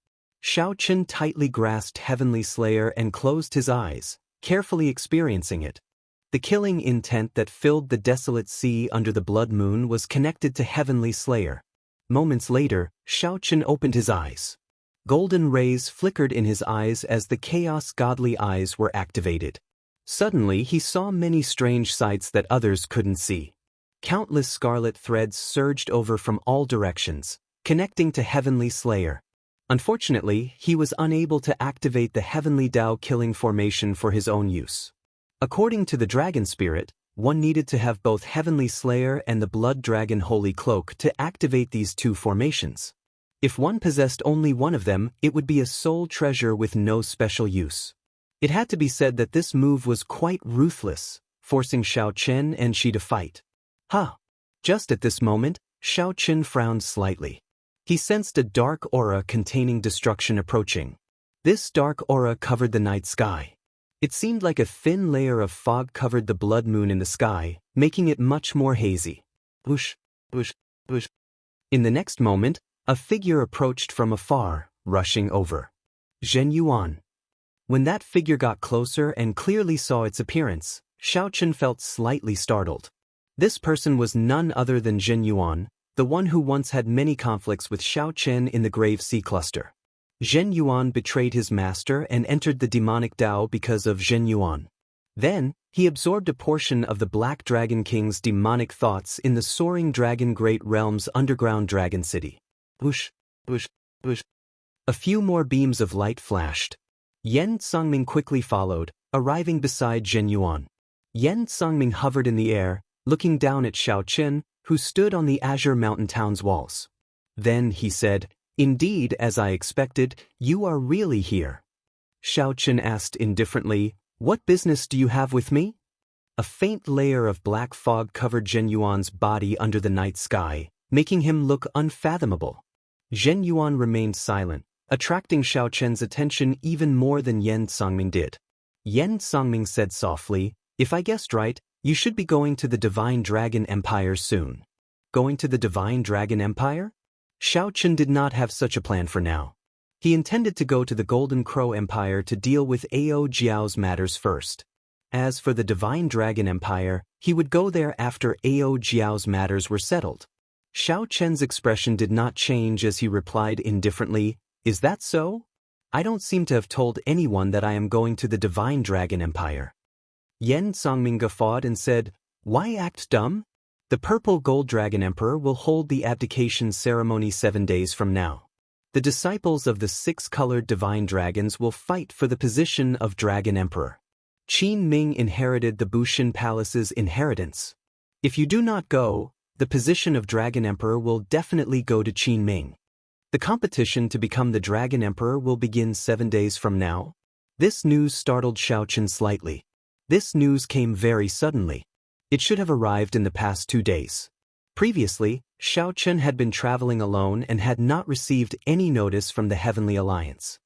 Xiao Qin tightly grasped Heavenly Slayer and closed his eyes, carefully experiencing it. The killing intent that filled the desolate sea under the blood moon was connected to Heavenly Slayer. Moments later, Xiao Qin opened his eyes. Golden rays flickered in his eyes as the chaos godly eyes were activated. Suddenly he saw many strange sights that others couldn't see. Countless scarlet threads surged over from all directions, connecting to Heavenly Slayer. Unfortunately, he was unable to activate the Heavenly Dao killing formation for his own use. According to the Dragon Spirit, one needed to have both Heavenly Slayer and the Blood Dragon Holy Cloak to activate these two formations. If one possessed only one of them, it would be a soul treasure with no special use. It had to be said that this move was quite ruthless, forcing Xiao Qin and Shi to fight. Just at this moment, Xiao Qin frowned slightly. He sensed a dark aura containing destruction approaching. This dark aura covered the night sky. It seemed like a thin layer of fog covered the blood moon in the sky, making it much more hazy. Whoosh, whoosh, whoosh. In the next moment, a figure approached from afar, rushing over. Zhen Yuan. When that figure got closer and clearly saw its appearance, Xiao Qin felt slightly startled. This person was none other than Zhen Yuan, the one who once had many conflicts with Xiao Qin in the Grave Sea Cluster. Zhen Yuan betrayed his master and entered the demonic Dao because of Zhen Yuan. Then, he absorbed a portion of the Black Dragon King's demonic thoughts in the soaring Dragon Great Realm's underground dragon city. Whoosh, whoosh, whoosh. A few more beams of light flashed. Yen Songming quickly followed, arriving beside Zhen Yuan. Yen Songming hovered in the air, looking down at Xiao Qin, who stood on the Azure Mountain Town's walls. Then he said, "Indeed, as I expected, you are really here." Xiao Qin asked indifferently, "What business do you have with me?" A faint layer of black fog covered Zhen Yuan's body under the night sky, making him look unfathomable. Zhen Yuan remained silent, attracting Xiao Qin's attention even more than Yen Songming did. Yen Songming said softly, "If I guessed right, you should be going to the Divine Dragon Empire soon." Going to the Divine Dragon Empire? Xiao Qin did not have such a plan for now. He intended to go to the Golden Crow Empire to deal with Ao Jiao's matters first. As for the Divine Dragon Empire, he would go there after Ao Jiao's matters were settled. Xiao Qin's expression did not change as he replied indifferently, "Is that so? I don't seem to have told anyone that I am going to the Divine Dragon Empire." Yen Songming guffawed and said, "Why act dumb? The Purple Gold Dragon Emperor will hold the abdication ceremony 7 days from now. The disciples of the 6-colored divine dragons will fight for the position of Dragon Emperor. Qin Ming inherited the Bushin Palace's inheritance. If you do not go, the position of Dragon Emperor will definitely go to Qin Ming. The competition to become the Dragon Emperor will begin 7 days from now." This news startled Xiao Qin slightly. This news came very suddenly. It should have arrived in the past 2 days. Previously, Xiao Qin had been traveling alone and had not received any notice from the Heavenly Alliance.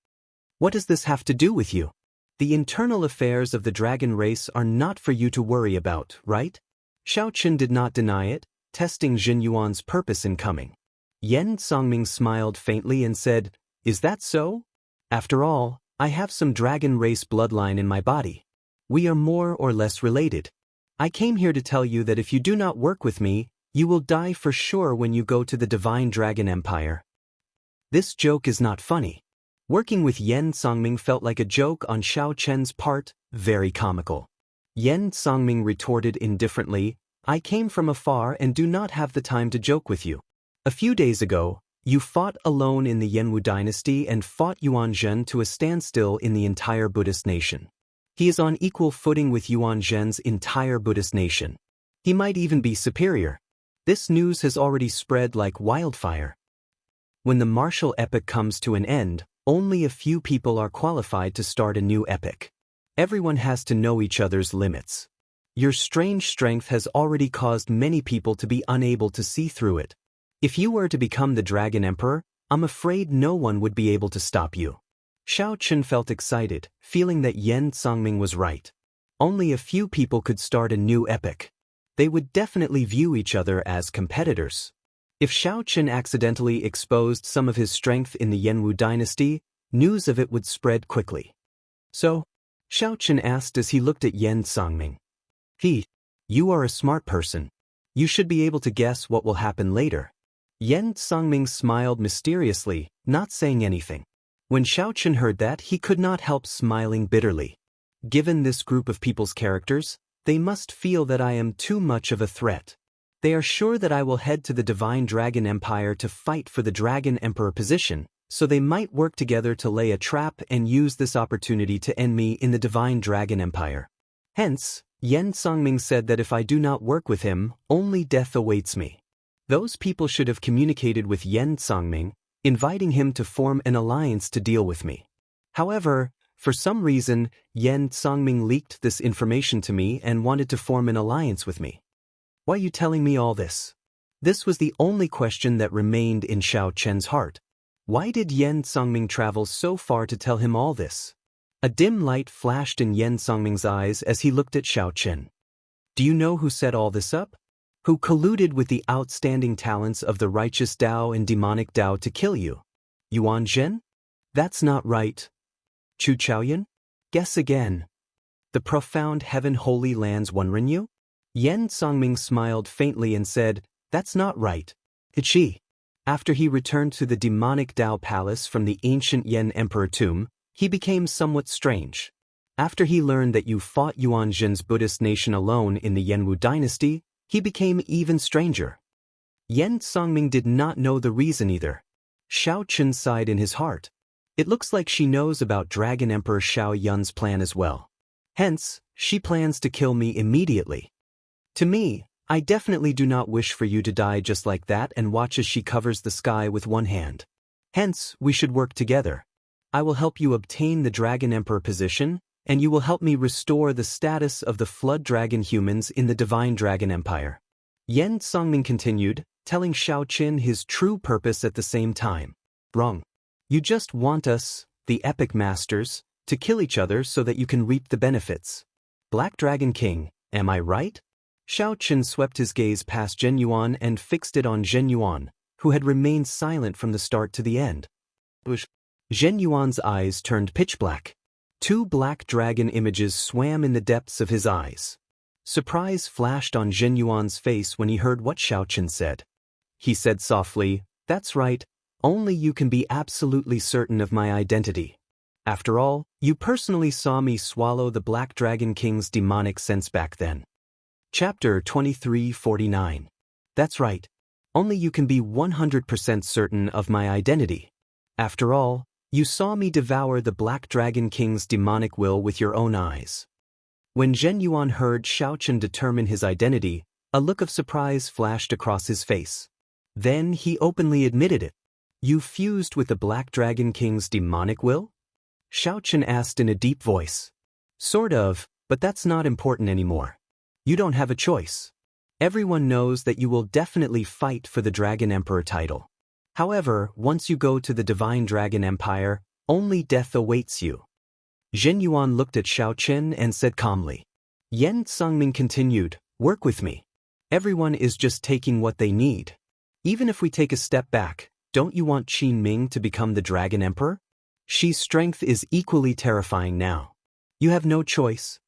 "What does this have to do with you? The internal affairs of the dragon race are not for you to worry about, right?" Xiao Qin did not deny it, testing Zhen Yuan's purpose in coming. Yen Songming smiled faintly and said, "Is that so? After all, I have some dragon race bloodline in my body. We are more or less related. I came here to tell you that if you do not work with me, you will die for sure when you go to the Divine Dragon Empire." This joke is not funny. Working with Yen Songming felt like a joke on Xiao Qin's part, very comical. Yen Songming retorted indifferently, "I came from afar and do not have the time to joke with you. A few days ago, you fought alone in the Yenwu dynasty and fought Yuan Zhen to a standstill in the entire Buddhist nation. He is on equal footing with Yuan Zhen's entire Buddhist nation. He might even be superior. This news has already spread like wildfire. When the martial epic comes to an end, only a few people are qualified to start a new epic. Everyone has to know each other's limits. Your strange strength has already caused many people to be unable to see through it. If you were to become the Dragon Emperor, I'm afraid no one would be able to stop you. Xiaochen felt excited, feeling that Yen Songming was right. Only a few people could start a new epic. They would definitely view each other as competitors. If Xiaochen accidentally exposed some of his strength in the Yenwu dynasty, news of it would spread quickly. So, Xiaochen asked as he looked at Yen Songming. You are a smart person. You should be able to guess what will happen later. Yen Songming smiled mysteriously, not saying anything. When Xiaochen heard that, he could not help smiling bitterly. Given this group of people's characters, they must feel that I am too much of a threat. They are sure that I will head to the Divine Dragon Empire to fight for the Dragon Emperor position, so they might work together to lay a trap and use this opportunity to end me in the Divine Dragon Empire. Hence, Yen Songming said that if I do not work with him, only death awaits me. Those people should have communicated with Yen Songming, inviting him to form an alliance to deal with me. However, for some reason, Yen Songming leaked this information to me and wanted to form an alliance with me. Why are you telling me all this? This was the only question that remained in Xiao Chen's heart. Why did Yen Songming travel so far to tell him all this? A dim light flashed in Yen Songming's eyes as he looked at Xiao Chen. Do you know who set all this up? Who colluded with the outstanding talents of the righteous Dao and demonic Dao to kill you? Yuan Zhen? That's not right. Chu Chaoyan? Guess again. The profound heaven holy lands Wenrenyu? Yen Songming smiled faintly and said, That's not right. It's she. After he returned to the demonic Dao palace from the ancient Yen Emperor tomb, he became somewhat strange. After he learned that you fought Yuan Zhen's Buddhist nation alone in the Yenwu dynasty, he became even stranger. Yen Songming did not know the reason either. Xiao Chen sighed in his heart. It looks like she knows about Dragon Emperor Xiao Yun's plan as well. Hence, she plans to kill me immediately. To me, I definitely do not wish for you to die just like that and watch as she covers the sky with one hand. Hence, we should work together. I will help you obtain the Dragon Emperor position, and you will help me restore the status of the Flood Dragon humans in the Divine Dragon Empire. Yen Songming continued, telling Xiao Chen his true purpose at the same time. Wrong. You just want us, the Epic Masters, to kill each other so that you can reap the benefits. Black Dragon King, am I right? Xiao Chen swept his gaze past Zhen Yuan and fixed it on Zhen Yuan, who had remained silent from the start to the end. Zhen Yuan's eyes turned pitch black. Two black dragon images swam in the depths of his eyes. Surprise flashed on Zhen Yuan's face when he heard what Xiao Chen said. He said softly, That's right, only you can be absolutely certain of my identity. After all, you personally saw me swallow the Black Dragon King's demonic sense back then. Chapter 2349. That's right, only you can be 100% certain of my identity. After all, you saw me devour the Black Dragon King's demonic will with your own eyes. When Zhen Yuan heard Xiao Chen determine his identity, a look of surprise flashed across his face. Then he openly admitted it. You fused with the Black Dragon King's demonic will? Xiao Chen asked in a deep voice. Sort of, but that's not important anymore. You don't have a choice. Everyone knows that you will definitely fight for the Dragon Emperor title. However, once you go to the Divine Dragon Empire, only death awaits you. Zhen Yuan looked at Xiao Chen and said calmly. Yen Songming continued, Work with me. Everyone is just taking what they need. Even if we take a step back, don't you want Qin Ming to become the Dragon Emperor? She's strength is equally terrifying now. You have no choice.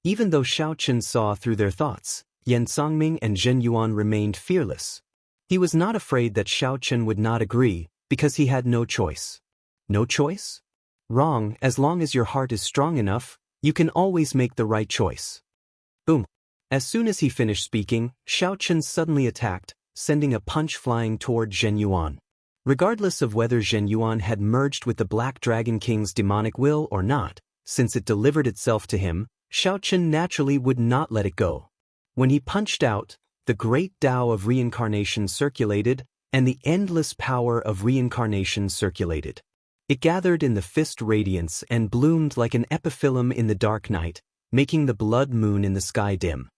Even though Xiao Chen saw through their thoughts, Yen Songming and Zhen Yuan remained fearless. He was not afraid that Xiao Chen would not agree, because he had no choice. No choice? Wrong, as long as your heart is strong enough, you can always make the right choice. Boom. As soon as he finished speaking, Xiao Chen suddenly attacked, sending a punch flying toward Zhen Yuan. Regardless of whether Zhen Yuan had merged with the Black Dragon King's demonic will or not, since it delivered itself to him, Xiao Chen naturally would not let it go. When he punched out, the great Tao of reincarnation circulated, and the endless power of reincarnation circulated. It gathered in the fist radiance and bloomed like an epiphyllum in the dark night, making the blood moon in the sky dim.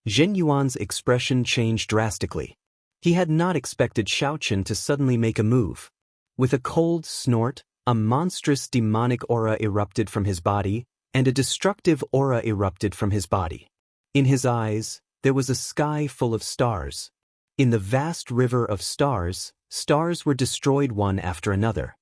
Zhen Yuan's expression changed drastically. He had not expected Xiao Chen to suddenly make a move. With a cold snort, a monstrous demonic aura erupted from his body, and a destructive aura erupted from his body. In his eyes, there was a sky full of stars. In the vast river of stars, stars were destroyed one after another.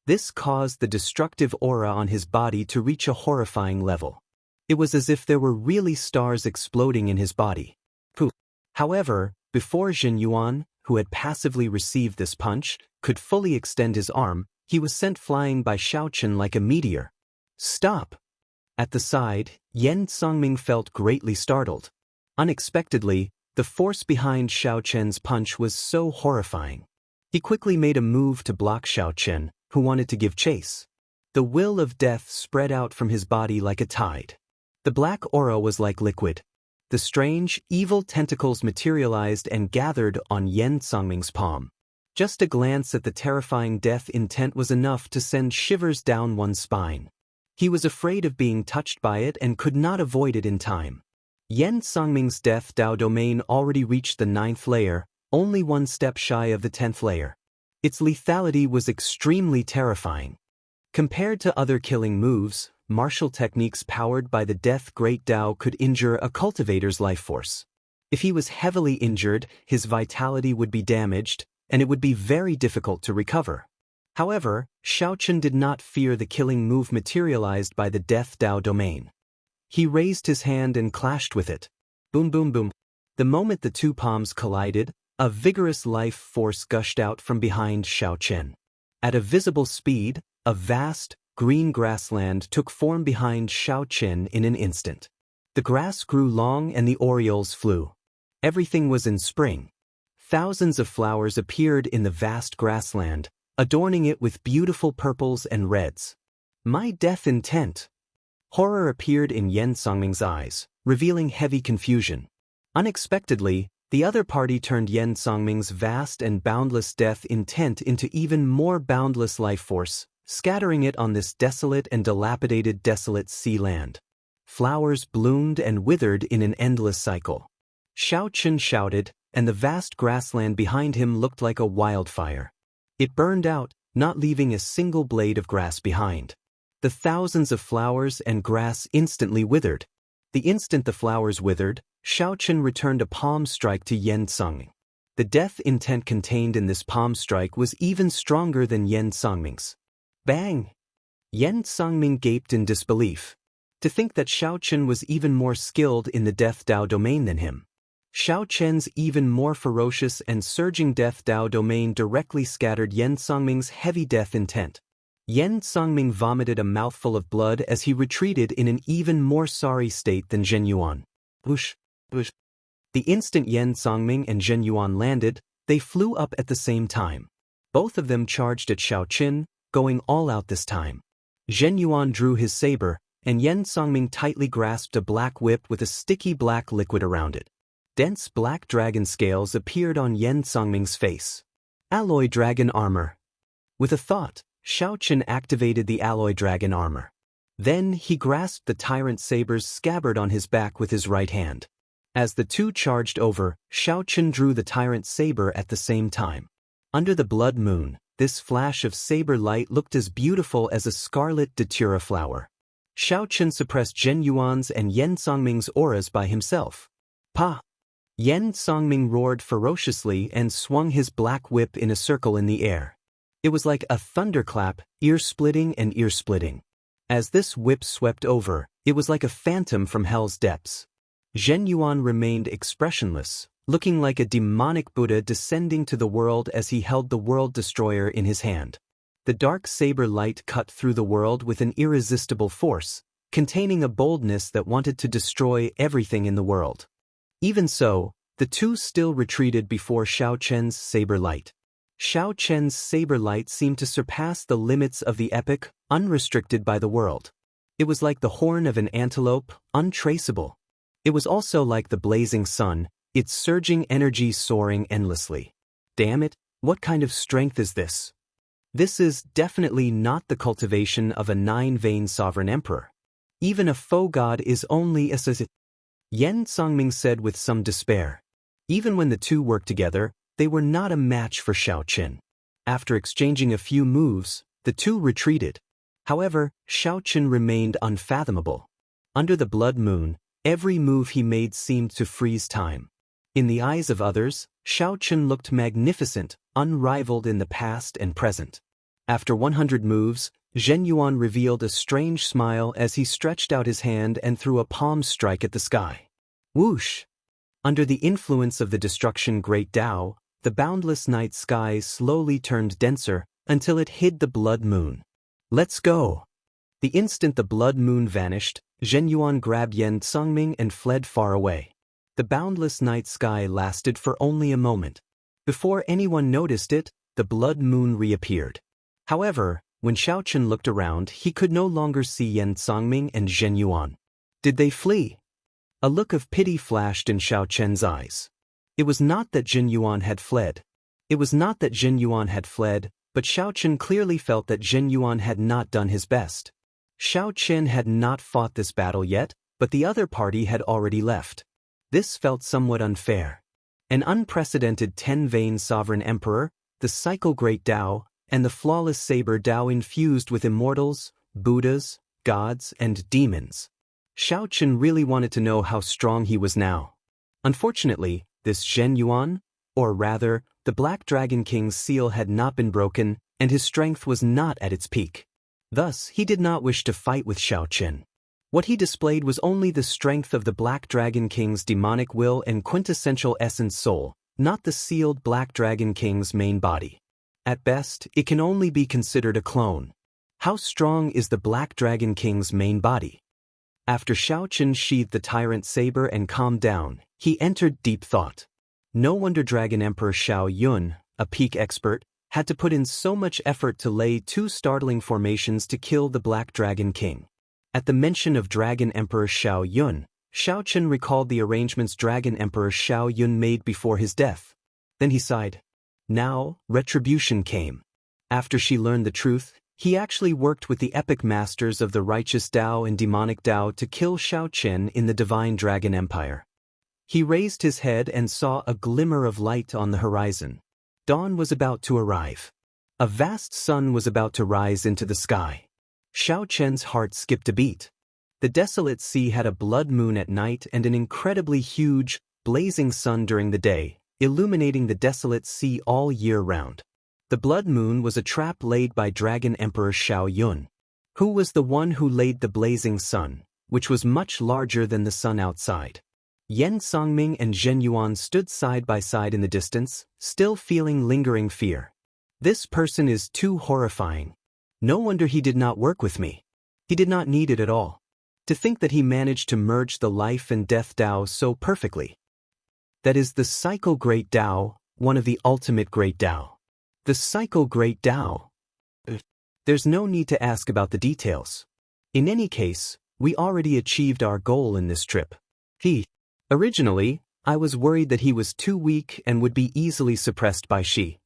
This caused the destructive aura on his body to reach a horrifying level. It was as if there were really stars exploding in his body. Poof. However, before Zhen Yuan, who had passively received this punch, could fully extend his arm, he was sent flying by Xiaochen like a meteor. Stop! At the side, Yen Songming felt greatly startled. Unexpectedly, the force behind Xiaochen's punch was so horrifying. He quickly made a move to block Xiaochen, who wanted to give chase. The will of death spread out from his body like a tide. The black aura was like liquid. The strange, evil tentacles materialized and gathered on Yen Songming's palm. Just a glance at the terrifying death intent was enough to send shivers down one's spine. He was afraid of being touched by it and could not avoid it in time. Yen Songming's Death Dao domain already reached the 9th layer, only one step shy of the 10th layer. Its lethality was extremely terrifying. Compared to other killing moves, martial techniques powered by the Death Great Dao could injure a cultivator's life force. If he was heavily injured, his vitality would be damaged, and it would be very difficult to recover. However, Xiaochen did not fear the killing move materialized by the Death Dao domain. He raised his hand and clashed with it. Boom boom boom. The moment the two palms collided, a vigorous life force gushed out from behind Xiaochen. At a visible speed, a vast, green grassland took form behind Xiaochen in an instant. The grass grew long and the orioles flew. Everything was in spring. Thousands of flowers appeared in the vast grassland, adorning it with beautiful purples and reds. My death intent. Horror appeared in Yen Songming's eyes, revealing heavy confusion. Unexpectedly, the other party turned Yen Songming's vast and boundless death intent into even more boundless life force, scattering it on this desolate and dilapidated sea land. Flowers bloomed and withered in an endless cycle. Xiaochen shouted, and the vast grassland behind him looked like a wildfire. It burned out, not leaving a single blade of grass behind. The thousands of flowers and grass instantly withered. The instant the flowers withered, Xiaochen returned a palm strike to Yen Songming. The death intent contained in this palm strike was even stronger than Yen Songming's. Bang! Yen Songming gaped in disbelief. To think that Xiaochen was even more skilled in the Death Dao domain than him. Xiaochen's even more ferocious and surging Death Dao domain directly scattered Yen Songming's heavy death intent. Yen Songming vomited a mouthful of blood as he retreated in an even more sorry state than Zhen Yuan. Whoosh, whoosh. The instant Yen Songming and Zhen Yuan landed, they flew up at the same time. Both of them charged at Xiaochen, going all out this time. Zhen Yuan drew his saber, and Yen Songming tightly grasped a black whip with a sticky black liquid around it. Dense black dragon scales appeared on Yen Songming's face. Alloy dragon armor. With a thought, Xiaochen activated the alloy dragon armor. Then he grasped the tyrant saber's scabbard on his back with his right hand. As the two charged over, Xiaochen drew the tyrant saber at the same time. Under the blood moon, this flash of saber light looked as beautiful as a scarlet datura flower. Xiaochen suppressed Zhen Yuan's and Yen Songming's auras by himself. Pa! Yen Songming roared ferociously and swung his black whip in a circle in the air. It was like a thunderclap, ear-splitting and ear-splitting. As this whip swept over, it was like a phantom from hell's depths. Zhen Yuan remained expressionless, looking like a demonic Buddha descending to the world as he held the world destroyer in his hand. The dark saber light cut through the world with an irresistible force, containing a boldness that wanted to destroy everything in the world. Even so, the two still retreated before Xiaochen's saber light. Xiaochen's saber light seemed to surpass the limits of the epic, unrestricted by the world. It was like the horn of an antelope, untraceable. It was also like the blazing sun, its surging energy soaring endlessly. Damn it, what kind of strength is this? This is definitely not the cultivation of a 9-vein sovereign emperor. Even a faux god is only a Yen Songming said with some despair. Even when the two worked together, they were not a match for Xiaochen. After exchanging a few moves, the two retreated. However, Xiaochen remained unfathomable. Under the blood moon, every move he made seemed to freeze time. In the eyes of others, Xiaochen looked magnificent, unrivaled in the past and present. After 100 moves, Zhen Yuan revealed a strange smile as he stretched out his hand and threw a palm strike at the sky. Whoosh! Under the influence of the destruction Great Tao, the boundless night sky slowly turned denser until it hid the blood moon. Let's go! The instant the blood moon vanished, Zhen Yuan grabbed Yan Congming and fled far away. The boundless night sky lasted for only a moment. Before anyone noticed it, the blood moon reappeared. However, when Xiaochen looked around, he could no longer see Yan Congming and Zhen Yuan. Did they flee? A look of pity flashed in Xiaochen's eyes. It was not that Zhen Yuan had fled. But Xiaochen clearly felt that Zhen Yuan had not done his best. Xiaochen had not fought this battle yet, but the other party had already left. This felt somewhat unfair. An unprecedented 10-vein sovereign emperor, the cycle Great Tao, and the flawless saber Tao infused with immortals, Buddhas, gods, and demons. Xiaochen really wanted to know how strong he was now. Unfortunately, this Zhen Yuan, or rather, the Black Dragon King's seal had not been broken, and his strength was not at its peak. Thus, he did not wish to fight with Xiaochen. What he displayed was only the strength of the Black Dragon King's demonic will and quintessential essence soul, not the sealed Black Dragon King's main body. At best, it can only be considered a clone. How strong is the Black Dragon King's main body? After Xiaochen sheathed the tyrant saber and calmed down, he entered deep thought. No wonder Dragon Emperor Xiao Yun, a peak expert, had to put in so much effort to lay two startling formations to kill the Black Dragon King. At the mention of Dragon Emperor Xiao Yun, Xiaochen recalled the arrangements Dragon Emperor Xiao Yun made before his death. Then he sighed. Now, retribution came. After she learned the truth, he actually worked with the epic masters of the righteous Tao and demonic Tao to kill Xiaochen in the Divine Dragon Empire. He raised his head and saw a glimmer of light on the horizon. Dawn was about to arrive. A vast sun was about to rise into the sky. Xiaochen's heart skipped a beat. The desolate sea had a blood moon at night and an incredibly huge, blazing sun during the day, illuminating the desolate sea all year round. The blood moon was a trap laid by Dragon Emperor Xiao Yun. Who was the one who laid the blazing sun, which was much larger than the sun outside? Yan Congming and Zhen Yuan stood side by side in the distance, still feeling lingering fear. This person is too horrifying. No wonder he did not work with me. He did not need it at all. To think that he managed to merge the life and death Tao so perfectly. That is the cycle Great Tao, one of the ultimate Great Tao. The cycle Great Tao. There's no need to ask about the details. In any case, we already achieved our goal in this trip. Originally, I was worried that he was too weak and would be easily suppressed by Shi.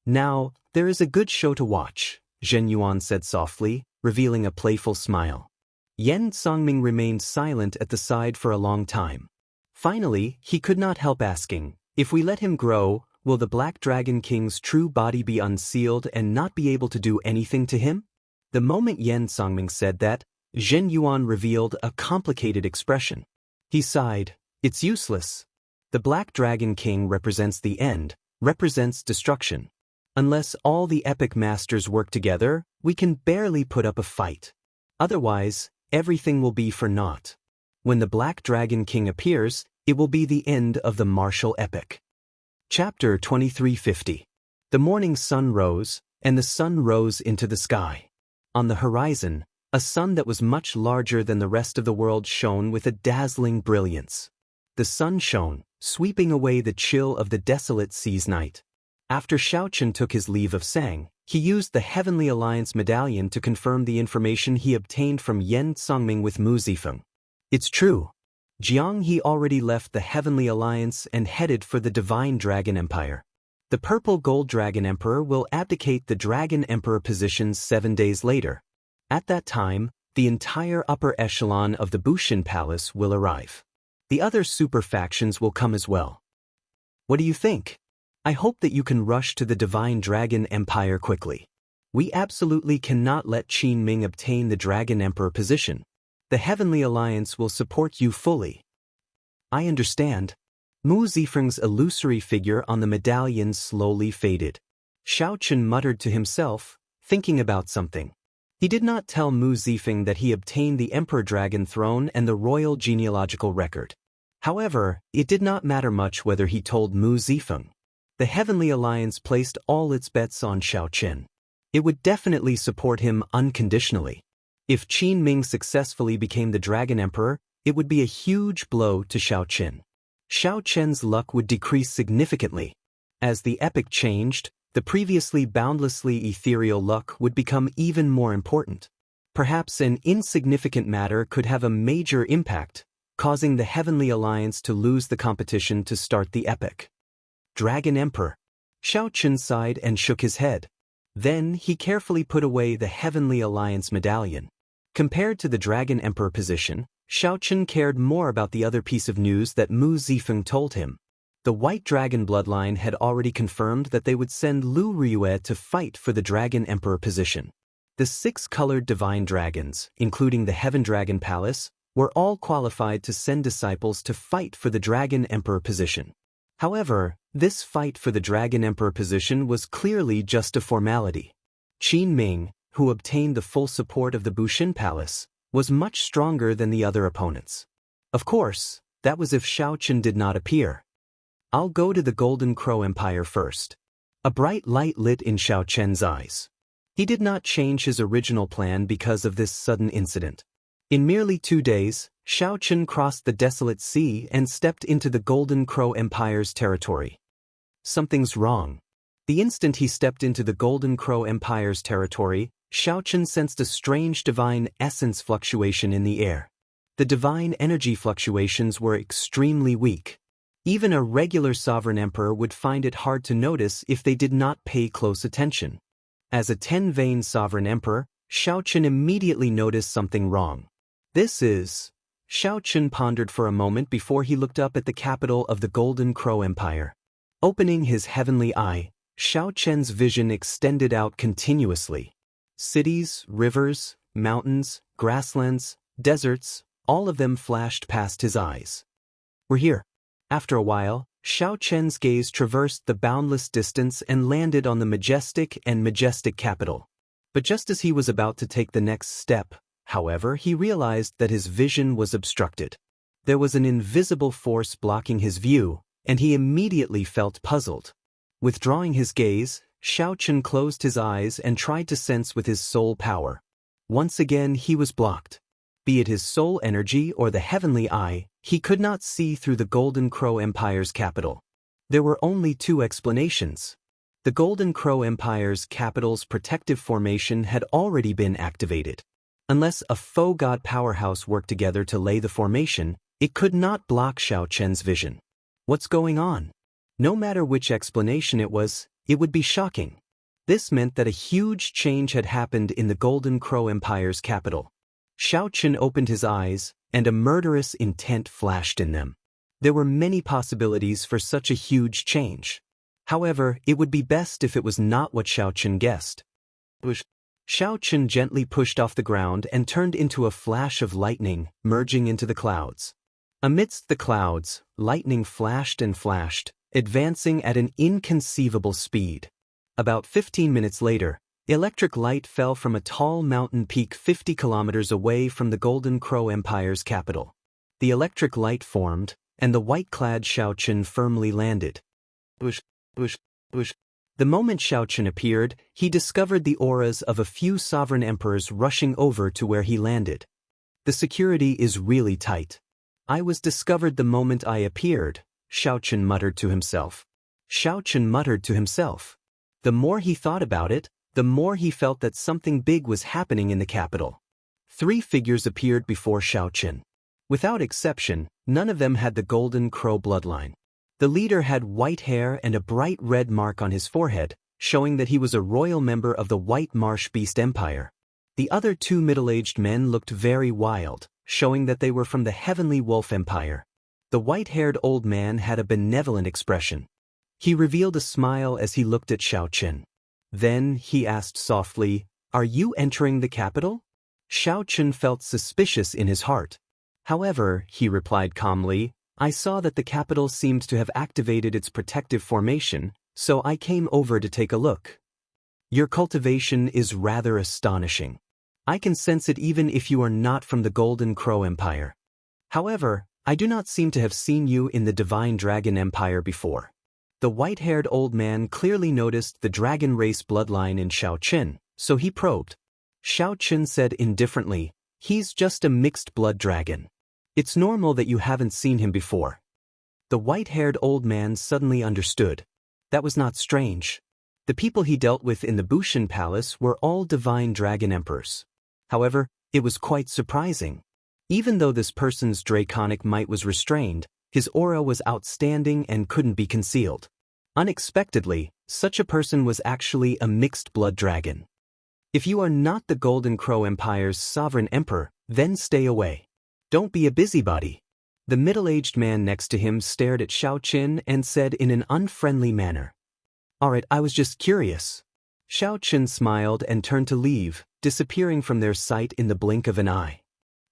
Now, there is a good show to watch, Zhen Yuan said softly, revealing a playful smile. Yan Congming remained silent at the side for a long time. Finally, he could not help asking, if we let him grow, will the Black Dragon King's true body be unsealed and not be able to do anything to him? The moment Yan Congming said that, Zhen Yuan revealed a complicated expression. He sighed. It's useless. The Black Dragon King represents the end, represents destruction. Unless all the epic masters work together, we can barely put up a fight. Otherwise, everything will be for naught. When the Black Dragon King appears, it will be the end of the martial epic. Chapter 2350. The morning sun rose, and the sun rose into the sky. On the horizon, a sun that was much larger than the rest of the world shone with a dazzling brilliance. The sun shone, sweeping away the chill of the desolate sea's night. After Xiaochen took his leave of Sang, he used the Heavenly Alliance medallion to confirm the information he obtained from Yan Congming with Mu Zifeng. It's true. Jiang He already left the Heavenly Alliance and headed for the Divine Dragon Empire. The Purple Gold Dragon Emperor will abdicate the Dragon Emperor positions 7 days later. At that time, the entire upper echelon of the Bushin Palace will arrive. The other super factions will come as well. What do you think? I hope that you can rush to the Divine Dragon Empire quickly. We absolutely cannot let Qin Ming obtain the Dragon Emperor position. The Heavenly Alliance will support you fully. I understand. Mu Zifeng's illusory figure on the medallion slowly faded. Xiao Chen muttered to himself, thinking about something. He did not tell Mu Zifeng that he obtained the Emperor Dragon Throne and the royal genealogical record. However, it did not matter much whether he told Mu Zifeng. The Heavenly Alliance placed all its bets on Xiao Chen. It would definitely support him unconditionally. If Qin Ming successfully became the Dragon Emperor, it would be a huge blow to Xiao Chen. Xiao Chen's luck would decrease significantly. As the epoch changed, the previously boundlessly ethereal luck would become even more important. Perhaps an insignificant matter could have a major impact, causing the Heavenly Alliance to lose the competition to start the epoch. Dragon Emperor. Xiao Chen sighed and shook his head. Then he carefully put away the Heavenly Alliance medallion. Compared to the Dragon Emperor position, Xiao Chen cared more about the other piece of news that Mu Zifeng told him. The White Dragon bloodline had already confirmed that they would send Lu Riyue to fight for the Dragon Emperor position. The 6 colored divine dragons, including the Heaven Dragon Palace, were all qualified to send disciples to fight for the Dragon Emperor position. However, this fight for the Dragon Emperor position was clearly just a formality. Qin Ming, who obtained the full support of the Bushin Palace, was much stronger than the other opponents. Of course, that was if Xiao Chen did not appear. I'll go to the Golden Crow Empire first. A bright light lit in Xiao Chen's eyes. He did not change his original plan because of this sudden incident. In merely 2 days, Xiao Chen crossed the desolate sea and stepped into the Golden Crow Empire's territory. Something's wrong. The instant he stepped into the Golden Crow Empire's territory, Xiao Chen sensed a strange divine essence fluctuation in the air. The divine energy fluctuations were extremely weak. Even a regular sovereign emperor would find it hard to notice if they did not pay close attention. As a 10-vein sovereign emperor, Xiao Chen immediately noticed something wrong. Xiao Chen pondered for a moment before he looked up at the capital of the Golden Crow Empire. Opening his heavenly eye, Xiao Chen's vision extended out continuously. Cities, rivers, mountains, grasslands, deserts, all of them flashed past his eyes. We're here. After a while, Xiao Chen's gaze traversed the boundless distance and landed on the majestic capital. But just as he was about to take the next step, however, he realized that his vision was obstructed. There was an invisible force blocking his view, and he immediately felt puzzled. Withdrawing his gaze, Xiao Chen closed his eyes and tried to sense with his soul power. Once again he was blocked. Be it his soul energy or the heavenly eye, he could not see through the Golden Crow Empire's capital. There were only 2 explanations. The Golden Crow Empire's capital's protective formation had already been activated. Unless a faux god powerhouse worked together to lay the formation, it could not block Xiao Chen's vision. What's going on? No matter which explanation it was, it would be shocking. This meant that a huge change had happened in the Golden Crow Empire's capital. Xiao Chen opened his eyes, and a murderous intent flashed in them. There were many possibilities for such a huge change. However, it would be best if it was not what Xiao Chen guessed. Xiao Chen gently pushed off the ground and turned into a flash of lightning, merging into the clouds. Amidst the clouds, lightning flashed and flashed, advancing at an inconceivable speed. About 15 minutes later, electric light fell from a tall mountain peak 50 kilometers away from the Golden Crow Empire's capital. The electric light formed, and the white-clad Xiao Chen firmly landed. The moment Xiao Chen appeared, he discovered the auras of a few sovereign emperors rushing over to where he landed. The security is really tight. I was discovered the moment I appeared, Xiao Chen muttered to himself. The more he thought about it, the more he felt that something big was happening in the capital. 3 figures appeared before Xiao Chen. Without exception, none of them had the Golden Crow bloodline. The leader had white hair and a bright red mark on his forehead, showing that he was a royal member of the White Marsh Beast Empire. The other 2 middle-aged men looked very wild, showing that they were from the Heavenly Wolf Empire. The white-haired old man had a benevolent expression. He revealed a smile as he looked at Xiaoqin. Then he asked softly, "Are you entering the capital?" Xiaoqin felt suspicious in his heart. However, he replied calmly, "I saw that the capital seemed to have activated its protective formation, so I came over to take a look. Your cultivation is rather astonishing. I can sense it even if you are not from the Golden Crow Empire. However, I do not seem to have seen you in the Divine Dragon Empire before." The white-haired old man clearly noticed the dragon race bloodline in Xiaoqin, so he probed. Xiaoqin said indifferently, "He's just a mixed-blood dragon. It's normal that you haven't seen him before." The white-haired old man suddenly understood. That was not strange. The people he dealt with in the Bushin Palace were all divine dragon emperors. However, it was quite surprising. Even though this person's draconic might was restrained, his aura was outstanding and couldn't be concealed. Unexpectedly, such a person was actually a mixed-blood dragon. If you are not the Golden Crow Empire's sovereign emperor, then stay away. Don't be a busybody. The middle-aged man next to him stared at Xiaoqin and said in an unfriendly manner, "Alright, I was just curious." Xiaoqin smiled and turned to leave, disappearing from their sight in the blink of an eye.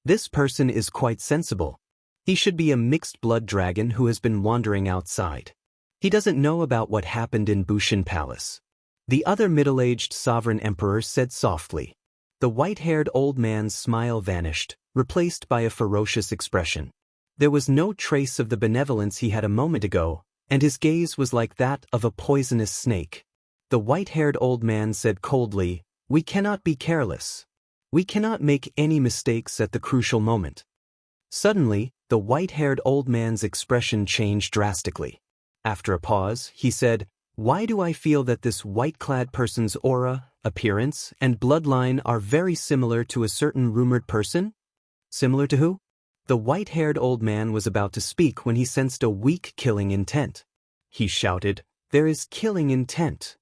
This person is quite sensible. He should be a mixed-blood dragon who has been wandering outside. He doesn't know about what happened in Bushin Palace. The other middle-aged sovereign emperor said softly. The white-haired old man's smile vanished, replaced by a ferocious expression. There was no trace of the benevolence he had a moment ago, and his gaze was like that of a poisonous snake. The white-haired old man said coldly, "We cannot be careless. We cannot make any mistakes at the crucial moment." Suddenly, the white-haired old man's expression changed drastically. After a pause, he said, "Why do I feel that this white-clad person's aura, appearance, and bloodline are very similar to a certain rumored person?" "Similar to who?" The white-haired old man was about to speak when he sensed a weak killing intent. He shouted, "There is killing intent."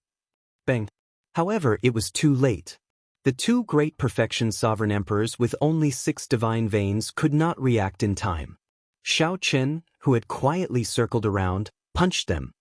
Bang. However, it was too late. The two great perfection sovereign emperors with only 6 divine veins could not react in time. Xiaoqin, who had quietly circled around, punched them.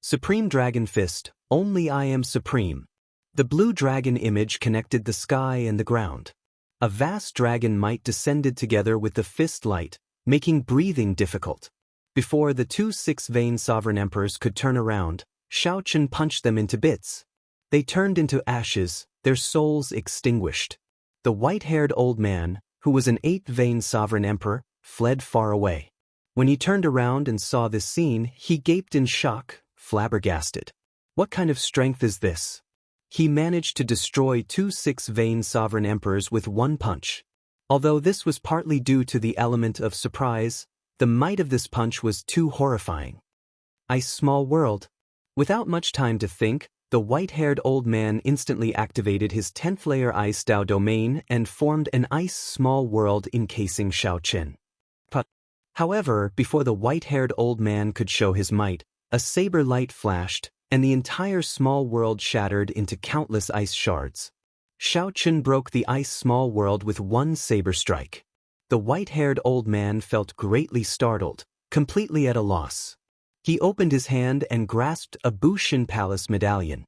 Supreme Dragon Fist, only I am supreme. The blue dragon image connected the sky and the ground. A vast dragon might descended together with the fist light, making breathing difficult. Before the two 6-vein sovereign emperors could turn around, Xiaoqin punched them into bits. They turned into ashes, their souls extinguished. The white-haired old man, who was an 8-vein sovereign emperor, fled far away. When he turned around and saw this scene, he gaped in shock, flabbergasted. What kind of strength is this? He managed to destroy 2 6-vein sovereign emperors with one punch. Although this was partly due to the element of surprise, the might of this punch was too horrifying. Ice Small World. Without much time to think, the white-haired old man instantly activated his 10th-layer Ice Dao domain and formed an ice small world encasing Xiaoqin. However, before the white-haired old man could show his might, a saber light flashed, and the entire small world shattered into countless ice shards. Xiaoqin broke the ice small world with one saber strike. The white-haired old man felt greatly startled, completely at a loss. He opened his hand and grasped a Bushin Palace medallion.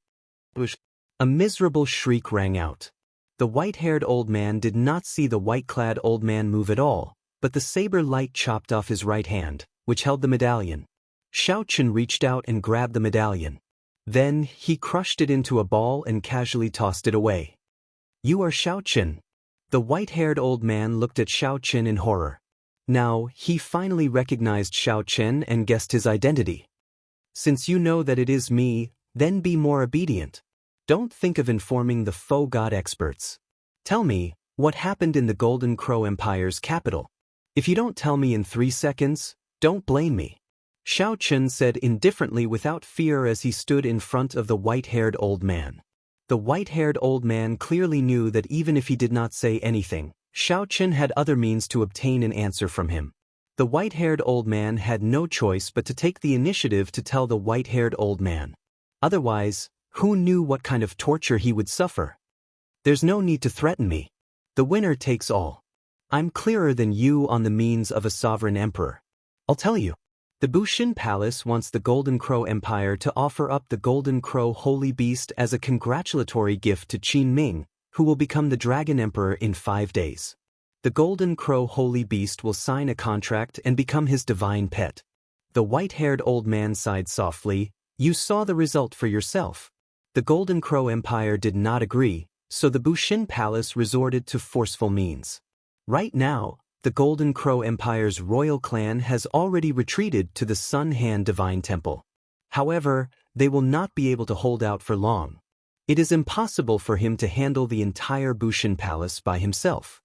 Whoosh! A miserable shriek rang out. The white-haired old man did not see the white-clad old man move at all, but the saber light chopped off his right hand, which held the medallion. Xiaoqin reached out and grabbed the medallion. Then, he crushed it into a ball and casually tossed it away. "You are Xiaoqin." The white-haired old man looked at Xiaoqin in horror. Now, he finally recognized Xiaoqin and guessed his identity. "Since you know that it is me, then be more obedient. Don't think of informing the faux god experts. Tell me, what happened in the Golden Crow Empire's capital? If you don't tell me in 3 seconds, don't blame me." Xiaoqin said indifferently without fear as he stood in front of the white-haired old man. The white-haired old man clearly knew that even if he did not say anything, Xiaoqin had other means to obtain an answer from him. The white-haired old man had no choice but to take the initiative to tell the white-haired old man. Otherwise, who knew what kind of torture he would suffer? "There's no need to threaten me. The winner takes all. I'm clearer than you on the means of a sovereign emperor. I'll tell you. The Bushin Palace wants the Golden Crow Empire to offer up the Golden Crow Holy Beast as a congratulatory gift to Qin Ming, who will become the Dragon Emperor in 5 days. The Golden Crow Holy Beast will sign a contract and become his divine pet. The white-haired old man sighed softly. You saw the result for yourself. The Golden Crow Empire did not agree, so the Bushin Palace resorted to forceful means. Right now, the Golden Crow Empire's royal clan has already retreated to the Sun Han Divine Temple. However, they will not be able to hold out for long. It is impossible for him to handle the entire Bushin Palace by himself.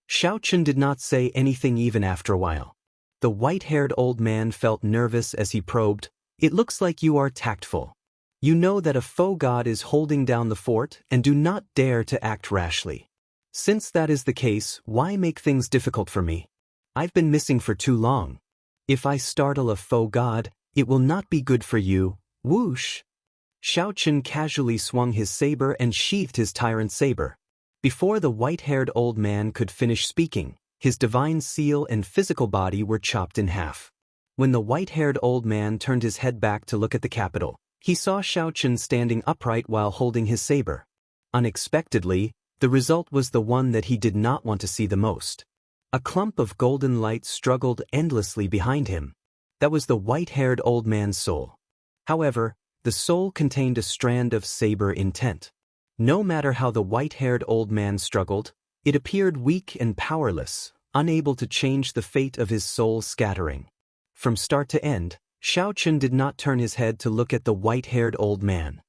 Xiaochen did not say anything even after a while. The white-haired old man felt nervous as he probed. It looks like you are tactful. You know that a foe god is holding down the fort and do not dare to act rashly. Since that is the case, why make things difficult for me? I've been missing for too long. If I startle a foe god, it will not be good for you. Whoosh! Xiaochen casually swung his saber and sheathed his tyrant saber. Before the white-haired old man could finish speaking, his divine seal and physical body were chopped in half. When the white-haired old man turned his head back to look at the capital, he saw Xiaochen standing upright while holding his saber. Unexpectedly, the result was the one that he did not want to see the most. A clump of golden light struggled endlessly behind him. That was the white-haired old man's soul. However, the soul contained a strand of saber intent. No matter how the white-haired old man struggled, it appeared weak and powerless, unable to change the fate of his soul scattering. From start to end, Xiaochen did not turn his head to look at the white-haired old man.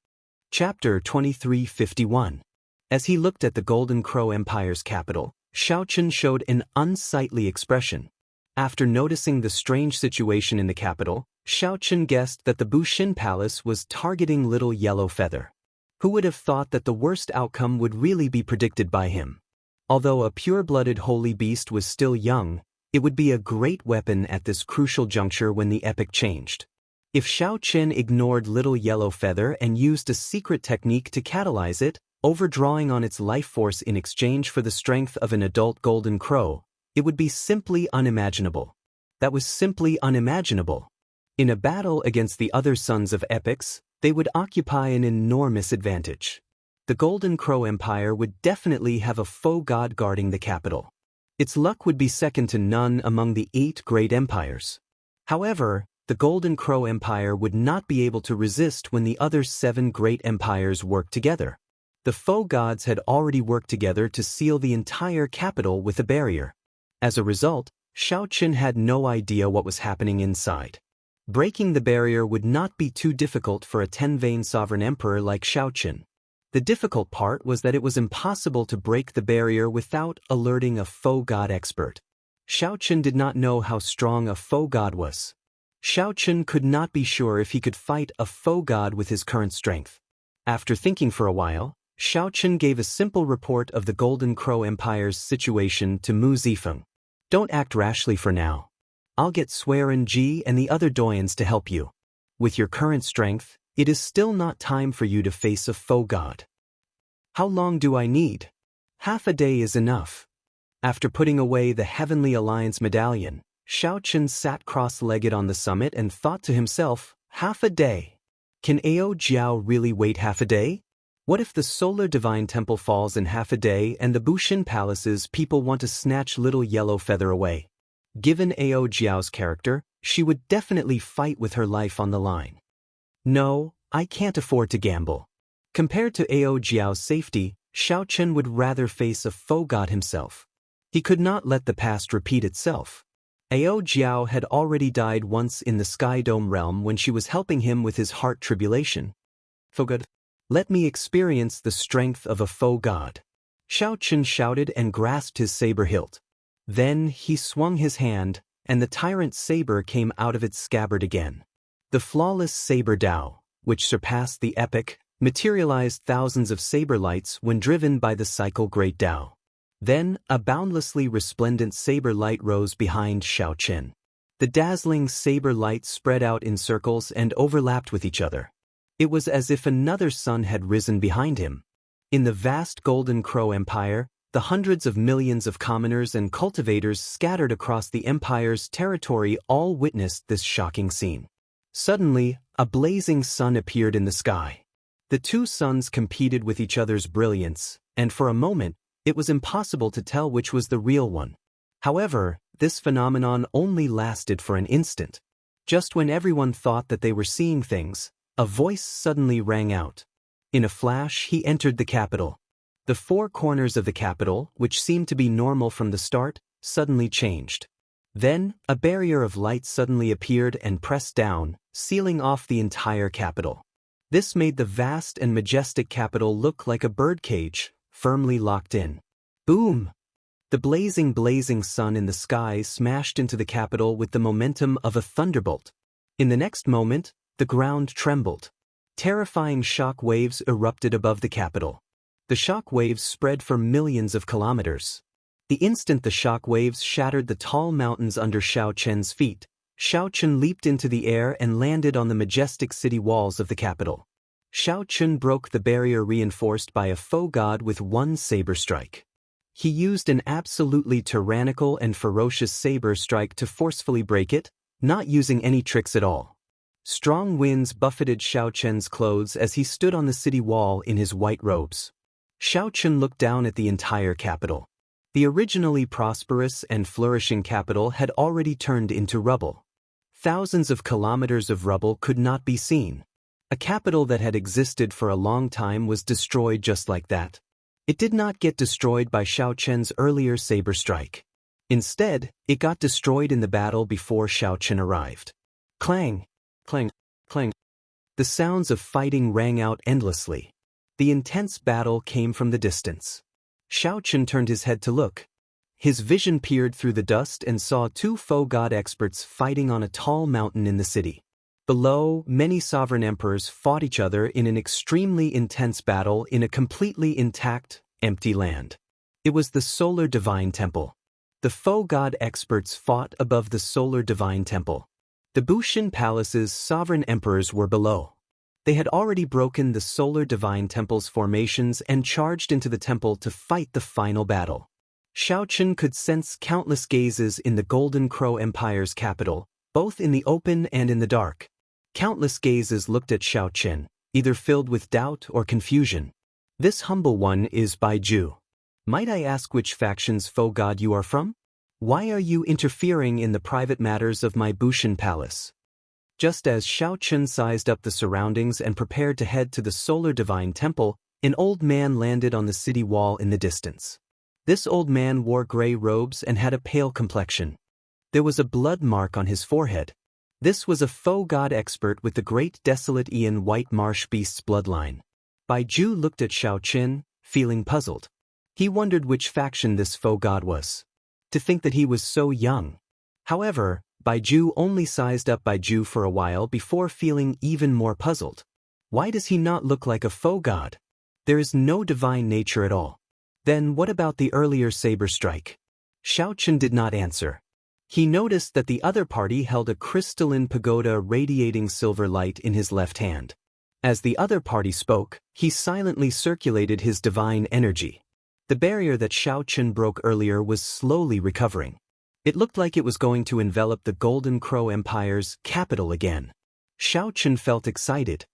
Chapter 2351. As he looked at the Golden Crow Empire's capital, Xiaochen showed an unsightly expression. After noticing the strange situation in the capital, Xiaochen guessed that the Bushin Palace was targeting Little Yellow Feather. Who would have thought that the worst outcome would really be predicted by him? Although a pure-blooded holy beast was still young, it would be a great weapon at this crucial juncture when the epic changed. If Xiaochen ignored Little Yellow Feather and used a secret technique to catalyze it, overdrawing on its life force in exchange for the strength of an adult golden crow, it would be simply unimaginable. That was simply unimaginable. In a battle against the other sons of epics, they would occupy an enormous advantage. The Golden Crow Empire would definitely have a foe god guarding the capital. Its luck would be second to none among the 8 great empires. However, the Golden Crow Empire would not be able to resist when the other 7 great empires worked together. The foe gods had already worked together to seal the entire capital with a barrier. As a result, Xiaochen had no idea what was happening inside. Breaking the barrier would not be too difficult for a 10-vein sovereign emperor like Xiaochen. The difficult part was that it was impossible to break the barrier without alerting a foe god expert. Xiaochen did not know how strong a foe god was. Xiaochen could not be sure if he could fight a foe god with his current strength. After thinking for a while, Xiaochen gave a simple report of the Golden Crow Empire's situation to Mu Zifeng. Don't act rashly for now. I'll get Swearin Ji and the other doyens to help you. With your current strength, it is still not time for you to face a foe god. How long do I need? Half a day is enough. After putting away the Heavenly Alliance medallion, Xiaochen sat cross-legged on the summit and thought to himself, half a day. Can Ao Jiao really wait half a day? What if the Solar Divine Temple falls in half a day and the Bushin Palace's people want to snatch Little Yellow Feather away? Given Ao Jiao's character, she would definitely fight with her life on the line. No, I can't afford to gamble. Compared to Ao Jiao's safety, Xiaochen would rather face a foe god himself. He could not let the past repeat itself. Ao Jiao had already died once in the Sky Dome realm when she was helping him with his heart tribulation. Foe god, let me experience the strength of a foe god. Xiaochen shouted and grasped his saber hilt. Then he swung his hand, and the tyrant's saber came out of its scabbard again. The flawless saber Dao, which surpassed the epic, materialized thousands of saber lights when driven by the cycle Great Dao. Then, a boundlessly resplendent saber light rose behind Xiaochen. The dazzling saber lights spread out in circles and overlapped with each other. It was as if another sun had risen behind him. In the vast Golden Crow Empire, the hundreds of millions of commoners and cultivators scattered across the empire's territory all witnessed this shocking scene. Suddenly, a blazing sun appeared in the sky. The two suns competed with each other's brilliance, and for a moment, it was impossible to tell which was the real one. However, this phenomenon only lasted for an instant. Just when everyone thought that they were seeing things, a voice suddenly rang out. In a flash, he entered the capital. The four corners of the capital, which seemed to be normal from the start, suddenly changed. Then, a barrier of light suddenly appeared and pressed down, sealing off the entire capital. This made the vast and majestic capital look like a birdcage, firmly locked in. Boom! The blazing sun in the sky smashed into the capital with the momentum of a thunderbolt. In the next moment, the ground trembled. Terrifying shock waves erupted above the capital. The shock waves spread for millions of kilometers. The instant the shock waves shattered the tall mountains under Xianxia's feet, Xianxia leaped into the air and landed on the majestic city walls of the capital. Xianxia broke the barrier reinforced by a faux god with one saber strike. He used an absolutely tyrannical and ferocious saber strike to forcefully break it, not using any tricks at all. Strong winds buffeted Xianxia's clothes as he stood on the city wall in his white robes. Xianxia looked down at the entire capital. The originally prosperous and flourishing capital had already turned into rubble. Thousands of kilometers of rubble could not be seen. A capital that had existed for a long time was destroyed just like that. It did not get destroyed by Xianxia's earlier saber strike. Instead, it got destroyed in the battle before Xianxia arrived. Clang, clang, clang. The sounds of fighting rang out endlessly. The intense battle came from the distance. Xianxia turned his head to look. His vision peered through the dust and saw two faux god experts fighting on a tall mountain in the city. Below, many sovereign emperors fought each other in an extremely intense battle in a completely intact, empty land. It was the Solar Divine Temple. The faux god experts fought above the Solar Divine Temple. The Bushin Palace's sovereign emperors were below. They had already broken the Solar Divine Temple's formations and charged into the temple to fight the final battle. Xianxia could sense countless gazes in the Golden Crow Empire's capital, both in the open and in the dark. Countless gazes looked at Xianxia, either filled with doubt or confusion. This humble one is Baiju. Might I ask which faction's faux god you are from? Why are you interfering in the private matters of my Bushin Palace? Just as Xianxia sized up the surroundings and prepared to head to the Solar Divine Temple, an old man landed on the city wall in the distance. This old man wore gray robes and had a pale complexion. There was a blood mark on his forehead. This was a faux god expert with the great desolate Ian White Marsh Beast's bloodline. Baiju looked at Xianxia, feeling puzzled. He wondered which faction this faux god was. To think that he was so young. However, Baiju only sized up Baiju for a while before feeling even more puzzled. Why does he not look like a faux god? There is no divine nature at all. Then what about the earlier saber strike? Xianxia did not answer. He noticed that the other party held a crystalline pagoda radiating silver light in his left hand. As the other party spoke, he silently circulated his divine energy. The barrier that Xianxia broke earlier was slowly recovering. It looked like it was going to envelop the Golden Crow Empire's capital again. Xianxia felt excited.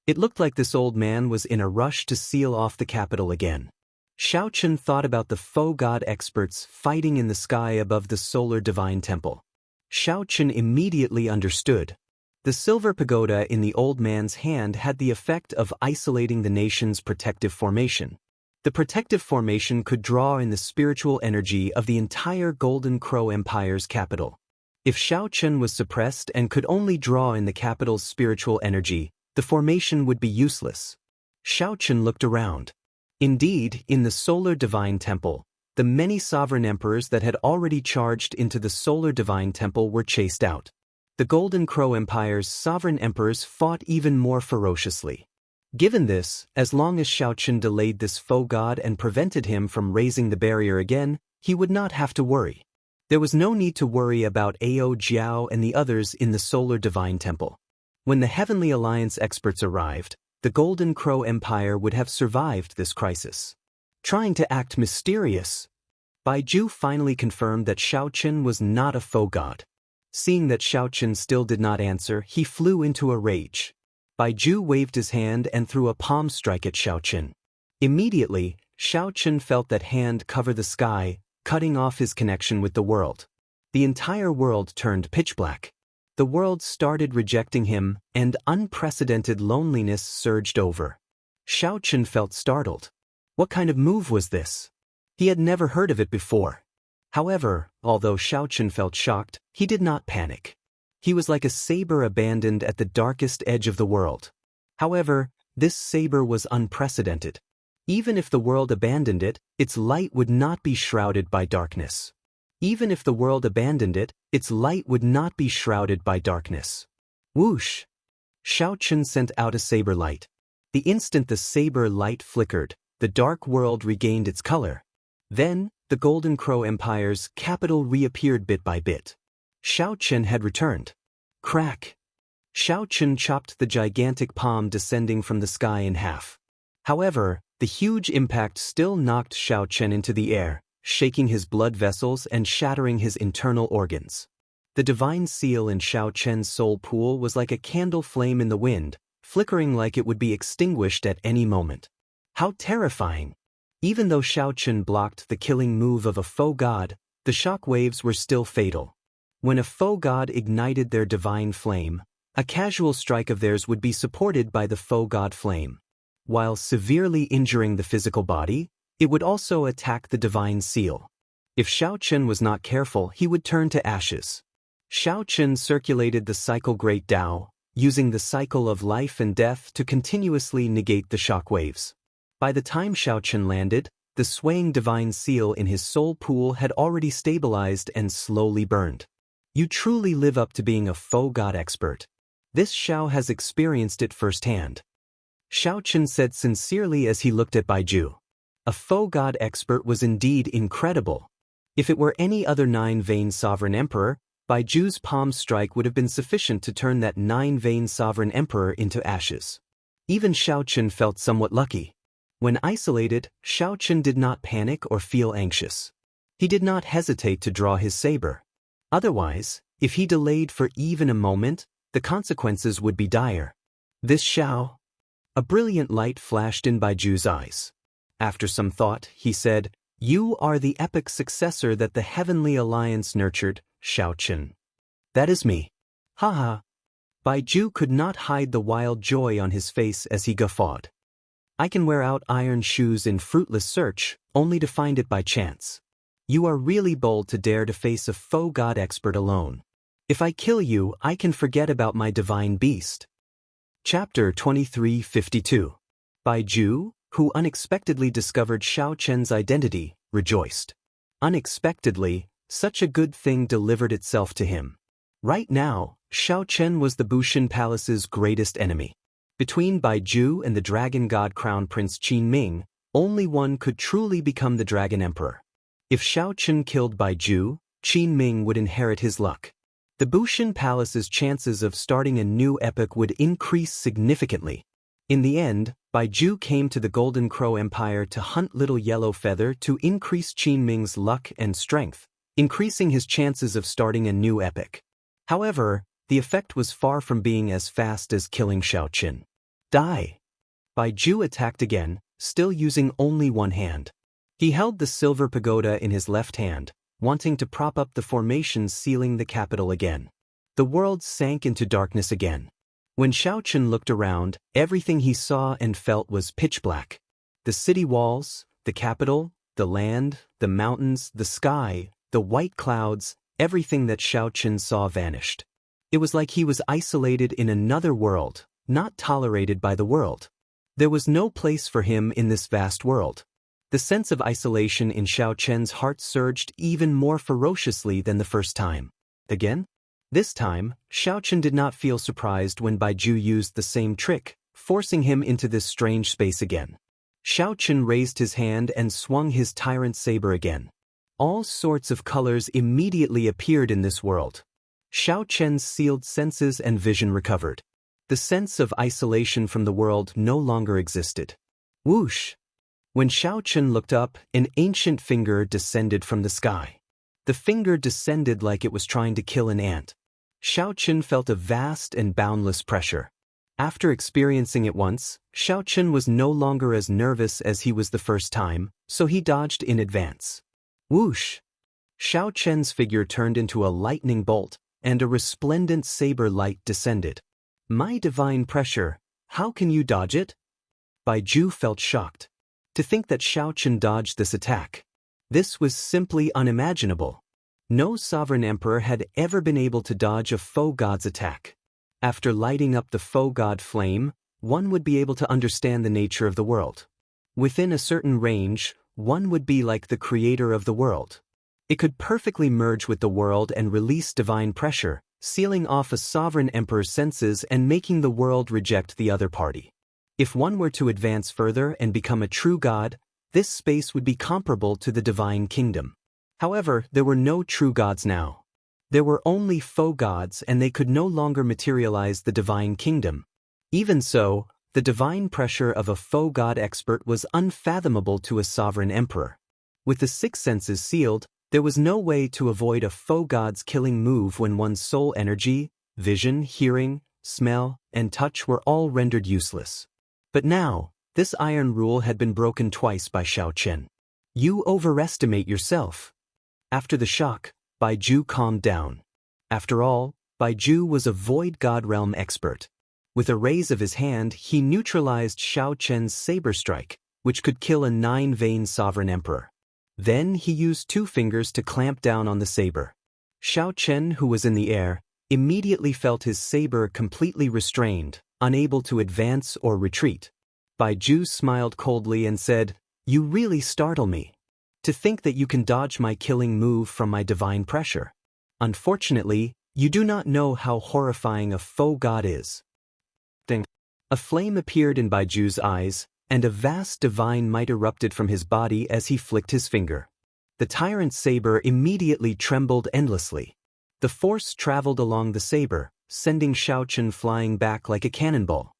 It looked like this old man was in a rush to seal off the capital again. Xianxia thought about the faux god experts fighting in the sky above the Solar Divine Temple. Xianxia immediately understood. The silver pagoda in the old man's hand had the effect of isolating the nation's protective formation. The protective formation could draw in the spiritual energy of the entire Golden Crow Empire's capital. If Xianxia was suppressed and could only draw in the capital's spiritual energy, the formation would be useless. Xianxia looked around. Indeed, in the Solar Divine Temple, the many sovereign emperors that had already charged into the Solar Divine Temple were chased out. The Golden Crow Empire's sovereign emperors fought even more ferociously. Given this, as long as Xianxia delayed this faux god and prevented him from raising the barrier again, he would not have to worry. There was no need to worry about Ao Jiao and the others in the Solar Divine Temple. When the Heavenly Alliance experts arrived, the Golden Crow Empire would have survived this crisis. trying to act mysterious. Baiju finally confirmed that Xiaochen was not a faux god. Seeing that Xiaochen still did not answer, he flew into a rage. Baiju waved his hand and threw a palm strike at Xiaochen. Immediately, Xiaochen felt that hand cover the sky, cutting off his connection with the world. The entire world turned pitch black. The world started rejecting him, and unprecedented loneliness surged over. Xiaochen felt startled. What kind of move was this? He had never heard of it before. However, although Xiaochen felt shocked, he did not panic. He was like a saber abandoned at the darkest edge of the world. However, this saber was unprecedented. Even if the world abandoned it, its light would not be shrouded by darkness. Even if the world abandoned it, its light would not be shrouded by darkness. Whoosh! Xiaochen sent out a saber light. The instant the saber light flickered, the dark world regained its color. Then, the Golden Crow Empire's capital reappeared bit by bit. Xiaochen had returned. Crack! Xiaochen chopped the gigantic palm descending from the sky in half. However, the huge impact still knocked Xiaochen into the air, shaking his blood vessels and shattering his internal organs. The divine seal in Xiaochen's soul pool was like a candle flame in the wind, flickering like it would be extinguished at any moment. How terrifying! Even though Xiaochen blocked the killing move of a faux god, the shock waves were still fatal. When a faux god ignited their divine flame, a casual strike of theirs would be supported by the faux god flame. While severely injuring the physical body, it would also attack the divine seal. If Xiaochen was not careful, he would turn to ashes. Xiaochen circulated the cycle Great Tao, using the cycle of life and death to continuously negate the shock waves. By the time Xiaochen landed, the swaying divine seal in his soul pool had already stabilized and slowly burned. You truly live up to being a faux god expert. This Xiao has experienced it firsthand. Xiaochen said sincerely as he looked at Baiju. A faux god expert was indeed incredible. If it were any other nine-vein sovereign emperor, Baiju's palm strike would have been sufficient to turn that nine-vein sovereign emperor into ashes. Even Xiaochen felt somewhat lucky. When isolated, Xiaochen did not panic or feel anxious. He did not hesitate to draw his saber. Otherwise, if he delayed for even a moment, the consequences would be dire. This Xiao. A brilliant light flashed in Baiju's eyes. After some thought, he said, "You are the epic successor that the Heavenly Alliance nurtured, Xiaochen." "That is me." Haha. Baiju could not hide the wild joy on his face as he guffawed. "I can wear out iron shoes in fruitless search, only to find it by chance. You are really bold to dare to face a faux god expert alone. If I kill you, I can forget about my divine beast." Chapter 2352. Baiju, who unexpectedly discovered Xiaochen's identity, rejoiced. Unexpectedly, such a good thing delivered itself to him. Right now, Xiaochen was the Bushan Palace's greatest enemy. Between Baiju and the Dragon God Crown Prince Qin Ming, only one could truly become the Dragon Emperor. If Xiaochen killed Baiju, Qin Ming would inherit his luck. The Bushan Palace's chances of starting a new epoch would increase significantly. In the end, Baiju came to the Golden Crow Empire to hunt Little Yellow Feather to increase Qin Ming's luck and strength, increasing his chances of starting a new epoch. However, the effect was far from being as fast as killing Xiaochen. Die! Baiju attacked again, still using only one hand. He held the silver pagoda in his left hand, wanting to prop up the formations sealing the capital again. The world sank into darkness again. When Xiaochen looked around, everything he saw and felt was pitch black. The city walls, the capital, the land, the mountains, the sky, the white clouds, everything that Xiaochen saw vanished. It was like he was isolated in another world, not tolerated by the world. There was no place for him in this vast world. The sense of isolation in Xiaochen's heart surged even more ferociously than the first time. Again? This time, Xiaochen did not feel surprised when Baiju used the same trick, forcing him into this strange space again. Xiaochen raised his hand and swung his tyrant saber again. All sorts of colors immediately appeared in this world. Xiaochen's sealed senses and vision recovered. The sense of isolation from the world no longer existed. Whoosh! When Xiaochen looked up, an ancient finger descended from the sky. The finger descended like it was trying to kill an ant. Xiaochen felt a vast and boundless pressure. After experiencing it once, Xiaochen was no longer as nervous as he was the first time, so he dodged in advance. Whoosh! Xiaochen's figure turned into a lightning bolt, and a resplendent saber light descended. My divine pressure, how can you dodge it? Baizhu felt shocked. To think that Xiaochen dodged this attack. This was simply unimaginable. No sovereign emperor had ever been able to dodge a foe god's attack. After lighting up the foe god flame, one would be able to understand the nature of the world. Within a certain range, one would be like the creator of the world. It could perfectly merge with the world and release divine pressure, sealing off a sovereign emperor's senses and making the world reject the other party. If one were to advance further and become a true god, this space would be comparable to the divine kingdom. However, there were no true gods now. There were only foe gods, and they could no longer materialize the divine kingdom. Even so, the divine pressure of a foe god expert was unfathomable to a sovereign emperor. With the six senses sealed, there was no way to avoid a foe god's killing move when one's soul energy, vision, hearing, smell, and touch were all rendered useless. But now, this iron rule had been broken twice by Xiaochen. You overestimate yourself. After the shock, Baizhu calmed down. After all, Baizhu was a void god realm expert. With a raise of his hand, he neutralized Xiaochen's saber strike, which could kill a 9-vein sovereign emperor. Then he used 2 fingers to clamp down on the saber. Xiaochen, who was in the air, immediately felt his saber completely restrained, unable to advance or retreat. Baizhu smiled coldly and said, "You really startle me. To think that you can dodge my killing move from my divine pressure. Unfortunately, you do not know how horrifying a foe god is." Ding. A flame appeared in Baizhu's eyes, and a vast divine might erupted from his body as he flicked his finger. The tyrant's saber immediately trembled endlessly. The force traveled along the saber, sending Xiaochen flying back like a cannonball.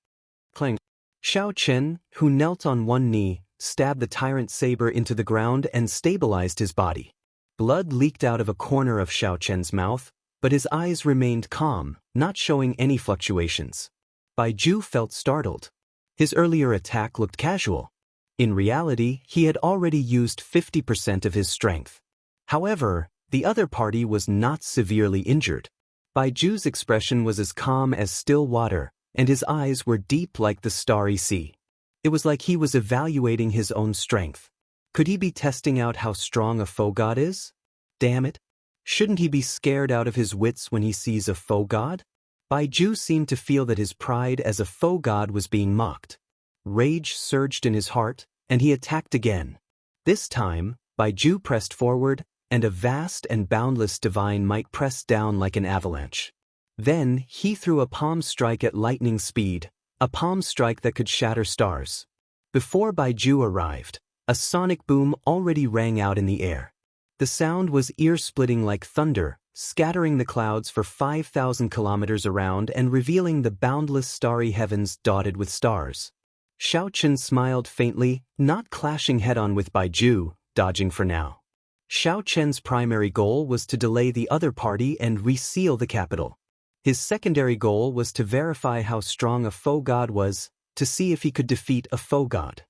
Clang. Xiaochen, who knelt on one knee, stabbed the tyrant's saber into the ground and stabilized his body. Blood leaked out of a corner of Xiaochen's mouth, but his eyes remained calm, not showing any fluctuations. Baizhu felt startled. His earlier attack looked casual. In reality, he had already used 50% of his strength. However, the other party was not severely injured. Baizhu's expression was as calm as still water, and his eyes were deep like the starry sea. It was like he was evaluating his own strength. Could he be testing out how strong a foe god is? Damn it! Shouldn't he be scared out of his wits when he sees a foe god? Baizhu seemed to feel that his pride as a foe god was being mocked. Rage surged in his heart, and he attacked again. This time, Baizhu pressed forward, and a vast and boundless divine might pressed down like an avalanche. Then, he threw a palm strike at lightning speed, a palm strike that could shatter stars. Before Baizhu arrived, a sonic boom already rang out in the air. The sound was ear-splitting like thunder, scattering the clouds for 5,000 kilometers around and revealing the boundless starry heavens dotted with stars. Xiaochen smiled faintly, not clashing head-on with Baizhu, dodging for now. Xiaochen's primary goal was to delay the other party and reseal the capital. His secondary goal was to verify how strong a foe god was, to see if he could defeat a foe god.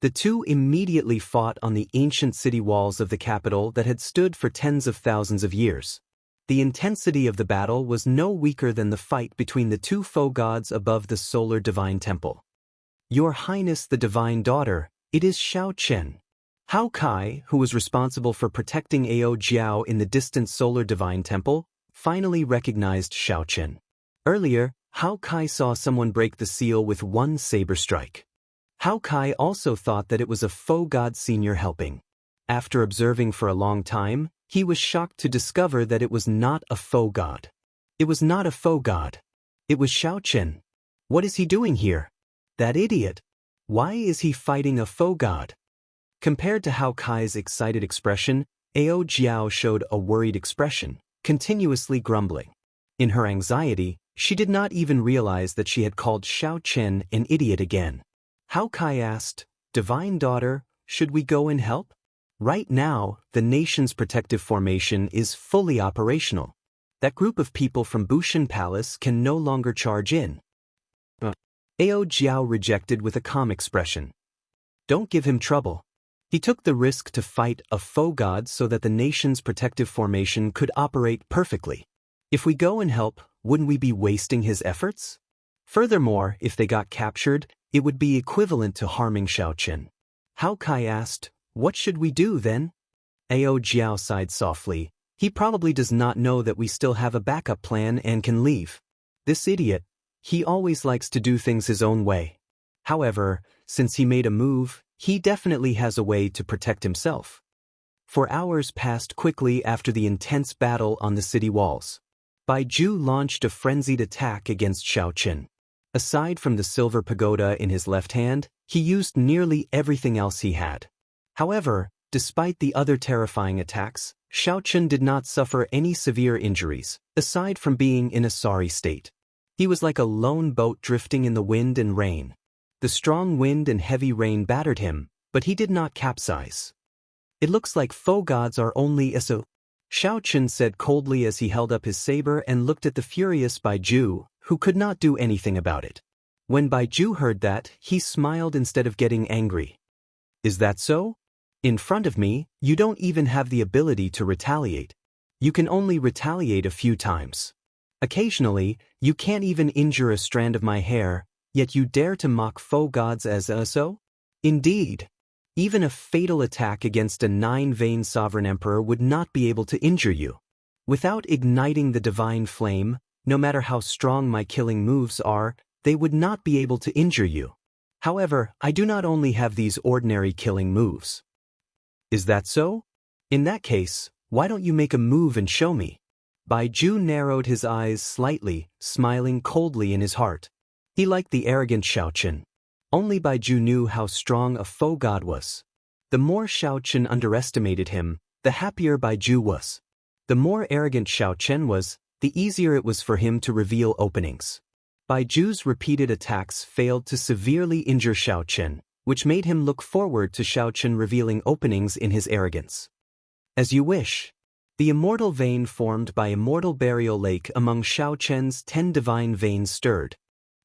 The two immediately fought on the ancient city walls of the capital that had stood for tens of thousands of years. The intensity of the battle was no weaker than the fight between the two foe gods above the solar divine temple. "Your Highness the Divine Daughter, it is Xiaochen." Hao Kai, who was responsible for protecting Ao Jiao in the distant solar divine temple, finally recognized Xiaochen. Earlier, Hao Kai saw someone break the seal with one saber strike. Hao Kai also thought that it was a foe god senior helping. After observing for a long time, he was shocked to discover that it was not a foe god. It was not a foe god. It was Xiaochen. What is he doing here? That idiot. Why is he fighting a foe god? Compared to Hao Kai's excited expression, Ao Jiao showed a worried expression, continuously grumbling. In her anxiety, she did not even realize that she had called Xiaochen an idiot again. Hao Kai asked, "Divine Daughter, should we go and help? Right now, the nation's protective formation is fully operational. That group of people from Bushan Palace can no longer charge in. Ao Jiao rejected with a calm expression. Don't give him trouble. He took the risk to fight a foe god so that the nation's protective formation could operate perfectly. If we go and help, wouldn't we be wasting his efforts? Furthermore, if they got captured, it would be equivalent to harming Xiaoqin. Hao Kai asked, what should we do then? Ao Jiao sighed softly. He probably does not know that we still have a backup plan and can leave. This idiot, he always likes to do things his own way. However, since he made a move, he definitely has a way to protect himself. 4 hours passed quickly after the intense battle on the city walls. Bai Ju launched a frenzied attack against Xiaoqin. Aside from the silver pagoda in his left hand, he used nearly everything else he had. However, despite the other terrifying attacks, Xiaoqin did not suffer any severe injuries, aside from being in a sorry state. He was like a lone boat drifting in the wind and rain. The strong wind and heavy rain battered him, but he did not capsize. It looks like foe gods are only so. Xiaoqin said coldly as he held up his saber and looked at the furious Bai Ju, who could not do anything about it. When Bai Ju heard that, he smiled instead of getting angry. Is that so? In front of me, you don't even have the ability to retaliate. You can only retaliate a few times. Occasionally, you can't even injure a strand of my hair, yet you dare to mock foe gods as so? Indeed. Even a fatal attack against a 9-vein sovereign emperor would not be able to injure you. Without igniting the divine flame, no matter how strong my killing moves are, they would not be able to injure you. However, I do not only have these ordinary killing moves. Is that so? In that case, why don't you make a move and show me? Bai Ju narrowed his eyes slightly, smiling coldly in his heart. He liked the arrogant Xiaoqin. Only Bai Ju knew how strong a foe god was. The more Xiaoqin underestimated him, the happier Bai Ju was. The more arrogant Xiaoqin was, the easier it was for him to reveal openings. Bai Ju's repeated attacks failed to severely injure Xiaoqin, which made him look forward to Xiaoqin revealing openings in his arrogance. As you wish. The immortal vein formed by immortal burial lake among Xiaoqin's 10 divine veins stirred.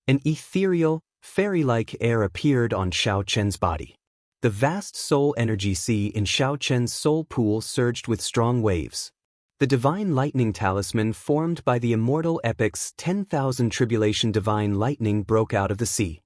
An ethereal, fairy-like air appeared on Xiaoqin's body. The vast soul energy sea in Xiaoqin's soul pool surged with strong waves. The divine lightning talisman formed by the immortal epic's 10,000 tribulation divine lightning broke out of the sea.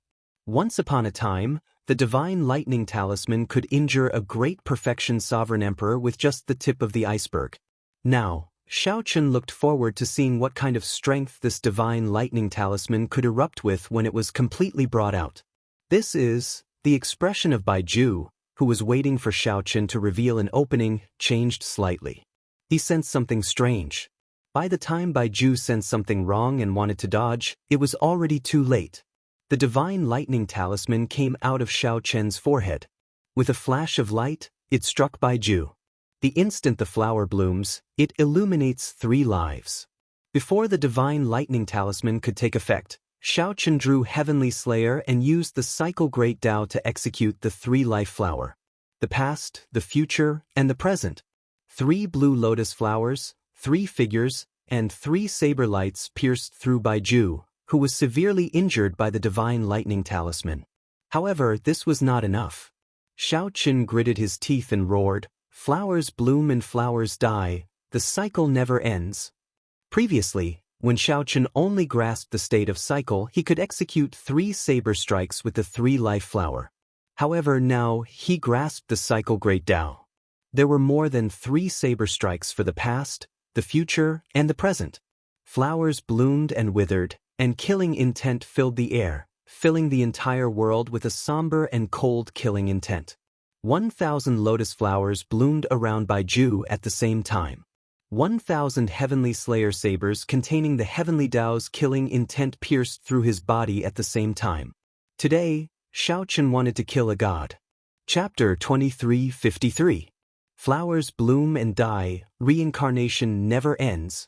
Once upon a time, the divine lightning talisman could injure a great perfection sovereign emperor with just the tip of the iceberg. Now, Xiaoqin looked forward to seeing what kind of strength this divine lightning talisman could erupt with when it was completely brought out. This is, the expression of Bai Ju, who was waiting for Xiaoqin to reveal an opening, changed slightly. He sensed something strange. By the time Bai Ju sensed something wrong and wanted to dodge, it was already too late. The divine lightning talisman came out of Xiaoqin's forehead. With a flash of light, it struck Bai Ju. The instant the flower blooms, it illuminates 3 lives. Before the divine lightning talisman could take effect, Xiaoqin drew Heavenly Slayer and used the Cycle Great Tao to execute the 3-life flower. The past, the future, and the present. 3 blue lotus flowers, 3 figures, and 3 saber lights pierced through Bai Ju, who was severely injured by the divine lightning talisman. However, this was not enough. Xiaoqin gritted his teeth and roared, "Flowers bloom and flowers die, the cycle never ends." Previously, when Xiaoqin only grasped the state of cycle, he could execute 3 saber strikes with the 3-life flower. However, now he grasped the Cycle Great Tao. There were more than 3 saber strikes for the past, the future, and the present. Flowers bloomed and withered, and killing intent filled the air, filling the entire world with a somber and cold killing intent. 1,000 lotus flowers bloomed around Bai Ju at the same time. 1,000 heavenly slayer sabers containing the heavenly Tao's killing intent pierced through his body at the same time. Today, Xiaoqin wanted to kill a god. Chapter 2353. Flowers bloom and die, reincarnation never ends.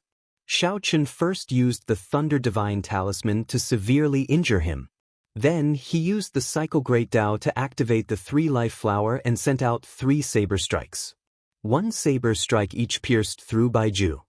Xiaoqin first used the Thunder Divine Talisman to severely injure him. Then, he used the Cycle Great Tao to activate the 3-life flower and sent out 3 saber strikes. 1 saber strike each pierced through Baiju.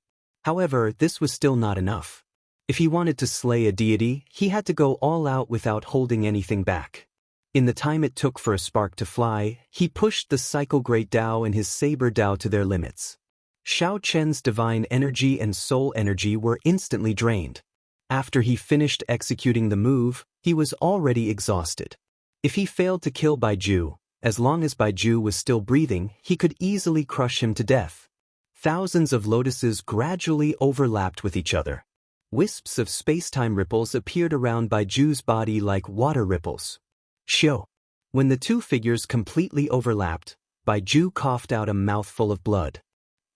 However, this was still not enough. If he wanted to slay a deity, he had to go all out without holding anything back. In the time it took for a spark to fly, he pushed the Cycle Great Tao and his saber Tao to their limits. Xiao Chen's divine energy and soul energy were instantly drained. After he finished executing the move, he was already exhausted. If he failed to kill Baiju, as long as Baiju was still breathing, he could easily crush him to death. Thousands of lotuses gradually overlapped with each other. Wisps of space-time ripples appeared around Baiju's body like water ripples. Shio. When the two figures completely overlapped, Baiju coughed out a mouthful of blood.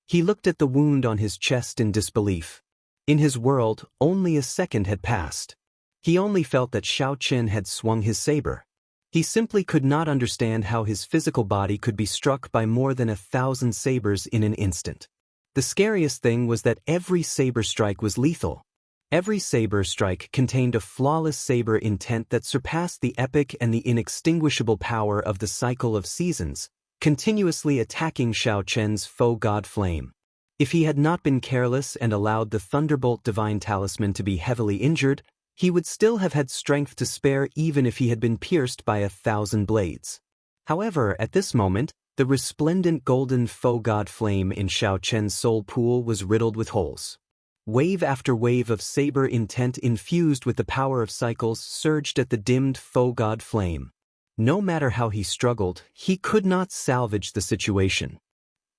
He looked at the wound on his chest in disbelief. In his world, only a second had passed. He only felt that Xiao Chen had swung his saber. He simply could not understand how his physical body could be struck by more than 1,000 sabers in an instant. The scariest thing was that every saber strike was lethal. Every saber strike contained a flawless saber intent that surpassed the epic and the inextinguishable power of the cycle of seasons, continuously attacking Xiao Chen's foe god flame. If he had not been careless and allowed the Thunderbolt Divine Talisman to be heavily injured, he would still have had strength to spare even if he had been pierced by 1,000 blades. However, at this moment, the resplendent golden foe god flame in Xiao Chen's soul pool was riddled with holes. Wave after wave of saber intent infused with the power of cycles surged at the dimmed foe god flame. No matter how he struggled, he could not salvage the situation.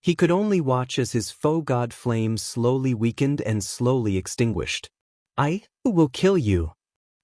He could only watch as his foe god flame slowly weakened and slowly extinguished. "I will kill you."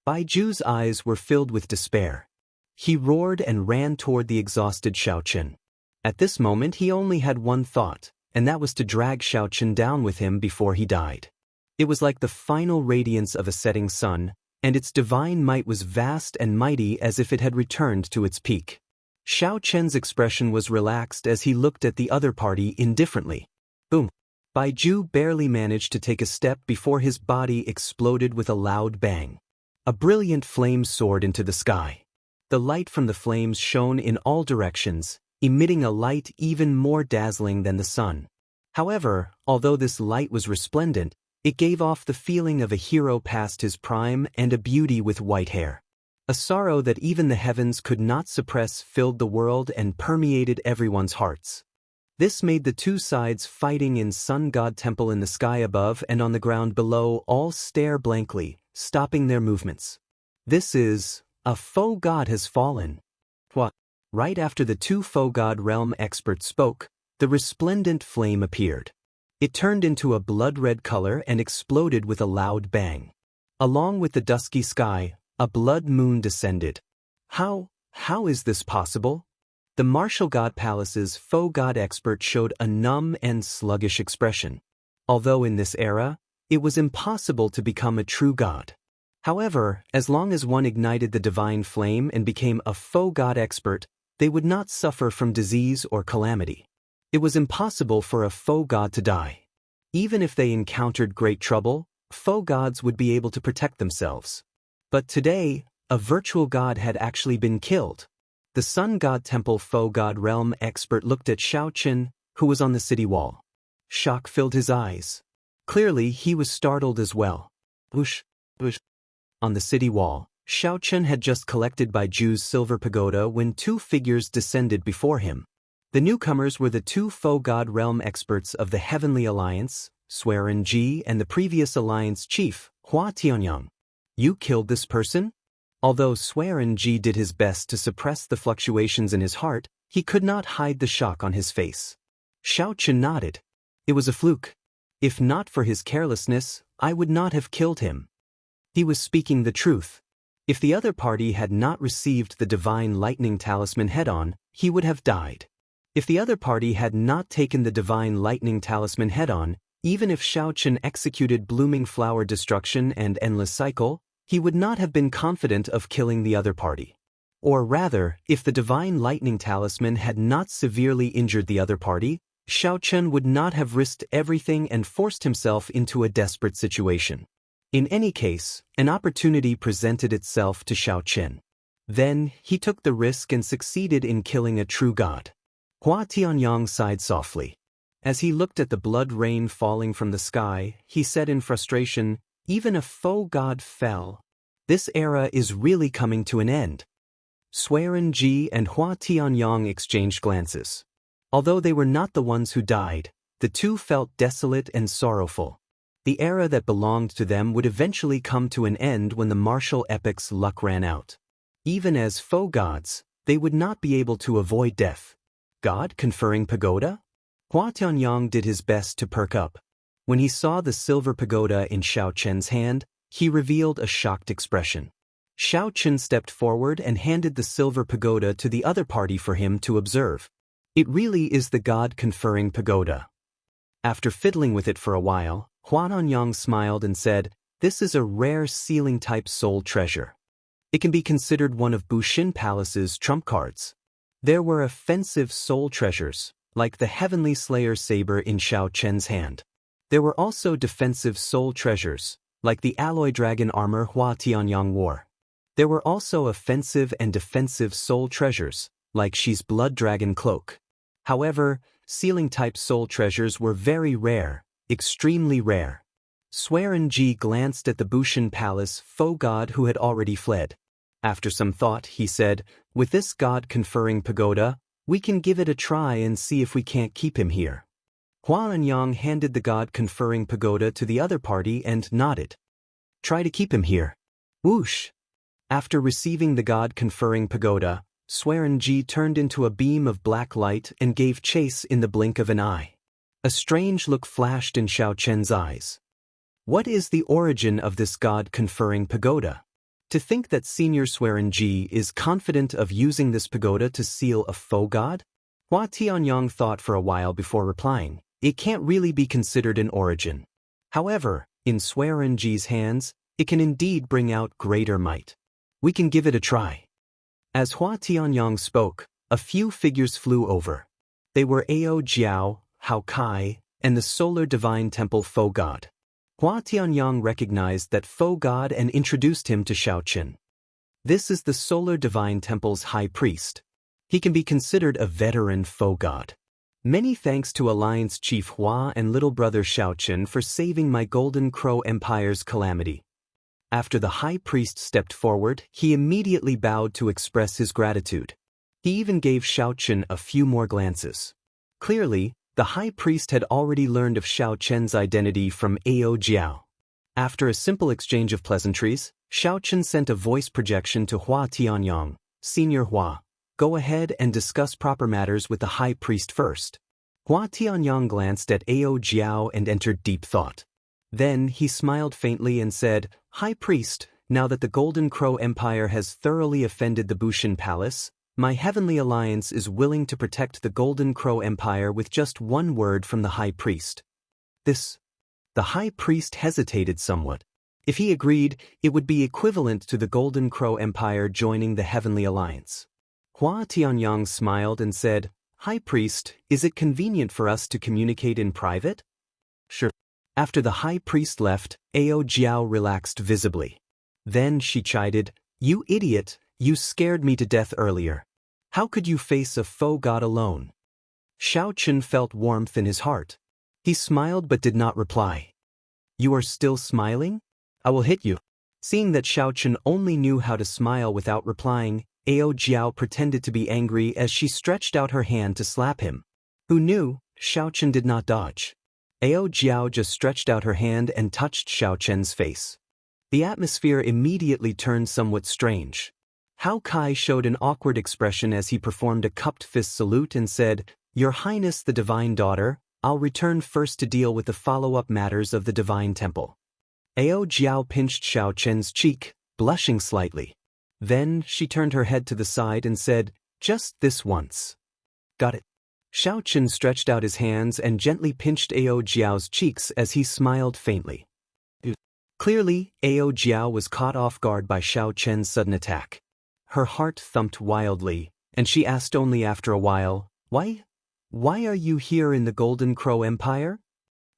Baiju's eyes were filled with despair. He roared and ran toward the exhausted Xiao Chen. At this moment he only had one thought, and that was to drag Xiao Chen down with him before he died. It was like the final radiance of a setting sun, and its divine might was vast and mighty as if it had returned to its peak. Xiao Chen's expression was relaxed as he looked at the other party indifferently. Boom! Baiju barely managed to take a step before his body exploded with a loud bang. A brilliant flame soared into the sky. The light from the flames shone in all directions, emitting a light even more dazzling than the sun. However, although this light was resplendent, it gave off the feeling of a hero past his prime and a beauty with white hair. A sorrow that even the heavens could not suppress filled the world and permeated everyone's hearts. This made the two sides fighting in Sun God Temple in the sky above and on the ground below all stare blankly, stopping their movements. This is, a foe god has fallen. What? Right after the two foe god realm experts spoke, the resplendent flame appeared. It turned into a blood-red color and exploded with a loud bang. Along with the dusky sky, a blood moon descended. How is this possible? The Martial God Palace's foe god expert showed a numb and sluggish expression. Although in this era, it was impossible to become a true god. However, as long as one ignited the divine flame and became a foe god expert, they would not suffer from disease or calamity. It was impossible for a foe god to die. Even if they encountered great trouble, foe gods would be able to protect themselves. But today, a virtual god had actually been killed. The Sun God Temple foe god realm expert looked at Xiao Chen, who was on the city wall. Shock filled his eyes. Clearly, he was startled as well. Whoosh, whoosh. On the city wall, Xiao Chen had just collected Baiju's silver pagoda when two figures descended before him. The newcomers were the two foe god realm experts of the Heavenly Alliance, Swearenji, and the previous alliance chief, Hua Tianyang. You killed this person? Although Swearenji did his best to suppress the fluctuations in his heart, he could not hide the shock on his face. Xiao Chen nodded. It was a fluke. If not for his carelessness, I would not have killed him. He was speaking the truth. If the other party had not received the divine lightning talisman head-on, he would have died. If the other party had not taken the divine lightning talisman head-on, even if Xiao Chen executed blooming flower destruction and endless cycle, he would not have been confident of killing the other party. Or rather, if the divine lightning talisman had not severely injured the other party, Xiao Chen would not have risked everything and forced himself into a desperate situation. In any case, an opportunity presented itself to Xiao Chen. Then, he took the risk and succeeded in killing a true god. Hua Tianyang sighed softly. As he looked at the blood rain falling from the sky, he said in frustration, "Even a faux god fell. This era is really coming to an end." Xuerenji and Hua Tianyang exchanged glances. Although they were not the ones who died, the two felt desolate and sorrowful. The era that belonged to them would eventually come to an end when the martial epic's luck ran out. Even as faux gods, they would not be able to avoid death. God conferring pagoda? Hua Tianyang did his best to perk up. When he saw the silver pagoda in Xiao Chen's hand, he revealed a shocked expression. Xiao Chen stepped forward and handed the silver pagoda to the other party for him to observe. It really is the god-conferring pagoda. After fiddling with it for a while, Hua Tianyang smiled and said, "This is a rare ceiling-type soul treasure. It can be considered one of Bushin Palace's trump cards." There were offensive soul treasures, like the Heavenly Slayer saber in Xiao Chen's hand. There were also defensive soul treasures, like the alloy dragon armor Hua Tianyang wore. There were also offensive and defensive soul treasures, like Xi's blood dragon cloak. However, ceiling-type soul treasures were very rare, extremely rare. Xuerenji glanced at the Bushin Palace faux god who had already fled. After some thought, he said, "With this god-conferring pagoda, we can give it a try and see if we can't keep him here." Hua Tianyang handed the god-conferring pagoda to the other party and nodded. "Try to keep him here." Whoosh! After receiving the god-conferring pagoda, Xuerenji turned into a beam of black light and gave chase in the blink of an eye. A strange look flashed in Xiao Chen's eyes. What is the origin of this god-conferring pagoda? To think that Senior Xuerenji is confident of using this pagoda to seal a faux god? Hua Tianyang thought for a while before replying. It can't really be considered an origin. However, in Xuerenji's hands, it can indeed bring out greater might. We can give it a try. As Hua Tianyang spoke, a few figures flew over. They were Ao Jiao, Hao Kai, and the Solar Divine Temple faux god. Hua Tianyang recognized that faux god and introduced him to Xiao Chen. This is the Solar Divine Temple's high priest. He can be considered a veteran faux god. Many thanks to Alliance Chief Hua and little brother Xiao Chen for saving my Golden Crow Empire's calamity. After the high priest stepped forward, he immediately bowed to express his gratitude. He even gave Xiao Chen a few more glances. Clearly, the high priest had already learned of Xiao Chen's identity from Ao Jiao. After a simple exchange of pleasantries, Xiao Chen sent a voice projection to Hua Tianyang. "Senior Hua, go ahead and discuss proper matters with the high priest first." Hua Tianyang glanced at Ao Jiao and entered deep thought. Then he smiled faintly and said, "High priest, now that the Golden Crow Empire has thoroughly offended the Bushin Palace, my Heavenly Alliance is willing to protect the Golden Crow Empire with just one word from the high priest." This. The high priest hesitated somewhat. If he agreed, it would be equivalent to the Golden Crow Empire joining the Heavenly Alliance. Hua Tianyang smiled and said, "High priest, is it convenient for us to communicate in private?" "Sure." After the high priest left, Ao Jiao relaxed visibly. Then she chided, "You idiot, you scared me to death earlier. How could you face a faux god alone?" Xiao Chen felt warmth in his heart. He smiled but did not reply. "You are still smiling? I will hit you." Seeing that Xiao Chen only knew how to smile without replying, Ao Jiao pretended to be angry as she stretched out her hand to slap him. Who knew, Xiao Chen did not dodge. Ao Jiao just stretched out her hand and touched Xiao Chen's face. The atmosphere immediately turned somewhat strange. Hao Kai showed an awkward expression as he performed a cupped fist salute and said, "Your Highness the Divine Daughter, I'll return first to deal with the follow-up matters of the Divine Temple." Ao Jiao pinched Xiao Chen's cheek, blushing slightly. Then she turned her head to the side and said, "Just this once." "Got it." Xiao Chen stretched out his hands and gently pinched Ao Jiao's cheeks as he smiled faintly. Clearly, Ao Jiao was caught off guard by Xiao Chen's sudden attack. Her heart thumped wildly, and she asked only after a while, Why are you here in the Golden Crow Empire?"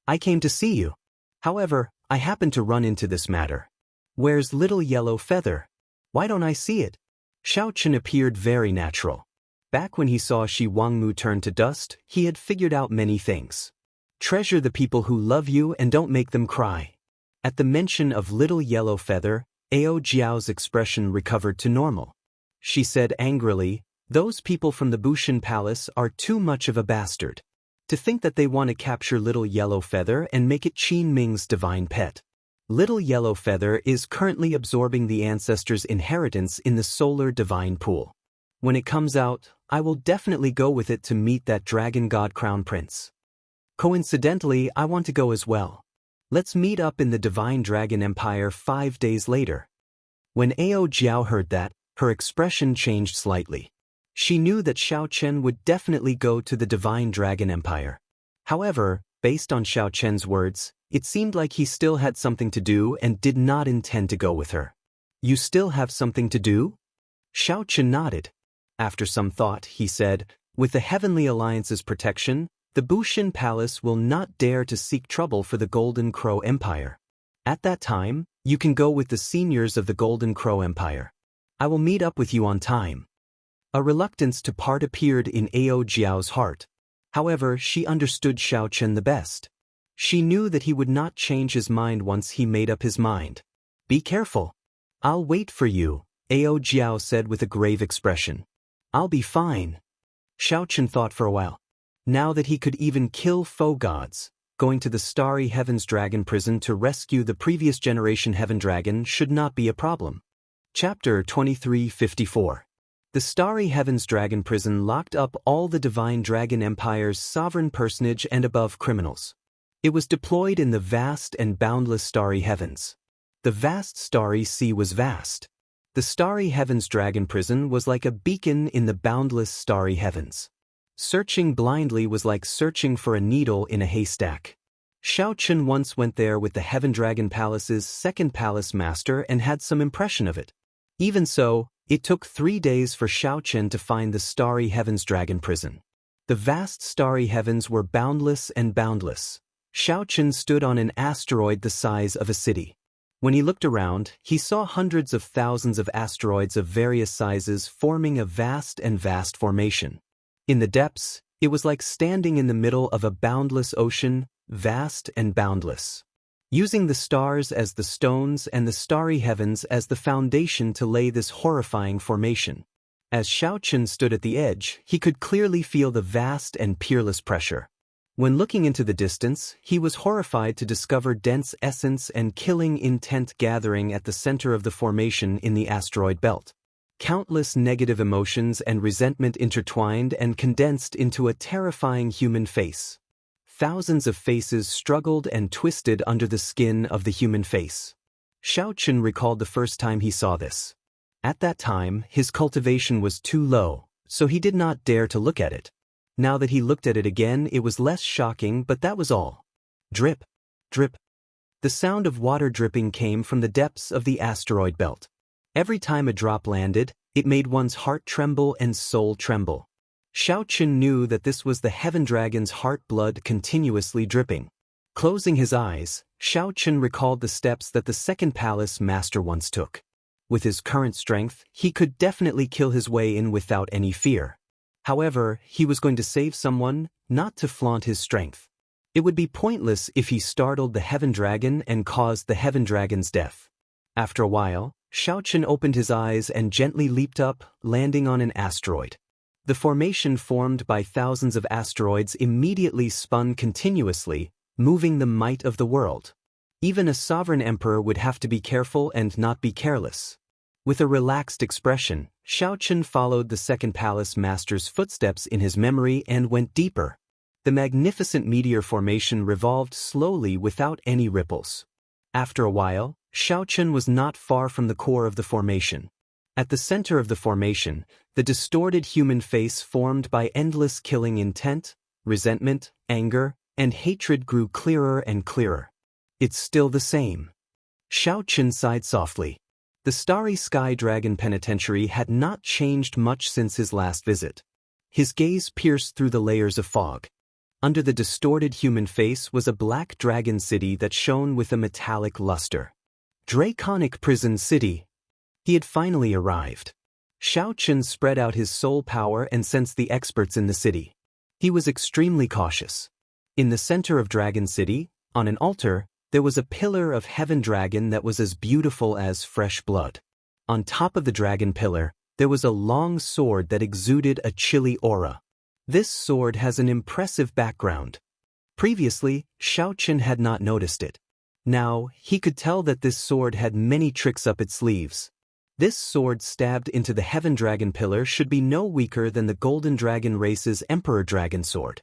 "I came to see you. However, I happened to run into this matter. Where's little yellow feather? Why don't I see it?" Xiao appeared very natural. Back when he saw Shi Wangmu turn to dust, he had figured out many things. Treasure the people who love you and don't make them cry. At the mention of Little Yellow Feather, Ao Jiao's expression recovered to normal. She said angrily, "Those people from the Bushan Palace are too much of a bastard. To think that they want to capture Little Yellow Feather and make it Qin Ming's divine pet. Little Yellow Feather is currently absorbing the ancestors' inheritance in the solar divine pool. When it comes out, I will definitely go with it to meet that dragon god crown prince. Coincidentally, I want to go as well. Let's meet up in the Divine Dragon Empire 5 days later." When Ao Jiao heard that, her expression changed slightly. She knew that Xiao Chen would definitely go to the Divine Dragon Empire. However, based on Xiao Chen's words, it seemed like he still had something to do and did not intend to go with her. "You still have something to do?" Xiao Chen nodded. After some thought, he said, "With the Heavenly Alliance's protection, the Bushan Palace will not dare to seek trouble for the Golden Crow Empire. At that time, you can go with the seniors of the Golden Crow Empire. I will meet up with you on time." A reluctance to part appeared in Ao Jiao's heart. However, she understood Xiao Chen the best. She knew that he would not change his mind once he made up his mind. "Be careful. I'll wait for you," Ao Jiao said with a grave expression. "I'll be fine." Xiao Chen thought for a while. Now that he could even kill foe gods, going to the Starry Heavens Dragon prison to rescue the previous generation Heaven Dragon should not be a problem. Chapter 2354. The Starry Heavens Dragon prison locked up all the Divine Dragon Empire's sovereign personage and above criminals. It was deployed in the vast and boundless Starry Heavens. The vast Starry Sea was vast. The Starry Heavens Dragon prison was like a beacon in the boundless Starry Heavens. Searching blindly was like searching for a needle in a haystack. Xiao Chen once went there with the Heaven Dragon Palace's second palace master and had some impression of it. Even so, it took 3 days for Xiao Chen to find the Starry Heavens Dragon prison. The vast Starry Heavens were boundless and boundless. Xiao Chen stood on an asteroid the size of a city. When he looked around, he saw hundreds of thousands of asteroids of various sizes forming a vast and vast formation. In the depths, it was like standing in the middle of a boundless ocean, vast and boundless. Using the stars as the stones and the starry heavens as the foundation to lay this horrifying formation. As Xiao Chen stood at the edge, he could clearly feel the vast and peerless pressure. When looking into the distance, he was horrified to discover dense essence and killing intent gathering at the center of the formation in the asteroid belt. Countless negative emotions and resentment intertwined and condensed into a terrifying human face. Thousands of faces struggled and twisted under the skin of the human face. Xiao Chen recalled the first time he saw this. At that time, his cultivation was too low, so he did not dare to look at it. Now that he looked at it again, it was less shocking, but that was all. Drip, drip. The sound of water dripping came from the depths of the asteroid belt. Every time a drop landed, it made one's heart tremble and soul tremble. Xiao Chen knew that this was the Heaven Dragon's heart blood continuously dripping. Closing his eyes, Xiao Chen recalled the steps that the second palace master once took. With his current strength, he could definitely kill his way in without any fear. However, he was going to save someone, not to flaunt his strength. It would be pointless if he startled the Heaven Dragon and caused the Heaven Dragon's death. After a while, Xiao Chen opened his eyes and gently leaped up, landing on an asteroid. The formation formed by thousands of asteroids immediately spun continuously, moving the might of the world. Even a sovereign emperor would have to be careful and not be careless. With a relaxed expression, Xiao Chen followed the second palace master's footsteps in his memory and went deeper. The magnificent meteor formation revolved slowly without any ripples. After a while, Xiao Chen was not far from the core of the formation. At the center of the formation, the distorted human face formed by endless killing intent, resentment, anger, and hatred grew clearer and clearer. It's still the same. Xiao Chen sighed softly. The Starry Sky Dragon Penitentiary had not changed much since his last visit. His gaze pierced through the layers of fog. Under the distorted human face was a black dragon city that shone with a metallic luster. Draconic Prison City. He had finally arrived. Xianxia spread out his soul power and sensed the experts in the city. He was extremely cautious. In the center of Dragon City, on an altar, there was a pillar of heaven dragon that was as beautiful as fresh blood. On top of the dragon pillar, there was a long sword that exuded a chilly aura. This sword has an impressive background. Previously, Xianxia had not noticed it. Now, he could tell that this sword had many tricks up its sleeves. This sword stabbed into the heaven dragon pillar should be no weaker than the golden dragon race's emperor dragon sword.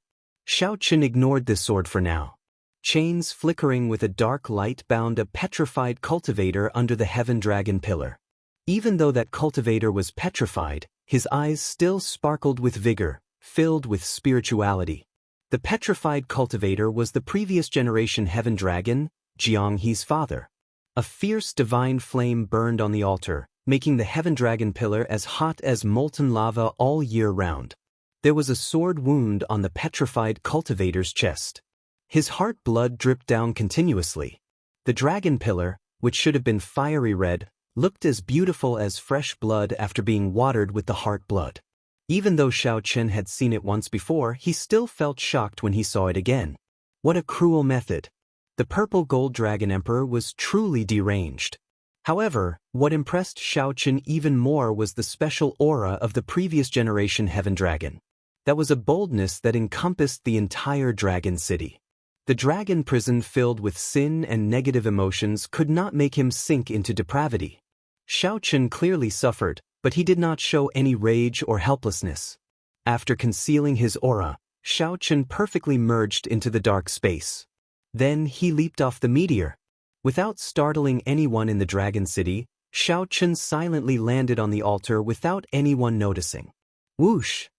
Xianxia ignored this sword for now. Chains flickering with a dark light bound a petrified cultivator under the heaven dragon pillar. Even though that cultivator was petrified, his eyes still sparkled with vigor, filled with spirituality. The petrified cultivator was the previous generation heaven dragon, Xianxia's father. A fierce divine flame burned on the altar, making the heaven dragon pillar as hot as molten lava all year round. There was a sword wound on the petrified cultivator's chest. His heart blood dripped down continuously. The dragon pillar, which should have been fiery red, looked as beautiful as fresh blood after being watered with the heart blood. Even though Xianxia had seen it once before, he still felt shocked when he saw it again. What a cruel method. The purple gold dragon emperor was truly deranged. However, what impressed Xianxia even more was the special aura of the previous generation heaven dragon. That was a boldness that encompassed the entire dragon city. The dragon prison filled with sin and negative emotions could not make him sink into depravity. Xianxia clearly suffered, but he did not show any rage or helplessness. After concealing his aura, Xianxia perfectly merged into the dark space. Then he leaped off the meteor. Without startling anyone in the dragon city, Xianxia silently landed on the altar without anyone noticing. Whoosh!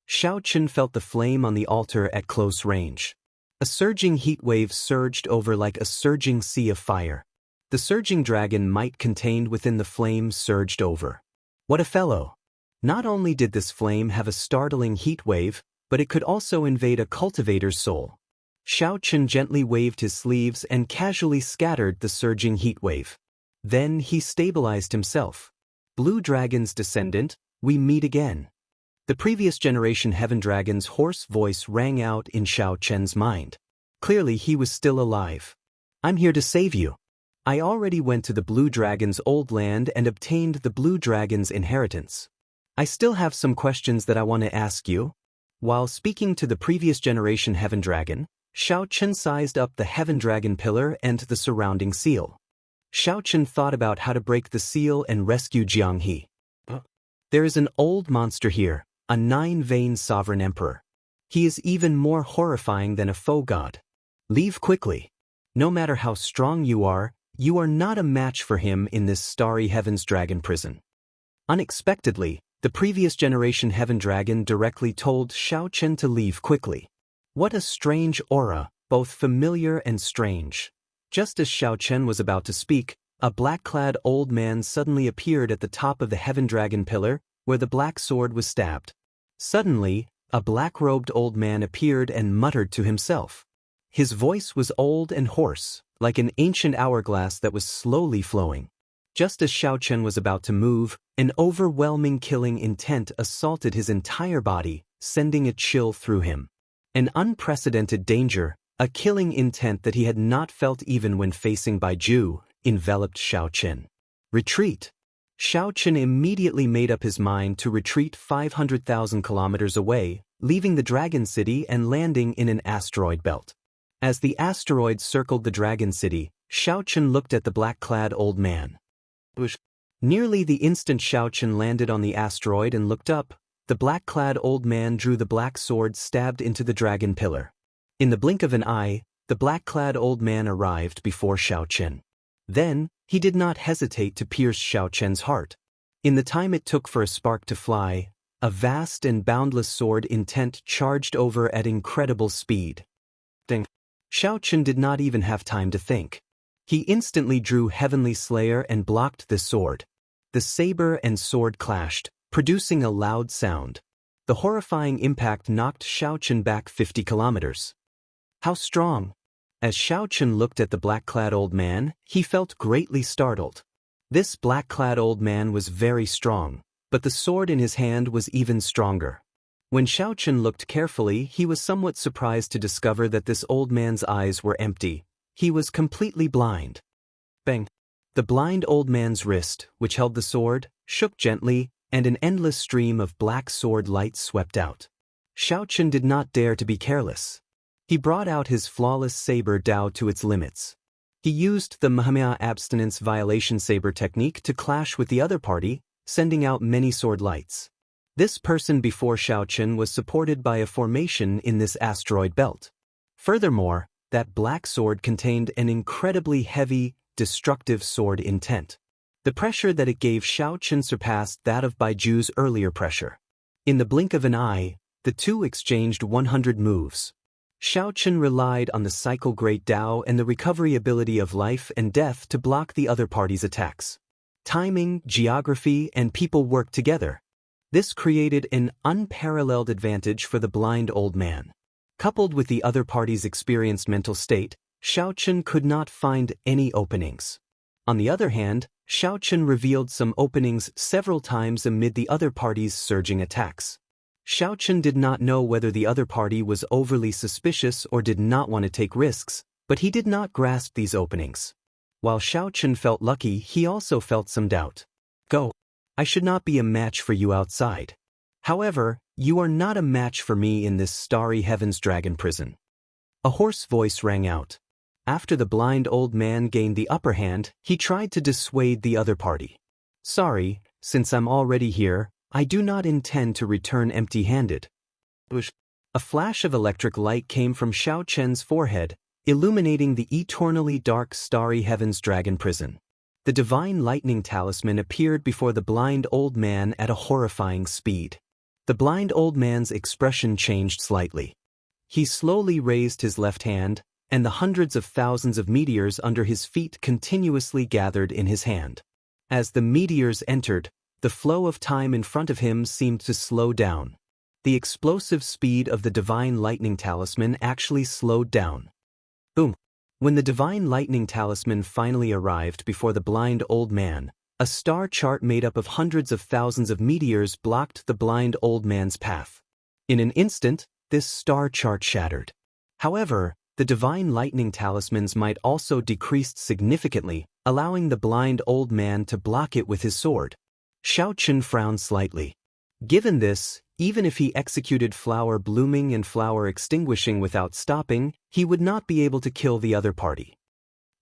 Xianxia felt the flame on the altar at close range. A surging heat wave surged over like a surging sea of fire. The surging dragon might contained within the flame surged over. What a fellow! Not only did this flame have a startling heat wave, but it could also invade a cultivator's soul. Xianxia gently waved his sleeves and casually scattered the surging heat wave. Then he stabilized himself. Blue Dragon's descendant, we meet again. The previous generation heaven dragon's hoarse voice rang out in Xianxia's mind. Clearly he was still alive. I'm here to save you. I already went to the blue dragon's old land and obtained the blue dragon's inheritance. I still have some questions that I want to ask you. While speaking to the previous generation heaven dragon, Xianxia sized up the heaven dragon pillar and the surrounding seal. Xianxia thought about how to break the seal and rescue Xianxia. There is an old monster here, a nine-vein sovereign emperor. He is even more horrifying than a foe god. Leave quickly. No matter how strong you are not a match for him in this starry heaven's dragon prison. Unexpectedly, the previous generation heaven dragon directly told Xianxia to leave quickly. What a strange aura, both familiar and strange. Just as Xianxia was about to speak, a black-clad old man suddenly appeared at the top of the heaven dragon pillar, where the black sword was stabbed. Suddenly, a black-robed old man appeared and muttered to himself. His voice was old and hoarse, like an ancient hourglass that was slowly flowing. Just as Xianxia was about to move, an overwhelming killing intent assaulted his entire body, sending a chill through him. An unprecedented danger, a killing intent that he had not felt even when facing Baiju, enveloped Xianxia. Retreat! Xianxia immediately made up his mind to retreat 500,000 kilometers away, leaving the dragon city and landing in an asteroid belt. As the asteroid circled the dragon city, Xianxia looked at the black-clad old man. Nearly the instant Xianxia landed on the asteroid and looked up, the black-clad old man drew the black sword stabbed into the dragon pillar. In the blink of an eye, the black-clad old man arrived before Xianxia. Then, he did not hesitate to pierce Xianxia's heart. In the time it took for a spark to fly, a vast and boundless sword intent charged over at incredible speed. Xianxia did not even have time to think. He instantly drew Heavenly Slayer and blocked the sword. The saber and sword clashed, producing a loud sound. The horrifying impact knocked Xianxia back 50 kilometers. How strong! As Xianxia looked at the black-clad old man, he felt greatly startled. This black-clad old man was very strong. but the sword in his hand was even stronger. When Xiaochen looked carefully, he was somewhat surprised to discover that this old man's eyes were empty. He was completely blind. Bang! The blind old man's wrist, which held the sword, shook gently, and an endless stream of black sword light swept out. Xiaochen did not dare to be careless. He brought out his flawless saber Dao to its limits. He used the Mahamaya abstinence violation saber technique to clash with the other party, sending out many sword lights. This person before Xiaochen was supported by a formation in this asteroid belt. Furthermore, that black sword contained an incredibly heavy, destructive sword intent. The pressure that it gave Xiaochen surpassed that of Baiju's earlier pressure. In the blink of an eye, the two exchanged 100 moves. Xiaochen relied on the cycle Great Dao and the recovery ability of life and death to block the other party's attacks. Timing, geography, and people worked together. This created an unparalleled advantage for the blind old man. Coupled with the other party's experienced mental state, Xiaochen could not find any openings. On the other hand, Xiaochen revealed some openings several times amid the other party's surging attacks. Xiaochen did not know whether the other party was overly suspicious or did not want to take risks, but he did not grasp these openings. While Xiaochen felt lucky, he also felt some doubt. Go. I should not be a match for you outside. However, you are not a match for me in this starry heaven's dragon prison. A hoarse voice rang out. After the blind old man gained the upper hand, he tried to dissuade the other party. Sorry, since I'm already here, I do not intend to return empty-handed. A flash of electric light came from Xiaochen's forehead, illuminating the eternally dark starry heaven's dragon prison. The divine lightning talisman appeared before the blind old man at a horrifying speed. The blind old man's expression changed slightly. He slowly raised his left hand, and the hundreds of thousands of meteors under his feet continuously gathered in his hand. As the meteors entered, the flow of time in front of him seemed to slow down. The explosive speed of the divine lightning talisman actually slowed down. Boom! When the divine lightning talisman finally arrived before the blind old man, a star chart made up of hundreds of thousands of meteors blocked the blind old man's path. In an instant, this star chart shattered. However, the divine lightning talisman's might also decreased significantly, allowing the blind old man to block it with his sword. Xiaochen frowned slightly. Given this, even if he executed flower blooming and flower extinguishing without stopping, he would not be able to kill the other party.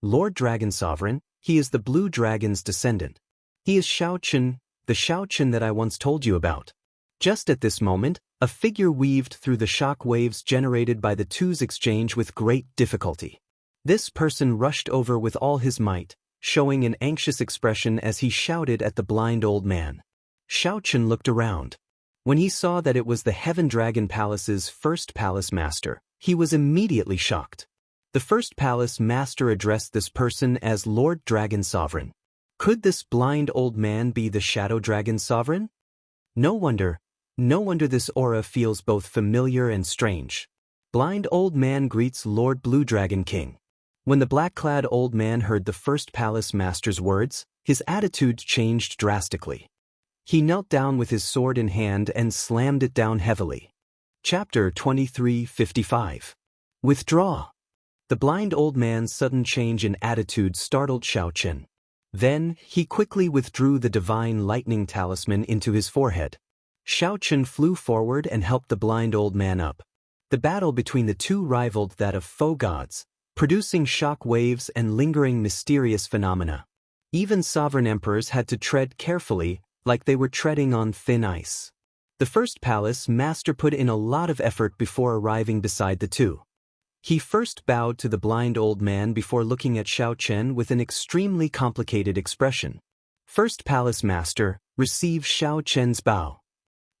Lord Dragon Sovereign, he is the blue dragon's descendant. He is Xiaochen, the Xiaochen that I once told you about. Just at this moment, a figure weaved through the shock waves generated by the two's exchange with great difficulty. This person rushed over with all his might, showing an anxious expression as he shouted at the blind old man. Xiaochen looked around. When he saw that it was the Heaven Dragon Palace's first palace master, he was immediately shocked. The first palace master addressed this person as Lord Dragon Sovereign. Could this blind old man be the Shadow Dragon Sovereign? No wonder this aura feels both familiar and strange. Blind old man greets Lord Blue Dragon King. When the black-clad old man heard the first palace master's words, his attitude changed drastically. He knelt down with his sword in hand and slammed it down heavily. Chapter 23:55. Withdraw. The blind old man's sudden change in attitude startled Xiaochen. Then, he quickly withdrew the divine lightning talisman into his forehead. Xiaochen flew forward and helped the blind old man up. The battle between the two rivaled that of foe gods, producing shock waves and lingering mysterious phenomena. Even sovereign emperors had to tread carefully, like they were treading on thin ice. The first palace master put in a lot of effort before arriving beside the two. He first bowed to the blind old man before looking at Xiaochen with an extremely complicated expression. First palace master, receive Xiaochen's bow.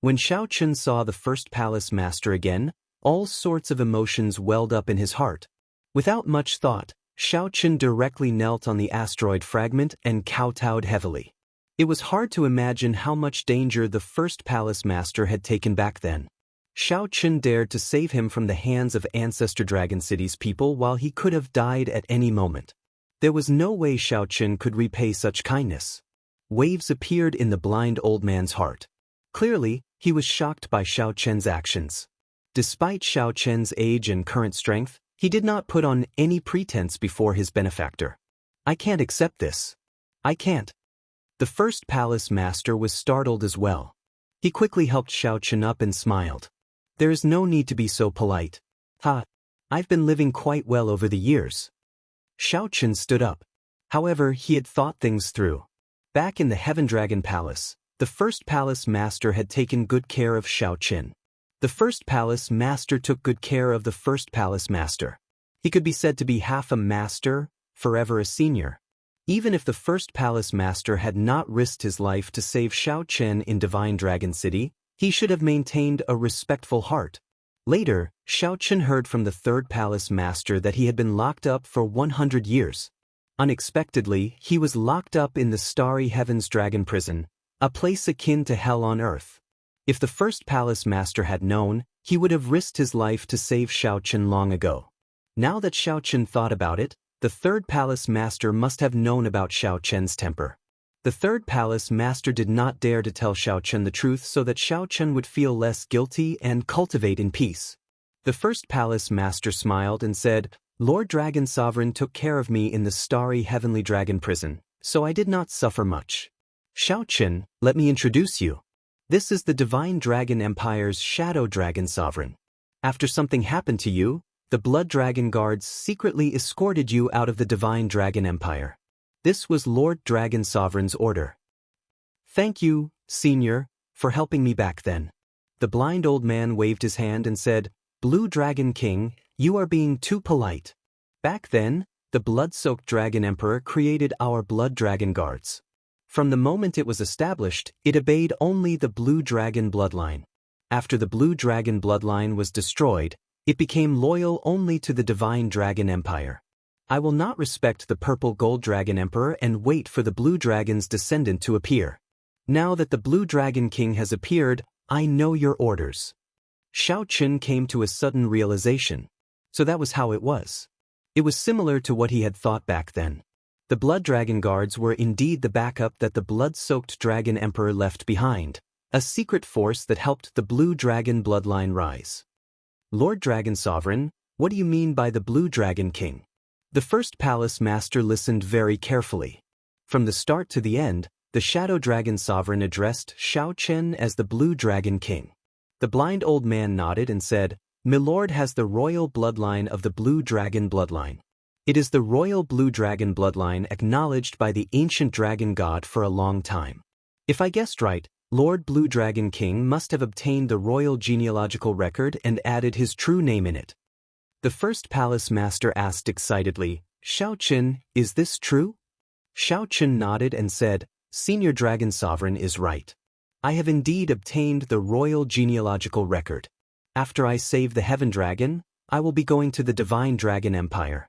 When Xiaochen saw the first palace master again, all sorts of emotions welled up in his heart. Without much thought, Xiaochen directly knelt on the asteroid fragment and kowtowed heavily. It was hard to imagine how much danger the first palace master had taken back then. Xiaochen dared to save him from the hands of Ancestor Dragon City's people while he could have died at any moment. There was no way Xiaochen could repay such kindness. Waves appeared in the blind old man's heart. Clearly, he was shocked by Xiao Chen's actions. Despite Xiao Chen's age and current strength, he did not put on any pretense before his benefactor. I can't accept this. I can't. The first palace master was startled as well. He quickly helped Xiao Chen up and smiled. There is no need to be so polite. I've been living quite well over the years. Xiao Chen stood up. However, he had thought things through. Back in the Heaven Dragon Palace, the first palace master had taken good care of Xiao Chen. The first palace master took good care of the first palace master. He could be said to be half a master, forever a senior. Even if the first palace master had not risked his life to save Xiao Chen in Divine Dragon City, he should have maintained a respectful heart. Later, Xiao Chen heard from the third palace master that he had been locked up for 100 years. Unexpectedly, he was locked up in the Starry Heavens Dragon Prison, a place akin to hell on earth. If the first palace master had known, he would have risked his life to save Xiao Chen long ago. Now that Xiao Chen thought about it, the third palace master must have known about Xiao Chen's temper. The third palace master did not dare to tell Xiao Chen the truth so that Xiao Chen would feel less guilty and cultivate in peace. The first palace master smiled and said, Lord Dragon Sovereign took care of me in the starry heavenly dragon prison, so I did not suffer much. Xiao Chen, let me introduce you. This is the Divine Dragon Empire's Shadow Dragon Sovereign. After something happened to you, the Blood Dragon Guards secretly escorted you out of the Divine Dragon Empire. This was Lord Dragon Sovereign's order. Thank you, Senior, for helping me back then. The blind old man waved his hand and said, Blue Dragon King, you are being too polite. Back then, the blood-soaked Dragon Emperor created our Blood Dragon Guards. From the moment it was established, it obeyed only the Blue Dragon bloodline. After the Blue Dragon bloodline was destroyed, it became loyal only to the Divine Dragon Empire. I will not respect the Purple Gold Dragon Emperor and wait for the Blue Dragon's descendant to appear. Now that the Blue Dragon King has appeared, I know your orders. Xiao Chen came to a sudden realization. So that was how it was. It was similar to what he had thought back then. The Blood Dragon Guards were indeed the backup that the blood-soaked Dragon Emperor left behind, a secret force that helped the Blue Dragon bloodline rise. Lord Dragon Sovereign, what do you mean by the Blue Dragon King? The first palace master listened very carefully. From the start to the end, the Shadow Dragon Sovereign addressed Xiao Chen as the Blue Dragon King. The blind old man nodded and said, Milord has the royal bloodline of the Blue Dragon bloodline. It is the royal Blue Dragon bloodline acknowledged by the ancient dragon god for a long time. If I guessed right, Lord Blue Dragon King must have obtained the royal genealogical record and added his true name in it. The first palace master asked excitedly, Xiao Chen, is this true? Xiao Chen nodded and said, Senior Dragon Sovereign is right. I have indeed obtained the royal genealogical record. After I save the Heaven Dragon, I will be going to the Divine Dragon Empire.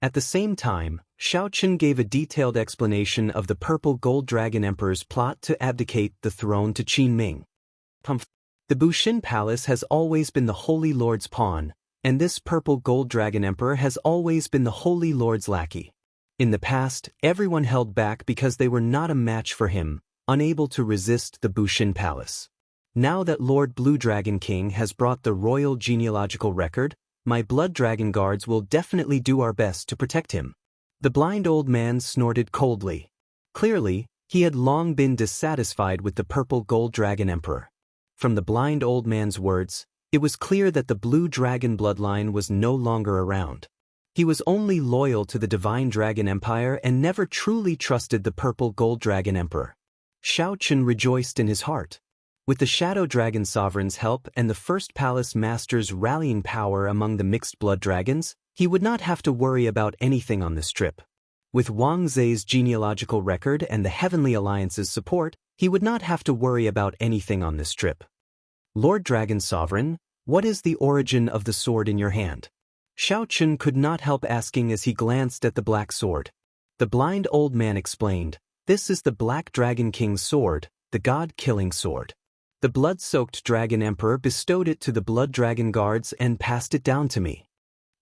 At the same time, Xiao Chen gave a detailed explanation of the Purple Gold Dragon Emperor's plot to abdicate the throne to Qin Ming. The Bushin Palace has always been the Holy Lord's pawn, and this Purple Gold Dragon Emperor has always been the Holy Lord's lackey. In the past, everyone held back because they were not a match for him, unable to resist the Bushin Palace. Now that Lord Blue Dragon King has brought the royal genealogical record, my Blood Dragon Guards will definitely do our best to protect him. The blind old man snorted coldly. Clearly, he had long been dissatisfied with the Purple Gold Dragon Emperor. From the blind old man's words, it was clear that the Blue Dragon bloodline was no longer around. He was only loyal to the Divine Dragon Empire and never truly trusted the Purple Gold Dragon Emperor. Xiao Chen rejoiced in his heart. With the Shadow Dragon Sovereign's help and the First Palace Master's rallying power among the mixed blood dragons, he would not have to worry about anything on this trip. With Wang Zei's genealogical record and the Heavenly Alliance's support, he would not have to worry about anything on this trip. Lord Dragon Sovereign, what is the origin of the sword in your hand? Xiao Chen could not help asking as he glanced at the black sword. The blind old man explained, This is the Black Dragon King's sword, the god-killing sword. The blood-soaked Dragon Emperor bestowed it to the Blood Dragon Guards and passed it down to me.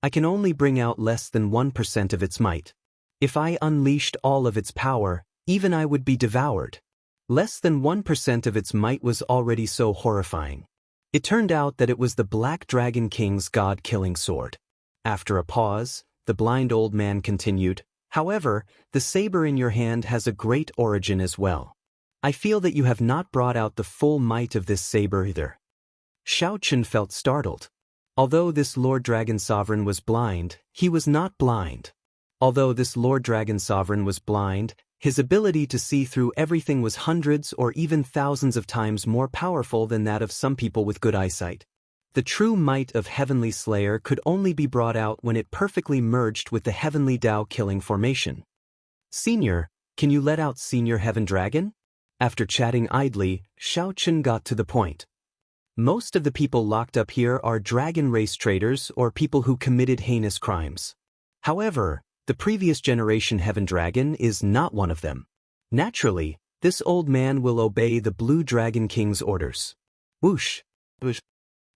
I can only bring out less than 1% of its might. If I unleashed all of its power, Even I would be devoured. Less than 1% of its might was already so horrifying. It turned out that it was the Black Dragon King's god-killing sword. After a pause, the blind old man continued, "However, the saber in your hand has a great origin as well. I feel that you have not brought out the full might of this saber either." Xianxia felt startled. Although this Lord Dragon Sovereign was blind, he was not blind. Although this Lord Dragon Sovereign was blind, his ability to see through everything was hundreds or even thousands of times more powerful than that of some people with good eyesight. The true might of Heavenly Slayer could only be brought out when it perfectly merged with the Heavenly Tao killing formation. "Senior, can you let out Senior Heaven Dragon?" After chatting idly, Xianxia got to the point. Most of the people locked up here are dragon race traders or people who committed heinous crimes. However, the previous generation Heaven Dragon is not one of them. Naturally, this old man will obey the Blue Dragon King's orders. Whoosh! Whoosh!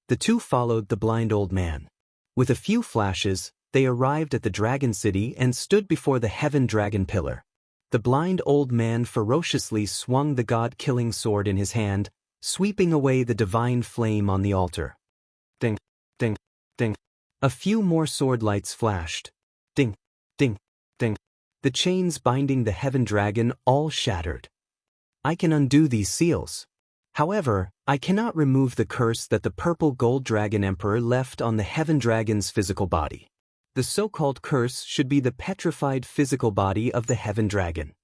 The two followed the blind old man. With a few flashes, they arrived at the Dragon City and stood before the Heaven Dragon Pillar. The blind old man ferociously swung the god-killing sword in his hand, sweeping away the divine flame on the altar. Ding, ding, ding. A few more sword lights flashed. Ding, ding, ding. The chains binding the Heaven Dragon all shattered. "I can undo these seals. However, I cannot remove the curse that the purple gold dragon emperor left on the Heaven Dragon's physical body. The so-called curse should be the petrified physical body of the Heaven Dragon.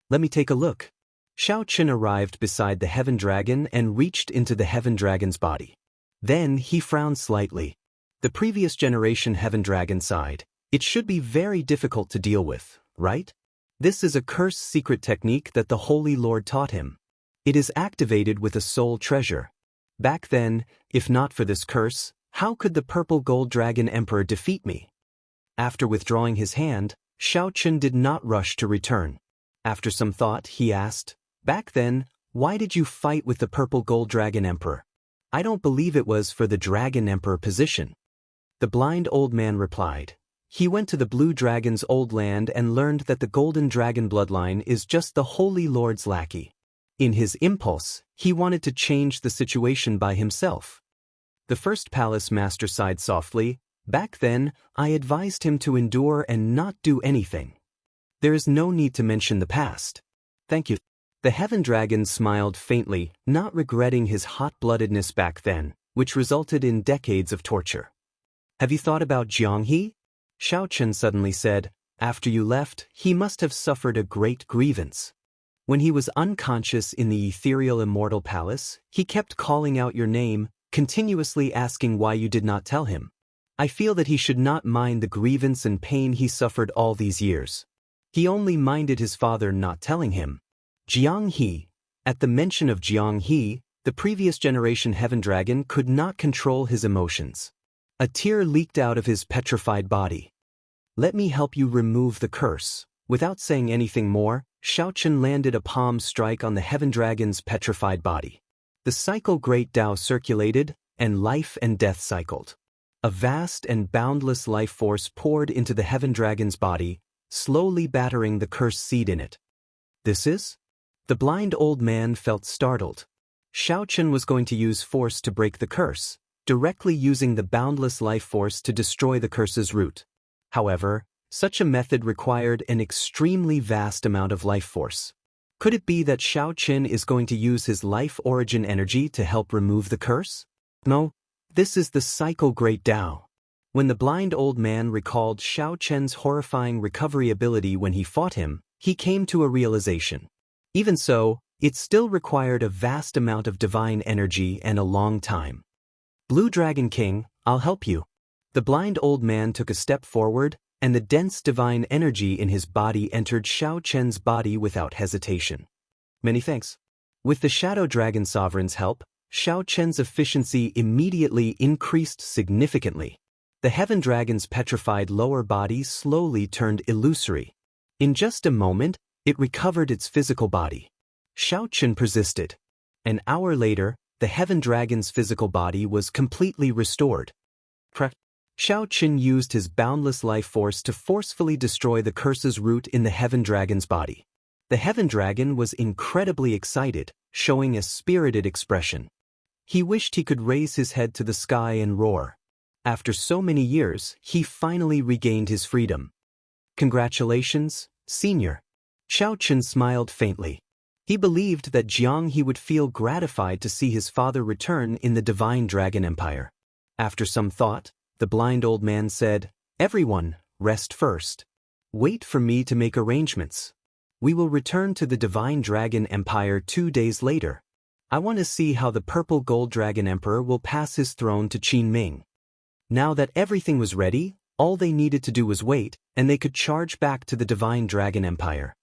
Let me take a look." Xianxia arrived beside the Heaven Dragon and reached into the Heaven Dragon's body. Then he frowned slightly. The previous generation Heaven Dragon sighed. "It should be very difficult to deal with, right? This is a curse secret technique that the Holy Lord taught him. It is activated with a soul treasure. Back then, if not for this curse, how could the purple gold dragon emperor defeat me?" After withdrawing his hand, Xianxia did not rush to return. After some thought, he asked, "Back then, why did you fight with the purple gold dragon emperor? I don't believe it was for the dragon emperor position." The blind old man replied, "He went to the blue dragon's old land and learned that the golden dragon bloodline is just the Holy Lord's lackey. In his impulse, he wanted to change the situation by himself." The first palace master sighed softly. "Back then, I advised him to endure and not do anything. There is no need to mention the past. Thank you." The Heaven Dragon smiled faintly, not regretting his hot-bloodedness back then, which resulted in decades of torture. "Have you thought about Xianxia?" Xianxia suddenly said, "After you left, he must have suffered a great grievance. When he was unconscious in the ethereal immortal palace, he kept calling out your name, continuously asking why you did not tell him. I feel that he should not mind the grievance and pain he suffered all these years. He only minded his father not telling him." Xianxia. At the mention of Xianxia, the previous generation Heaven Dragon could not control his emotions. A tear leaked out of his petrified body. "Let me help you remove the curse." Without saying anything more, Xianxia landed a palm strike on the Heaven Dragon's petrified body. The cycle Great Tao circulated, and life and death cycled. A vast and boundless life force poured into the Heaven Dragon's body, slowly battering the cursed seed in it. "This is?" The blind old man felt startled. Xianxia was going to use force to break the curse, directly using the boundless life force to destroy the curse's root. However, such a method required an extremely vast amount of life force. Could it be that Xianxia is going to use his life origin energy to help remove the curse? No, this is the cycle Great Tao. When the blind old man recalled Xianxia's horrifying recovery ability when he fought him, he came to a realization. Even so, it still required a vast amount of divine energy and a long time. "Blue Dragon King, I'll help you." The blind old man took a step forward, and the dense divine energy in his body entered Xianxia's body without hesitation. "Many thanks." With the Shadow Dragon Sovereign's help, Xianxia's efficiency immediately increased significantly. The Heaven Dragon's petrified lower body slowly turned illusory. In just a moment, it recovered its physical body. Xianxia persisted. An hour later, the Heaven Dragon's physical body was completely restored. Xianxia used his boundless life force to forcefully destroy the curse's root in the Heaven Dragon's body. The Heaven Dragon was incredibly excited, showing a spirited expression. He wished he could raise his head to the sky and roar. After so many years, he finally regained his freedom. Congratulations, Senior. Xiaochen smiled faintly. He believed that Jiang He would feel gratified to see his father return in the Divine Dragon Empire. After some thought, the blind old man said, "Everyone, rest first. Wait for me to make arrangements. We will return to the Divine Dragon Empire 2 days later. I want to see how the Purple Gold Dragon Emperor will pass his throne to Qin Ming." Now that everything was ready, all they needed to do was wait, and they could charge back to the Divine Dragon Empire.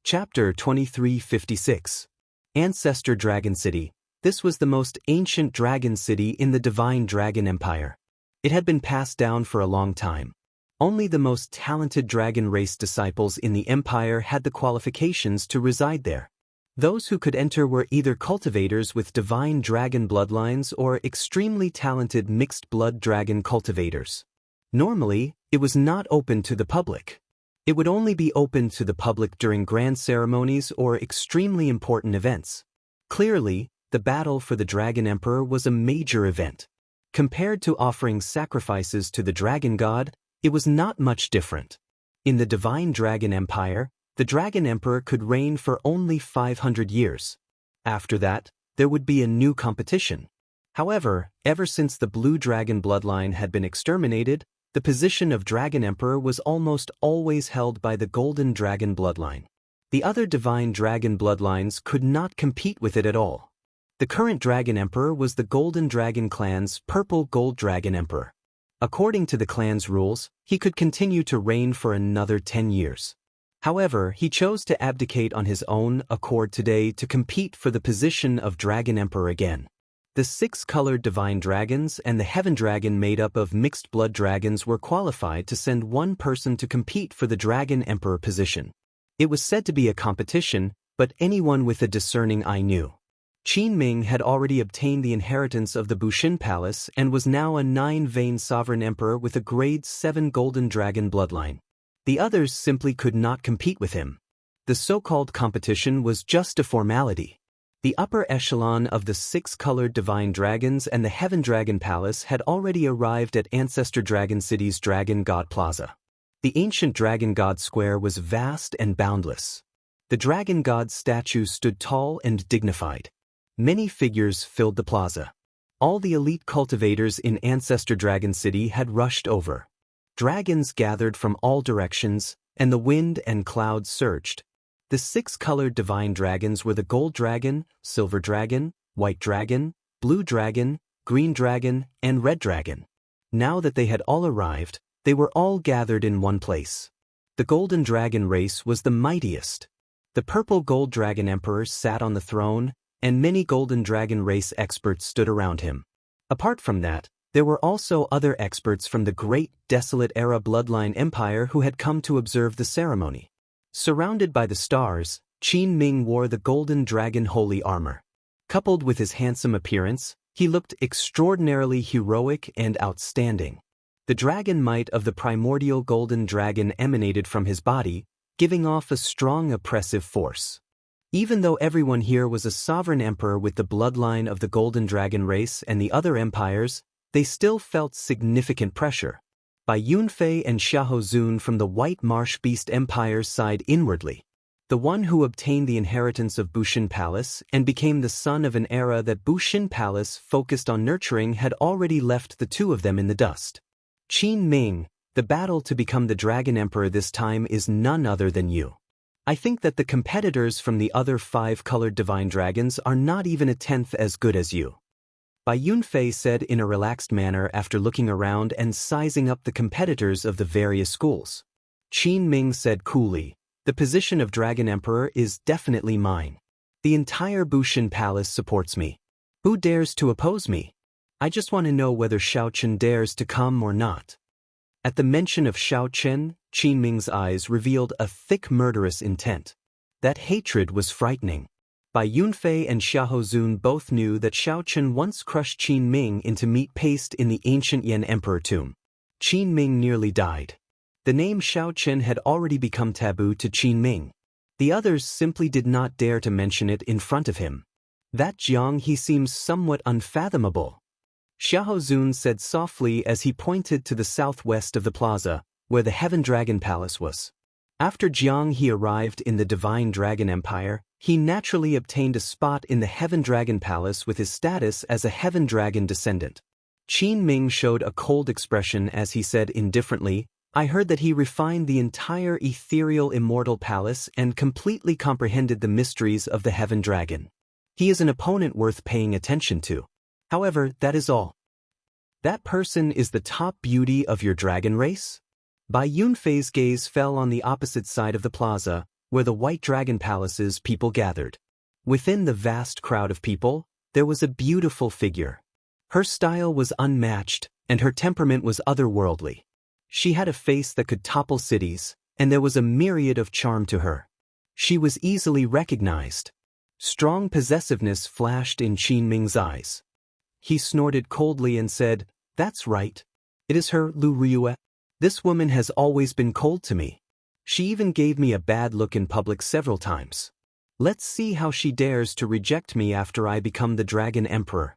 Chapter 2356. Ancestor Dragon City. This was the most ancient dragon city in the Divine Dragon Empire. It had been passed down for a long time. Only the most talented dragon race disciples in the empire had the qualifications to reside there. Those who could enter were either cultivators with divine dragon bloodlines or extremely talented mixed blood dragon cultivators. Normally, it was not open to the public. It would only be open to the public during grand ceremonies or extremely important events. Clearly, the battle for the Dragon Emperor was a major event. Compared to offering sacrifices to the Dragon God, it was not much different. In the Divine Dragon Empire, the Dragon Emperor could reign for only 500 years. After that, there would be a new competition. However, ever since the Blue Dragon bloodline had been exterminated, the position of Dragon Emperor was almost always held by the Golden Dragon bloodline. The other Divine Dragon bloodlines could not compete with it at all. The current Dragon Emperor was the Golden Dragon clan's Purple Gold Dragon Emperor. According to the clan's rules, he could continue to reign for another 10 years. However, he chose to abdicate on his own accord today to compete for the position of Dragon Emperor again. The 6-colored divine dragons and the Heaven Dragon made up of mixed blood dragons were qualified to send one person to compete for the Dragon Emperor position. It was said to be a competition, but anyone with a discerning eye knew. Qin Ming had already obtained the inheritance of the Bushin Palace and was now a 9-vein sovereign emperor with a grade 7 golden dragon bloodline. The others simply could not compete with him. The so-called competition was just a formality. The upper echelon of the 6-colored divine dragons and the Heaven Dragon Palace had already arrived at Ancestor Dragon City's Dragon God Plaza. The ancient Dragon God Square was vast and boundless. The Dragon God statue stood tall and dignified. Many figures filled the plaza. All the elite cultivators in Ancestor Dragon City had rushed over. Dragons gathered from all directions, and the wind and clouds surged. The 6-colored divine dragons were the Gold Dragon, Silver Dragon, White Dragon, Blue Dragon, Green Dragon, and Red Dragon. Now that they had all arrived, they were all gathered in one place. The Golden Dragon race was the mightiest. The Purple Gold Dragon Emperor sat on the throne, and many Golden Dragon race experts stood around him. Apart from that, there were also other experts from the Great Desolate Era Bloodline Empire who had come to observe the ceremony. Surrounded by the stars, Qin Ming wore the Golden Dragon holy armor. Coupled with his handsome appearance, he looked extraordinarily heroic and outstanding. The dragon might of the primordial Golden Dragon emanated from his body, giving off a strong oppressive force. Even though everyone here was a sovereign emperor with the bloodline of the Golden Dragon race and the other empires, they still felt significant pressure. Bai Yunfei and Xiahou Zun from the White Marsh Beast Empire sighed inwardly. The one who obtained the inheritance of Bushin Palace and became the son of an era that Bushin Palace focused on nurturing had already left the two of them in the dust. Qin Ming, the battle to become the Dragon Emperor this time is none other than you. I think that the competitors from the other 5-colored divine dragons are not even a tenth as good as you. Bai Yunfei said in a relaxed manner after looking around and sizing up the competitors of the various schools. Qin Ming said coolly, "The position of Dragon Emperor is definitely mine. The entire Bushin Palace supports me. Who dares to oppose me? I just want to know whether Xiaochen dares to come or not." At the mention of Xiaochen, Qin Ming's eyes revealed a thick murderous intent. That hatred was frightening. Bai Yunfei and Xiahou Zun both knew that Xiaochen once crushed Qin Ming into meat paste in the ancient Yan Emperor tomb. Qin Ming nearly died. The name Xiaochen had already become taboo to Qin Ming. The others simply did not dare to mention it in front of him. That Jiang he seems somewhat unfathomable. Xiahou Zun said softly as he pointed to the southwest of the plaza, where the Heaven Dragon Palace was. After Jiang he arrived in the Divine Dragon Empire, he naturally obtained a spot in the Heaven Dragon Palace with his status as a Heaven Dragon descendant. Qin Ming showed a cold expression as he said indifferently, I heard that he refined the entire ethereal immortal palace and completely comprehended the mysteries of the Heaven Dragon. He is an opponent worth paying attention to. However, that is all. That person is the top beauty of your dragon race? Bai Yunfei's gaze fell on the opposite side of the plaza, where the White Dragon Palace's people gathered. Within the vast crowd of people, there was a beautiful figure. Her style was unmatched, and her temperament was otherworldly. She had a face that could topple cities, and there was a myriad of charm to her. She was easily recognized. Strong possessiveness flashed in Qin Ming's eyes. He snorted coldly and said, That's right. It is her, Lu Riyue. This woman has always been cold to me. She even gave me a bad look in public several times. Let's see how she dares to reject me after I become the Dragon Emperor.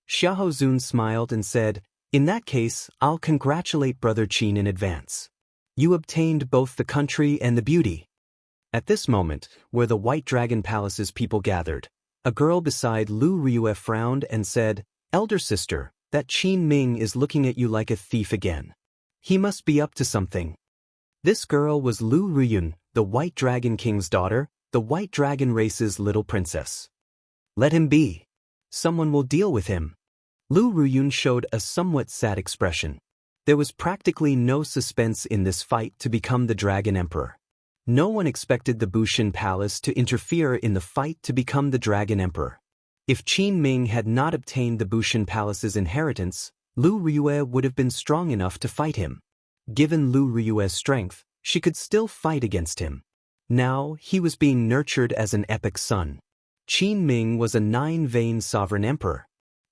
Xiahou Zun smiled and said, In that case, I'll congratulate Brother Qin in advance. You obtained both the country and the beauty. At this moment, where the White Dragon Palace's people gathered, a girl beside Lu Riyue frowned and said, Elder sister, that Qin Ming is looking at you like a thief again. He must be up to something. This girl was Lu Riyun, the White Dragon King's daughter, the White Dragon race's little princess. Let him be. Someone will deal with him. Lu Riyun showed a somewhat sad expression. There was practically no suspense in this fight to become the Dragon Emperor. No one expected the Bushan Palace to interfere in the fight to become the Dragon Emperor. If Qin Ming had not obtained the Bushan Palace's inheritance, Lu Riyue would have been strong enough to fight him. Given Lu Riyue's strength, she could still fight against him. Now, he was being nurtured as an epic son. Qin Ming was a 9-vein sovereign emperor.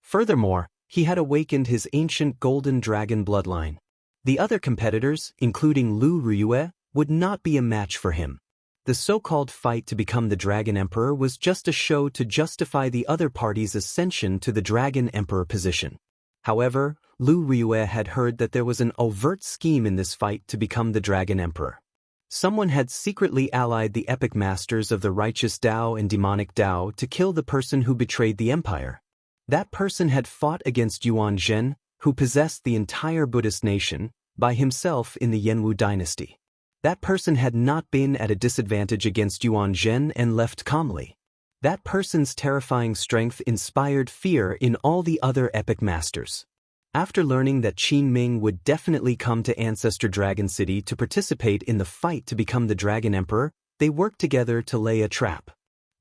Furthermore, he had awakened his ancient golden dragon bloodline. The other competitors, including Lu Riyue, would not be a match for him. The so-called fight to become the Dragon Emperor was just a show to justify the other party's ascension to the Dragon Emperor position. However, Lu Riyue had heard that there was an overt scheme in this fight to become the Dragon Emperor. Someone had secretly allied the epic masters of the righteous Tao and demonic Tao to kill the person who betrayed the empire. That person had fought against Yuan Zhen, who possessed the entire Buddhist nation, by himself in the Yanwu dynasty. That person had not been at a disadvantage against Yuan Zhen and left calmly. That person's terrifying strength inspired fear in all the other epic masters. After learning that Qin Ming would definitely come to Ancestor Dragon City to participate in the fight to become the Dragon Emperor, they worked together to lay a trap.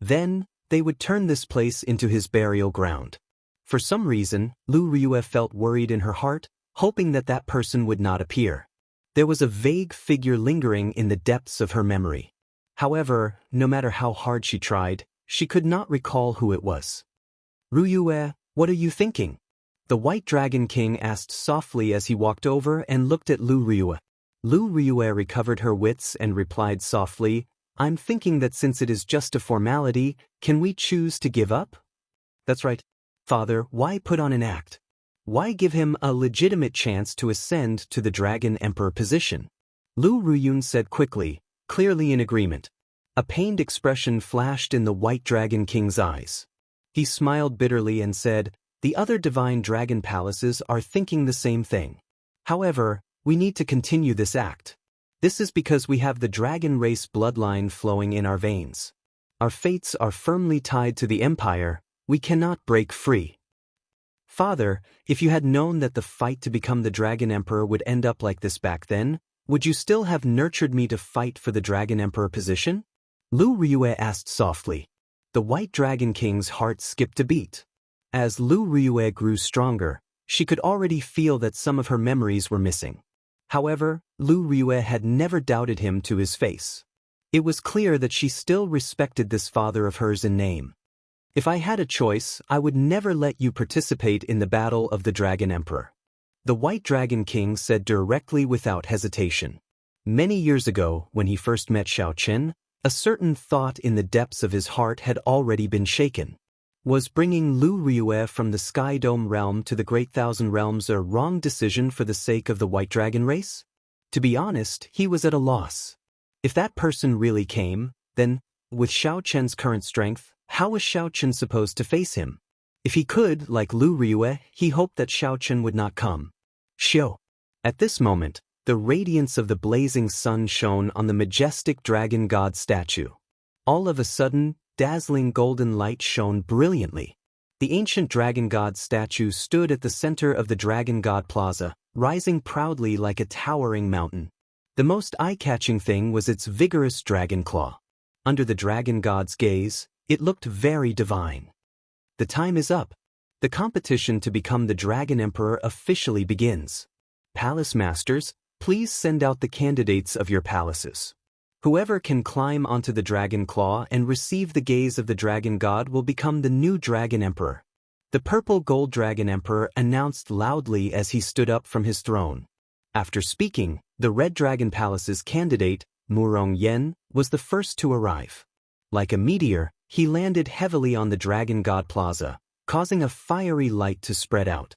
Then, they would turn this place into his burial ground. For some reason, Lu Riyue felt worried in her heart, hoping that that person would not appear. There was a vague figure lingering in the depths of her memory. However, no matter how hard she tried, she could not recall who it was. Riyue, what are you thinking? The White Dragon King asked softly as he walked over and looked at Lu Riyue. Lu Riyue recovered her wits and replied softly, I'm thinking that since it is just a formality, can we choose to give up? That's right. Father, why put on an act? Why give him a legitimate chance to ascend to the Dragon Emperor position? Lu Riyun said quickly, clearly in agreement. A pained expression flashed in the White Dragon King's eyes. He smiled bitterly and said, The other divine dragon palaces are thinking the same thing. However, we need to continue this act. This is because we have the dragon race bloodline flowing in our veins. Our fates are firmly tied to the empire, we cannot break free. Father, if you had known that the fight to become the Dragon Emperor would end up like this back then, would you still have nurtured me to fight for the Dragon Emperor position? Lu Riyue asked softly. The White Dragon King's heart skipped a beat. As Lu Riyue grew stronger, she could already feel that some of her memories were missing. However, Lu Riyue had never doubted him to his face. It was clear that she still respected this father of hers in name. If I had a choice, I would never let you participate in the battle of the Dragon Emperor. The White Dragon King said directly without hesitation. Many years ago, when he first met Xiao Chen, A certain thought in the depths of his heart had already been shaken. Was bringing Lu Ryue from the Sky Dome realm to the Great Thousand Realms a wrong decision for the sake of the White Dragon race? To be honest, he was at a loss. If that person really came, then, with Xiao Chen's current strength, how was Xiao Chen supposed to face him? If he could, like Lu Ryue, he hoped that Xiao Chen would not come. Xiao. At this moment, the radiance of the blazing sun shone on the majestic dragon god statue. All of a sudden, dazzling golden light shone brilliantly. The ancient dragon god statue stood at the center of the Dragon God Plaza, rising proudly like a towering mountain. The most eye-catching thing was its vigorous dragon claw. Under the dragon god's gaze, it looked very divine. The time is up. The competition to become the Dragon Emperor officially begins. Palace masters, please send out the candidates of your palaces. Whoever can climb onto the dragon claw and receive the gaze of the dragon god will become the new Dragon Emperor. The purple gold dragon emperor announced loudly as he stood up from his throne. After speaking, the Red Dragon Palace's candidate, Murong Yen, was the first to arrive. Like a meteor, he landed heavily on the Dragon God Plaza, causing a fiery light to spread out.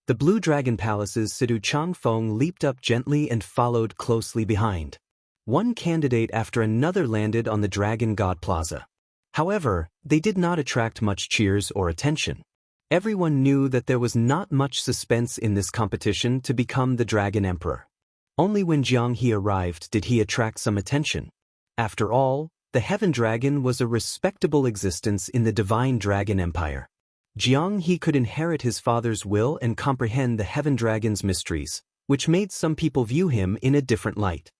The Blue Dragon Palace's Sidu Changfeng leaped up gently and followed closely behind. One candidate after another landed on the Dragon God Plaza. However, they did not attract much cheers or attention. Everyone knew that there was not much suspense in this competition to become the Dragon Emperor. Only when Xianxia arrived did he attract some attention. After all, the Heaven Dragon was a respectable existence in the Divine Dragon Empire. Xianxia could inherit his father's will and comprehend the Heaven Dragon's mysteries, which made some people view him in a different light.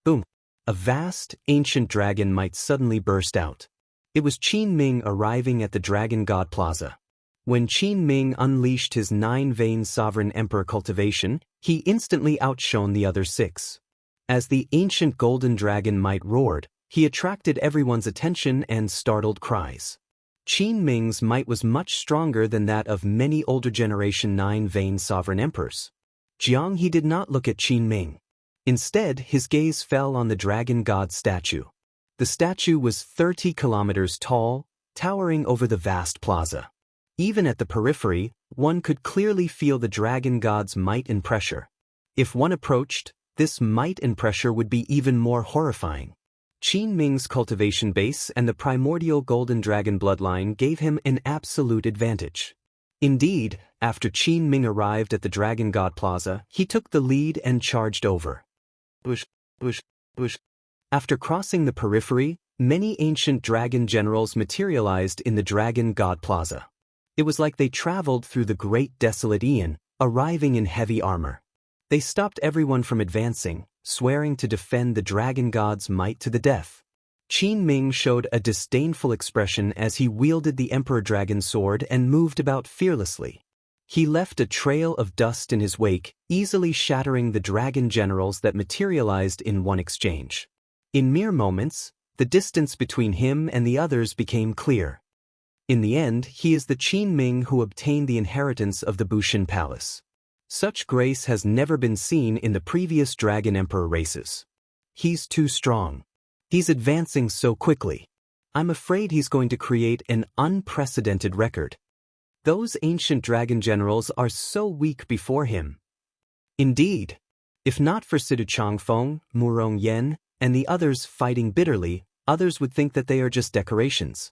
Boom! A vast, ancient dragon might suddenly burst out. It was Qin Ming arriving at the Dragon God Plaza. When Qin Ming unleashed his 9-vein sovereign emperor cultivation, he instantly outshone the other 6. As the ancient golden dragon might roared, he attracted everyone's attention and startled cries. Qin Ming's might was much stronger than that of many older generation 9-vein sovereign emperors. Xianxia did not look at Qin Ming. Instead, his gaze fell on the dragon god statue. The statue was 30 kilometers tall, towering over the vast plaza. Even at the periphery, one could clearly feel the dragon god's might and pressure. If one approached, this might and pressure would be even more horrifying. Qin Ming's cultivation base and the primordial golden dragon bloodline gave him an absolute advantage. Indeed, after Qin Ming arrived at the Dragon God Plaza, he took the lead and charged over. Bush, bush, bush. After crossing the periphery, many ancient dragon generals materialized in the Dragon God Plaza. It was like they traveled through the great desolate Aeon, arriving in heavy armor. They stopped everyone from advancing, swearing to defend the dragon god's might to the death. Qin Ming showed a disdainful expression as he wielded the Emperor Dragon sword and moved about fearlessly. He left a trail of dust in his wake, easily shattering the dragon generals that materialized in one exchange. In mere moments, the distance between him and the others became clear. In the end, he is the Qin Ming who obtained the inheritance of the Bushin Palace. Such grace has never been seen in the previous Dragon Emperor races. He's too strong. He's advancing so quickly. I'm afraid he's going to create an unprecedented record. Those ancient dragon generals are so weak before him. Indeed, if not for Sidu Changfeng, Murong Yen, and the others fighting bitterly, others would think that they are just decorations.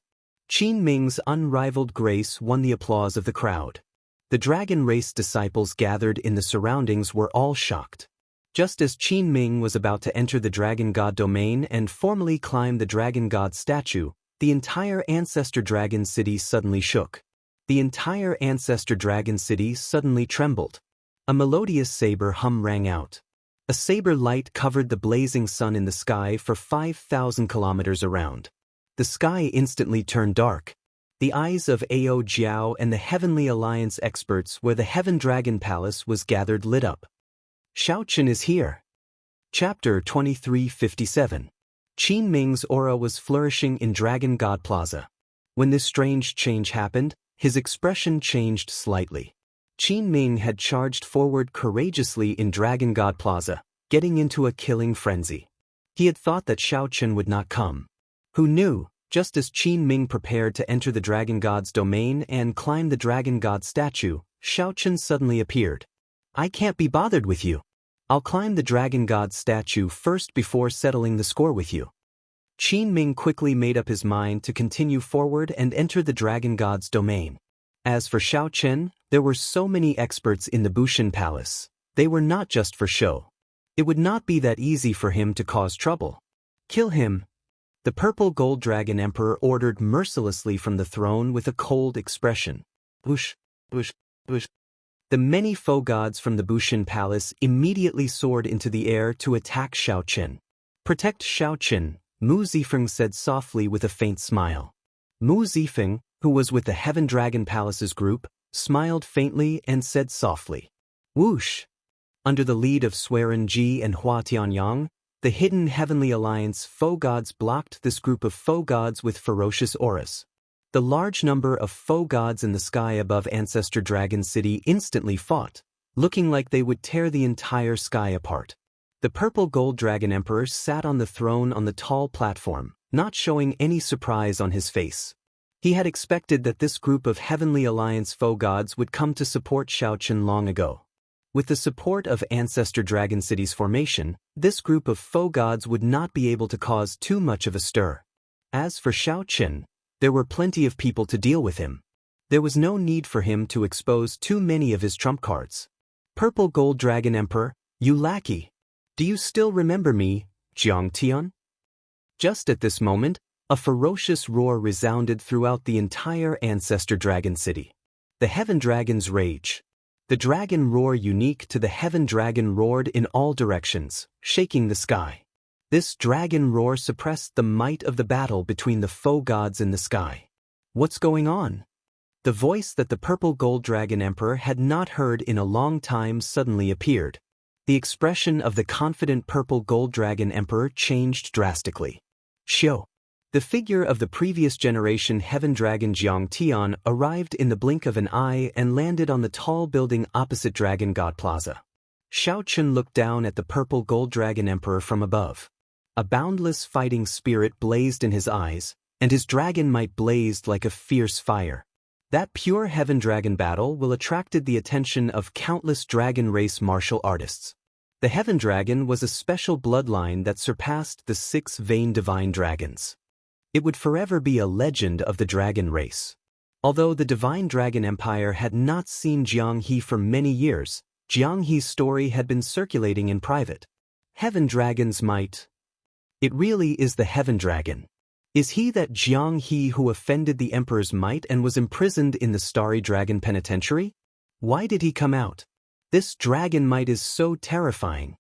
Qin Ming's unrivaled grace won the applause of the crowd. The dragon race disciples gathered in the surroundings were all shocked. Just as Qin Ming was about to enter the dragon god domain and formally climb the dragon god statue, the entire ancestor dragon city suddenly shook. The entire ancestor dragon city suddenly trembled. A melodious saber hum rang out. A saber light covered the blazing sun in the sky for 5,000 kilometers around. The sky instantly turned dark. The eyes of Ao Jiao and the Heavenly Alliance experts where the Heaven Dragon Palace was gathered lit up. Xiao Chen is here. Chapter 2357. Qin Ming's aura was flourishing in Dragon God Plaza. When this strange change happened, his expression changed slightly. Qin Ming had charged forward courageously in Dragon God Plaza, getting into a killing frenzy. He had thought that Xiao Chen would not come. Who knew? Just as Qin Ming prepared to enter the dragon god's domain and climb the dragon god statue, Xiaochen suddenly appeared. I can't be bothered with you. I'll climb the dragon god statue first before settling the score with you. Qin Ming quickly made up his mind to continue forward and enter the dragon god's domain. As for Xiaochen, there were so many experts in the Bushin Palace. They were not just for show. It would not be that easy for him to cause trouble. Kill him. The purple gold dragon emperor ordered mercilessly from the throne with a cold expression. Bush, bush, bush. The many foe gods from the Bushin Palace immediately soared into the air to attack Xiaochen. Protect Xiaochen, Mu Zifeng said softly with a faint smile. Mu Zifeng, who was with the Heaven Dragon Palace's group, smiled faintly and said softly. Whoosh! Under the lead of Suiren Ji and Hua Tianyang, the hidden Heavenly Alliance foe gods blocked this group of foe gods with ferocious auras. The large number of foe gods in the sky above Ancestor Dragon City instantly fought, looking like they would tear the entire sky apart. The purple gold dragon emperor sat on the throne on the tall platform, not showing any surprise on his face. He had expected that this group of Heavenly Alliance foe gods would come to support Xiaochen long ago. With the support of Ancestor Dragon City's formation, this group of foe gods would not be able to cause too much of a stir. As for Xiaochen, there were plenty of people to deal with him. There was no need for him to expose too many of his trump cards. Purple Gold Dragon Emperor, you lackey. Do you still remember me, Jiang Tian? Just at this moment, a ferocious roar resounded throughout the entire Ancestor Dragon City. The Heaven Dragon's rage. The dragon roar unique to the Heaven Dragon roared in all directions, shaking the sky. This dragon roar suppressed the might of the battle between the foe gods in the sky. What's going on? The voice that the purple gold dragon emperor had not heard in a long time suddenly appeared. The expression of the confident purple gold dragon emperor changed drastically. Xiao. The figure of the previous generation Heaven Dragon Jiang Tian arrived in the blink of an eye and landed on the tall building opposite Dragon God Plaza. Xiaochen looked down at the purple gold dragon emperor from above. A boundless fighting spirit blazed in his eyes, and his dragon might blazed like a fierce fire. That pure Heaven Dragon battle will attracted the attention of countless dragon race martial artists. The Heaven Dragon was a special bloodline that surpassed the 6 vain divine dragons. It would forever be a legend of the dragon race. Although the Divine Dragon Empire had not seen Jiang He for many years, Jiang He's story had been circulating in private. Heaven Dragon's might. It really is the Heaven Dragon. Is he that Jiang He who offended the Emperor's might and was imprisoned in the Starry Dragon Penitentiary? Why did he come out? This dragon might is so terrifying.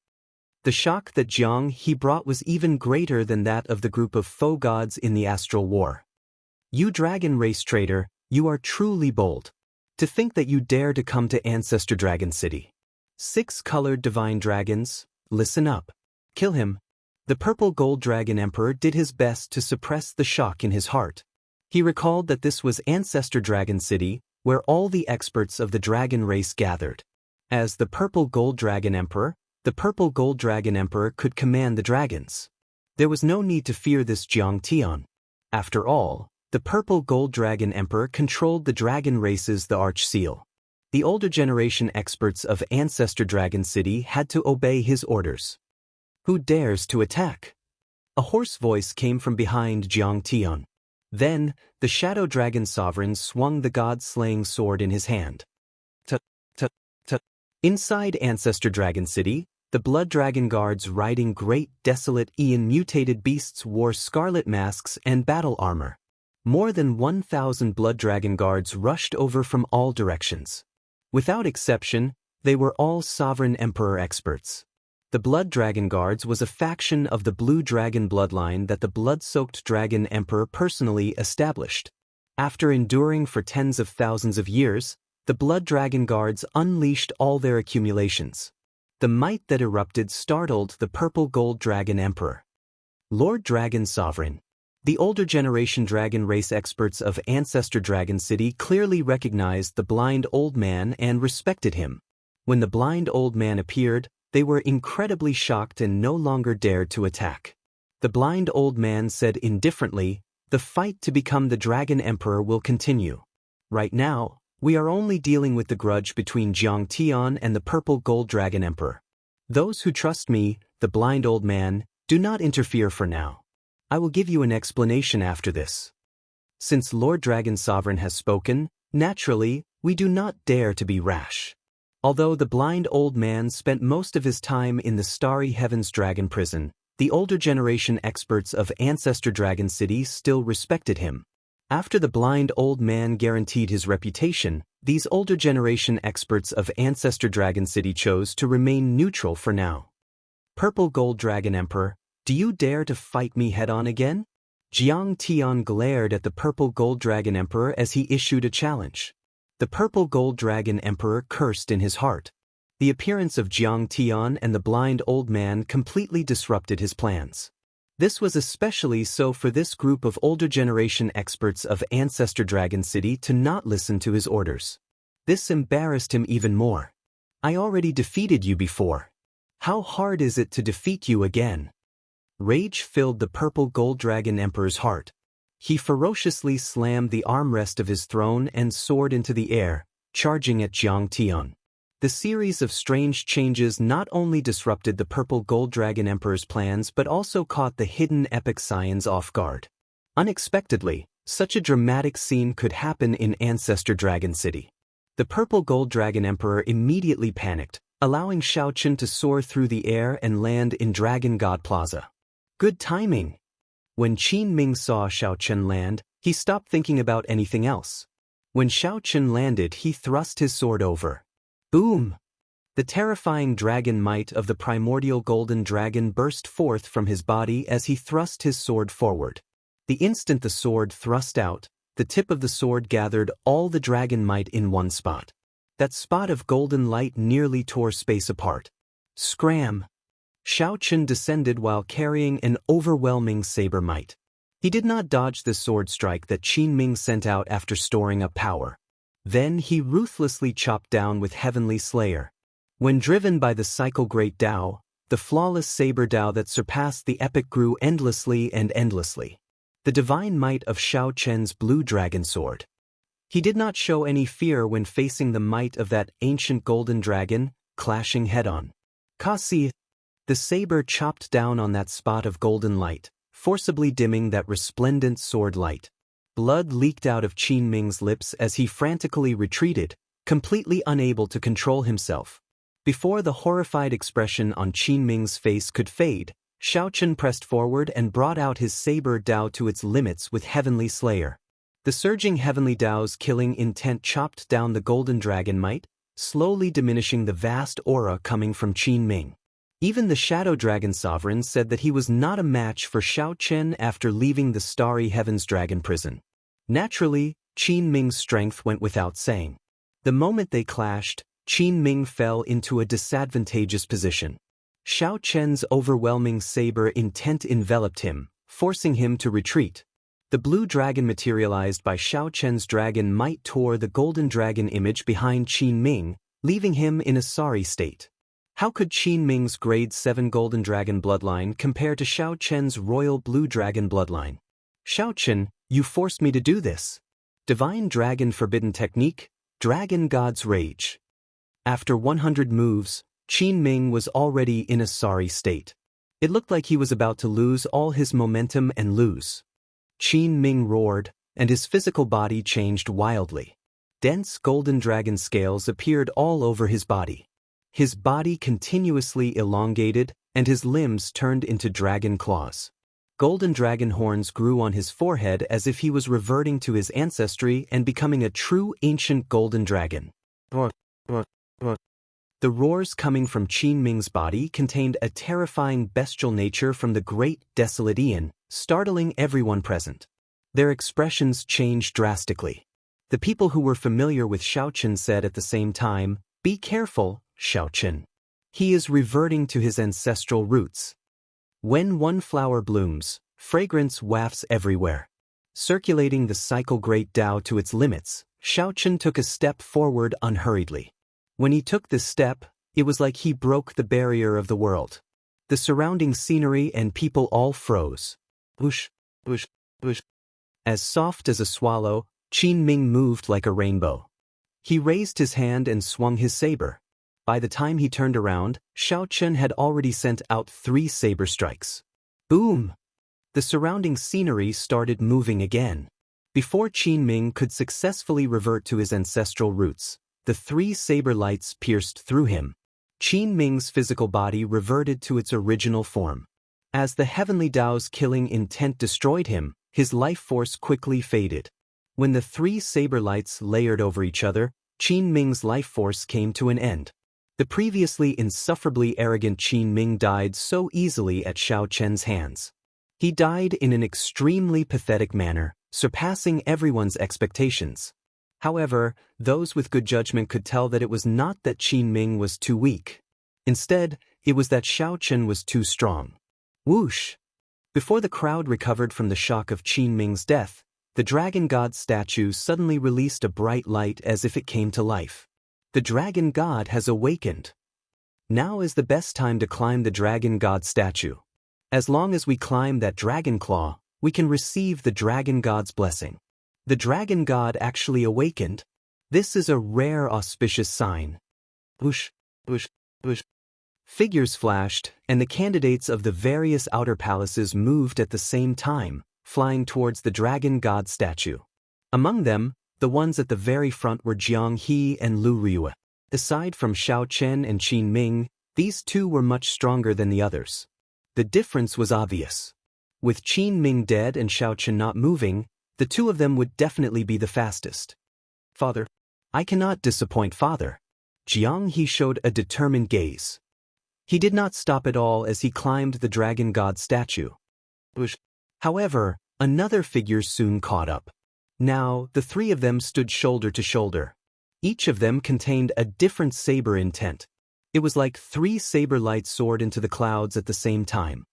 The shock that Jiang He brought was even greater than that of the group of foe gods in the Astral War. You dragon race traitor, you are truly bold. To think that you dare to come to Ancestor Dragon City. 6-colored divine dragons, listen up. Kill him. The purple gold dragon emperor did his best to suppress the shock in his heart. He recalled that this was Ancestor Dragon City, where all the experts of the dragon race gathered. As the purple gold dragon emperor, the purple gold dragon emperor could command the dragons. There was no need to fear this Jiang Tian. After all, the purple gold dragon emperor controlled the dragon race's the Arch Seal. The older generation experts of Ancestor Dragon City had to obey his orders. Who dares to attack? A hoarse voice came from behind Jiang Tian. Then, the Shadow Dragon Sovereign swung the god-slaying sword in his hand. Tut. Inside Ancestor Dragon City, the Blood Dragon Guards riding great desolate mutated beasts wore scarlet masks and battle armor. More than 1,000 Blood Dragon Guards rushed over from all directions. Without exception, they were all Sovereign Emperor experts. The Blood Dragon Guards was a faction of the Blue Dragon bloodline that the blood-soaked Dragon Emperor personally established. After enduring for tens of thousands of years, the Blood Dragon Guards unleashed all their accumulations. The might that erupted startled the Purple Gold Dragon Emperor. Lord Dragon Sovereign. The older generation dragon race experts of Ancestor Dragon City clearly recognized the blind old man and respected him. When the blind old man appeared, they were incredibly shocked and no longer dared to attack. The blind old man said indifferently, "The fight to become the Dragon Emperor will continue. Right now, we are only dealing with the grudge between Xianxia and the Purple Gold Dragon Emperor. Those who trust me, the blind old man, do not interfere for now. I will give you an explanation after this. Since Lord Dragon Sovereign has spoken, naturally, we do not dare to be rash." Although the blind old man spent most of his time in the Starry Heavens Dragon Prison, the older generation experts of Ancestor Dragon City still respected him. After the blind old man guaranteed his reputation, these older generation experts of Ancestor Dragon City chose to remain neutral for now. "Purple Gold Dragon Emperor, do you dare to fight me head-on again?" Jiang Tian glared at the Purple Gold Dragon Emperor as he issued a challenge. The Purple Gold Dragon Emperor cursed in his heart. The appearance of Jiang Tian and the blind old man completely disrupted his plans. This was especially so for this group of older generation experts of Ancestor Dragon City to not listen to his orders. This embarrassed him even more. "I already defeated you before. How hard is it to defeat you again?" Rage filled the Purple Gold Dragon Emperor's heart. He ferociously slammed the armrest of his throne and soared into the air, charging at Jiang Tian. The series of strange changes not only disrupted the Purple Gold Dragon Emperor's plans but also caught the hidden epic scions off guard. Unexpectedly, such a dramatic scene could happen in Ancestor Dragon City. The Purple Gold Dragon Emperor immediately panicked, allowing Xiaochen to soar through the air and land in Dragon God Plaza. Good timing! When Qin Ming saw Xiaochen land, he stopped thinking about anything else. When Xiaochen landed, he thrust his sword over. Boom! The terrifying dragon might of the primordial golden dragon burst forth from his body as he thrust his sword forward. The instant the sword thrust out, the tip of the sword gathered all the dragon might in one spot. That spot of golden light nearly tore space apart. Scram! Xiaochen descended while carrying an overwhelming saber might. He did not dodge the sword strike that Qin Ming sent out after storing up power. Then he ruthlessly chopped down with Heavenly Slayer. When driven by the cycle Great Tao, the flawless saber Tao that surpassed the epic grew endlessly and endlessly. The divine might of Xiaochen's blue dragon sword. He did not show any fear when facing the might of that ancient golden dragon, clashing head-on. Kasi! The saber chopped down on that spot of golden light, forcibly dimming that resplendent sword light. Blood leaked out of Qin Ming's lips as he frantically retreated, completely unable to control himself. Before the horrified expression on Qin Ming's face could fade, Xiaochen pressed forward and brought out his saber Tao to its limits with Heavenly Slayer. The surging Heavenly Tao's killing intent chopped down the golden dragon might, slowly diminishing the vast aura coming from Qin Ming. Even the Shadow Dragon Sovereign said that he was not a match for Xiaochen after leaving the Starry Heavens Dragon Prison. Naturally, Qin Ming's strength went without saying. The moment they clashed, Qin Ming fell into a disadvantageous position. Xiaochen's overwhelming saber intent enveloped him, forcing him to retreat. The blue dragon materialized by Xiaochen's dragon might tore the golden dragon image behind Qin Ming, leaving him in a sorry state. How could Qin Ming's grade 7 golden dragon bloodline compare to Xiaochen's royal blue dragon bloodline? Xiaochen, you forced me to do this. Divine Dragon Forbidden Technique, Dragon God's Rage. After 100 moves, Qin Ming was already in a sorry state. It looked like he was about to lose all his momentum and lose. Qin Ming roared, and his physical body changed wildly. Dense golden dragon scales appeared all over his body. His body continuously elongated, and his limbs turned into dragon claws. Golden dragon horns grew on his forehead as if he was reverting to his ancestry and becoming a true ancient golden dragon. The roars coming from Qin Ming's body contained a terrifying bestial nature from the great desolate Aeon, startling everyone present. Their expressions changed drastically. The people who were familiar with Xiaochen said at the same time, "Be careful, Xiaochen. He is reverting to his ancestral roots." When one flower blooms, fragrance wafts everywhere. Circulating the cycle Great Tao to its limits, Xiaochen took a step forward unhurriedly. When he took this step, it was like he broke the barrier of the world. The surrounding scenery and people all froze. Whoosh, whoosh, whoosh. As soft as a swallow, Qin Ming moved like a rainbow. He raised his hand and swung his saber. By the time he turned around, Xiao Chen had already sent out 3 saber strikes. Boom! The surrounding scenery started moving again. Before Qin Ming could successfully revert to his ancestral roots, the 3 saber lights pierced through him. Qin Ming's physical body reverted to its original form. As the heavenly Dao's killing intent destroyed him, his life force quickly faded. When the 3 saber lights layered over each other, Qin Ming's life force came to an end. The previously insufferably arrogant Qin Ming died so easily at Xiao Chen's hands. He died in an extremely pathetic manner, surpassing everyone's expectations. However, those with good judgment could tell that it was not that Qin Ming was too weak. Instead, it was that Xiao Chen was too strong. Whoosh! Before the crowd recovered from the shock of Qin Ming's death, the Dragon God statue suddenly released a bright light as if it came to life. The Dragon God has awakened. Now is the best time to climb the Dragon God statue. As long as we climb that dragon claw, we can receive the Dragon God's blessing. The Dragon God actually awakened. This is a rare auspicious sign. Whoosh, whoosh, whoosh. Figures flashed, and the candidates of the various outer palaces moved at the same time, flying towards the Dragon God statue. Among them, the ones at the very front were Jiang He and Lu Riyue. Aside from Xiao Chen and Qin Ming, these 2 were much stronger than the others. The difference was obvious. With Qin Ming dead and Xiao Chen not moving, the 2 of them would definitely be the fastest. Father, I cannot disappoint Father. Jiang He showed a determined gaze. He did not stop at all as he climbed the Dragon God statue. However, another figure soon caught up. Now, the 3 of them stood shoulder to shoulder. Each of them contained a different saber intent. It was like 3 saber lights soared into the clouds at the same time.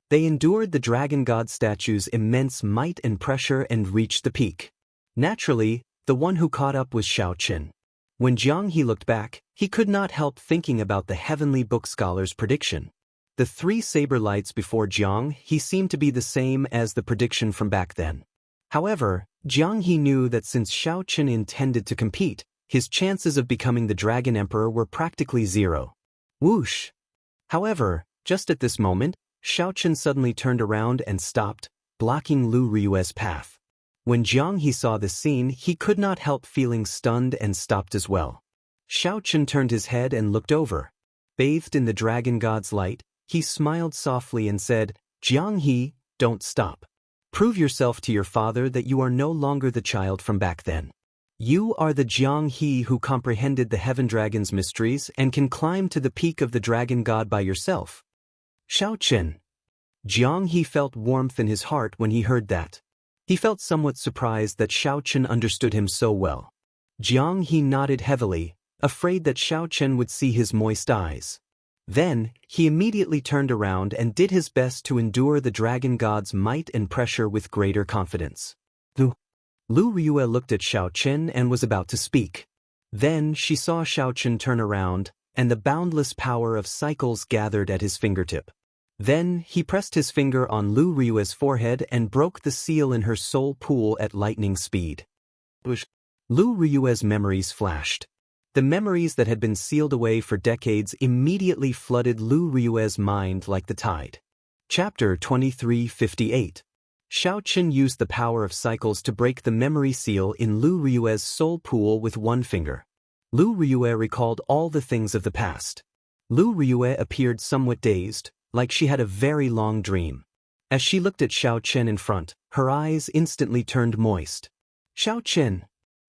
They endured the Dragon God statue's immense might and pressure and reached the peak. Naturally, the one who caught up was Xiao Chen. When Jiang He looked back, he could not help thinking about the heavenly book scholar's prediction. The 3 saber lights before Jiang He seemed to be the same as the prediction from back then. However, Jiang He knew that since Xiao Chen intended to compete, his chances of becoming the Dragon Emperor were practically 0. Whoosh! However, just at this moment, Xiao Chen suddenly turned around and stopped, blocking Lu Riyue's path. When Jiang He saw this scene, he could not help feeling stunned and stopped as well. Xiao Chen turned his head and looked over. Bathed in the Dragon God's light, he smiled softly and said, Jiang He, don't stop. Prove yourself to your father that you are no longer the child from back then. You are the Jiang He who comprehended the Heaven Dragon's mysteries and can climb to the peak of the Dragon God by yourself. Xiao Chen. Jiang He felt warmth in his heart when he heard that. He felt somewhat surprised that Xiao Chen understood him so well. Jiang He nodded heavily, afraid that Xiao Chen would see his moist eyes. Then, he immediately turned around and did his best to endure the Dragon God's might and pressure with greater confidence. Lu Riyue looked at Xiao Chen and was about to speak. Then she saw Xiao Chen turn around, and the boundless power of cycles gathered at his fingertip. Then he pressed his finger on Lu Riyue's forehead and broke the seal in her soul pool at lightning speed. Lu Riyue's memories flashed. The memories that had been sealed away for decades immediately flooded Lu Riyue's mind like the tide. Chapter 2358. Xiao Chen used the power of cycles to break the memory seal in Lu Riyue's soul pool with one finger. Lu Riyue recalled all the things of the past. Lu Riyue appeared somewhat dazed, like she had a very long dream. As she looked at Xiao Chen in front, her eyes instantly turned moist. Xiao Chen.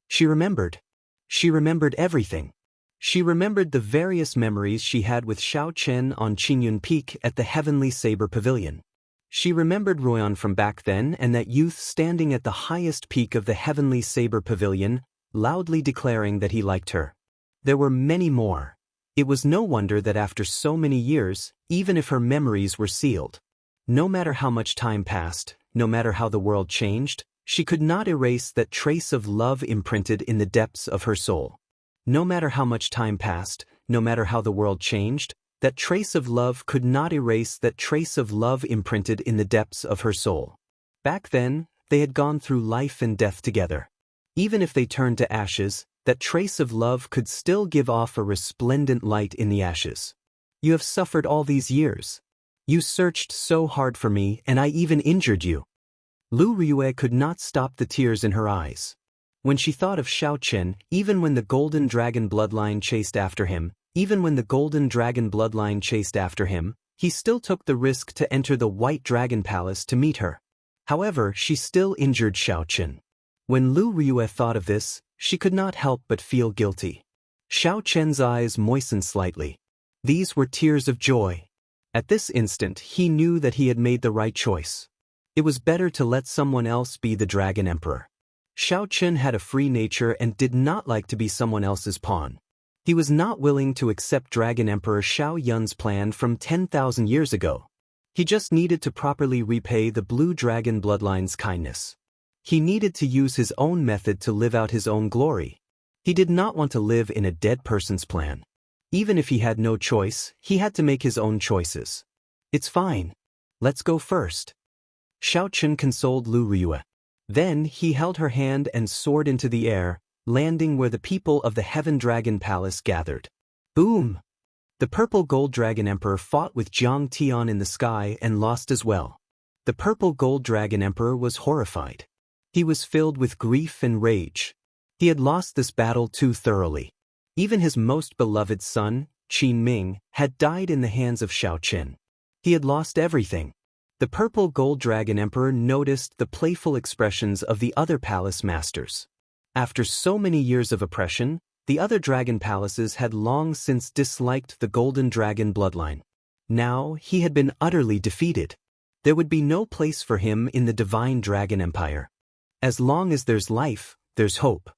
She remembered. She remembered everything. She remembered the various memories she had with Xiao Chen on Qingyun Peak at the Heavenly Saber Pavilion. She remembered Royan from back then and that youth standing at the highest peak of the Heavenly Saber Pavilion, loudly declaring that he liked her. There were many more. It was no wonder that after so many years, even if her memories were sealed, no matter how much time passed, no matter how the world changed, she could not erase that trace of love imprinted in the depths of her soul. No matter how much time passed, no matter how the world changed, That trace of love could not erase that trace of love imprinted in the depths of her soul. Back then, they had gone through life and death together. Even if they turned to ashes, that trace of love could still give off a resplendent light in the ashes. You have suffered all these years. You searched so hard for me, and I even injured you. Lu Riyue could not stop the tears in her eyes. When she thought of Xiaochen, even when the golden dragon bloodline chased after him, he still took the risk to enter the White Dragon Palace to meet her. However, she still injured Xiaochen. When Lu Riyue thought of this, she could not help but feel guilty. Xiaochen's eyes moistened slightly. These were tears of joy. At this instant, he knew that he had made the right choice. It was better to let someone else be the Dragon Emperor. Xiaochen had a free nature and did not like to be someone else's pawn. He was not willing to accept Dragon Emperor Xiao Yun's plan from 10,000 years ago. He just needed to properly repay the Blue Dragon bloodline's kindness. He needed to use his own method to live out his own glory. He did not want to live in a dead person's plan. Even if he had no choice, he had to make his own choices. It's fine. Let's go first. Xiaochen consoled Lu Riyue. Then he held her hand and soared into the air, landing where the people of the Heaven Dragon Palace gathered. Boom! The Purple Gold Dragon Emperor fought with Jiang Tian in the sky and lost as well. The Purple Gold Dragon Emperor was horrified. He was filled with grief and rage. He had lost this battle too thoroughly. Even his most beloved son, Qin Ming, had died in the hands of Xiaochen. He had lost everything. The Purple Gold Dragon Emperor noticed the playful expressions of the other palace masters. After so many years of oppression, the other dragon palaces had long since disliked the Golden Dragon bloodline. Now he had been utterly defeated. There would be no place for him in the Divine Dragon Empire. As long as there's life, there's hope.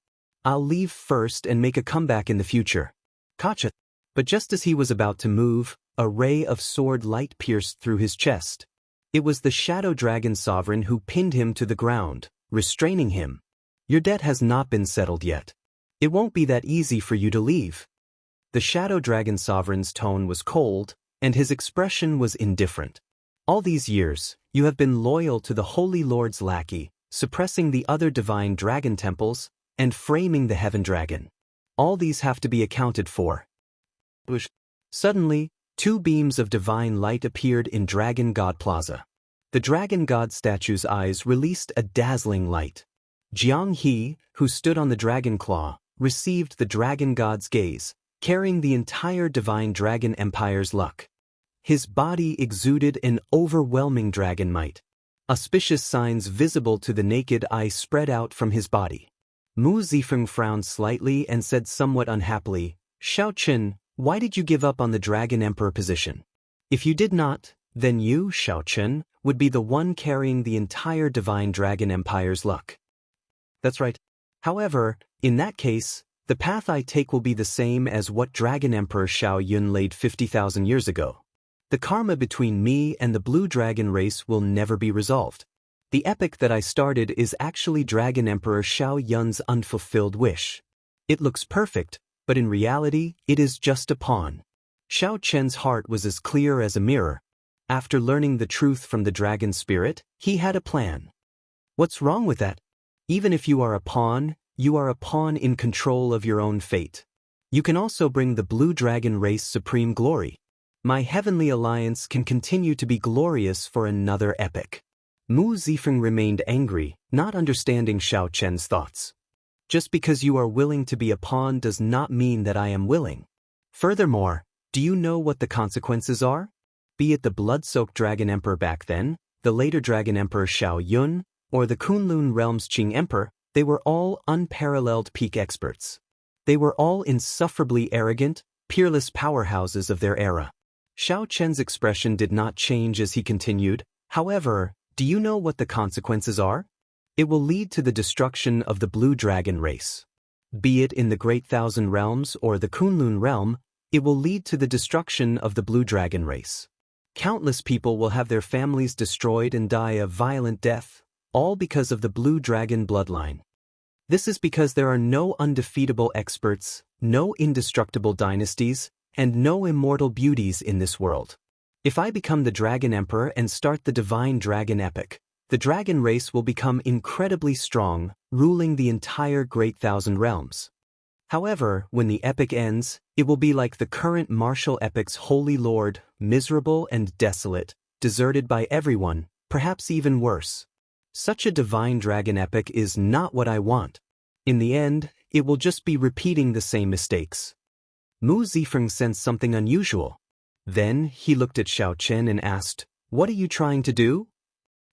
I'll leave first and make a comeback in the future. Gotcha. But just as he was about to move, a ray of sword light pierced through his chest. It was the Shadow Dragon Sovereign who pinned him to the ground, restraining him. Your debt has not been settled yet. It won't be that easy for you to leave. The Shadow Dragon Sovereign's tone was cold, and his expression was indifferent. All these years, you have been loyal to the Holy Lord's lackey, suppressing the other divine dragon temples, and framing the Heaven Dragon. All these have to be accounted for. Suddenly, two beams of divine light appeared in Dragon God Plaza. The Dragon God statue's eyes released a dazzling light. Jiang He, who stood on the dragon claw, received the Dragon God's gaze, carrying the entire Divine Dragon Empire's luck. His body exuded an overwhelming dragon might. Auspicious signs visible to the naked eye spread out from his body. Mu Zifeng frowned slightly and said somewhat unhappily, Xiaochen, why did you give up on the Dragon Emperor position? If you did not, then you, Xiaochen, would be the one carrying the entire Divine Dragon Empire's luck. That's right. However, in that case, the path I take will be the same as what Dragon Emperor Xiao Yun laid 50,000 years ago. The karma between me and the Blue Dragon race will never be resolved. The epic that I started is actually Dragon Emperor Xiao Yun's unfulfilled wish. It looks perfect, but in reality, it is just a pawn. Xiao Chen's heart was as clear as a mirror. After learning the truth from the dragon spirit, he had a plan. What's wrong with that? Even if you are a pawn in control of your own fate. You can also bring the Blue Dragon race supreme glory. My heavenly alliance can continue to be glorious for another epoch. Mu Zifeng remained angry, not understanding Xiao Chen's thoughts. Just because you are willing to be a pawn does not mean that I am willing. Furthermore, do you know what the consequences are? Be it the blood-soaked Dragon Emperor back then, the later Dragon Emperor Xiao Yun, or the Kunlun Realm's Qing Emperor, they were all unparalleled peak experts. They were all insufferably arrogant, peerless powerhouses of their era. Xiao Chen's expression did not change as he continued, however, do you know what the consequences are? It will lead to the destruction of the Blue Dragon race. Be it in the Great Thousand Realms or the Kunlun Realm, it will lead to the destruction of the Blue Dragon race. Countless people will have their families destroyed and die a violent death, all because of the Blue Dragon bloodline. This is because there are no undefeatable experts, no indestructible dynasties, and no immortal beauties in this world. If I become the Dragon Emperor and start the Divine Dragon Epic, the dragon race will become incredibly strong, ruling the entire Great Thousand Realms. However, when the epic ends, it will be like the current martial epic's Holy Lord, miserable and desolate, deserted by everyone, perhaps even worse. Such a divine dragon epic is not what I want. In the end, it will just be repeating the same mistakes. Mu Zifeng sensed something unusual. Then, he looked at Xiao Chen and asked, "What are you trying to do?"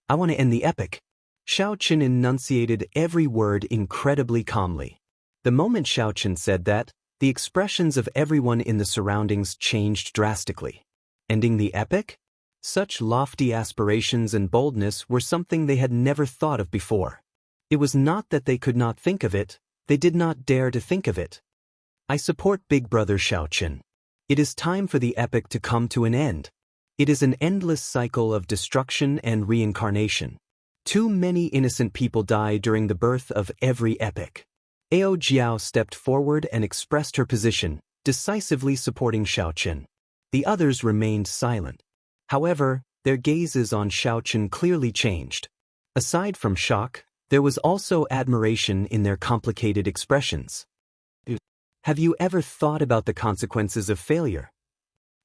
"I want to end the epic." Xiao Chen enunciated every word incredibly calmly. The moment Xiao Chen said that, the expressions of everyone in the surroundings changed drastically. Ending the epic? Such lofty aspirations and boldness were something they had never thought of before. It was not that they could not think of it, they did not dare to think of it. I support Big Brother Xiao Chen. It is time for the epic to come to an end. It is an endless cycle of destruction and reincarnation. Too many innocent people die during the birth of every epic. Ao Jiao stepped forward and expressed her position, decisively supporting Xiao Chen. The others remained silent. However, their gazes on Xiao Chen clearly changed. Aside from shock, there was also admiration in their complicated expressions. Have you ever thought about the consequences of failure?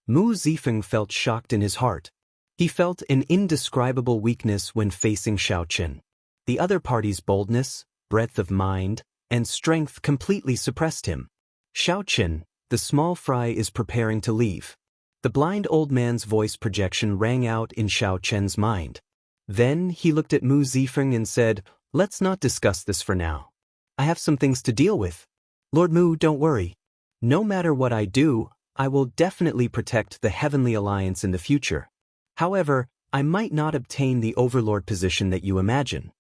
Mu Zifeng felt shocked in his heart. He felt an indescribable weakness when facing Xiao Chen. The other party's boldness, breadth of mind, and strength completely suppressed him. Xiao Chen, the small fry is preparing to leave. The blind old man's voice projection rang out in Xiao Chen's mind. Then he looked at Mu Zifeng and said, "Let's not discuss this for now. I have some things to deal with. Lord Mu, don't worry. No matter what I do, I will definitely protect the Heavenly Alliance in the future. However, I might not obtain the overlord position that you imagine."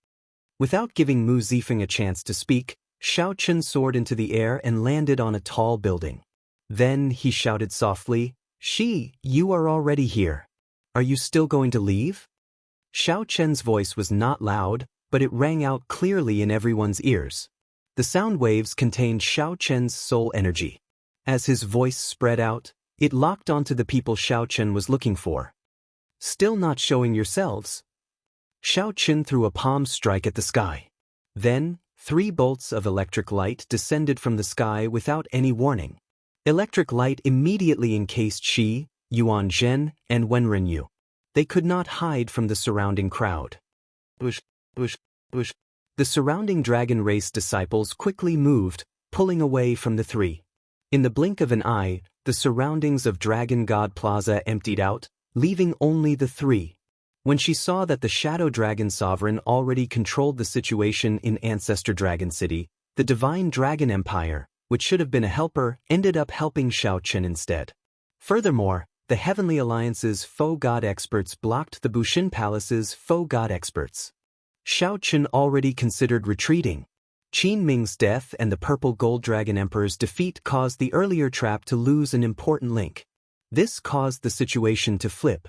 Without giving Mu Zifeng a chance to speak, Xiao Chen soared into the air and landed on a tall building. Then he shouted softly, You are already here. Are you still going to leave?" Xiao Chen's voice was not loud, but it rang out clearly in everyone's ears. The sound waves contained Xiao Chen's soul energy. As his voice spread out, it locked onto the people Xiao Chen was looking for. "Still not showing yourselves?" Xiao Chen threw a palm strike at the sky. Then, 3 bolts of electric light descended from the sky without any warning. Electric light immediately encased Shi, Yuan Zhen, and Wenren Yu. They could not hide from the surrounding crowd. Bush, bush, bush. The surrounding dragon race disciples quickly moved, pulling away from the 3. In the blink of an eye, the surroundings of Dragon God Plaza emptied out, leaving only the 3. When she saw that the Shadow Dragon Sovereign already controlled the situation in Ancestor Dragon City, the Divine Dragon Empire, which should have been a helper, ended up helping Xiao Chen instead. Furthermore, the Heavenly Alliance's faux god experts blocked the Bushin Palace's faux god experts. Xiao Chen already considered retreating. Qin Ming's death and the Purple Gold Dragon Emperor's defeat caused the earlier trap to lose an important link. This caused the situation to flip.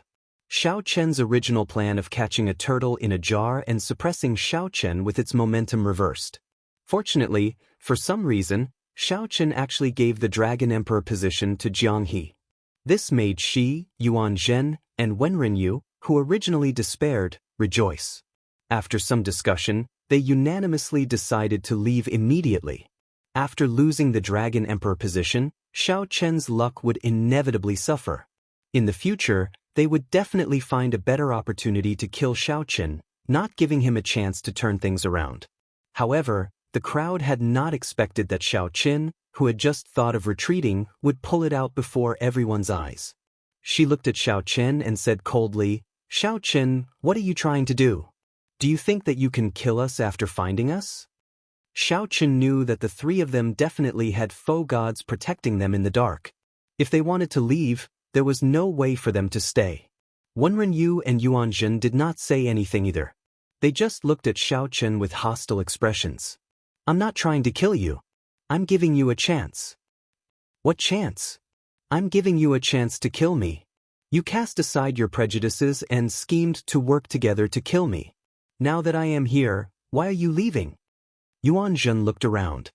Xiao Chen's original plan of catching a turtle in a jar and suppressing Xiao Chen with its momentum reversed. Fortunately, for some reason, Xiao Chen actually gave the Dragon Emperor position to Jiang He. This made Shi, Yuan Zhen, and Wenren Yu, who originally despaired, rejoice. After some discussion, they unanimously decided to leave immediately. After losing the Dragon Emperor position, Xiao Chen's luck would inevitably suffer. In the future, they would definitely find a better opportunity to kill Xiao Chen, not giving him a chance to turn things around. However, the crowd had not expected that Xiao Chen, who had just thought of retreating, would pull it out before everyone's eyes. She looked at Xiao Chen and said coldly, "Xiao Chen, what are you trying to do? Do you think that you can kill us after finding us?" Xiao Chen knew that the 3 of them definitely had faux gods protecting them in the dark. If they wanted to leave, there was no way for them to stay. Wenren Yu and Yuan Zhen did not say anything either. They just looked at Xiao Chen with hostile expressions. "I'm not trying to kill you. I'm giving you a chance." "What chance?" "I'm giving you a chance to kill me. You cast aside your prejudices and schemed to work together to kill me. Now that I am here, why are you leaving?" Yuan Zhen looked around.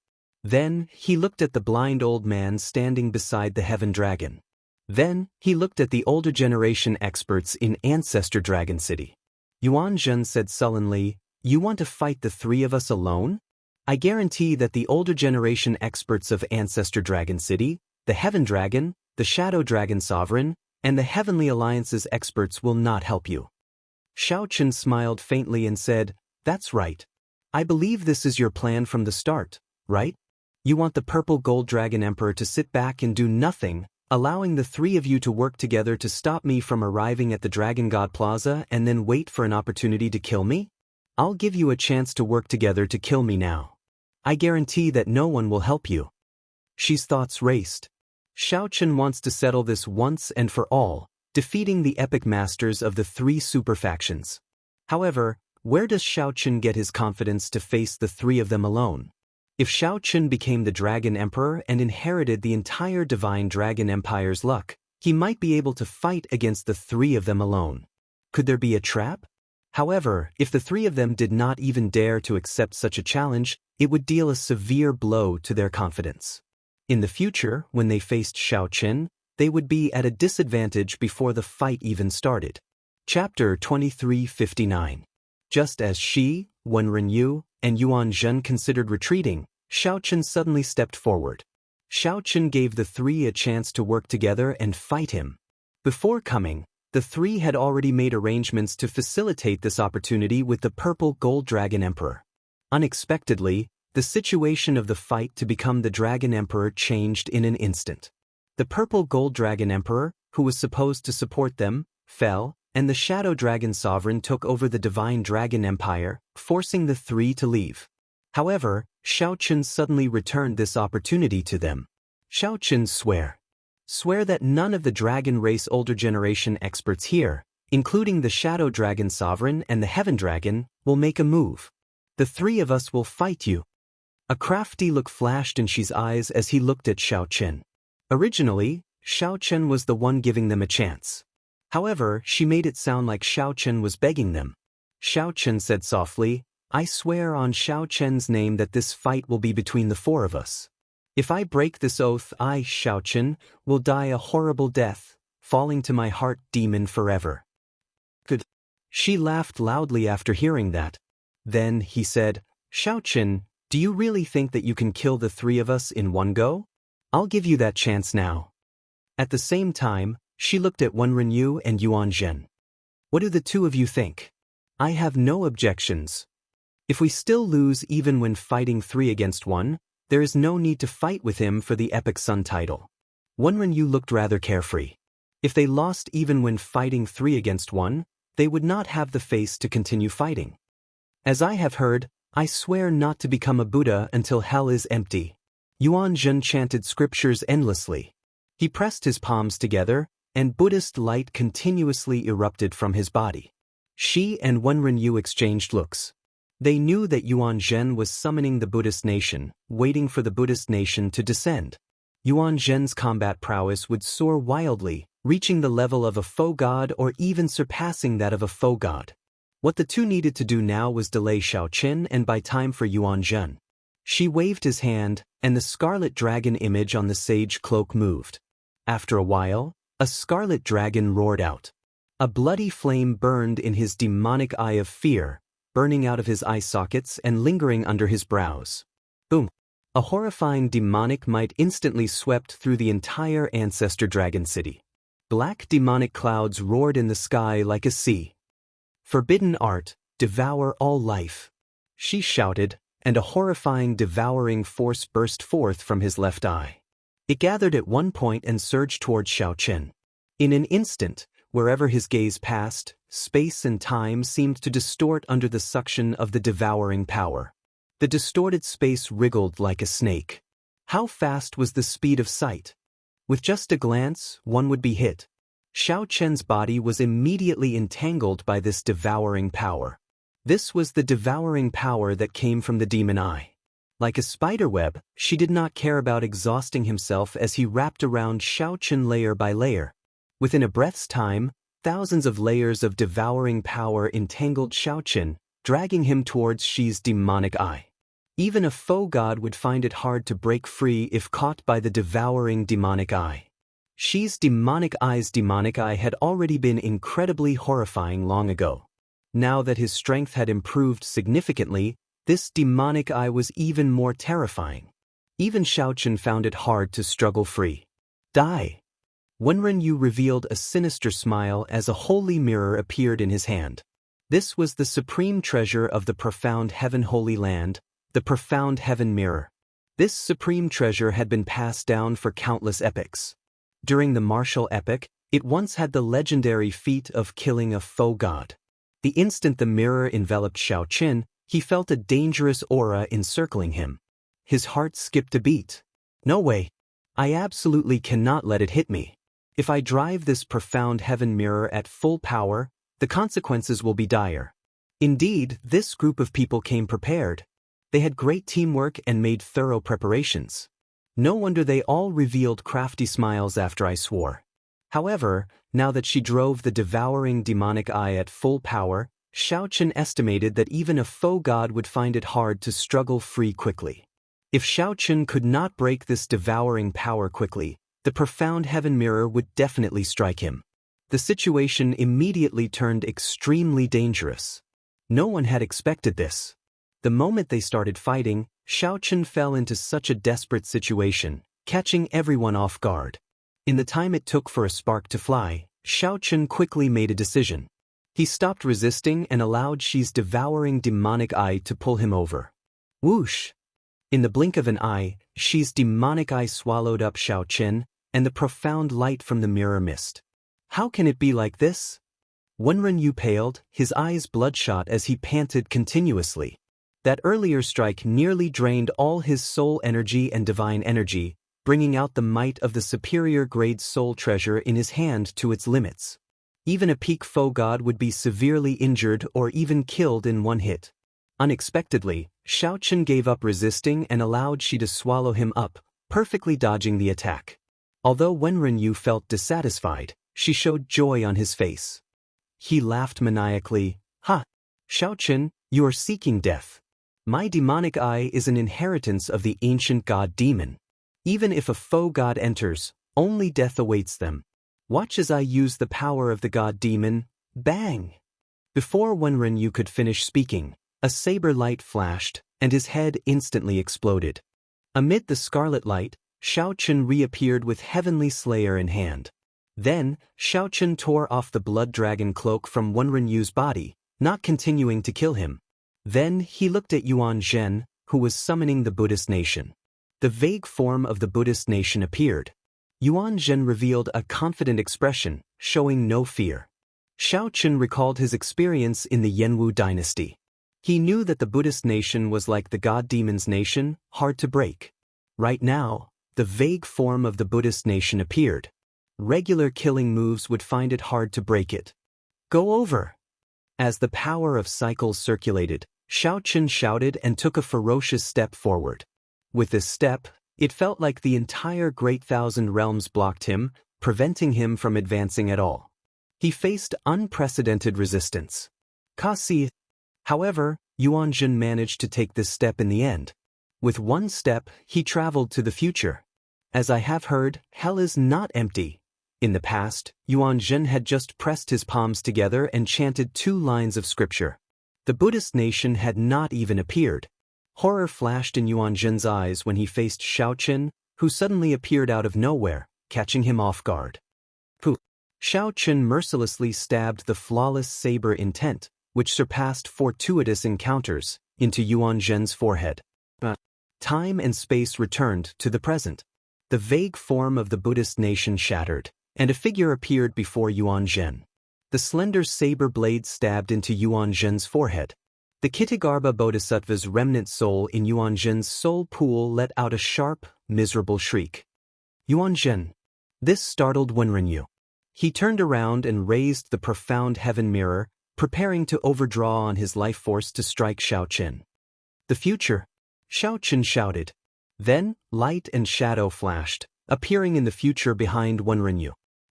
Then, he looked at the blind old man standing beside the heaven dragon. Then, he looked at the older generation experts in Ancestor Dragon City. Yuan Zhen said sullenly, "You want to fight the three of us alone? I guarantee that the older generation experts of Ancestor Dragon City, the Heaven Dragon, the Shadow Dragon Sovereign, and the Heavenly Alliance's experts will not help you." Xiaochen smiled faintly and said, "That's right. I believe this is your plan from the start, right? You want the Purple Gold Dragon Emperor to sit back and do nothing, allowing the three of you to work together to stop me from arriving at the Dragon God Plaza and then wait for an opportunity to kill me? I'll give you a chance to work together to kill me now. I guarantee that no one will help you." Xi's thoughts raced. Xiaochen wants to settle this once and for all, defeating the epic masters of the three super factions. However, where does Xiaochen get his confidence to face the three of them alone? If Xiaochen became the Dragon Emperor and inherited the entire Divine Dragon Empire's luck, he might be able to fight against the three of them alone. Could there be a trap? However, if the three of them did not even dare to accept such a challenge, it would deal a severe blow to their confidence. In the future, when they faced Xiaochen, they would be at a disadvantage before the fight even started. Chapter 2359. Just as Xi, Wen Renyu, and Yuan Zhen considered retreating, Xiaochen suddenly stepped forward. Xiaochen gave the three a chance to work together and fight him. Before coming, the three had already made arrangements to facilitate this opportunity with the Purple Gold Dragon Emperor. Unexpectedly, the situation of the fight to become the Dragon Emperor changed in an instant. The Purple Gold Dragon Emperor, who was supposed to support them, fell, and the Shadow Dragon Sovereign took over the Divine Dragon Empire, forcing the three to leave. However, Xiaochen suddenly returned this opportunity to them. Xiaochen Swear that none of the dragon race older generation experts here, including the Shadow Dragon Sovereign and the Heaven Dragon, will make a move. The three of us will fight you." A crafty look flashed in Xi's eyes as he looked at Xiaochen. Originally, Xiaochen was the one giving them a chance. However, she made it sound like Xiaochen was begging them. Xiaochen said softly, "I swear on Xiaochen's name that this fight will be between the four of us. If I break this oath, I, Xiaochen, will die a horrible death, falling to my heart demon forever." Good. Xi laughed loudly after hearing that. Then he said, "Xiaochen, do you really think that you can kill the three of us in one go? I'll give you that chance now." At the same time, she looked at Wen Renyu and Yuan Zhen. "What do the two of you think? I have no objections. If we still lose even when fighting 3 against 1, there is no need to fight with him for the Epic Sun title." Wen Renyu looked rather carefree. If they lost even when fighting 3 against 1, they would not have the face to continue fighting. "As I have heard, I swear not to become a Buddha until hell is empty." Yuan Zhen chanted scriptures endlessly. He pressed his palms together, and Buddhist light continuously erupted from his body. Xi and Wen Renyu exchanged looks. They knew that Yuan Zhen was summoning the Buddhist nation, waiting for the Buddhist nation to descend. Yuan Zhen's combat prowess would soar wildly, reaching the level of a faux god or even surpassing that of a faux god. What the two needed to do now was delay Xiaochen and buy time for Yuan Zhen. She waved his hand, and the scarlet dragon image on the sage cloak moved. After a while, a scarlet dragon roared out. A bloody flame burned in his demonic eye of fear, burning out of his eye sockets and lingering under his brows. Boom! A horrifying demonic might instantly swept through the entire Ancestor Dragon City. Black demonic clouds roared in the sky like a sea. "Forbidden art, devour all life," she shouted, and a horrifying devouring force burst forth from his left eye. It gathered at one point and surged toward Xiaochen. In an instant, wherever his gaze passed, space and time seemed to distort under the suction of the devouring power. The distorted space wriggled like a snake. How fast was the speed of sight? With just a glance, one would be hit. Xiaochen's body was immediately entangled by this devouring power. This was the devouring power that came from the demon eye. Like a spiderweb, she did not care about exhausting himself as he wrapped around Xiaochen layer by layer. Within a breath's time, thousands of layers of devouring power entangled Xiaochen, dragging him towards Xi's demonic eye. Even a foe god would find it hard to break free if caught by the devouring demonic eye. Xi's demonic eye had already been incredibly horrifying long ago. Now that his strength had improved significantly, this demonic eye was even more terrifying. Even Xiaochen found it hard to struggle free. Die! Wenren revealed a sinister smile as a holy mirror appeared in his hand. This was the supreme treasure of the profound heaven Holy Land, the profound heaven mirror. This supreme treasure had been passed down for countless epochs. During the martial epoch, it once had the legendary feat of killing a foe god. The instant the mirror enveloped Xiaochen, he felt a dangerous aura encircling him. His heart skipped a beat. No way. I absolutely cannot let it hit me. If I drive this profound heaven mirror at full power, the consequences will be dire. Indeed, this group of people came prepared. They had great teamwork and made thorough preparations. No wonder they all revealed crafty smiles after I swore. However, now that she drove the devouring demonic eye at full power, Xiaochen estimated that even a foe god would find it hard to struggle free quickly. If Xiaochen could not break this devouring power quickly, the profound heaven mirror would definitely strike him. The situation immediately turned extremely dangerous. No one had expected this. The moment they started fighting, Xiaochen fell into such a desperate situation, catching everyone off guard. In the time it took for a spark to fly, Xiaochen quickly made a decision. He stopped resisting and allowed Xi's devouring demonic eye to pull him over. Whoosh! In the blink of an eye, Xi's demonic eye swallowed up Xiaochen, and the profound light from the mirror missed. How can it be like this? Wenren paled, his eyes bloodshot as he panted continuously. That earlier strike nearly drained all his soul energy and divine energy, bringing out the might of the superior grade soul treasure in his hand to its limits. Even a peak foe god would be severely injured or even killed in one hit. Unexpectedly, Xiaochen gave up resisting and allowed Xi to swallow him up, perfectly dodging the attack. Although Wenren felt dissatisfied, she showed joy on his face. He laughed maniacally. Ha! Xiaochen, you are seeking death. My demonic eye is an inheritance of the ancient god demon. Even if a foe god enters, only death awaits them. Watch as I use the power of the god demon. Bang! Before Wenren could finish speaking, a saber light flashed, and his head instantly exploded. Amid the scarlet light, Xiaochen reappeared with Heavenly Slayer in hand. Then, Xiaochen tore off the blood dragon cloak from Wenren body, not continuing to kill him. Then he looked at Yuan Zhen, who was summoning the Buddhist nation. The vague form of the Buddhist nation appeared. Yuan Zhen revealed a confident expression, showing no fear. Xiaochen recalled his experience in the Yanwu dynasty. He knew that the Buddhist nation was like the god demon's nation, hard to break. Right now, the vague form of the Buddhist nation appeared. Regular killing moves would find it hard to break it. Go over! As the power of cycles circulated, Xiaochen shouted and took a ferocious step forward. With this step, it felt like the entire Great Thousand Realms blocked him, preventing him from advancing at all. He faced unprecedented resistance. Kasi. However, Yuan Zhen managed to take this step in the end. With one step, he traveled to the future. As I have heard, hell is not empty. In the past, Yuan Zhen had just pressed his palms together and chanted 2 lines of scripture. The Buddhist nation had not even appeared. Horror flashed in Yuan Zhen's eyes when he faced Xiaochen, who suddenly appeared out of nowhere, catching him off guard. Pooh! Xiaochen mercilessly stabbed the flawless saber intent, which surpassed fortuitous encounters, into Yuan Zhen's forehead. Time and space returned to the present. The vague form of the Buddhist nation shattered, and a figure appeared before Yuan Zhen. The slender saber blade stabbed into Yuan Zhen's forehead. The Kitagarbha Bodhisattva's remnant soul in Yuan Zhen's soul pool let out a sharp, miserable shriek. Yuan Zhen. This startled Wenren. He turned around and raised the profound heaven mirror, preparing to overdraw on his life force to strike Xiaochen. The future? Xiaochen shouted. Then, light and shadow flashed, appearing in the future behind Wenren.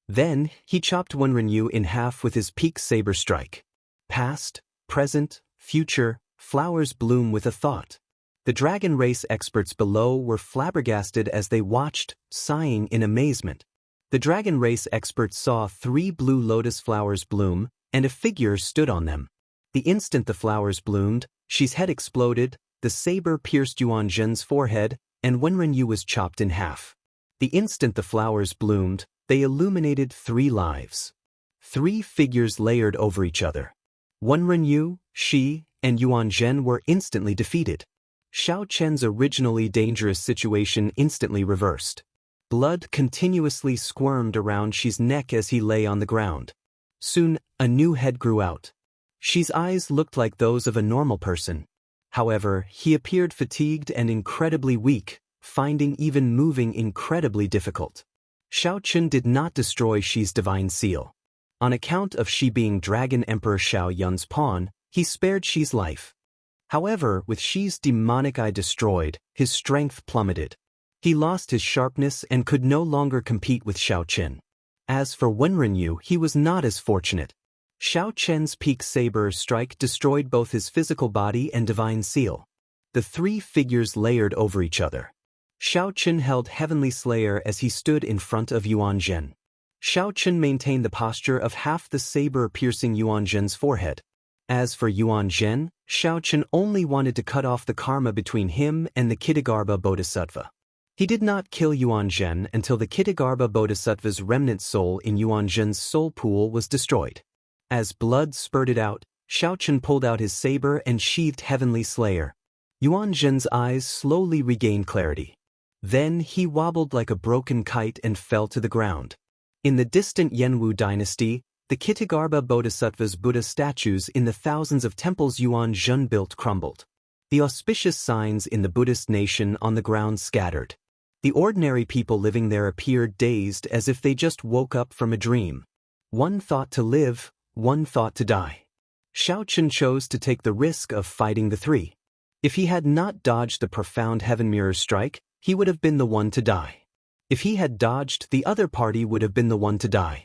Then, he chopped Wenren in half with his peak saber strike. Past, present, future, flowers bloom with a thought. The dragon race experts below were flabbergasted as they watched, sighing in amazement. The dragon race experts saw 3 blue lotus flowers bloom, and a figure stood on them. The instant the flowers bloomed, Xi's head exploded, the saber pierced Yuan Zhen's forehead, and Wenren Yu was chopped in half. The instant the flowers bloomed, they illuminated 3 lives. 3 figures layered over each other. Wenren Yu, Xi, and Yuan Zhen were instantly defeated. Xiao Chen's originally dangerous situation instantly reversed. Blood continuously squirmed around Xi's neck as he lay on the ground. Soon, a new head grew out. Xi's eyes looked like those of a normal person. However, he appeared fatigued and incredibly weak, finding even moving incredibly difficult. Xiao Chen did not destroy Xi's divine seal. On account of Xi being Dragon Emperor Xiao Yun's pawn, he spared Xi's life. However, with Xi's demonic eye destroyed, his strength plummeted. He lost his sharpness and could no longer compete with Xiao Chen. As for Wenren Yu, he was not as fortunate. Xiao Chen's peak saber strike destroyed both his physical body and divine seal. The 3 figures layered over each other. Xiao Chen held Heavenly Slayer as he stood in front of Yuan Zhen. Xiao Chen maintained the posture of half the saber piercing Yuan Zhen's forehead. As for Yuan Zhen, Xiao Chen only wanted to cut off the karma between him and the Kittagarbha Bodhisattva. He did not kill Yuan Zhen until the Kittagarbha Bodhisattva's remnant soul in Yuan Zhen's soul pool was destroyed. As blood spurted out, Xiao Chen pulled out his saber and sheathed Heavenly Slayer. Yuan Zhen's eyes slowly regained clarity. Then he wobbled like a broken kite and fell to the ground. In the distant Yanwu dynasty, the Kittagarbha Bodhisattva's Buddha statues in the thousands of temples Yuan Zhen built crumbled. The auspicious signs in the Buddhist nation on the ground scattered. The ordinary people living there appeared dazed as if they just woke up from a dream. One thought to live, one thought to die. Xiao Chen chose to take the risk of fighting the 3. If he had not dodged the profound Heaven Mirror strike, he would have been the one to die. If he had dodged, the other party would have been the one to die.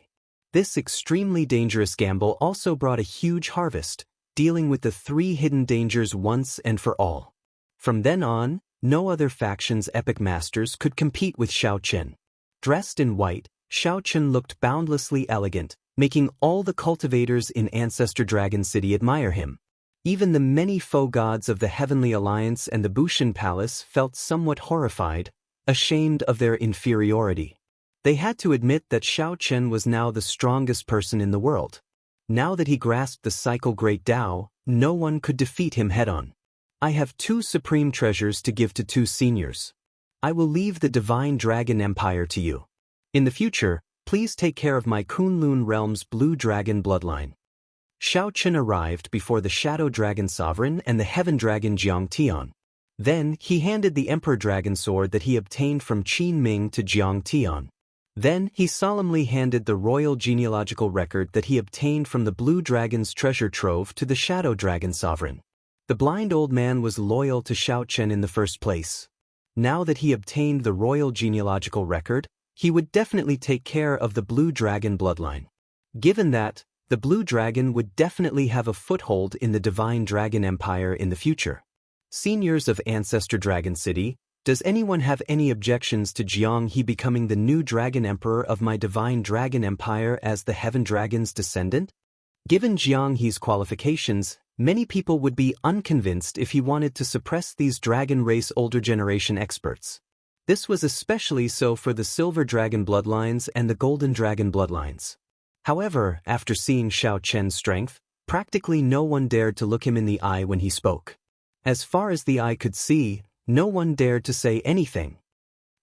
This extremely dangerous gamble also brought a huge harvest, dealing with the 3 hidden dangers once and for all. From then on, no other faction's epic masters could compete with Xiao Chen. Dressed in white, Xiao Chen looked boundlessly elegant, making all the cultivators in Ancestor Dragon City admire him. Even the many faux gods of the Heavenly Alliance and the Bushan Palace felt somewhat horrified, ashamed of their inferiority. They had to admit that Xiao Chen was now the strongest person in the world. Now that he grasped the Cycle Great Tao, no one could defeat him head-on. I have 2 supreme treasures to give to 2 seniors. I will leave the Divine Dragon Empire to you. In the future, please take care of my Kunlun Realm's Blue Dragon bloodline. Xiao Chen arrived before the Shadow Dragon Sovereign and the Heaven Dragon Jiang Tian. Then, he handed the Emperor Dragon Sword that he obtained from Qin Ming to Jiang Tian. Then, he solemnly handed the royal genealogical record that he obtained from the Blue Dragon's treasure trove to the Shadow Dragon Sovereign. The blind old man was loyal to Xiao Chen in the first place. Now that he obtained the royal genealogical record, he would definitely take care of the Blue Dragon bloodline. Given that, the Blue Dragon would definitely have a foothold in the Divine Dragon Empire in the future. Seniors of Ancestor Dragon City, does anyone have any objections to Jiang He becoming the new Dragon Emperor of my Divine Dragon Empire as the Heaven Dragon's descendant? Given Jiang He's qualifications, many people would be unconvinced if he wanted to suppress these dragon race older generation experts. This was especially so for the Silver Dragon bloodlines and the Golden Dragon bloodlines. However, after seeing Xiao Chen's strength, practically no one dared to look him in the eye when he spoke. As far as the eye could see, no one dared to say anything.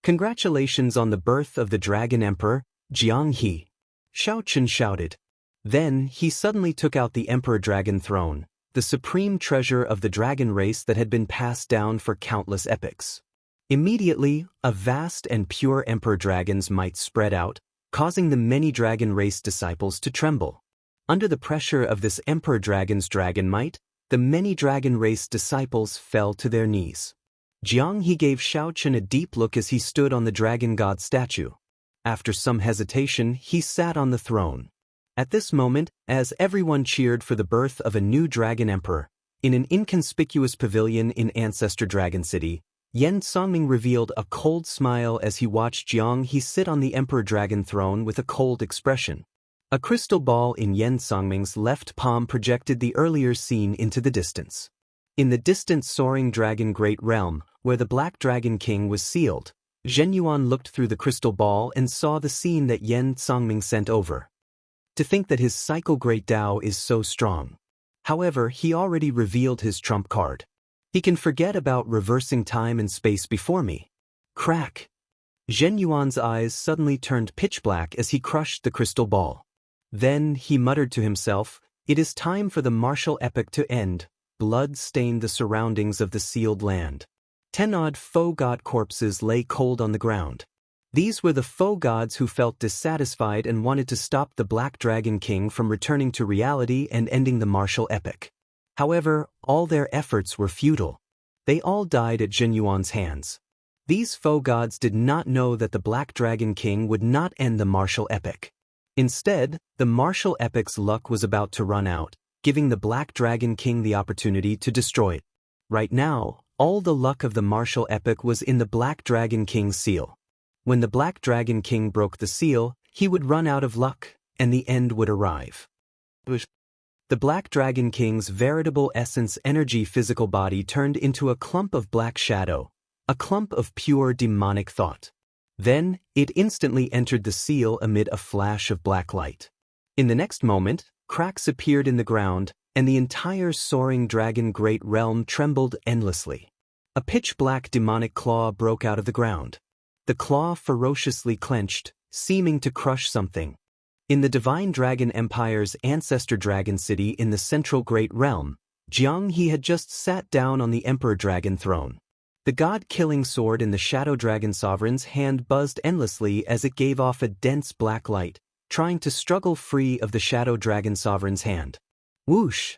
Congratulations on the birth of the Dragon Emperor, Jiang He. Xiao Chen shouted. Then, he suddenly took out the Emperor Dragon Throne, the supreme treasure of the dragon race that had been passed down for countless epochs. Immediately, a vast and pure Emperor Dragon's might spread out, causing the many dragon race disciples to tremble. Under the pressure of this Emperor Dragon's dragon might, the many dragon race disciples fell to their knees. Jiang He gave Xiao Chen a deep look as he stood on the dragon god statue. After some hesitation, he sat on the throne. At this moment, as everyone cheered for the birth of a new dragon emperor, In an inconspicuous pavilion in Ancestor Dragon City, Yen Songming revealed a cold smile as he watched Jiang He sit on the Emperor Dragon throne with a cold expression. A crystal ball in Yen Songming's left palm projected the earlier scene into the distance. In the distant soaring dragon great realm, where the Black Dragon King was sealed, Zhen Yuan looked through the crystal ball and saw the scene that Yen Songming sent over. To think that his cycle Great Tao is so strong. However, he already revealed his trump card. He can forget about reversing time and space before me. Crack! Zhen Yuan's eyes suddenly turned pitch black as he crushed the crystal ball. Then he muttered to himself, "It is time for the martial epic to end." Blood stained the surroundings of the sealed land. 10-odd foe god corpses lay cold on the ground. These were the foe gods who felt dissatisfied and wanted to stop the Black Dragon King from returning to reality and ending the martial epic. However, all their efforts were futile. They all died at Zhen Yuan's hands. These foe gods did not know that the Black Dragon King would not end the martial epic. Instead, the martial epic's luck was about to run out, giving the Black Dragon King the opportunity to destroy it. Right now, all the luck of the martial epic was in the Black Dragon King's seal. When the Black Dragon King broke the seal, he would run out of luck, and the end would arrive. The Black Dragon King's veritable essence energy physical body turned into a clump of black shadow, a clump of pure demonic thought. Then, it instantly entered the seal amid a flash of black light. In the next moment, cracks appeared in the ground, and the entire soaring dragon great realm trembled endlessly. A pitch-black demonic claw broke out of the ground. The claw ferociously clenched, seeming to crush something. In the Divine Dragon Empire's Ancestor Dragon City in the Central Great Realm, Jiang He had just sat down on the Emperor Dragon throne. The god-killing sword in the Shadow Dragon Sovereign's hand buzzed endlessly as it gave off a dense black light, trying to struggle free of the Shadow Dragon Sovereign's hand. Whoosh!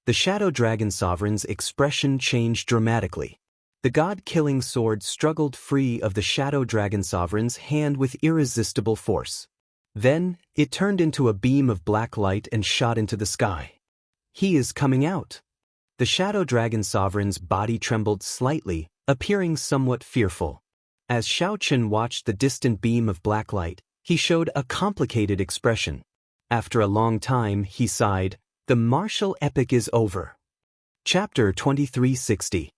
The Shadow Dragon Sovereign's expression changed dramatically. The god-killing sword struggled free of the Shadow Dragon Sovereign's hand with irresistible force. Then, it turned into a beam of black light and shot into the sky. He is coming out. The Shadow Dragon Sovereign's body trembled slightly, appearing somewhat fearful. As Xiaochen watched the distant beam of black light, he showed a complicated expression. After a long time, he sighed, "The martial epic is over." Chapter 2360.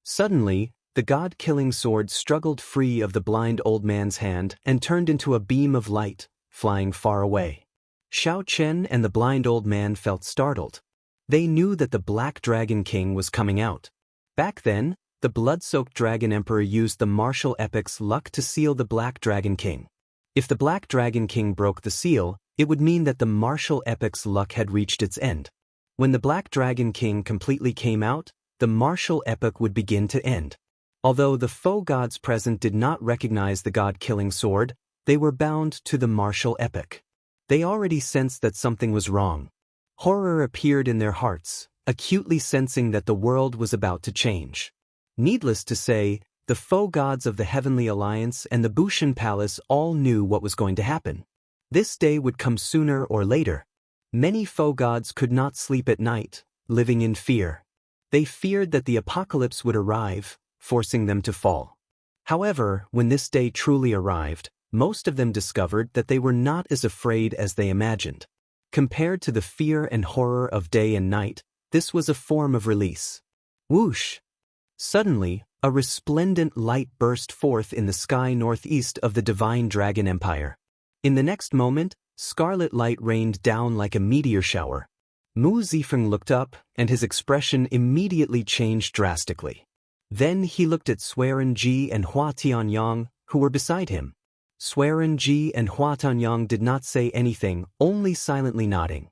Suddenly, the god-killing sword struggled free of the blind old man's hand and turned into a beam of light, flying far away. Xiao Chen and the blind old man felt startled. They knew that the Black Dragon King was coming out. Back then, the blood-soaked Dragon Emperor used the martial epic's luck to seal the Black Dragon King. If the Black Dragon King broke the seal, it would mean that the martial epic's luck had reached its end. When the Black Dragon King completely came out, the martial epic would begin to end. Although the foe gods present did not recognize the god-killing sword, they were bound to the martial epic. They already sensed that something was wrong. Horror appeared in their hearts, acutely sensing that the world was about to change. Needless to say, the foe gods of the Heavenly Alliance and the Bushan Palace all knew what was going to happen. This day would come sooner or later. Many foe gods could not sleep at night, living in fear. They feared that the apocalypse would arrive, forcing them to fall. However, when this day truly arrived, most of them discovered that they were not as afraid as they imagined. Compared to the fear and horror of day and night, this was a form of release. Whoosh! Suddenly, a resplendent light burst forth in the sky northeast of the Divine Dragon Empire. In the next moment, scarlet light rained down like a meteor shower. Mu Zifeng looked up, and his expression immediately changed drastically. Then he looked at Swearenji and Hua Tianyang, who were beside him. Swearenji and Hua Tianyang did not say anything, only silently nodding.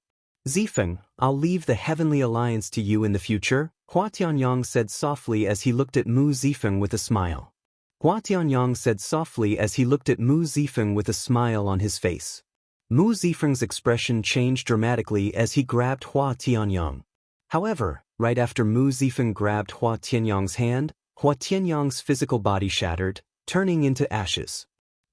"Zifeng, I'll leave the Heavenly Alliance to you in the future," Hua Tianyang said softly as he looked at Mu Zifeng with a smile. Hua Tianyang said softly as he looked at Mu Zifeng with a smile on his face. Mu Zifeng's expression changed dramatically as he grabbed Hua Tianyang. However, right after Mu Zifeng grabbed Hua Tianyang's hand, Hua Tianyang's physical body shattered, turning into ashes.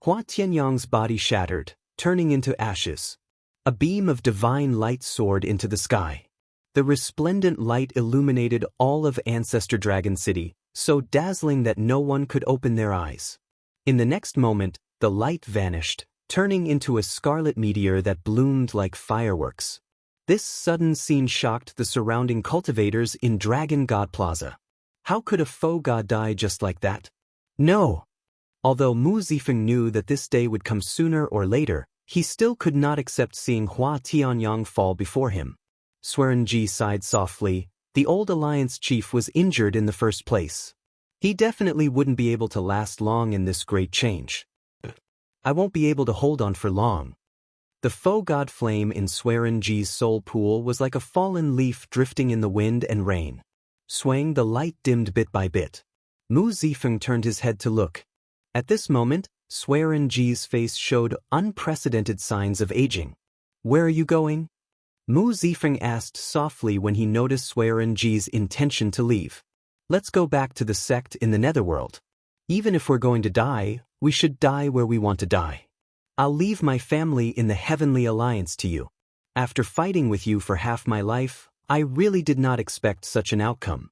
Hua Tianyang's body shattered, turning into ashes. A beam of divine light soared into the sky. The resplendent light illuminated all of Ancestor Dragon City, so dazzling that no one could open their eyes. In the next moment, the light vanished, turning into a scarlet meteor that bloomed like fireworks. This sudden scene shocked the surrounding cultivators in Dragon God Plaza. How could a faux god die just like that? No! Although Mu Zifeng knew that this day would come sooner or later, he still could not accept seeing Hua Tianyang fall before him. Swearenji sighed softly. The old alliance chief was injured in the first place. He definitely wouldn't be able to last long in this great change. I won't be able to hold on for long. The faux god flame in Swearenji's soul pool was like a fallen leaf drifting in the wind and rain. Swaying, the light dimmed bit by bit. Mu Zifeng turned his head to look. At this moment, Swearenji's face showed unprecedented signs of aging. Where are you going? Mu Zifeng asked softly when he noticed Swearenji's intention to leave. Let's go back to the sect in the netherworld. Even if we're going to die, we should die where we want to die. I'll leave my family in the Heavenly Alliance to you. After fighting with you for half my life, I really did not expect such an outcome.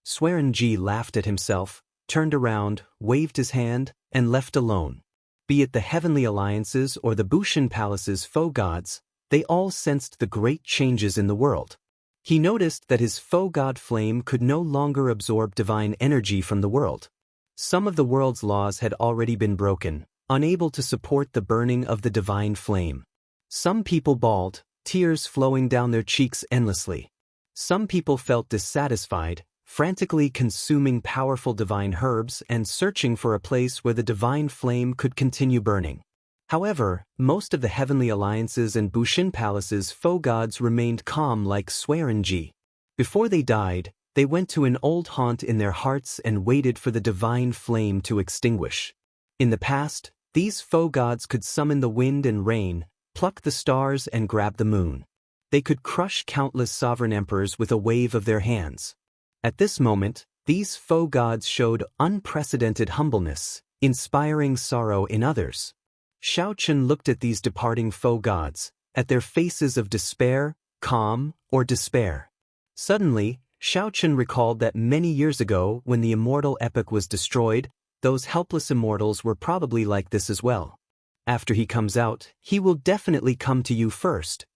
Swearenji laughed at himself, turned around, waved his hand, and left alone. Be it the Heavenly Alliances or the Bushin Palace's faux gods, they all sensed the great changes in the world. He noticed that his faux god flame could no longer absorb divine energy from the world. Some of the world's laws had already been broken, unable to support the burning of the divine flame. Some people bawled, tears flowing down their cheeks endlessly. Some people felt dissatisfied, frantically consuming powerful divine herbs and searching for a place where the divine flame could continue burning. However, most of the Heavenly Alliances and Bushin Palace's faux gods remained calm like Swearenji. Before they died, they went to an old haunt in their hearts and waited for the divine flame to extinguish. In the past, these faux gods could summon the wind and rain, pluck the stars and grab the moon. They could crush countless sovereign emperors with a wave of their hands. At this moment, these faux gods showed unprecedented humbleness, inspiring sorrow in others. Xiaochen looked at these departing faux gods, at their faces of despair, calm, or despair. Suddenly, Xiaochen recalled that many years ago, when the immortal epic was destroyed, those helpless immortals were probably like this as well. After he comes out, he will definitely come to you first.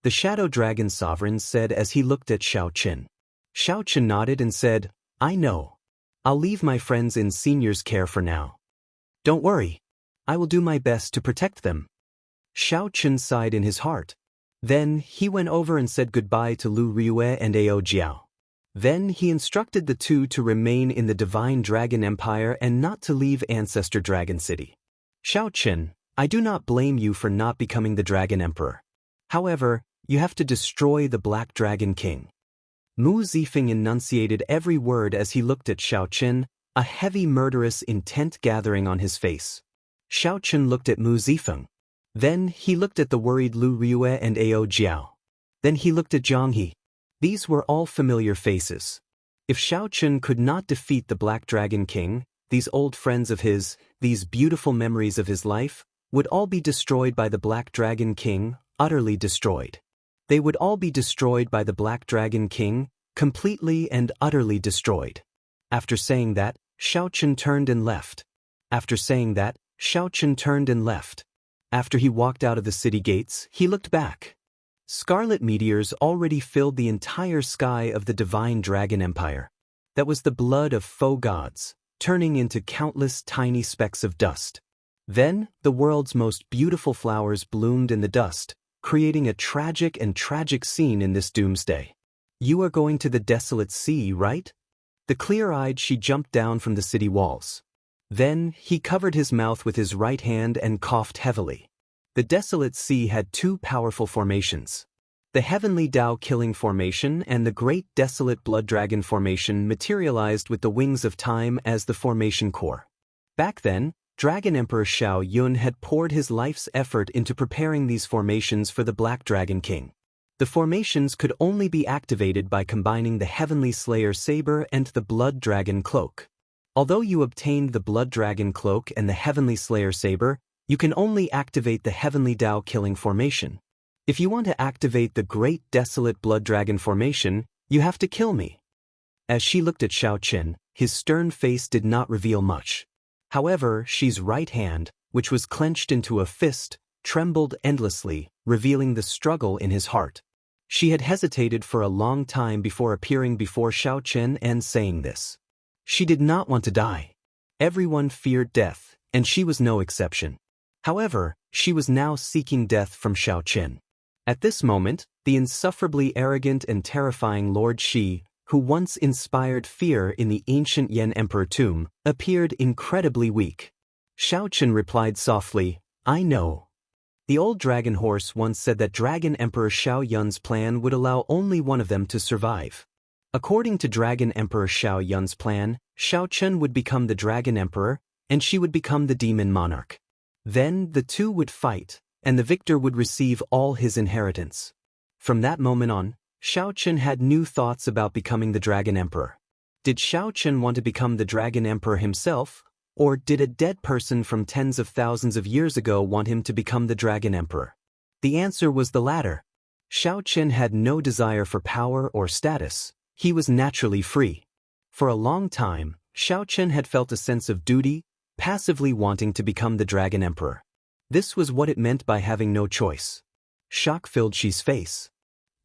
The Shadow Dragon Sovereign said as he looked at Xiaochen. Xiaochen nodded and said, I know. I'll leave my friends in senior's care for now. Don't worry. I will do my best to protect them. Xiaochen sighed in his heart. Then he went over and said goodbye to Lu Riue and Ao Jiao. Then he instructed the two to remain in the Divine Dragon Empire and not to leave Ancestor Dragon City. Xiaochen, I do not blame you for not becoming the Dragon Emperor. However, you have to destroy the Black Dragon King. Mu Zifeng enunciated every word as he looked at Xiaochen, a heavy murderous intent gathering on his face. Xiaochen looked at Mu Zifeng. Then he looked at the worried Lu Riue and Ao Jiao. Then he looked at Zhang He. These were all familiar faces. If Xiaochen could not defeat the Black Dragon King, these old friends of his, these beautiful memories of his life, would all be destroyed by the Black Dragon King, utterly destroyed. They would all be destroyed by the Black Dragon King, completely and utterly destroyed. After saying that, Xiaochen turned and left. After saying that, Xiaochen turned and left. After he walked out of the city gates, he looked back. Scarlet meteors already filled the entire sky of the Divine Dragon Empire. That was the blood of faux gods, turning into countless tiny specks of dust. Then, the world's most beautiful flowers bloomed in the dust, creating a tragic scene in this doomsday. You are going to the desolate sea, right? The clear-eyed she jumped down from the city walls. Then, he covered his mouth with his right hand and coughed heavily. The desolate sea had two powerful formations. The Heavenly Tao Killing Formation and the Great Desolate Blood Dragon Formation materialized with the wings of time as the formation core. Back then, Dragon Emperor Xiao Yun had poured his life's effort into preparing these formations for the Black Dragon King. The formations could only be activated by combining the Heavenly Slayer Saber and the Blood Dragon Cloak. Although you obtained the Blood Dragon Cloak and the Heavenly Slayer Saber, you can only activate the Heavenly Tao Killing Formation. If you want to activate the Great Desolate Blood Dragon formation, you have to kill me. As she looked at Xiaoqin, his stern face did not reveal much. However, Xi's right hand, which was clenched into a fist, trembled endlessly, revealing the struggle in his heart. She had hesitated for a long time before appearing before Xiaoqin and saying this. She did not want to die. Everyone feared death, and she was no exception. However, she was now seeking death from Xiaoqin. At this moment, the insufferably arrogant and terrifying Lord Xi, who once inspired fear in the ancient Yan Emperor tomb, appeared incredibly weak. Xiaoqin replied softly, I know. The old dragon horse once said that Dragon Emperor Xiao Yun's plan would allow only one of them to survive. According to Dragon Emperor Xiao Yun's plan, Xiaoqin would become the Dragon Emperor, and she would become the Demon Monarch. Then the two would fight, and the victor would receive all his inheritance. From that moment on, Xiaoqin had new thoughts about becoming the Dragon Emperor. Did Xiaoqin want to become the Dragon Emperor himself, or did a dead person from tens of thousands of years ago want him to become the Dragon Emperor? The answer was the latter. Xiaoqin had no desire for power or status. He was naturally free. For a long time, Xiaoqin had felt a sense of duty, passively wanting to become the Dragon Emperor. This was what it meant by having no choice. Shock filled Xi's face.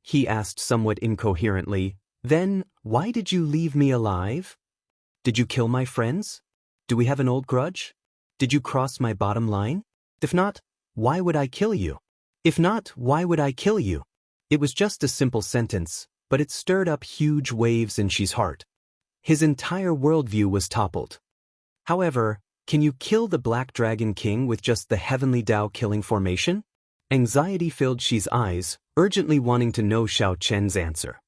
He asked somewhat incoherently, Then, why did you leave me alive? Did you kill my friends? Do we have an old grudge? Did you cross my bottom line? If not, why would I kill you? If not, why would I kill you? It was just a simple sentence, but it stirred up huge waves in Xi's heart. His entire worldview was toppled. However, can you kill the Black Dragon King with just the Heavenly Tao killing formation? Anxiety filled Xi's eyes, urgently wanting to know Xiaoqin's answer.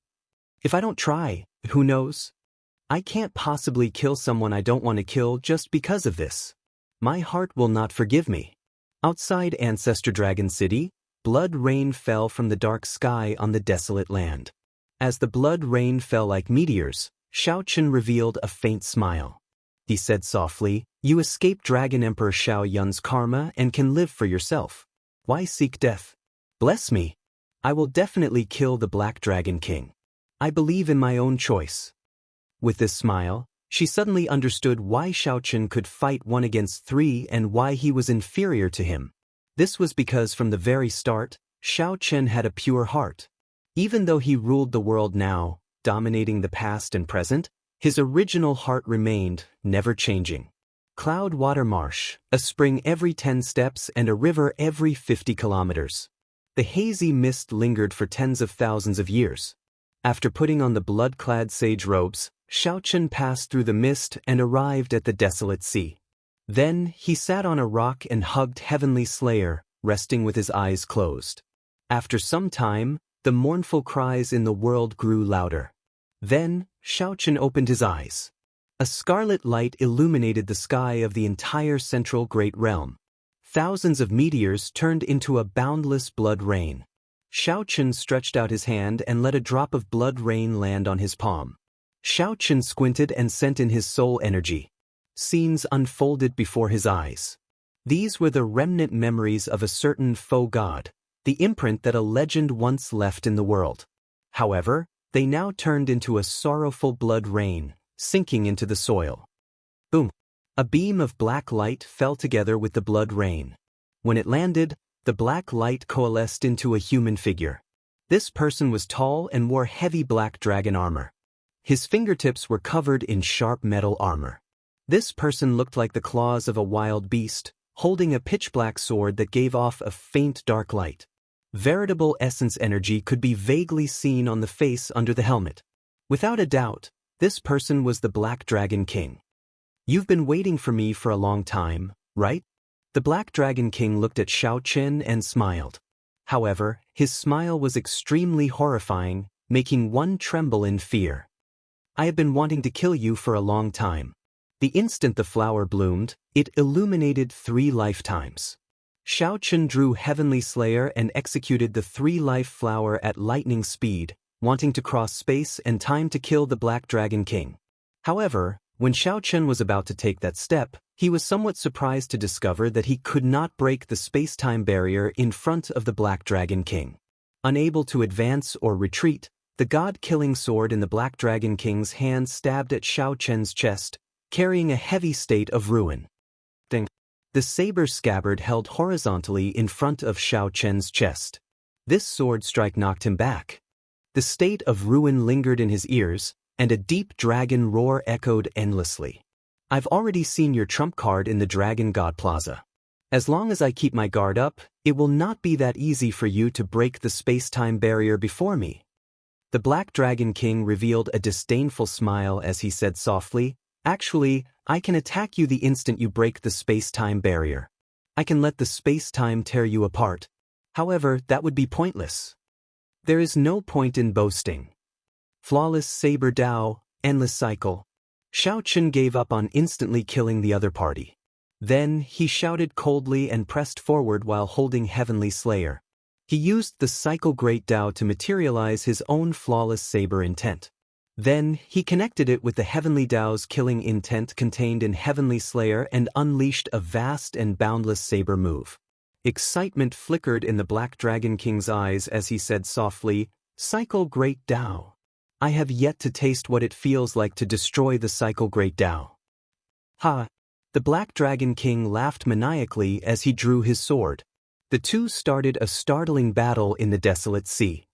If I don't try, who knows? I can't possibly kill someone I don't want to kill just because of this. My heart will not forgive me. Outside Ancestor Dragon City, blood rain fell from the dark sky on the desolate land. As the blood rain fell like meteors, Xiaoqin revealed a faint smile. He said softly, You escaped Dragon Emperor Xiao Yun's karma and can live for yourself. Why seek death? Bless me. I will definitely kill the Black Dragon King. I believe in my own choice. With this smile, she suddenly understood why Xiaoqin could fight 1 against 3 and why he was inferior to him. This was because from the very start, Xiaoqin had a pure heart. Even though he ruled the world now, dominating the past and present, his original heart remained, never changing. Cloud Water Marsh, a spring every 10 steps and a river every 50 kilometers. The hazy mist lingered for tens of thousands of years. After putting on the blood-clad sage robes, Xiaoqin passed through the mist and arrived at the desolate sea. Then he sat on a rock and hugged Heavenly Slayer, resting with his eyes closed. After some time, the mournful cries in the world grew louder. Then, Xiaoqin opened his eyes. A scarlet light illuminated the sky of the entire central great realm. Thousands of meteors turned into a boundless blood rain. Xiaoqin stretched out his hand and let a drop of blood rain land on his palm. Xiaoqin squinted and sent in his soul energy. Scenes unfolded before his eyes. These were the remnant memories of a certain faux god, the imprint that a legend once left in the world. However, they now turned into a sorrowful blood rain, sinking into the soil. Boom! A beam of black light fell together with the blood rain. When it landed, the black light coalesced into a human figure. This person was tall and wore heavy black dragon armor. His fingertips were covered in sharp metal armor. This person looked like the claws of a wild beast, holding a pitch-black sword that gave off a faint dark light. Veritable essence energy could be vaguely seen on the face under the helmet. Without a doubt, this person was the Black Dragon King. You've been waiting for me for a long time, right? The Black Dragon King looked at Xiaoqin and smiled. However, his smile was extremely horrifying, making one tremble in fear. I have been wanting to kill you for a long time. The instant the flower bloomed, it illuminated 3 lifetimes. Xiaoqin drew Heavenly Slayer and executed the 3-life flower at lightning speed, wanting to cross space and time to kill the Black Dragon King. However, when Xiaoqin was about to take that step, he was somewhat surprised to discover that he could not break the space-time barrier in front of the Black Dragon King. Unable to advance or retreat, the god-killing sword in the Black Dragon King's hand stabbed at Xiao Chen's chest, carrying a heavy state of ruin. Ding. The saber scabbard held horizontally in front of Xiao Chen's chest. This sword strike knocked him back. The state of ruin lingered in his ears, and a deep dragon roar echoed endlessly. I've already seen your trump card in the Dragon God Plaza. As long as I keep my guard up, it will not be that easy for you to break the space-time barrier before me. The Black Dragon King revealed a disdainful smile as he said softly, "Actually, I can attack you the instant you break the space-time barrier. I can let the space-time tear you apart. However, that would be pointless. There is no point in boasting." Flawless saber Dao, endless cycle. Xiao Chen gave up on instantly killing the other party. Then, he shouted coldly and pressed forward while holding Heavenly Slayer. He used the Cycle Great Dao to materialize his own flawless saber intent. Then, he connected it with the Heavenly Dao's killing intent contained in Heavenly Slayer and unleashed a vast and boundless saber move. Excitement flickered in the Black Dragon King's eyes as he said softly, "Cycle Great Dao. I have yet to taste what it feels like to destroy the Cycle Great Dao." Ha! The Black Dragon King laughed maniacally as he drew his sword. The two started a startling battle in the desolate sea.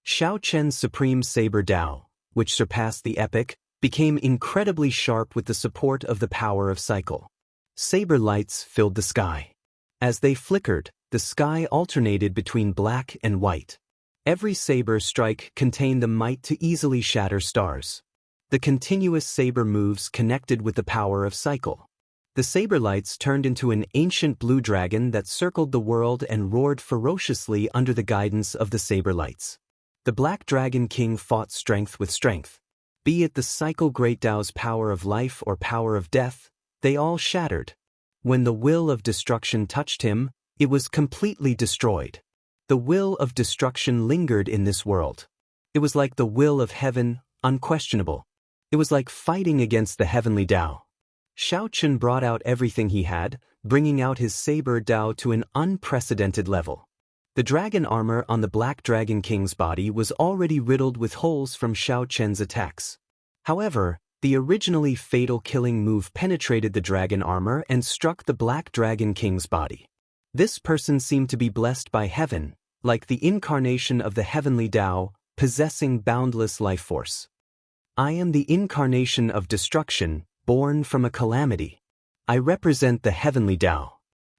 Xiao Chen's supreme saber Dao, which surpassed the epic, became incredibly sharp with the support of the power of cycle. Saber lights filled the sky. As they flickered, the sky alternated between black and white. Every saber strike contained the might to easily shatter stars. The continuous saber moves connected with the power of cycle. The saber lights turned into an ancient blue dragon that circled the world and roared ferociously under the guidance of the saber lights. The Black Dragon King fought strength with strength. Be it the Cycle Great Dao's power of life or power of death, they all shattered. When the will of destruction touched him, it was completely destroyed. The will of destruction lingered in this world. It was like the will of heaven, unquestionable. It was like fighting against the Heavenly Dao. Xiao Chen brought out everything he had, bringing out his saber Dao to an unprecedented level. The dragon armor on the Black Dragon King's body was already riddled with holes from Xiao Chen's attacks. However, the originally fatal killing move penetrated the dragon armor and struck the Black Dragon King's body. This person seemed to be blessed by heaven, like the incarnation of the Heavenly Dao, possessing boundless life force. I am the incarnation of destruction, born from a calamity. I represent the Heavenly Dao.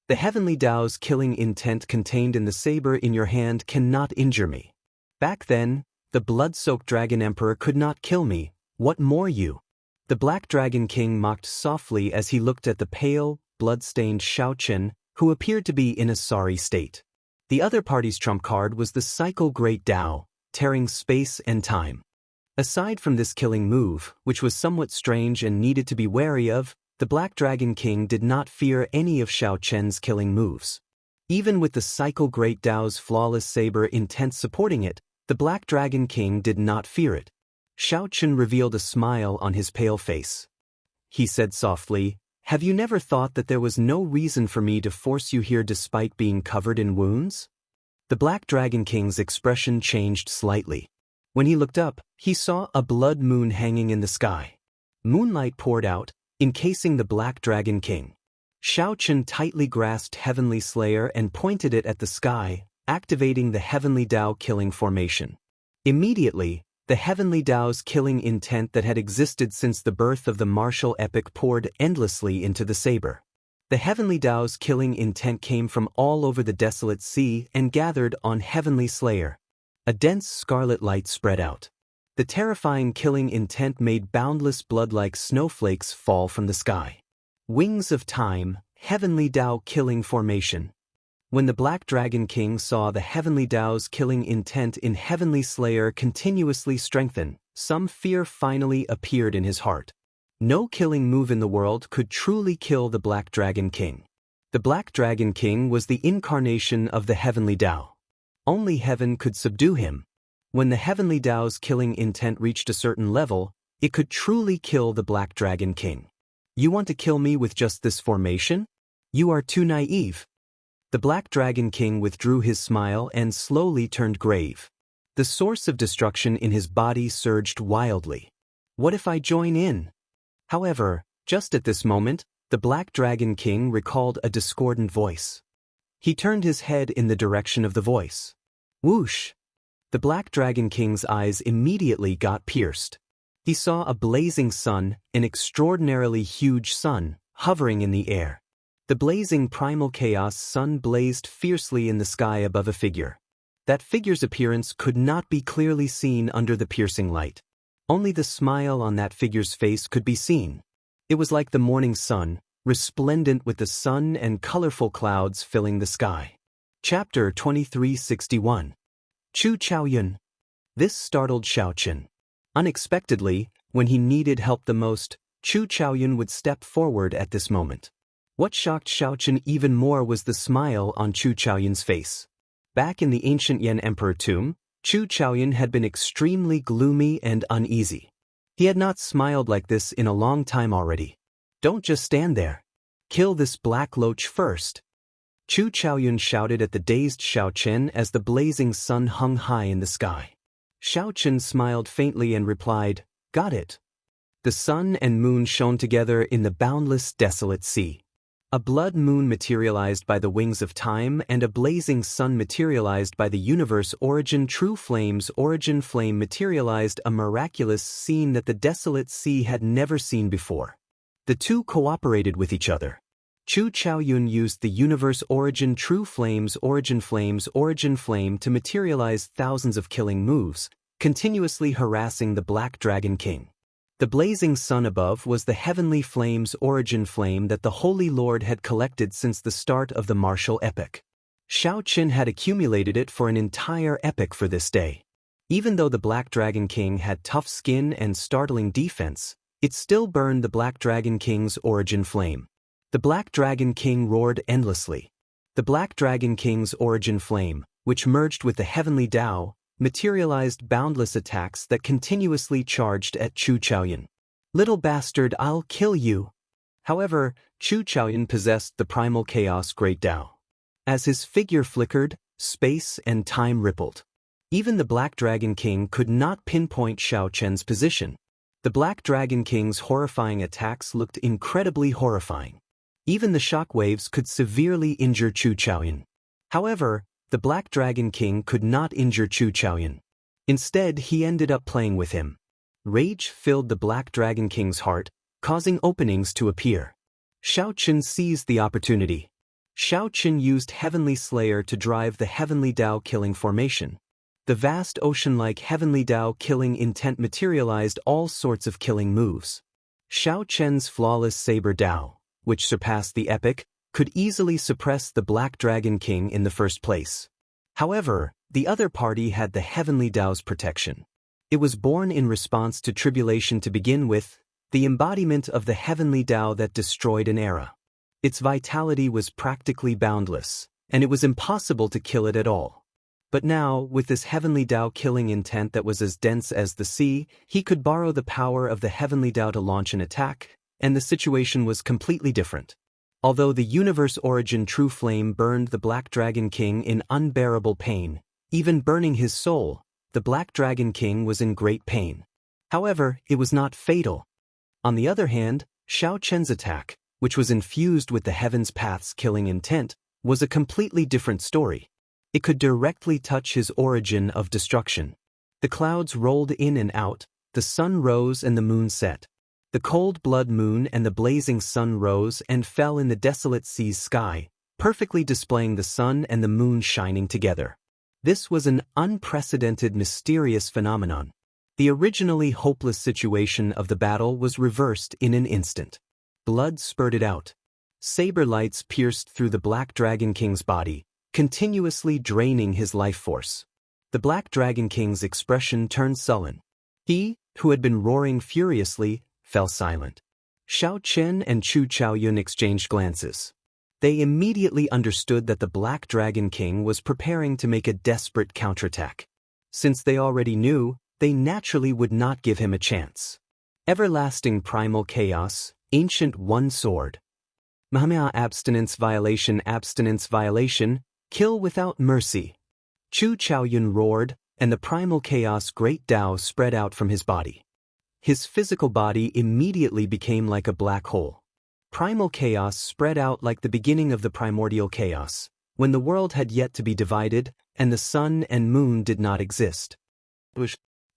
The Heavenly Dao's killing intent contained in the saber in your hand cannot injure me. Back then, the blood-soaked Dragon Emperor could not kill me, what more you? The Black Dragon King mocked softly as he looked at the pale, blood-stained Xiao Chen, who appeared to be in a sorry state. The other party's trump card was the Cycle Great Dao, tearing space and time. Aside from this killing move, which was somewhat strange and needed to be wary of, the Black Dragon King did not fear any of Xiao Chen's killing moves. Even with the Cycle Great Dao's flawless saber intent supporting it, the Black Dragon King did not fear it. Xiao Chen revealed a smile on his pale face. He said softly, "Have you never thought that there was no reason for me to force you here despite being covered in wounds?" The Black Dragon King's expression changed slightly. When he looked up, he saw a blood moon hanging in the sky. Moonlight poured out, encasing the Black Dragon King. Xiao Chen tightly grasped Heavenly Slayer and pointed it at the sky, activating the Heavenly Dao killing formation. Immediately, the Heavenly Dao's killing intent that had existed since the birth of the martial epic poured endlessly into the saber. The Heavenly Dao's killing intent came from all over the desolate sea and gathered on Heavenly Slayer. A dense scarlet light spread out. The terrifying killing intent made boundless blood-like snowflakes fall from the sky. Wings of Time, Heavenly Dao killing formation. When the Black Dragon King saw the Heavenly Dao's killing intent in Heavenly Slayer continuously strengthen, some fear finally appeared in his heart. No killing move in the world could truly kill the Black Dragon King. The Black Dragon King was the incarnation of the Heavenly Dao. Only heaven could subdue him. When the Heavenly Dao's killing intent reached a certain level, it could truly kill the Black Dragon King. You want to kill me with just this formation? You are too naive. The Black Dragon King withdrew his smile and slowly turned grave. The source of destruction in his body surged wildly. What if I join in? However, just at this moment, the Black Dragon King recalled a discordant voice. He turned his head in the direction of the voice. Whoosh! The Black Dragon King's eyes immediately got pierced. He saw a blazing sun, an extraordinarily huge sun, hovering in the air. The blazing primal chaos sun blazed fiercely in the sky above a figure. That figure's appearance could not be clearly seen under the piercing light. Only the smile on that figure's face could be seen. It was like the morning sun, resplendent with the sun and colorful clouds filling the sky. Chapter 2361. Chu Chaoyun. This startled Xiaoqin. Unexpectedly, when he needed help the most, Chu Chaoyun would step forward at this moment. What shocked Xiaoqin even more was the smile on Chu Chaoyun's face. Back in the ancient Yan Emperor tomb, Chu Chaoyun had been extremely gloomy and uneasy. He had not smiled like this in a long time already. Don't just stand there. Kill this black loach first. Chu Chaoyun shouted at the dazed Xiaoqin as the blazing sun hung high in the sky. Xiaoqin smiled faintly and replied, "Got it." The sun and moon shone together in the boundless, desolate sea. A blood moon materialized by the wings of time and a blazing sun materialized by the universe origin. True flames origin flame materialized, a miraculous scene that the desolate sea had never seen before. The two cooperated with each other. Chu Chaoyun used the universe origin true flames origin flame to materialize thousands of killing moves, continuously harassing the Black Dragon King. The blazing sun above was the heavenly flames origin flame that the Holy Lord had collected since the start of the martial epic. Xiaoqin had accumulated it for an entire epic for this day. Even though the Black Dragon King had tough skin and startling defense, it still burned the Black Dragon King's origin flame. The Black Dragon King roared endlessly. The Black Dragon King's origin flame, which merged with the heavenly Tao, materialized boundless attacks that continuously charged at Chu Chaoyun. "Little bastard, I'll kill you." However, Chu Chaoyun possessed the primal chaos great Tao. As his figure flickered, space and time rippled. Even the Black Dragon King could not pinpoint Xiaoqin's position. The Black Dragon King's horrifying attacks looked incredibly horrifying. Even the shockwaves could severely injure Chu Chaoyun. However, the Black Dragon King could not injure Chu Chaoyun. Instead, he ended up playing with him. Rage filled the Black Dragon King's heart, causing openings to appear. Xiaoqin seized the opportunity. Xiaoqin used Heavenly Slayer to drive the Heavenly Tao killing formation. The vast ocean-like Heavenly Tao killing intent materialized all sorts of killing moves. Xiaoqin's flawless Saber Tao, which surpassed the epic, could easily suppress the Black Dragon King in the first place. However, the other party had the Heavenly Tao's protection. It was born in response to tribulation to begin with, the embodiment of the Heavenly Tao that destroyed an era. Its vitality was practically boundless, and it was impossible to kill it at all. But now, with this Heavenly Tao killing intent that was as dense as the sea, he could borrow the power of the Heavenly Tao to launch an attack, and the situation was completely different. Although the universe origin true flame burned the Black Dragon King in unbearable pain, even burning his soul, the Black Dragon King was in great pain. However, it was not fatal. On the other hand, Xiaoqin's attack, which was infused with the Heaven's Path's killing intent, was a completely different story. It could directly touch his origin of destruction. The clouds rolled in and out, the sun rose and the moon set. The cold blood moon and the blazing sun rose and fell in the desolate sea's sky, perfectly displaying the sun and the moon shining together. This was an unprecedented, mysterious phenomenon. The originally hopeless situation of the battle was reversed in an instant. Blood spurted out. Saber lights pierced through the Black Dragon King's body, continuously draining his life force. The Black Dragon King's expression turned sullen. He, who had been roaring furiously, fell silent. Xiaoqin and Chu Chaoyun exchanged glances. They immediately understood that the Black Dragon King was preparing to make a desperate counterattack. Since they already knew, they naturally would not give him a chance. Everlasting primal chaos, ancient one sword. Mahamaya abstinence violation, kill without mercy. Chu Chaoyun roared, and the primal chaos great Tao spread out from his body. His physical body immediately became like a black hole. Primal chaos spread out like the beginning of the primordial chaos, when the world had yet to be divided, and the sun and moon did not exist.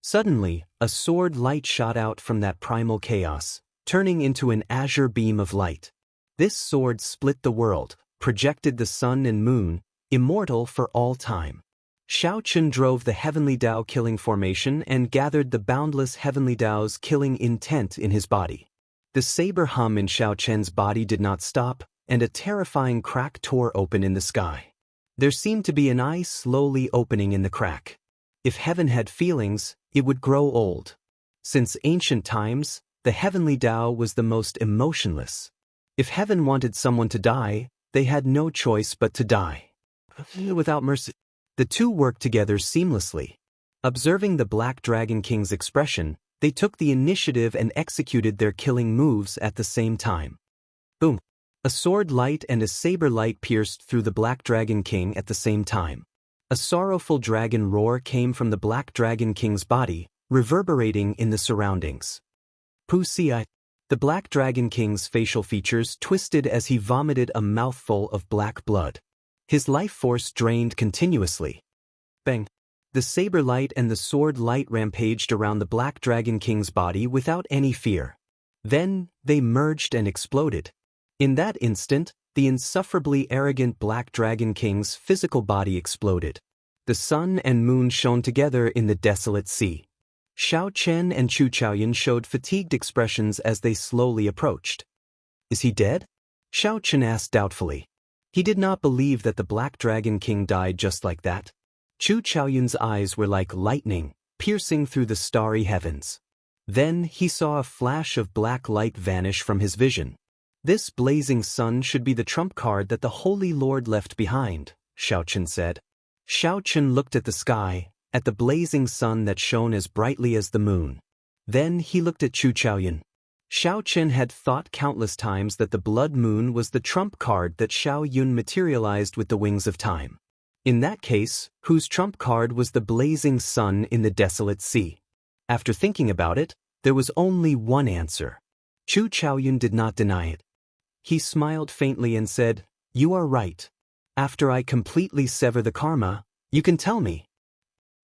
Suddenly, a sword light shot out from that primal chaos, turning into an azure beam of light. This sword split the world, projected the sun and moon, immortal for all time. Xiao Chun drove the heavenly Tao killing formation and gathered the boundless heavenly Tao's killing intent in his body. The saber hum in Xiao Chen's body did not stop, and a terrifying crack tore open in the sky. There seemed to be an eye slowly opening in the crack. If heaven had feelings, it would grow old. Since ancient times, the heavenly Tao was the most emotionless. If heaven wanted someone to die, they had no choice but to die. Without mercy. The two worked together seamlessly. Observing the Black Dragon King's expression, they took the initiative and executed their killing moves at the same time. Boom! A sword light and a saber light pierced through the Black Dragon King at the same time. A sorrowful dragon roar came from the Black Dragon King's body, reverberating in the surroundings. Wuxia. The Black Dragon King's facial features twisted as he vomited a mouthful of black blood. His life force drained continuously. Bang! The saber light and the sword light rampaged around the Black Dragon King's body without any fear. Then, they merged and exploded. In that instant, the insufferably arrogant Black Dragon King's physical body exploded. The sun and moon shone together in the desolate sea. Xiao Chen and Chu Chaoyun showed fatigued expressions as they slowly approached. Is he dead? Xiao Chen asked doubtfully. He did not believe that the Black Dragon King died just like that. Chu Chaoyun's eyes were like lightning, piercing through the starry heavens. Then he saw a flash of black light vanish from his vision. This blazing sun should be the trump card that the Holy Lord left behind, Xiao Chen said. Xiao Chen looked at the sky, at the blazing sun that shone as brightly as the moon. Then he looked at Chu Chaoyun. Xiao Chen had thought countless times that the blood moon was the trump card that Xiao Yun materialized with the wings of time. In that case, whose trump card was the blazing sun in the desolate sea? After thinking about it, there was only one answer. Chu Chaoyun did not deny it. He smiled faintly and said, "You are right. After I completely sever the karma, you can tell me."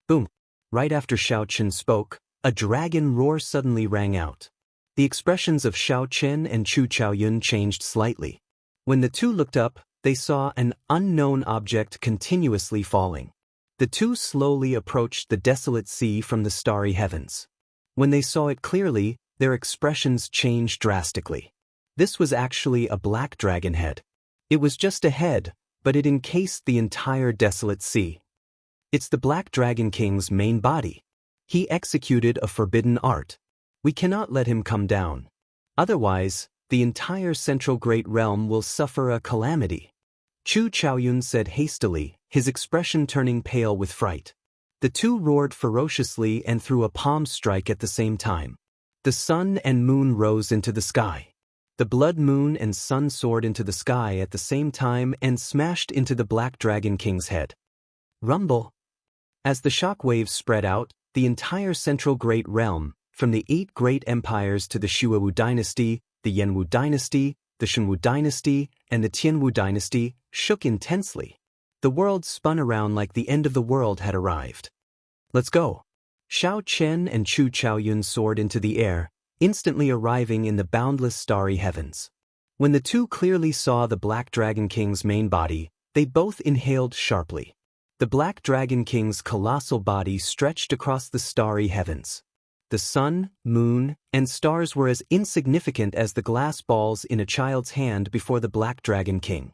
Boom! Right after Xiao Chen spoke, a dragon roar suddenly rang out. The expressions of Xiao Chen and Chu Chaoyun changed slightly. When the two looked up, they saw an unknown object continuously falling. The two slowly approached the desolate sea from the starry heavens. When they saw it clearly, their expressions changed drastically. This was actually a black dragon head. It was just a head, but it encased the entire desolate sea. It's the Black Dragon King's main body. He executed a forbidden art. We cannot let him come down. Otherwise, the entire central great realm will suffer a calamity. Chu Chaoyun said hastily, his expression turning pale with fright. The two roared ferociously and threw a palm strike at the same time. The sun and moon rose into the sky. The blood moon and sun soared into the sky at the same time and smashed into the Black Dragon King's head. Rumble! As the shock waves spread out, the entire central great realm, from the 8 great empires to the Shuowu dynasty, the Yanwu dynasty, the Shunwu dynasty, and the Tianwu dynasty, shook intensely. The world spun around like the end of the world had arrived. Let's go! Xiao Chen and Chu Chaoyun soared into the air, instantly arriving in the boundless starry heavens. When the two clearly saw the Black Dragon King's main body, they both inhaled sharply. The Black Dragon King's colossal body stretched across the starry heavens. The sun, moon, and stars were as insignificant as the glass balls in a child's hand before the Black Dragon King.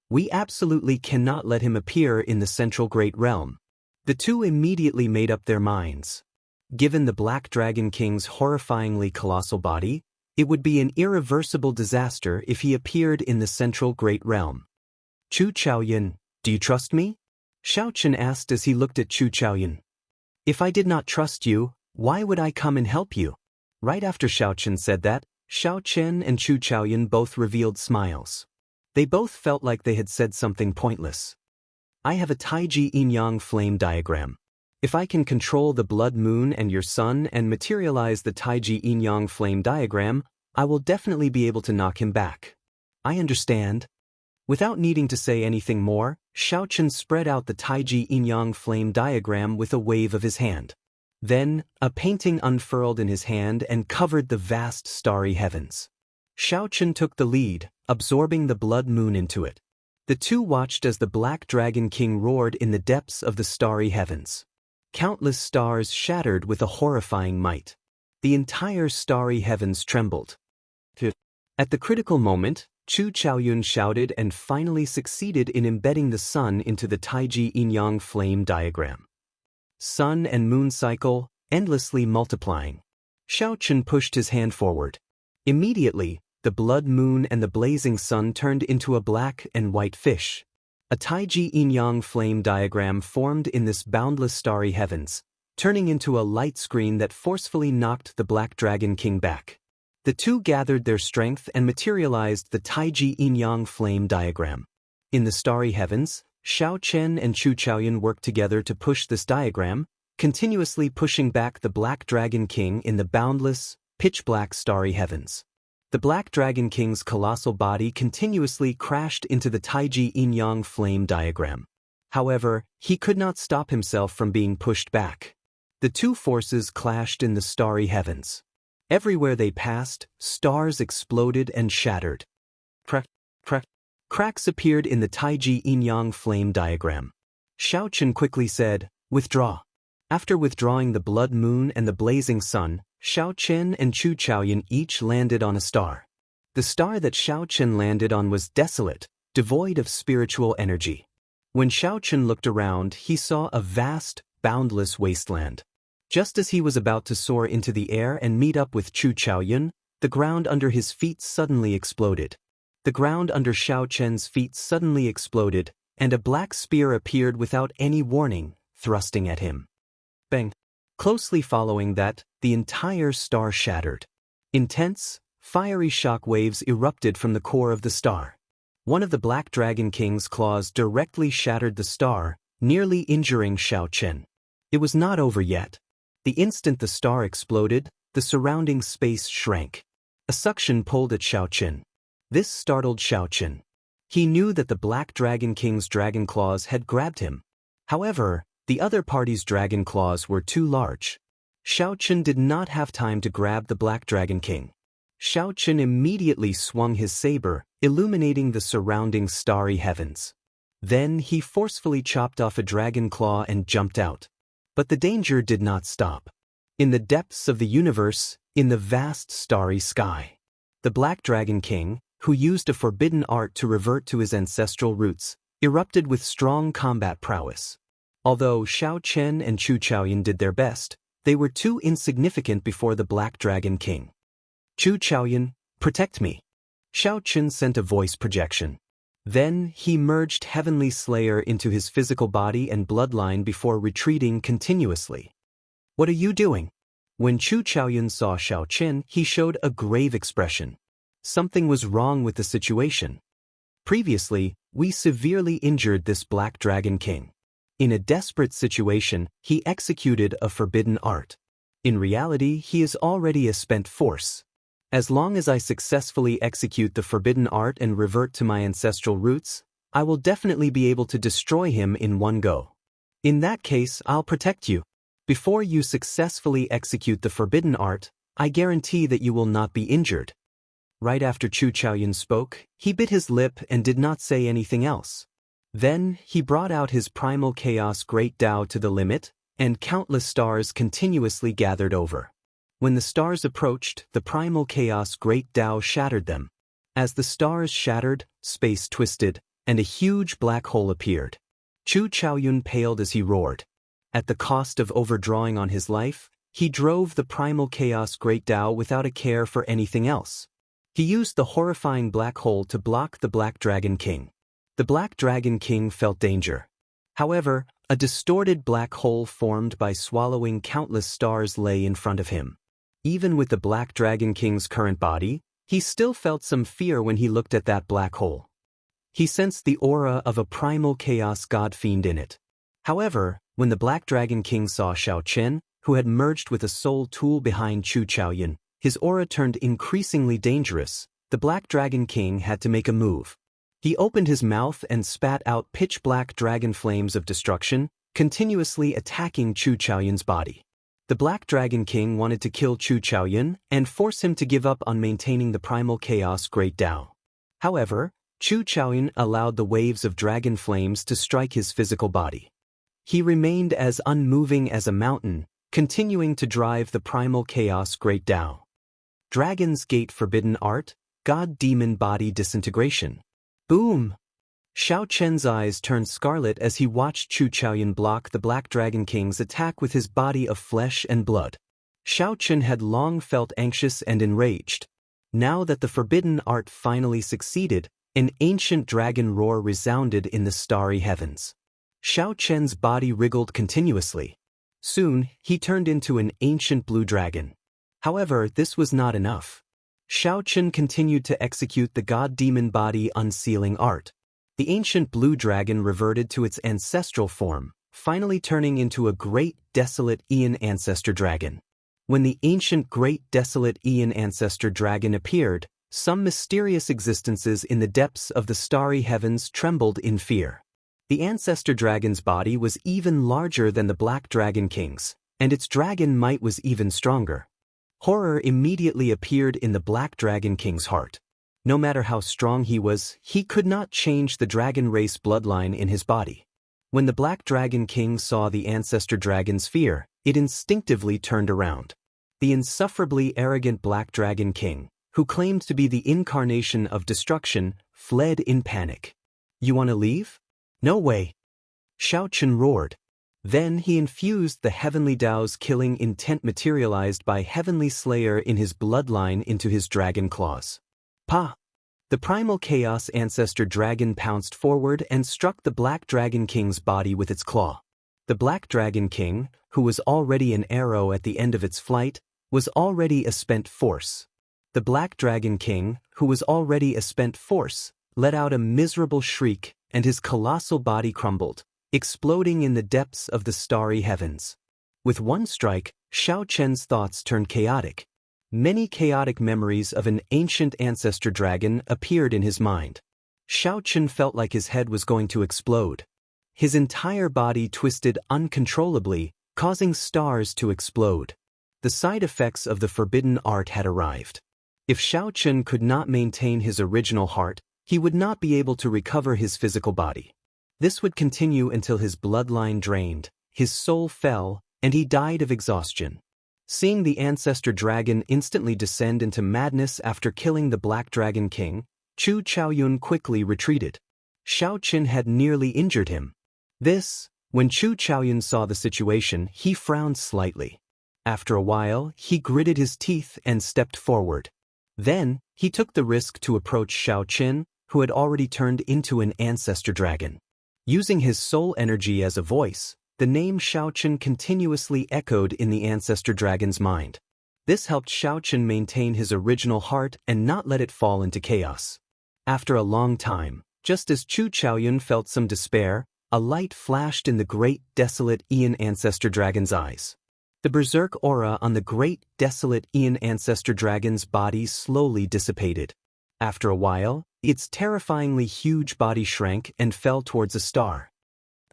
We absolutely cannot let him appear in the central great realm. The two immediately made up their minds. Given the Black Dragon King's horrifyingly colossal body, it would be an irreversible disaster if he appeared in the central great realm. Chu Chaoyun, do you trust me? Xiao Chen asked as he looked at Chu Chaoyun. If I did not trust you, why would I come and help you? Right after Xiao Chen said that, Xiao Chen and Chu Chaoyun both revealed smiles. They both felt like they had said something pointless. I have a Taiji yin-yang flame diagram. If I can control the blood moon and your sun and materialize the Taiji yin-yang flame diagram, I will definitely be able to knock him back. I understand. Without needing to say anything more, Xiaochen spread out the Taiji yin-yang flame diagram with a wave of his hand. Then, a painting unfurled in his hand and covered the vast starry heavens. Xiaochen took the lead, absorbing the blood moon into it. The two watched as the Black Dragon King roared in the depths of the starry heavens. Countless stars shattered with a horrifying might. The entire starry heavens trembled. At the critical moment, Chu Chaoyun shouted and finally succeeded in embedding the sun into the Taiji yin-yang flame diagram. Sun and moon cycle, endlessly multiplying. Xiaochen pushed his hand forward. Immediately, the blood moon and the blazing sun turned into a black and white fish. A Taiji yin-yang flame diagram formed in this boundless starry heavens, turning into a light screen that forcefully knocked the Black Dragon King back. The two gathered their strength and materialized the Taiji yin-yang flame diagram. In the starry heavens, Xiao Chen and Chu Chaoyun worked together to push this diagram, continuously pushing back the Black Dragon King in the boundless, pitch-black starry heavens. The Black Dragon King's colossal body continuously crashed into the Taiji yin-yang flame diagram. However, he could not stop himself from being pushed back. The two forces clashed in the starry heavens. Everywhere they passed, stars exploded and shattered. Cracks appeared in the Taiji yin-yang flame diagram. Xiaochen quickly said, "Withdraw." After withdrawing the blood moon and the blazing sun, Xiaochen and Chu Chaoyun each landed on a star. The star that Xiaochen landed on was desolate, devoid of spiritual energy. When Xiaochen looked around, he saw a vast, boundless wasteland. Just as he was about to soar into the air and meet up with Chu Chaoyun, the ground under his feet suddenly exploded. The ground under Xiaochen's feet suddenly exploded, and a black spear appeared without any warning, thrusting at him. Bang! Closely following that, the entire star shattered. Intense, fiery shock waves erupted from the core of the star. One of the Black Dragon King's claws directly shattered the star, nearly injuring Xiaochen. It was not over yet. The instant the star exploded, the surrounding space shrank. A suction pulled at Xiaochen. This startled Xiaochen. He knew that the Black Dragon King's dragon claws had grabbed him. However, the other party's dragon claws were too large. Xiaochen did not have time to grab the Black Dragon King. Xiaochen immediately swung his saber, illuminating the surrounding starry heavens. Then he forcefully chopped off a dragon claw and jumped out. But the danger did not stop. In the depths of the universe, in the vast starry sky, the Black Dragon King, who used a forbidden art to revert to his ancestral roots, erupted with strong combat prowess. Although Xiao Chen and Chu Chaoyun did their best, they were too insignificant before the Black Dragon King. "Chu Chaoyun, protect me." Xiao Chen sent a voice projection. Then he merged Heavenly Slayer into his physical body and bloodline before retreating continuously. "What are you doing?" When Chu Chaoyun saw Xiao Chen, he showed a grave expression. Something was wrong with the situation. Previously, we severely injured this Black Dragon King. In a desperate situation, he executed a forbidden art. In reality, he is already a spent force. As long as I successfully execute the forbidden art and revert to my ancestral roots, I will definitely be able to destroy him in one go. In that case, I'll protect you. Before you successfully execute the forbidden art, I guarantee that you will not be injured. Right after Chu Chaoyun spoke, he bit his lip and did not say anything else. Then, he brought out his primal chaos Great Tao to the limit, and countless stars continuously gathered over. When the stars approached, the primal chaos Great Tao shattered them. As the stars shattered, space twisted, and a huge black hole appeared. Chu Chaoyun paled as he roared. At the cost of overdrawing on his life, he drove the primal chaos Great Tao without a care for anything else. He used the horrifying black hole to block the Black Dragon King. The Black Dragon King felt danger. However, a distorted black hole formed by swallowing countless stars lay in front of him. Even with the Black Dragon King's current body, he still felt some fear when he looked at that black hole. He sensed the aura of a primal chaos god fiend in it. However, when the Black Dragon King saw Xiaochen, who had merged with a soul tool behind Chu Chaoyun, his aura turned increasingly dangerous. The Black Dragon King had to make a move. He opened his mouth and spat out pitch-black dragon flames of destruction, continuously attacking Chu Chaoyun's body. The Black Dragon King wanted to kill Chu Chaoyun and force him to give up on maintaining the primal chaos Great Tao. However, Chu Chaoyun allowed the waves of dragon flames to strike his physical body. He remained as unmoving as a mountain, continuing to drive the primal chaos Great Tao. Dragon's Gate Forbidden Art, God-Demon Body Disintegration. Boom! Xiaochen's eyes turned scarlet as he watched Chu Chaoyun block the Black Dragon King's attack with his body of flesh and blood. Xiaochen had long felt anxious and enraged. Now that the forbidden art finally succeeded, an ancient dragon roar resounded in the starry heavens. Xiaochen's body wriggled continuously. Soon, he turned into an ancient blue dragon. However, this was not enough. Xiaochen continued to execute the god-demon body unsealing art. The ancient blue dragon reverted to its ancestral form, finally turning into a great desolate Aeon ancestor dragon. When the ancient great desolate Aeon ancestor dragon appeared, some mysterious existences in the depths of the starry heavens trembled in fear. The ancestor dragon's body was even larger than the Black Dragon King's, and its dragon might was even stronger. Horror immediately appeared in the Black Dragon King's heart. No matter how strong he was, he could not change the dragon race bloodline in his body. When the Black Dragon King saw the ancestor dragon's fear, it instinctively turned around. The insufferably arrogant Black Dragon King, who claimed to be the incarnation of destruction, fled in panic. "You want to leave?" "No way!" Xiaochen roared. Then he infused the Heavenly Tao's killing intent materialized by Heavenly Slayer in his bloodline into his dragon claws. Pa! The primal chaos ancestor dragon pounced forward and struck the Black Dragon King's body with its claw. The Black Dragon King, who was already an arrow at the end of its flight, was already a spent force. The Black Dragon King, who was already a spent force, let out a miserable shriek, and his colossal body crumbled, exploding in the depths of the starry heavens. With one strike, Xiaochen's thoughts turned chaotic. Many chaotic memories of an ancient ancestor dragon appeared in his mind. Xiaochen felt like his head was going to explode. His entire body twisted uncontrollably, causing stars to explode. The side effects of the forbidden art had arrived. If Xiaochen could not maintain his original heart, he would not be able to recover his physical body. This would continue until his bloodline drained, his soul fell, and he died of exhaustion. Seeing the ancestor dragon instantly descend into madness after killing the Black Dragon King, Chu Chaoyun quickly retreated. Xiaochen had nearly injured him. When Chu Chaoyun saw the situation, he frowned slightly. After a while, he gritted his teeth and stepped forward. Then, he took the risk to approach Xiaochen, who had already turned into an ancestor dragon. Using his soul energy as a voice, the name Xiaochen continuously echoed in the ancestor dragon's mind. This helped Xiaochen maintain his original heart and not let it fall into chaos. After a long time, just as Chu Chaoyun felt some despair, a light flashed in the great desolate Aeon ancestor dragon's eyes. The berserk aura on the great desolate Aeon ancestor dragon's body slowly dissipated. After a while, its terrifyingly huge body shrank and fell towards a star.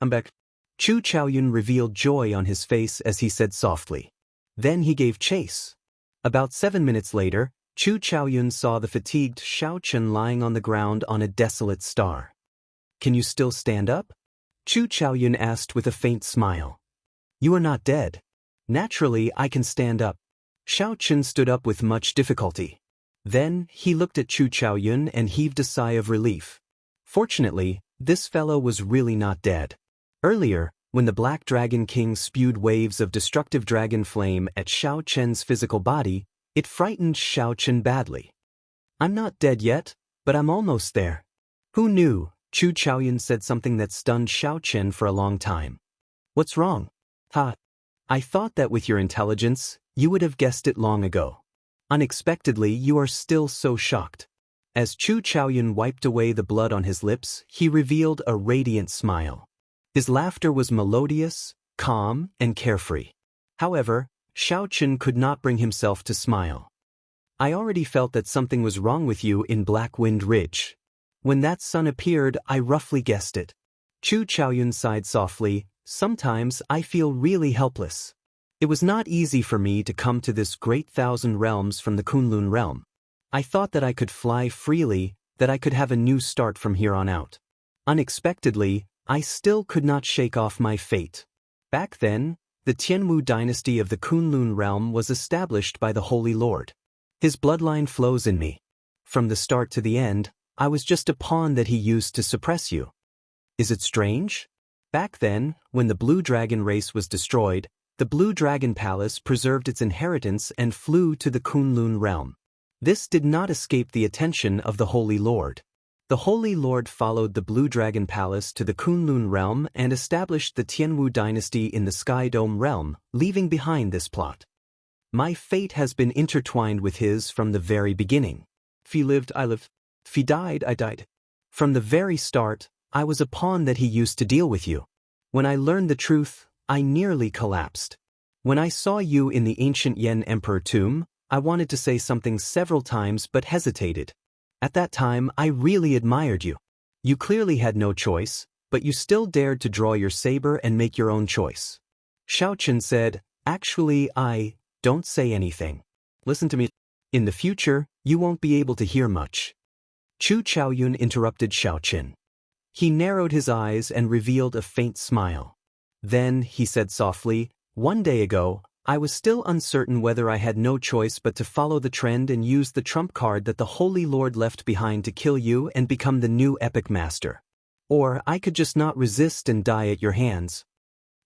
"I'm back." Chu Chaoyun revealed joy on his face as he said softly. Then he gave chase. About 7 minutes later, Chu Chaoyun saw the fatigued Xiaochen lying on the ground on a desolate star. "Can you still stand up?" Chu Chaoyun asked with a faint smile. "You are not dead." "Naturally, I can stand up." Xiaochen stood up with much difficulty. Then, he looked at Chu Chaoyun and heaved a sigh of relief. Fortunately, this fellow was really not dead. Earlier, when the Black Dragon King spewed waves of destructive dragon flame at Xiaochen's physical body, it frightened Xiaochen badly. "I'm not dead yet, but I'm almost there." "Who knew?" Chu Chaoyun said something that stunned Xiaochen for a long time. "What's wrong?" "Ha! I thought that with your intelligence, you would have guessed it long ago. Unexpectedly, you are still so shocked." As Chu Chaoyun wiped away the blood on his lips, he revealed a radiant smile. His laughter was melodious, calm, and carefree. However, Xiaoqun could not bring himself to smile. I already felt that something was wrong with you in Black Wind Ridge. When that sun appeared, I roughly guessed it. Chu Chaoyun sighed softly. Sometimes I feel really helpless. It was not easy for me to come to this great thousand realms from the Kunlun realm. I thought that I could fly freely, that I could have a new start from here on out. Unexpectedly, I still could not shake off my fate. Back then, the Tianwu dynasty of the Kunlun realm was established by the Holy Lord. His bloodline flows in me. From the start to the end, I was just a pawn that he used to suppress you. Is it strange? Back then, when the Blue Dragon race was destroyed, the Blue Dragon Palace preserved its inheritance and flew to the Kunlun realm. This did not escape the attention of the Holy Lord. The Holy Lord followed the Blue Dragon Palace to the Kunlun realm and established the Tianwu dynasty in the Sky Dome realm, leaving behind this plot. My fate has been intertwined with his from the very beginning. If he lived, I lived. If he died, I died. From the very start, I was a pawn that he used to deal with you. When I learned the truth, I nearly collapsed. When I saw you in the ancient Yan Emperor tomb, I wanted to say something several times but hesitated. At that time, I really admired you. You clearly had no choice, but you still dared to draw your saber and make your own choice. Xiaoqun said, "Actually, don't say anything. Listen to me. In the future, you won't be able to hear much." Chu Chaoyun interrupted Xiaoqun. He narrowed his eyes and revealed a faint smile. Then, he said softly, "One day ago, I was still uncertain whether I had no choice but to follow the trend and use the trump card that the Holy Lord left behind to kill you and become the new epic master. Or I could just not resist and die at your hands.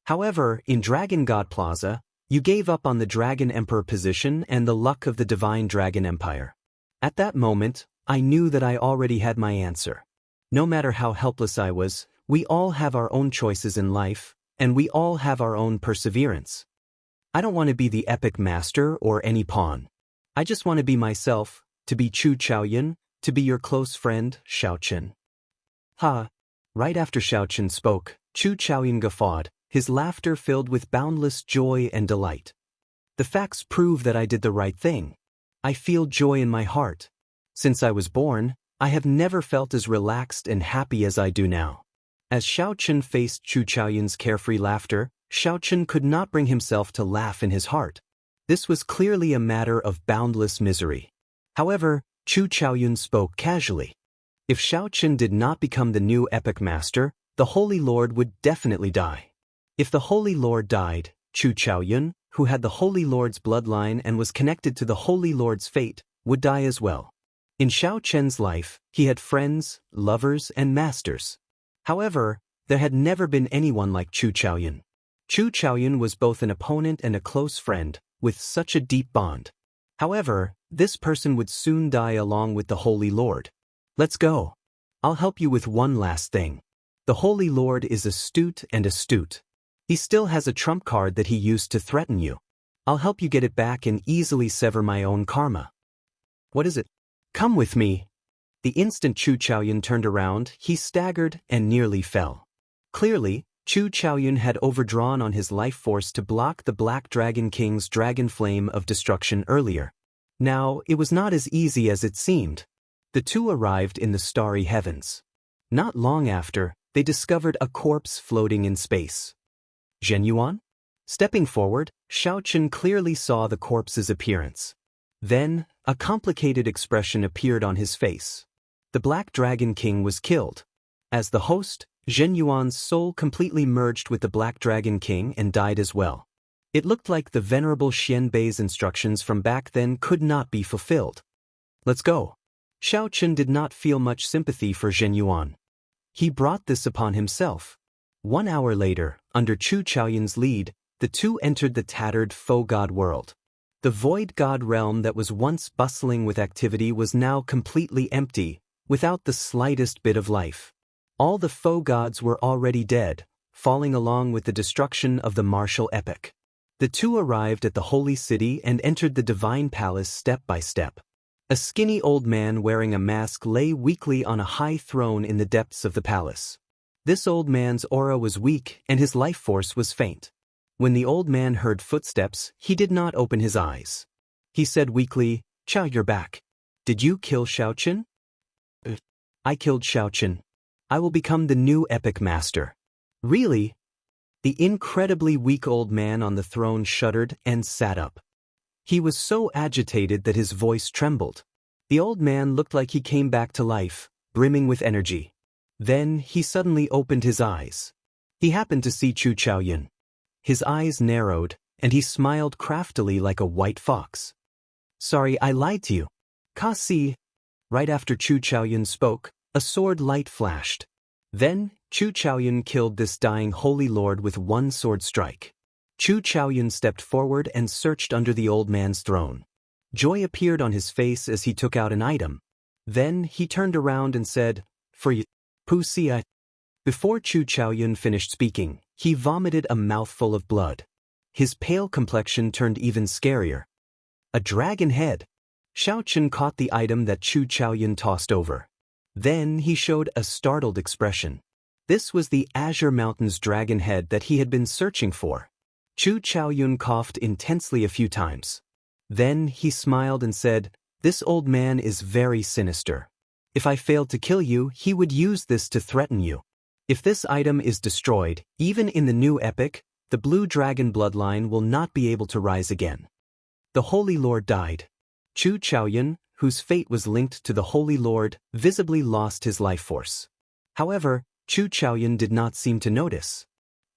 However, in Dragon God Plaza, you gave up on the Dragon Emperor position and the luck of the Divine Dragon Empire. At that moment, I knew that I already had my answer. No matter how helpless I was, we all have our own choices in life, and we all have our own perseverance. I don't want to be the epic master or any pawn. I just want to be myself, to be Chu Chaoyun, to be your close friend, Xiaoqun." Ha! Right after Xiaoqun spoke, Chu Chaoyun guffawed, his laughter filled with boundless joy and delight. The facts prove that I did the right thing. I feel joy in my heart. Since I was born, I have never felt as relaxed and happy as I do now. As Xiaoqun faced Chu Chaoyun's carefree laughter, Xiaoqun could not bring himself to laugh in his heart. This was clearly a matter of boundless misery. However, Chu Chaoyun spoke casually. If Xiaoqun did not become the new epic master, the Holy Lord would definitely die. If the Holy Lord died, Chu Chaoyun, who had the Holy Lord's bloodline and was connected to the Holy Lord's fate, would die as well. In Xiaoqun's life, he had friends, lovers, and masters. However, there had never been anyone like Chu Chaoyun. Chu Chaoyun was both an opponent and a close friend, with such a deep bond. However, this person would soon die along with the Holy Lord. Let's go. I'll help you with one last thing. The Holy Lord is astute and astute. He still has a trump card that he used to threaten you. I'll help you get it back and easily sever my own karma. What is it? Come with me. The instant Chu Chaoyun turned around, he staggered and nearly fell. Clearly, Chu Chaoyun had overdrawn on his life force to block the Black Dragon King's dragon flame of destruction earlier. Now, it was not as easy as it seemed. The two arrived in the starry heavens. Not long after, they discovered a corpse floating in space. Zhenyuan? Stepping forward, Xiaoqun clearly saw the corpse's appearance. Then, a complicated expression appeared on his face. The Black Dragon King was killed. As the host, Zhenyuan's soul completely merged with the Black Dragon King and died as well. It looked like the venerable Xianbei's instructions from back then could not be fulfilled. Let's go. Xiaoqun did not feel much sympathy for Zhenyuan. He brought this upon himself. 1 hour later, under Chu Chaoyun's lead, the two entered the tattered faux god world. The void god realm that was once bustling with activity was now completely empty, without the slightest bit of life. All the faux gods were already dead, falling along with the destruction of the martial epic. The two arrived at the holy city and entered the divine palace step by step. A skinny old man wearing a mask lay weakly on a high throne in the depths of the palace. This old man's aura was weak and his life force was faint. When the old man heard footsteps, he did not open his eyes. He said weakly, "Chow, you're back. Did you kill Xiaochen?" "I killed Xiaochen. I will become the new epic master." "Really?" The incredibly weak old man on the throne shuddered and sat up. He was so agitated that his voice trembled. The old man looked like he came back to life, brimming with energy. Then he suddenly opened his eyes. He happened to see Chu Chaoyun. His eyes narrowed, and he smiled craftily like a white fox. "Sorry, I lied to you. Kasi." Right after Chu Chaoyun spoke, a sword light flashed. Then, Chu Chaoyun killed this dying holy lord with one sword strike. Chu Chaoyun stepped forward and searched under the old man's throne. Joy appeared on his face as he took out an item. Then he turned around and said, "For you, Wuxia." Before Chu Chaoyun finished speaking, he vomited a mouthful of blood. His pale complexion turned even scarier. A dragon head. Xiaochen caught the item that Chu Chaoyun tossed over. Then he showed a startled expression. This was the Azure Mountains dragon head that he had been searching for. Chu Chaoyun coughed intensely a few times. Then he smiled and said, "This old man is very sinister. If I failed to kill you, he would use this to threaten you. If this item is destroyed, even in the new epic, the blue dragon bloodline will not be able to rise again." The Holy Lord died. Chu Chaoyun, whose fate was linked to the Holy Lord, visibly lost his life force. However, Chu Chaoyun did not seem to notice.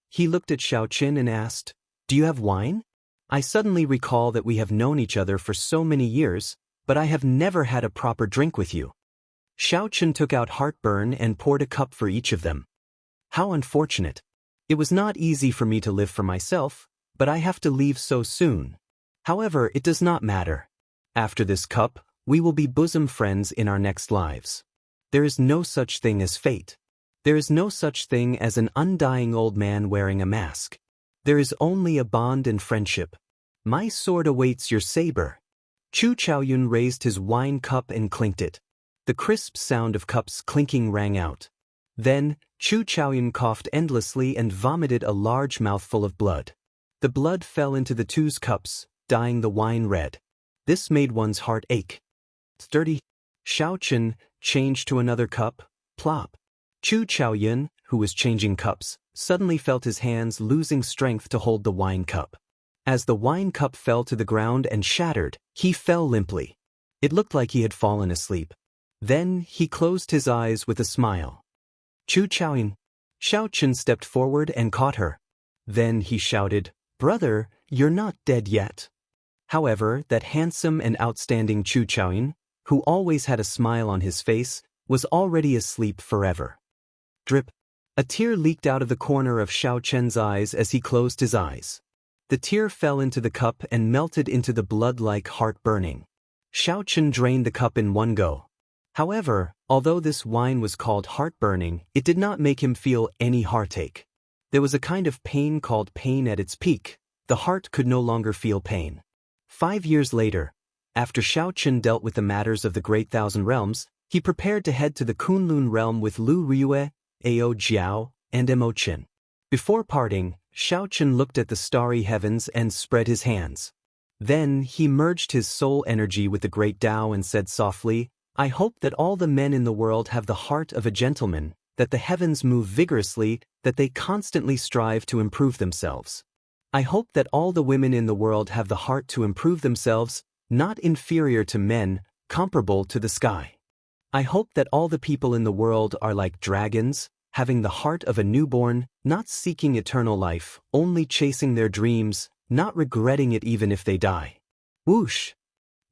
He looked at Xiaochen and asked, "Do you have wine? I suddenly recall that we have known each other for so many years, but I have never had a proper drink with you." Xiaochen took out heartburn and poured a cup for each of them. "How unfortunate. It was not easy for me to live for myself, but I have to leave so soon. However, it does not matter. After this cup, we will be bosom friends in our next lives. There is no such thing as fate. There is no such thing as an undying old man wearing a mask. There is only a bond and friendship. My sword awaits your saber." Chu Chaoyun raised his wine cup and clinked it. The crisp sound of cups clinking rang out. Then, Chu Chaoyun coughed endlessly and vomited a large mouthful of blood. The blood fell into the two's cups, dyeing the wine red. This made one's heart ache. "Dirty." Xiaochen changed to another cup, plop. Chu Chaoyun, who was changing cups, suddenly felt his hands losing strength to hold the wine cup. As the wine cup fell to the ground and shattered, he fell limply. It looked like he had fallen asleep. Then he closed his eyes with a smile. "Chu Chaoyun." Xiaochen stepped forward and caught her. Then he shouted, "Brother, you're not dead yet." However, that handsome and outstanding Chu Chaoyun, who always had a smile on his face, was already asleep forever. Drip. A tear leaked out of the corner of Xiaochen's eyes as he closed his eyes. The tear fell into the cup and melted into the blood like heart burning. Xiaochen drained the cup in one go. However, although this wine was called heart-burning, it did not make him feel any heartache. There was a kind of pain called pain at its peak. The heart could no longer feel pain. 5 years later, after Xiaochen dealt with the matters of the Great Thousand Realms, he prepared to head to the Kunlun realm with Lu Ryue, Ao Jiao, and Mo Qin. Before parting, Xiaochen looked at the starry heavens and spread his hands. Then he merged his soul energy with the great Tao and said softly, "I hope that all the men in the world have the heart of a gentleman, that the heavens move vigorously, that they constantly strive to improve themselves. I hope that all the women in the world have the heart to improve themselves, not inferior to men, comparable to the sky. I hope that all the people in the world are like dragons, having the heart of a newborn, not seeking eternal life, only chasing their dreams, not regretting it even if they die." Whoosh!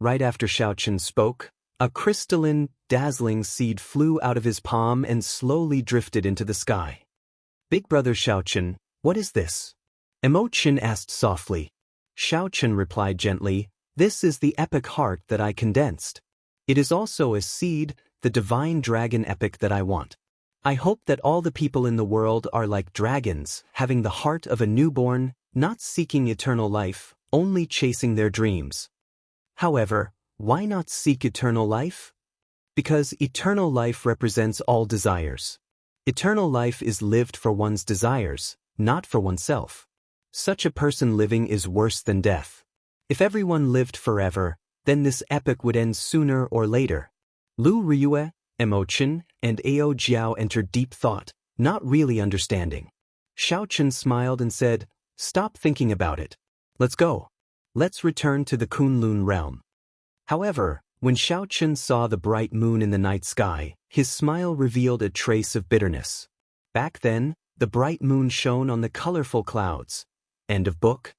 Right after Xiaochen spoke, a crystalline, dazzling seed flew out of his palm and slowly drifted into the sky. "Big brother Xiaochen, what is this?" Mo Qin asked softly. Xiaochen replied gently, "This is the epic heart that I condensed. It is also a seed, the divine dragon epic that I want. I hope that all the people in the world are like dragons, having the heart of a newborn, not seeking eternal life, only chasing their dreams." However, Why not seek eternal life? Because eternal life represents all desires. Eternal life is lived for one's desires, not for oneself. Such a person living is worse than death. If everyone lived forever, then this epoch would end sooner or later. Lu Ryue, Mo Chen, and Ao Jiao entered deep thought, not really understanding. Xiao Chen smiled and said, "Stop thinking about it. Let's go. Let's return to the Kunlun realm." However, when Xiao Chen saw the bright moon in the night sky, his smile revealed a trace of bitterness. Back then, the bright moon shone on the colorful clouds. End of book.